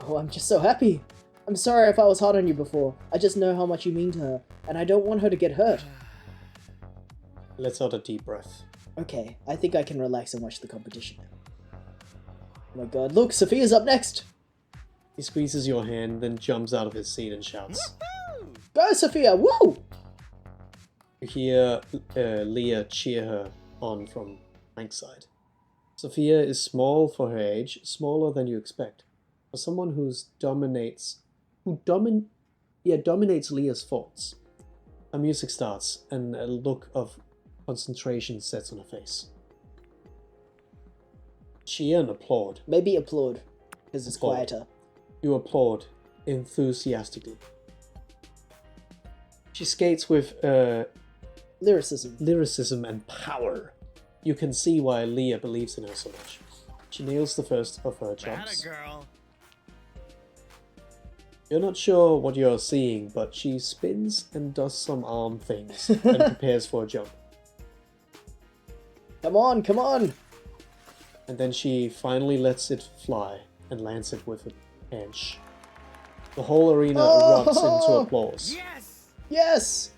S2: Oh, I'm just so happy. I'm sorry if I was hard on you before. I just know how much you mean to her, and I don't want her to get hurt.
S1: Lets out a deep breath.
S2: Okay, I think I can relax and watch the competition now. Oh my god, look, Sophia's up next!
S1: He squeezes your hand, then jumps out of his seat and shouts.
S2: Go, Sophia! Woo!
S1: You hear Leah cheer her on from bankside. Sophia is small for her age, smaller than you expect. For someone dominates Leah's thoughts. Her music starts, and a look of concentration sets on her face. Cheer and applaud.
S2: Maybe applaud, because it's
S1: Applaud.
S2: quieter.
S1: You applaud enthusiastically. She skates with
S2: lyricism
S1: and power. You can see why Leah believes in her so much. She nails the first of her jumps.
S13: Girl.
S1: You're not sure what you're seeing, but she spins and does some arm things and prepares for a jump.
S2: Come on, come on!
S1: And then she finally lets it fly and lands it with a pinch. The whole arena erupts into applause.
S2: Yes!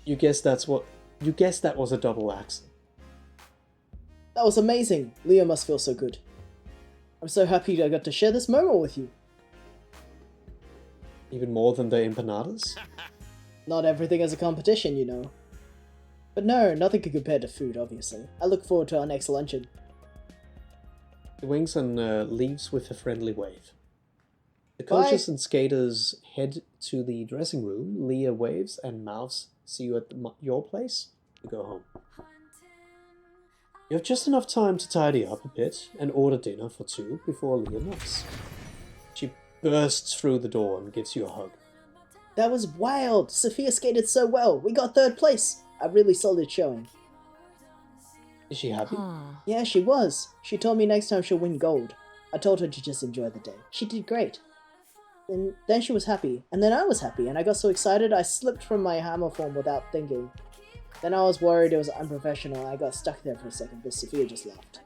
S1: You guess that was a double axel.
S2: That was amazing. Leah must feel so good. I'm so happy I got to share this moment with you.
S1: Even more than the empanadas?
S2: Not everything is a competition, you know. But no, nothing can compare to food, obviously. I look forward to our next luncheon.
S1: He winks and leaves with a friendly wave. The coaches and skaters head to the dressing room. Leah waves and mouths, "See you at your place?" You go home. You have just enough time to tidy up a bit and order dinner for two before Leah knocks. She bursts through the door and gives you a hug.
S2: That was wild! Sophia skated so well! We got 3rd place! A really solid showing.
S1: Is she happy?
S2: Yeah, she was. She told me next time she'll win gold. I told her to just enjoy the day. She did great. And then she was happy, and then I was happy, and I got so excited I slipped from my hammer form without thinking. Then I was worried it was unprofessional and I got stuck there for a second, but Sophia just laughed.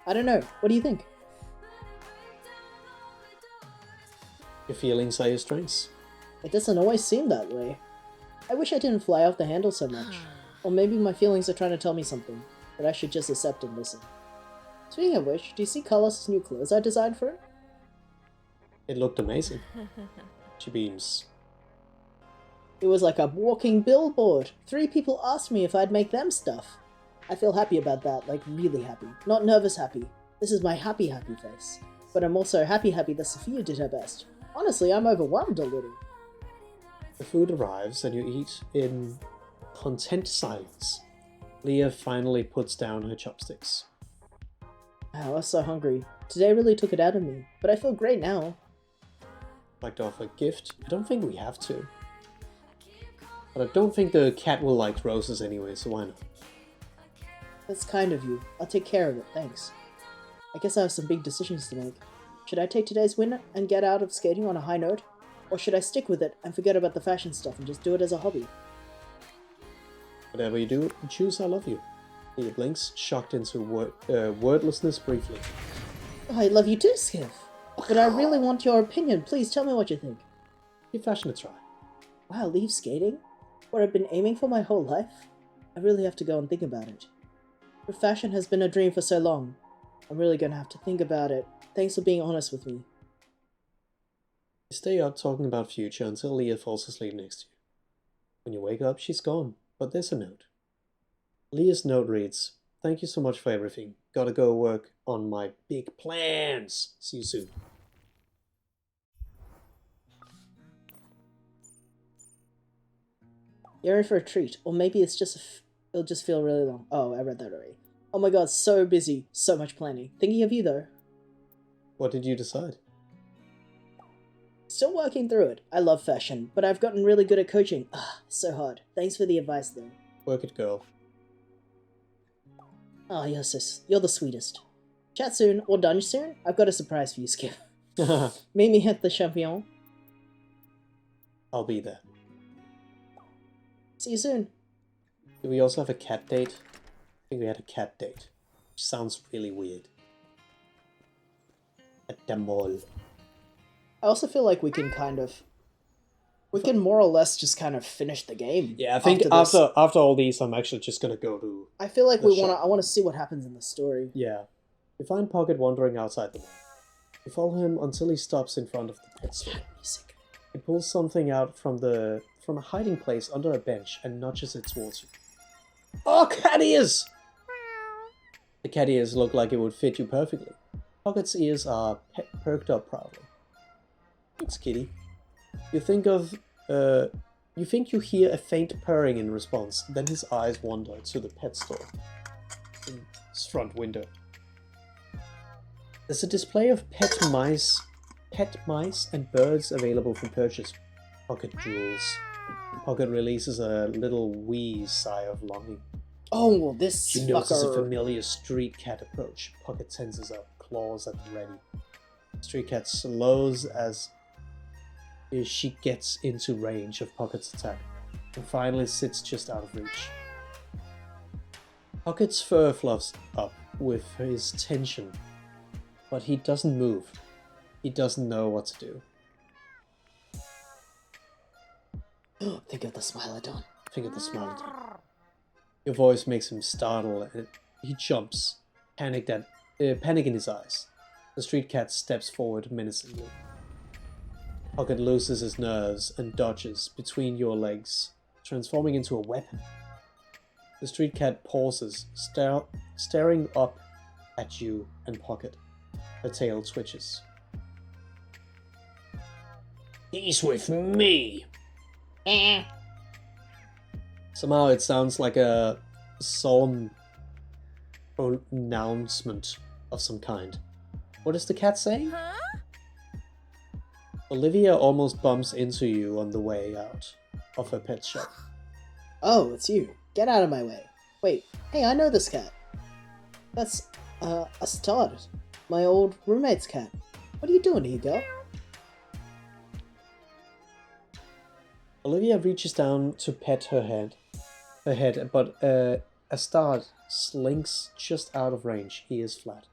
S2: I don't know, what do you think?
S1: Your feelings are your strengths.
S2: It doesn't always seem that way. I wish I didn't fly off the handle so much. Or maybe my feelings are trying to tell me something, that I should just accept and listen. Speaking of which, do you see Carlos's new clothes I designed for him?
S1: It looked amazing. She beams.
S2: It was like a walking billboard. 3 people asked me if I'd make them stuff. I feel happy about that, like really happy. Not nervous happy. This is my happy face. But I'm also happy that Sophia did her best. Honestly, I'm overwhelmed a little.
S1: The food arrives and you eat in content silence. Leah finally puts down her chopsticks.
S2: Wow, I was so hungry. Today really took it out of me, but I feel great now.
S1: Like to offer a gift? I don't think we have to. But I don't think the cat will like roses anyway, so why not?
S2: That's kind of you. I'll take care of it, thanks. I guess I have some big decisions to make. Should I take today's win and get out of skating on a high note? Or should I stick with it and forget about the fashion stuff and just do it as a hobby?
S1: Whatever you do, choose I love you. Leah blinks, shocked into wordlessness briefly.
S2: I love you too, Skiff. But I really want your opinion. Please tell me what you think.
S1: Give fashion a try.
S2: Wow, leave skating? What I've been aiming for my whole life? I really have to go and think about it. But fashion has been a dream for so long. I'm really gonna have to think about it. Thanks for being honest with me.
S1: You stay up talking about future until Leah falls asleep next to you. When you wake up, she's gone, but there's a note. Leah's note reads, "Thank you so much for everything. Gotta go work on my big plans. See you soon."
S2: You're in for a treat, or maybe it's just it'll just feel really long. Oh, I read that already. Oh my god, so busy, so much planning. Thinking of you though.
S1: What did you decide?
S2: Still working through it. I love fashion, but I've gotten really good at coaching. Ah, so hard. Thanks for the advice though.
S1: Work it, girl.
S2: Oh, you're the sweetest. Chat soon, or done soon? I've got a surprise for you, Skip. Meet me at the Champion.
S1: I'll be there.
S2: See you soon.
S1: Do we also have a cat date? I think we had a cat date. Which sounds really weird. At the mall.
S2: I also feel like we can more or less just kind of finish the game.
S1: Yeah, I think after all these, I'm actually just gonna go to.
S2: I feel like I want to see what happens in the story.
S1: Yeah, you find Pocket wandering outside the mall. You follow him until he stops in front of the pet store. He pulls something out from a hiding place under a bench and nudges it towards you. Oh, cat ears! The cat ears look like it would fit you perfectly. Pocket's ears are perked up proudly. Thanks, kitty. You think you hear a faint purring in response, then his eyes wander to the pet store in its front window. There's a display of pet mice and birds available for purchase. Pocket drools. Pocket releases a little wee sigh of longing.
S2: Oh, well, this
S1: She notices a
S2: fucker.
S1: familiar street cat approach. Pocket tenses up, claws at the ready. Street cat slows as she gets into range of Pocket's attack, and finally sits just out of reach. Pocket's fur fluffs up with his tension, but he doesn't move. He doesn't know what to do.
S2: Think of the Smilodon.
S1: Think of the Smilodon. Your voice makes him startle, and he jumps, panic in his eyes. The street cat steps forward menacingly. Pocket loses his nerves and dodges between your legs, transforming into a weapon. The street cat pauses, staring up at you and Pocket. Her tail twitches. He's with me! Somehow it sounds like a solemn pronouncement of some kind. What is the cat saying? Olivia almost bumps into you on the way out of her pet shop.
S2: Oh, it's you. Get out of my way. Wait, hey, I know this cat. That's, a stud. My old roommate's cat. What are you doing here, girl?
S1: Olivia reaches down to pet her head, but Astad slinks just out of range, ears flat.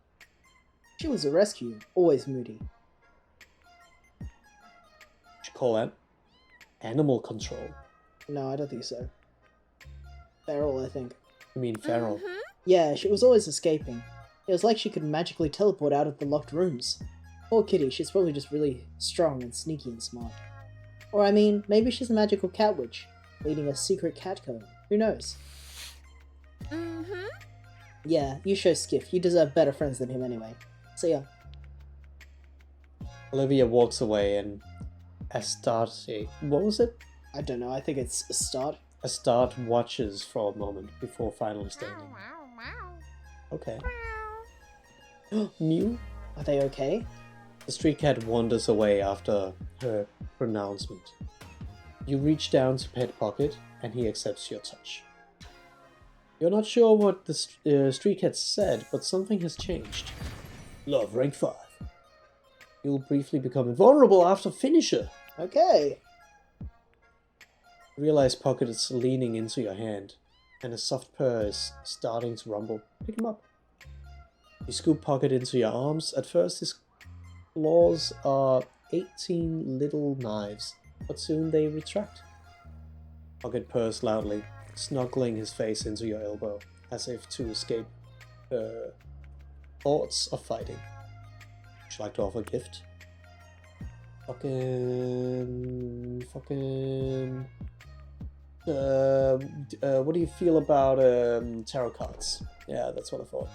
S2: She was a rescue, always moody.
S1: Would you call that animal control?
S2: No, I don't think so. Feral, I think.
S1: You mean feral?
S2: Yeah, she was always escaping. It was like she could magically teleport out of the locked rooms. Poor kitty, she's probably just really strong and sneaky and smart. Or I mean, maybe she's a magical cat witch, leading a secret cat code. Who knows? Yeah, you show Skiff. You deserve better friends than him anyway. See ya.
S1: Olivia walks away and Astarte, what was it?
S2: I don't know, I think it's a start.
S1: Astarte watches for a moment before finally standing. Okay. Mew?
S2: Are they okay?
S1: The street cat wanders away after her pronouncement. You reach down to pet Pocket, and he accepts your touch. You're not sure what the street cat said, but something has changed. Love, rank 5. You'll briefly become invulnerable after finisher.
S2: Okay.
S1: You realize Pocket is leaning into your hand, and a soft purr is starting to rumble. Pick him up. You scoop Pocket into your arms. At first, his claws are 18 little knives, but soon they retract. Pocket purrs loudly, snuggling his face into your elbow, as if to escape thoughts of fighting. Would you like to offer a gift? What do you feel about tarot cards? Yeah, that's what I thought.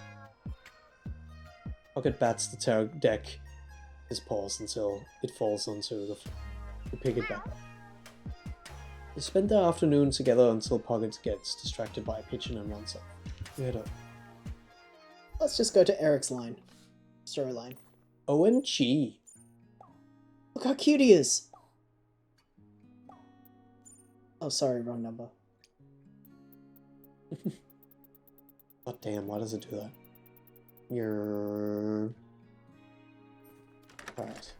S1: Pocket bats the tarot deck his paws until it falls onto the floor. You pick it back up. You spend the afternoon together until Pocket gets distracted by a pigeon and runs off. You head up.
S2: Let's just go to Eric's line. Storyline.
S1: OMG!
S2: Look how cute he is! Oh, sorry, wrong number.
S1: God damn, why does it do that? You're... Alright.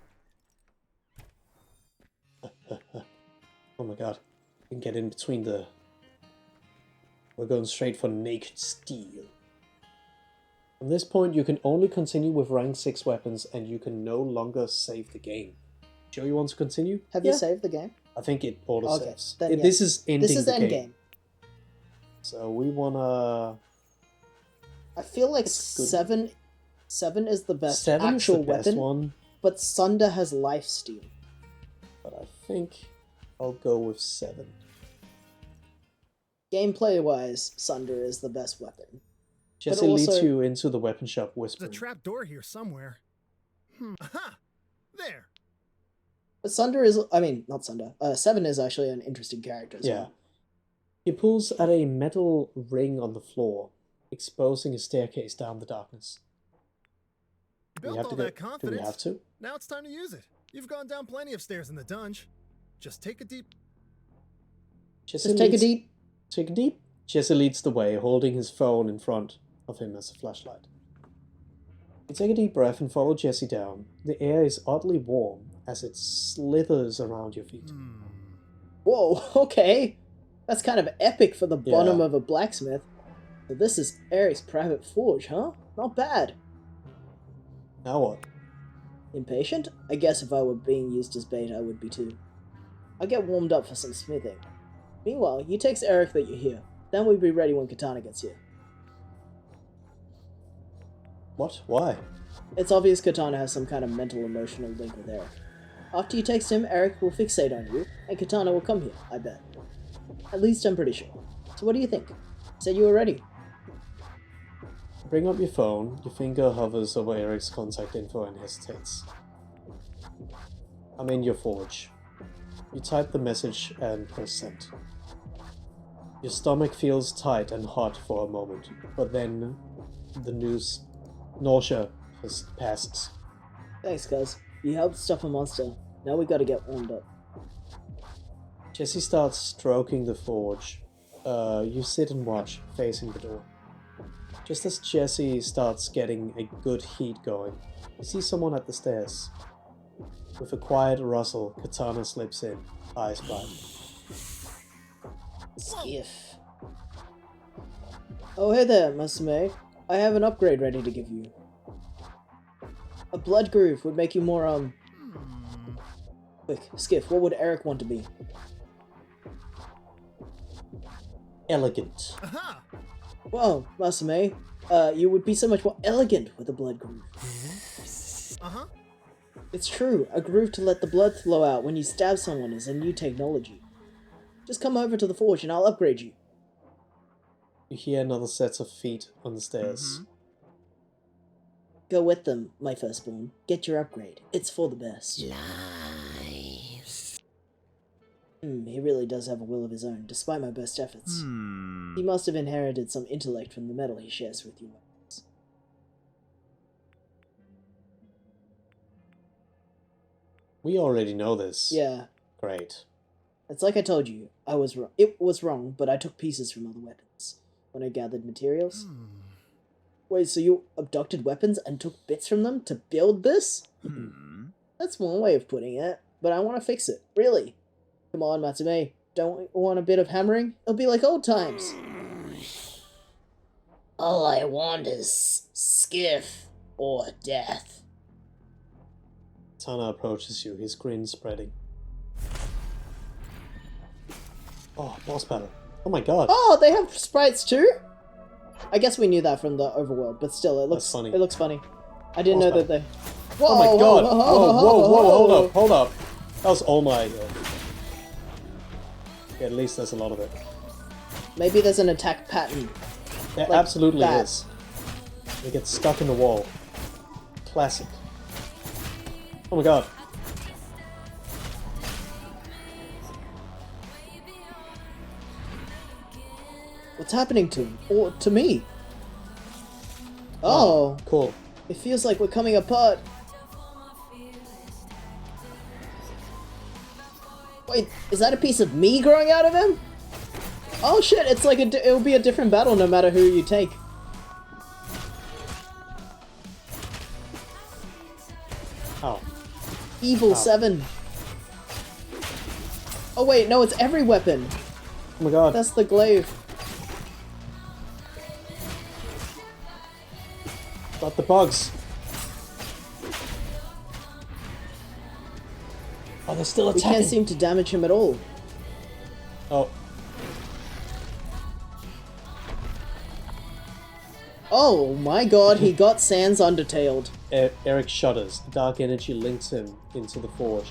S1: Oh my god. You can get in between the... We're going straight for Naked Steel. From this point, you can only continue with rank 6 weapons, and you can no longer save the game. Sure you want to continue?
S2: Have you saved the game?
S1: I think it auto-saves.
S2: Okay, then yeah.
S1: This is ending
S2: This is
S1: the
S2: end
S1: game. So we wanna...
S2: I feel like 7 is the best
S1: 7
S2: actual
S1: is the best
S2: weapon,
S1: one,
S2: but Sunder has lifesteal.
S1: but I think I'll go with 7.
S2: Gameplay-wise, Sunder is the best weapon.
S1: Jesse leads
S2: also-
S1: you into the weapon shop,
S13: There's a
S1: whispering.
S13: trap door here somewhere. Aha! There.
S2: But Sunder is, I mean, not Sunder. Seven is actually an interesting character as
S1: Yeah.
S2: well.
S1: He pulls at a metal ring on the floor, exposing a staircase down the darkness.
S13: You
S1: Do we
S13: built
S1: have
S13: all
S1: to
S13: that
S1: go? Do we
S13: confidence.
S1: have to?
S13: Now it's time to use it. You've gone down plenty of stairs in the dungeon. Just take a deep.
S1: Jesse
S2: Just take a
S1: leads-
S2: deep.
S1: Take a deep. Jesse leads the way, holding his phone in front of him as a flashlight. You take a deep breath and follow Jesse down. The air is oddly warm as it slithers around your feet.
S2: Whoa, okay. That's kind of epic for the
S1: Yeah.
S2: bottom of a blacksmith. So this is Eric's private forge, huh? Not bad.
S1: Now what?
S2: Impatient? I guess if I were being used as bait, I would be too. I'll get warmed up for some smithing. Meanwhile, you text Eric that you're here. Then we'll be ready when Katana gets here.
S1: What? Why?
S2: It's obvious Katana has some kind of mental emotional link with Eric. After you text him, Eric will fixate on you, and Katana will come here, I bet. At least I'm pretty sure. So what do you think? Said you were ready.
S1: Bring up your phone. Your finger hovers over Eric's contact info and hesitates. I'm in your forge. You type the message and press send. Your stomach feels tight and hot for a moment, but then the nausea passes.
S2: Thanks, cuz. You helped stop a monster. Now we gotta get warmed up.
S1: Jesse starts stroking the forge. You sit and watch, facing the door. Just as Jesse starts getting a good heat going, you see someone at the stairs. With a quiet rustle, Katana slips in, eyes wide.
S2: Skiff. Oh, hey there, Masume. I have an upgrade ready to give you. A blood groove would make you more, Quick, Skiff, what would Eric want to be?
S1: Elegant.
S13: Aha!
S2: Well, Masume, you would be so much more elegant with a blood groove.
S13: Uh-huh.
S2: It's true, a groove to let the blood flow out when you stab someone is a new technology. Just come over to the forge and I'll upgrade you.
S1: You hear another set of feet on the stairs.
S2: Go with them, my firstborn. Get your upgrade. It's for the best. He really does have a will of his own, despite my best efforts. He must have inherited some intellect from the metal he shares with you.
S1: We already know this.
S2: Yeah,
S1: Great.
S2: it's like I told you. I was wrong. It was wrong, but I took pieces from other weapons when I gathered materials. Wait, so you abducted weapons and took bits from them to build this? That's one way of putting it, but I want to fix it. Really. Come on, Matsume. Don't we want a bit of hammering? It'll be like old times. All I want is skiff or death.
S1: Katana approaches you, his grin spreading. Oh, boss battle. Oh my god.
S2: Oh, they have sprites too? I guess we knew that from the overworld, but still, it looks
S1: That's funny.
S2: It looks funny. I didn't
S1: Boss
S2: know that they. Whoa,
S1: Oh my god! Whoa, hold
S2: whoa.
S1: up, hold up. That was all my... Yeah, at least there's a lot of it.
S2: Maybe there's an attack pattern.
S1: There
S2: Like
S1: absolutely
S2: that.
S1: is. They get stuck in the wall. Classic. Oh my god.
S2: What's happening to him? Or to me? Oh,
S1: Cool.
S2: it feels like we're coming apart. Wait, is that a piece of me growing out of him? Oh shit, it's like it'll be a different battle no matter who you take.
S1: Oh.
S2: Evil 7. Oh wait, no, it's every weapon.
S1: Oh my god.
S2: That's the glaive.
S1: Got the bugs. Oh, they're still
S2: We
S1: attacking.
S2: can't seem to damage him at all.
S1: Oh.
S2: Oh my god, he got Sans Undertailed.
S1: Eric shudders. Dark energy links him into the forge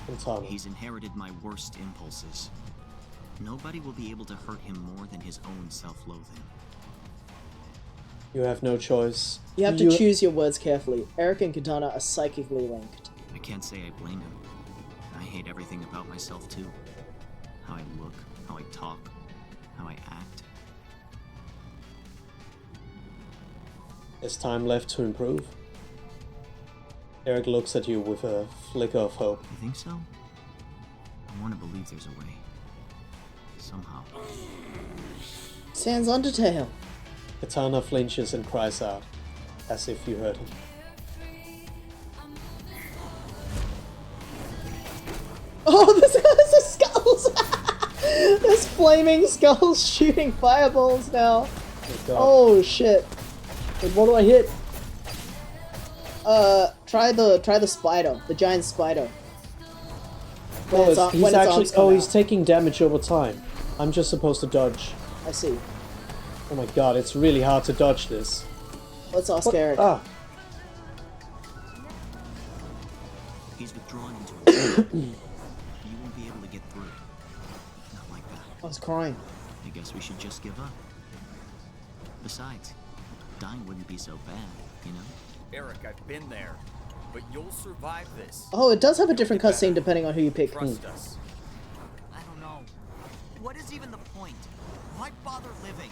S1: and Katana.
S14: He's inherited my worst impulses. Nobody will be able to hurt him more than his own self-loathing.
S1: You have no choice.
S2: You have to choose your words carefully. Eric and Katana are psychically linked.
S14: I can't say I blame him. I hate everything about myself too. How I look, how I talk, how I act.
S1: There's time left to improve. Eric looks at you with a flicker of hope.
S14: You think so? I want to believe there's a way. Somehow.
S2: Sans Undertale.
S1: Katana flinches and cries out, as if you heard him.
S2: Oh, there's skulls! There's flaming skulls shooting fireballs now. Oh shit. Wait, what do I hit? Try the spider, the giant spider.
S1: He's taking damage over time. I'm just supposed to dodge.
S2: I see.
S1: Oh my god, it's really hard to dodge this.
S2: Let's ask Eric.
S1: Ah.
S14: He's withdrawn into it. You won't be able to get through. Not like that.
S2: I was crying.
S14: I guess we should just give up. Besides, dying wouldn't be so bad, you know?
S5: Eric, I've been there, but you'll survive this.
S2: Oh, it does have a different cutscene depending on who you pick.
S5: Trust us.
S14: I don't know. What is even the point? Why bother living?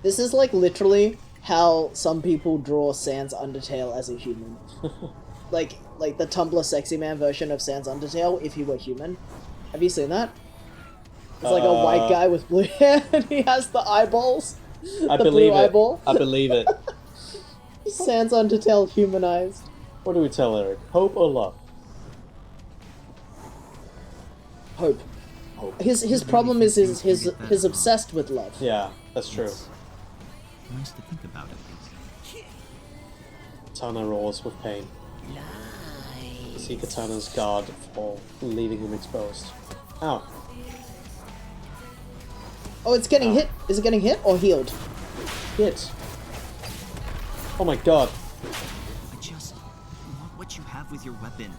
S2: This is like literally how some people draw Sans Undertale as a human. like the Tumblr sexy man version of Sans Undertale if he were human. Have you seen that? It's like a white guy with blue hair and he has the eyeballs.
S1: I
S2: the
S1: believe
S2: blue
S1: it.
S2: eyeball.
S1: I believe it.
S2: Sans Undertale humanized.
S1: What do we tell Eric? Hope or love?
S2: Hope.
S1: Hope.
S2: His problem is his obsessed with love.
S1: Yeah, that's true.
S14: Nice to think about it.
S1: Katana roars with pain. You see Katana's guard fall, leaving him exposed. Ow.
S2: Oh, it's getting hit. Is it getting hit or healed?
S1: Hit. Oh my god.
S14: I just want what you have with your weapon.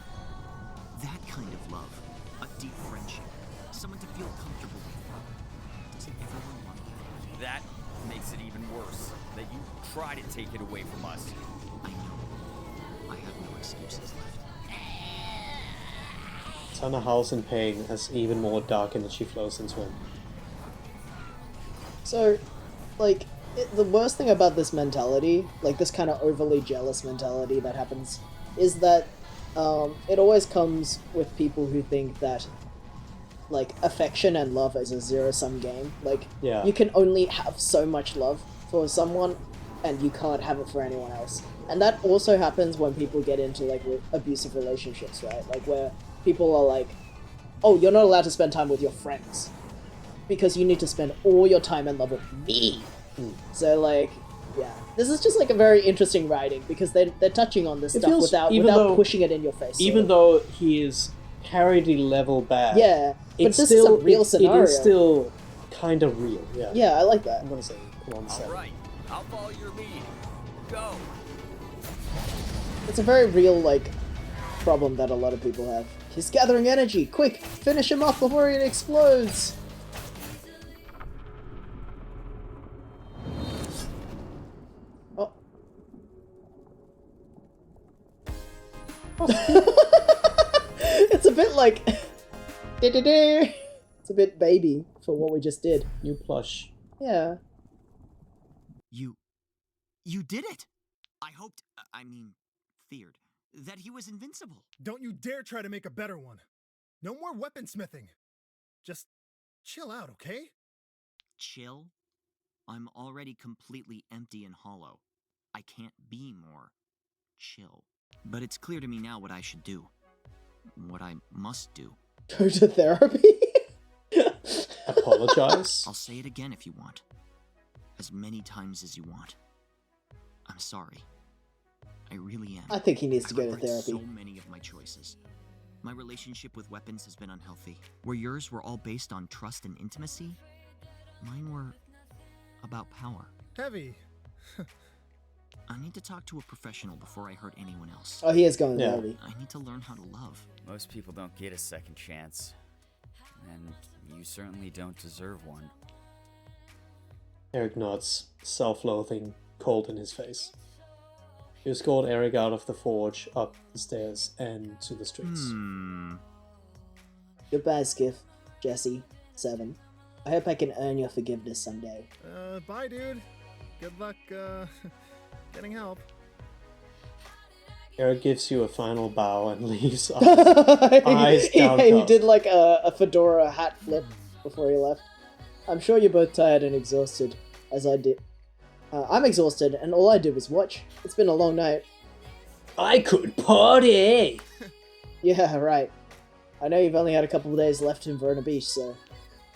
S14: That kind of love. A deep friendship. Someone to feel comfortable with. Doesn't everyone want that?
S5: That makes it even worse. That you try to take it away from us.
S14: I know. I have no excuses left.
S1: Katana howls in pain as even more dark energy flows into him.
S2: So, like, the worst thing about this mentality, like this kind of overly jealous mentality that happens, is that it always comes with people who think that, like, affection and love is a zero-sum game. Like,
S1: Yeah.
S2: you can only have so much love for someone, and you can't have it for anyone else. And that also happens when people get into, like, abusive relationships, right? Like, where people are like, oh, you're not allowed to spend time with your friends, because you need to spend all your time and love with me. So, like, yeah. This is just, like, a very interesting writing, because they're touching on this
S1: It
S2: stuff
S1: feels-
S2: without
S1: even though-
S2: pushing it in your face.
S1: Even though he is parody level bad.
S2: Yeah, but
S1: it's
S2: this
S1: still,
S2: is a real scenario.
S1: It is still kind of real, yeah.
S2: Yeah, I like that.
S1: I'm gonna say, come on,
S5: All right, I'll follow your lead. Go.
S2: It's a very real, like, problem that a lot of people have. He's gathering energy! Quick! Finish him off before it explodes! Oh. It's a bit like... It's a bit baby for what we just did.
S1: New plush.
S2: Yeah.
S14: You did it! I hoped, feared, that he was invincible.
S13: Don't you dare try to make a better one. No more weaponsmithing. Just chill out, okay?
S14: Chill? I'm already completely empty and hollow. I can't be more chill. But it's clear to me now what I should do. What I must do.
S2: Go to therapy?
S1: Apologize?
S14: I'll say it again if you want. As many times as you want. I'm sorry. I really am.
S2: I think he needs to
S14: I've
S2: go to
S14: regretted
S2: therapy.
S14: so many of my choices. My relationship with weapons has been unhealthy. Where yours were all based on trust and intimacy, mine were about power.
S13: Heavy.
S14: I need to talk to a professional before I hurt anyone else.
S2: Oh, he is going therapy.
S14: I need to learn how to love.
S5: Most people don't get a second chance. And you certainly don't deserve one.
S1: Eric nods, self-loathing cold in his face. You escort Eric out of the forge, up the stairs, and to the streets.
S2: Goodbye, Skiff, Jesse, 7. I hope I can earn your forgiveness someday.
S13: Bye, dude. Good luck, getting help.
S1: Eric gives you a final bow and leaves, eyes downcast.
S2: He did like a fedora hat flip before he left. I'm sure you're both tired and exhausted, as I did. I'm exhausted, and all I did was watch. It's been a long night.
S1: I could party!
S2: Yeah, right. I know you've only had a couple of days left in Verona Beach, so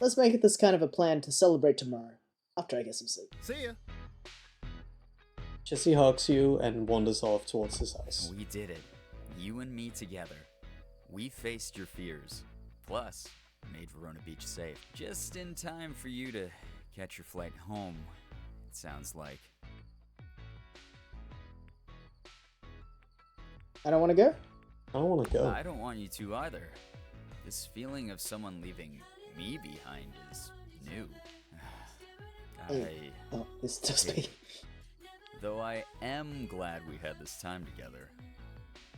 S2: let's make it this kind of a plan to celebrate tomorrow, after I get some sleep.
S13: See ya.
S1: Jesse hugs you and wanders off towards his house.
S5: We did it. You and me together. We faced your fears. Plus, made Verona Beach safe. Just in time for you to catch your flight home, it sounds like.
S2: I don't want to go?
S1: I don't want to go.
S5: I don't want you to either. This feeling of someone leaving me behind is new.
S2: Oh, it's just me.
S5: Though I am glad we had this time together.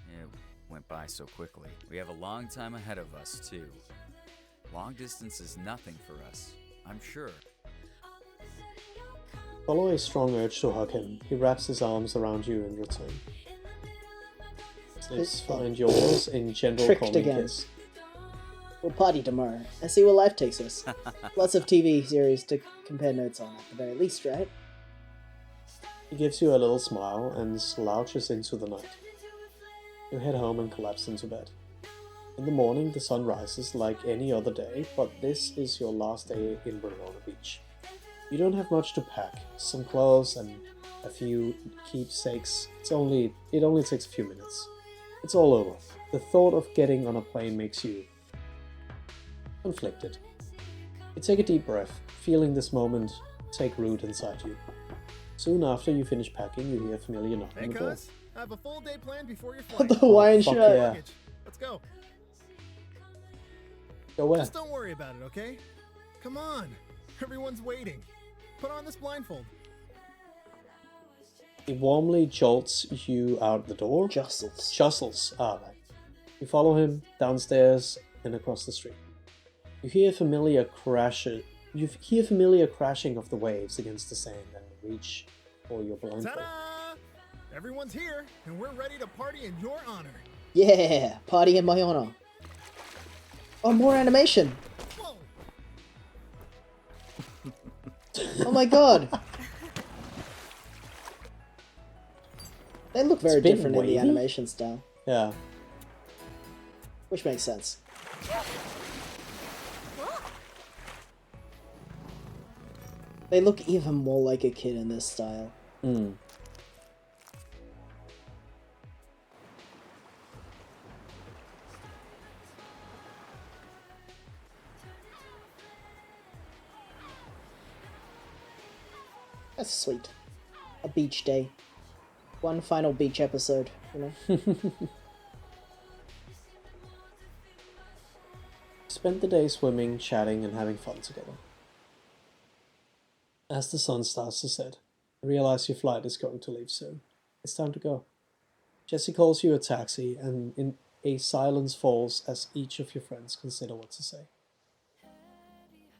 S5: It went by so quickly. We have a long time ahead of us, too. Long distance is nothing for us, I'm sure.
S1: Following a strong urge to hug him, he wraps his arms around you in return. His lips find yours in gentle
S2: Tricked
S1: calming
S2: again.
S1: kiss.
S2: We'll party tomorrow and see where life takes us. Lots of TV series to compare notes on, at the very least, right?
S1: He gives you a little smile and slouches into the night. You head home and collapse into bed. In the morning, the sun rises like any other day, but this is your last day in Verona Beach. You don't have much to pack, some clothes and a few keepsakes. It only takes a few minutes. It's all over. The thought of getting on a plane makes you conflicted. You take a deep breath, feeling this moment take root inside you. Soon after you finish packing, you hear a familiar knock
S13: Hey,
S1: on the door.
S13: cuz, I have a full day planned before your flight.
S2: The Hawaiian
S1: fuck
S2: shirt.
S1: yeah.
S13: Let's go.
S1: Go where?
S13: Just don't worry about it, okay? Come on. Everyone's waiting. Put on this blindfold.
S1: He warmly jolts you out the door. Jostles. Ah, right. You follow him downstairs and across the street. You hear familiar crashing of the waves against the sand and reach for your blindfold.
S13: Ta-da! Everyone's here, and we're ready to party in your honor.
S2: Yeah, party in my honor. Oh, more animation. Oh my god. They look very
S1: It's been
S2: different in the
S1: wavy.
S2: animation style,
S1: Yeah.
S2: which makes sense. They look even more like a kid in this style.
S1: Mm.
S2: That's sweet. A beach day. One final beach episode, you know?
S1: Spent the day swimming, chatting, and having fun together. As the sun starts to set, you realize your flight is going to leave soon. It's time to go. Jesse calls you a taxi, and in a silence falls as each of your friends consider what to say.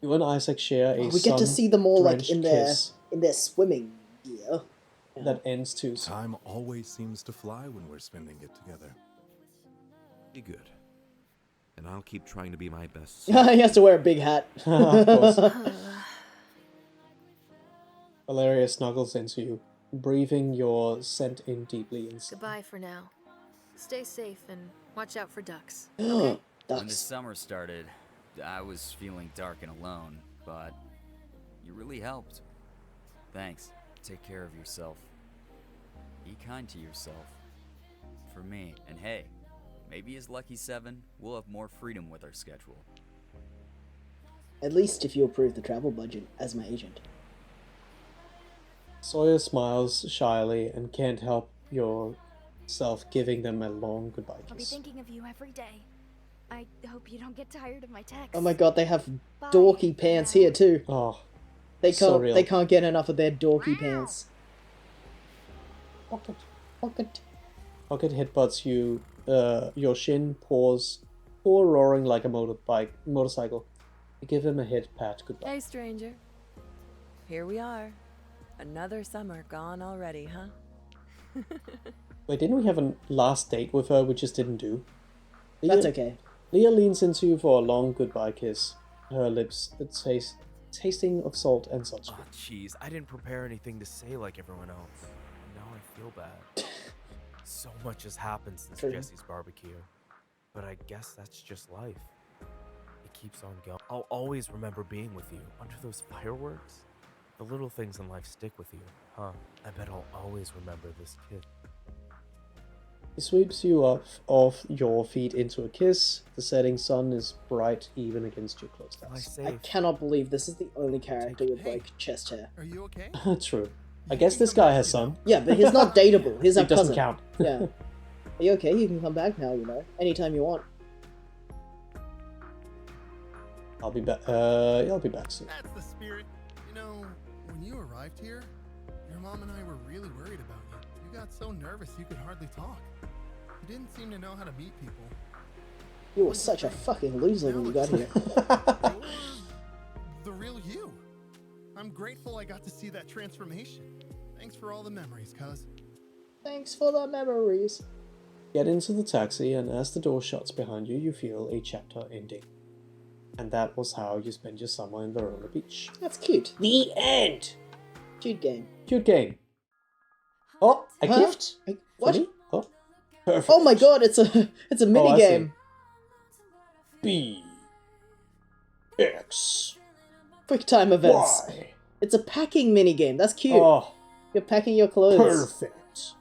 S1: You and Isaac share a
S2: We get to see them all like in
S1: kiss
S2: their swimming gear.
S1: that ends too soon.
S11: Time always seems to fly when we're spending it together.
S8: Be good. And I'll keep trying to be my best.
S2: He has to wear a big hat.
S1: Of course. Valeria snuggles into you, breathing your scent in deeply inside.
S10: Goodbye for now. Stay safe and watch out for ducks.
S5: When the summer started, I was feeling dark and alone, but you really helped. Thanks. Take care of yourself. Be kind to yourself. For me. And hey, maybe as Lucky 7, we'll have more freedom with our schedule.
S2: At least if you approve the travel budget as my agent.
S1: Sawyer smiles shyly and can't help yourself giving them a long goodbye
S15: I'll be
S1: kiss.
S15: thinking of you every day. I hope you don't get tired of my texts.
S2: Oh my god, they have dorky pants here too.
S1: Oh,
S2: They
S1: so
S2: can't
S1: real.
S2: they can't get enough of their dorky pants. Pocket.
S1: Pocket headbutts you. Your shin poor roaring like a motorcycle. You give him a head pat goodbye.
S6: Hey, stranger. Here we are. Another summer gone already, huh?
S1: Wait, didn't we have a last date with her we just didn't do?
S2: That's okay.
S1: Leah leans into you for a long goodbye kiss. Her lips tasting of salt and sunscreen.
S7: Oh, jeez, I didn't prepare anything to say like everyone else. Now I feel bad. So much has happened since
S2: True.
S7: Jesse's barbecue. But I guess that's just life. It keeps on going. I'll always remember being with you under those fireworks. The little things in life stick with you, huh? I bet I'll always remember this kid.
S1: He sweeps you up off your feet into a kiss. The setting sun is bright even against your closed eyes.
S2: I cannot believe this is the only character with like chest hair.
S13: Are you okay?
S1: True. I guess this guy has some.
S2: Yeah, but he's not dateable. He's a
S1: It doesn't
S2: cousin.
S1: count.
S2: Yeah. Are you okay? You can come back now, you know. Anytime you want.
S1: I'll be back. I'll be back soon.
S13: That's the spirit. You know, when you arrived here, your mom and I were really worried about you. You got so nervous you could hardly talk. You didn't seem to know how to meet people.
S2: You were such a fucking loser when you got here.
S13: The real you. I'm grateful I got to see that transformation. Thanks for all the memories, cuz.
S2: Thanks for the memories.
S1: Get into the taxi, and as the door shuts behind you, you feel a chapter ending. And that was how you spent your summer in Verona Beach.
S2: That's cute.
S1: The end!
S2: Cute game.
S1: Cute game. Oh, a
S2: Huh?
S1: gift?
S2: What?
S1: For me? Oh, perfect.
S2: Oh my god, it's a mini
S1: I see.
S2: game.
S1: B. X.
S2: Quick time events.
S1: Y.
S2: It's a packing mini game. That's cute.
S1: Oh,
S2: You're packing your clothes.
S1: perfect.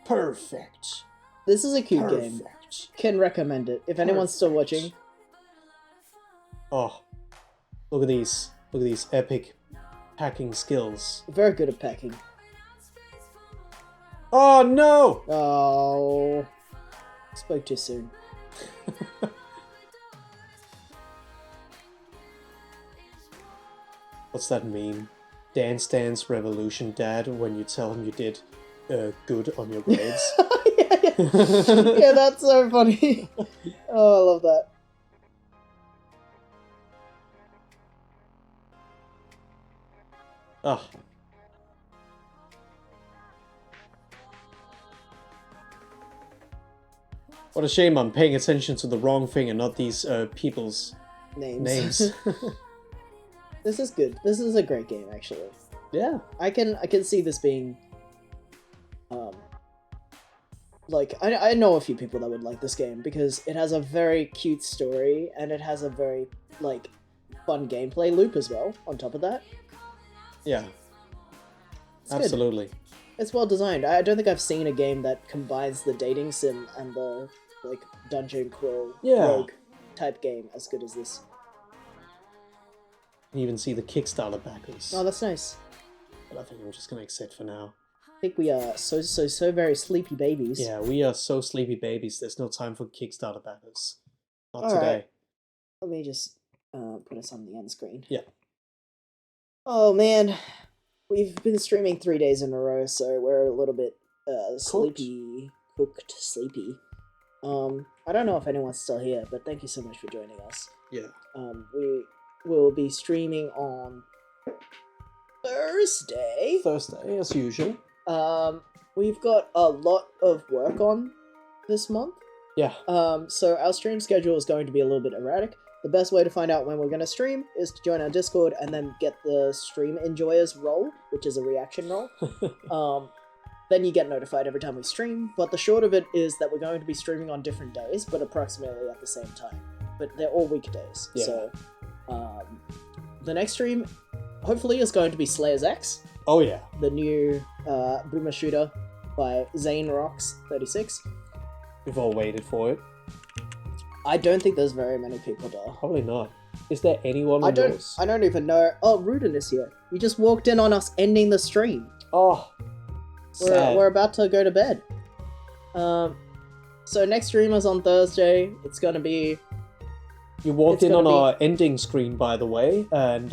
S1: Perfect.
S2: This is a cute game.
S1: Perfect.
S2: Can recommend it if anyone's still watching.
S1: Oh, look at these. Look at these epic packing skills.
S2: Very good at packing.
S1: Oh no!
S2: Oh, spoke too soon.
S1: What's that meme? Dance Dance Revolution Dad when you tell him you did good on your grades.
S2: Yeah, that's so funny. Oh, I love that.
S1: Ah. What a shame I'm paying attention to the wrong thing and not these people's names.
S2: This is good. This is a great game, actually.
S1: Yeah.
S2: I can see this being, like I know a few people that would like this game because it has a very cute story and it has a very like fun gameplay loop as well. On top of that,
S1: Yeah.
S2: It's good.
S1: Absolutely.
S2: It's well designed. I don't think I've seen a game that combines the dating sim and the like dungeon crawl rogue type game as good as this.
S1: You can even see the Kickstarter backers.
S2: Oh, that's nice.
S1: But I think I'm just gonna accept for now.
S2: I think we are so very sleepy babies.
S1: Yeah, we are so sleepy babies. There's no time for Kickstarter backers. Not
S2: All
S1: today.
S2: right. Let me just put us on the end screen.
S1: Yeah.
S2: Oh man, we've been streaming 3 days in a row, so we're a little bit sleepy, cooked, sleepy. I don't know if anyone's still here, but thank you so much for joining us.
S1: Yeah.
S2: We will be streaming on Thursday.
S1: Thursday, as usual.
S2: We've got a lot of work on this month.
S1: Yeah.
S2: So our stream schedule is going to be a little bit erratic. The best way to find out when we're going to stream is to join our Discord and then get the stream enjoyers role, which is a reaction role. Then you get notified every time we stream, but the short of it is that we're going to be streaming on different days, but approximately at the same time. But they're all weekdays.
S1: Yeah.
S2: So the next stream, hopefully, is going to be Slayers X.
S1: Oh yeah.
S2: The new boomer shooter by Zane Rocks 36.
S1: We've all waited for it.
S2: I don't think there's very many people there.
S1: Probably not. Is there anyone
S2: I
S1: on
S2: don't.
S1: yours?
S2: I don't even know. Oh, Rudin is here. You just walked in on us ending the stream.
S1: Oh, sad.
S2: We're about to go to bed. So next stream is on Thursday. It's gonna be.
S1: You walked
S2: it's
S1: in on
S2: gonna
S1: our ending screen, by the way, and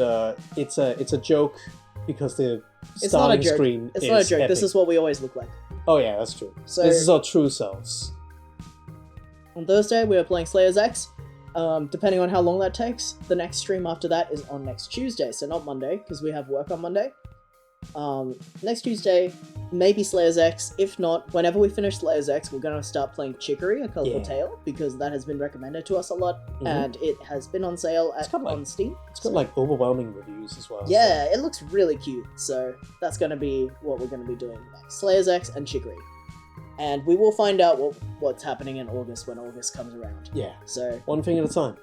S1: it's a joke because the
S2: It's not a
S1: starting
S2: joke.
S1: screen
S2: It's not a
S1: is
S2: joke. This
S1: epic.
S2: is what we always look like.
S1: Oh yeah, that's true.
S2: So-
S1: this is our true selves.
S2: On Thursday, we are playing Slayers X. Depending on how long that takes, the next stream after that is on next Tuesday, so not Monday, because we have work on Monday. Next Tuesday, maybe Slayers X. If not, whenever we finish Slayers X, we're going to start playing Chicory, A Colorful
S1: Yeah.
S2: Tale, because that has been recommended to us a lot,
S1: Mhm.
S2: and it has been on sale on Steam.
S1: It's got like overwhelming reviews as well.
S2: Yeah, it looks really cute, so that's going to be what we're going to be doing next. Slayers X and Chicory. And we will find out what's happening in August when August comes around.
S1: Yeah.
S2: So,
S1: one thing at a time.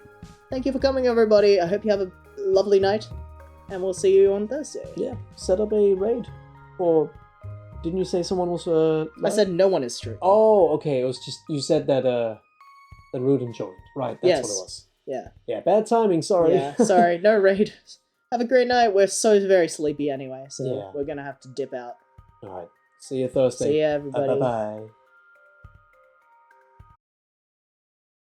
S2: Thank you for coming, everybody. I hope you have a lovely night, and we'll see you on Thursday.
S1: Yeah, set up a raid. Or didn't you say someone was
S2: I
S1: live?
S2: said no one is streaming.
S1: Oh, okay. It was just you said that that Rudin joined. Right, that's
S2: Yes.
S1: what it was.
S2: Yeah.
S1: Yeah, bad timing, sorry.
S2: Yeah, sorry, no raid. Have a great night. We're so very sleepy anyway, so
S1: Yeah.
S2: we're gonna have to dip out.
S1: Alright. See you Thursday.
S2: See ya, everybody.
S1: Bye bye.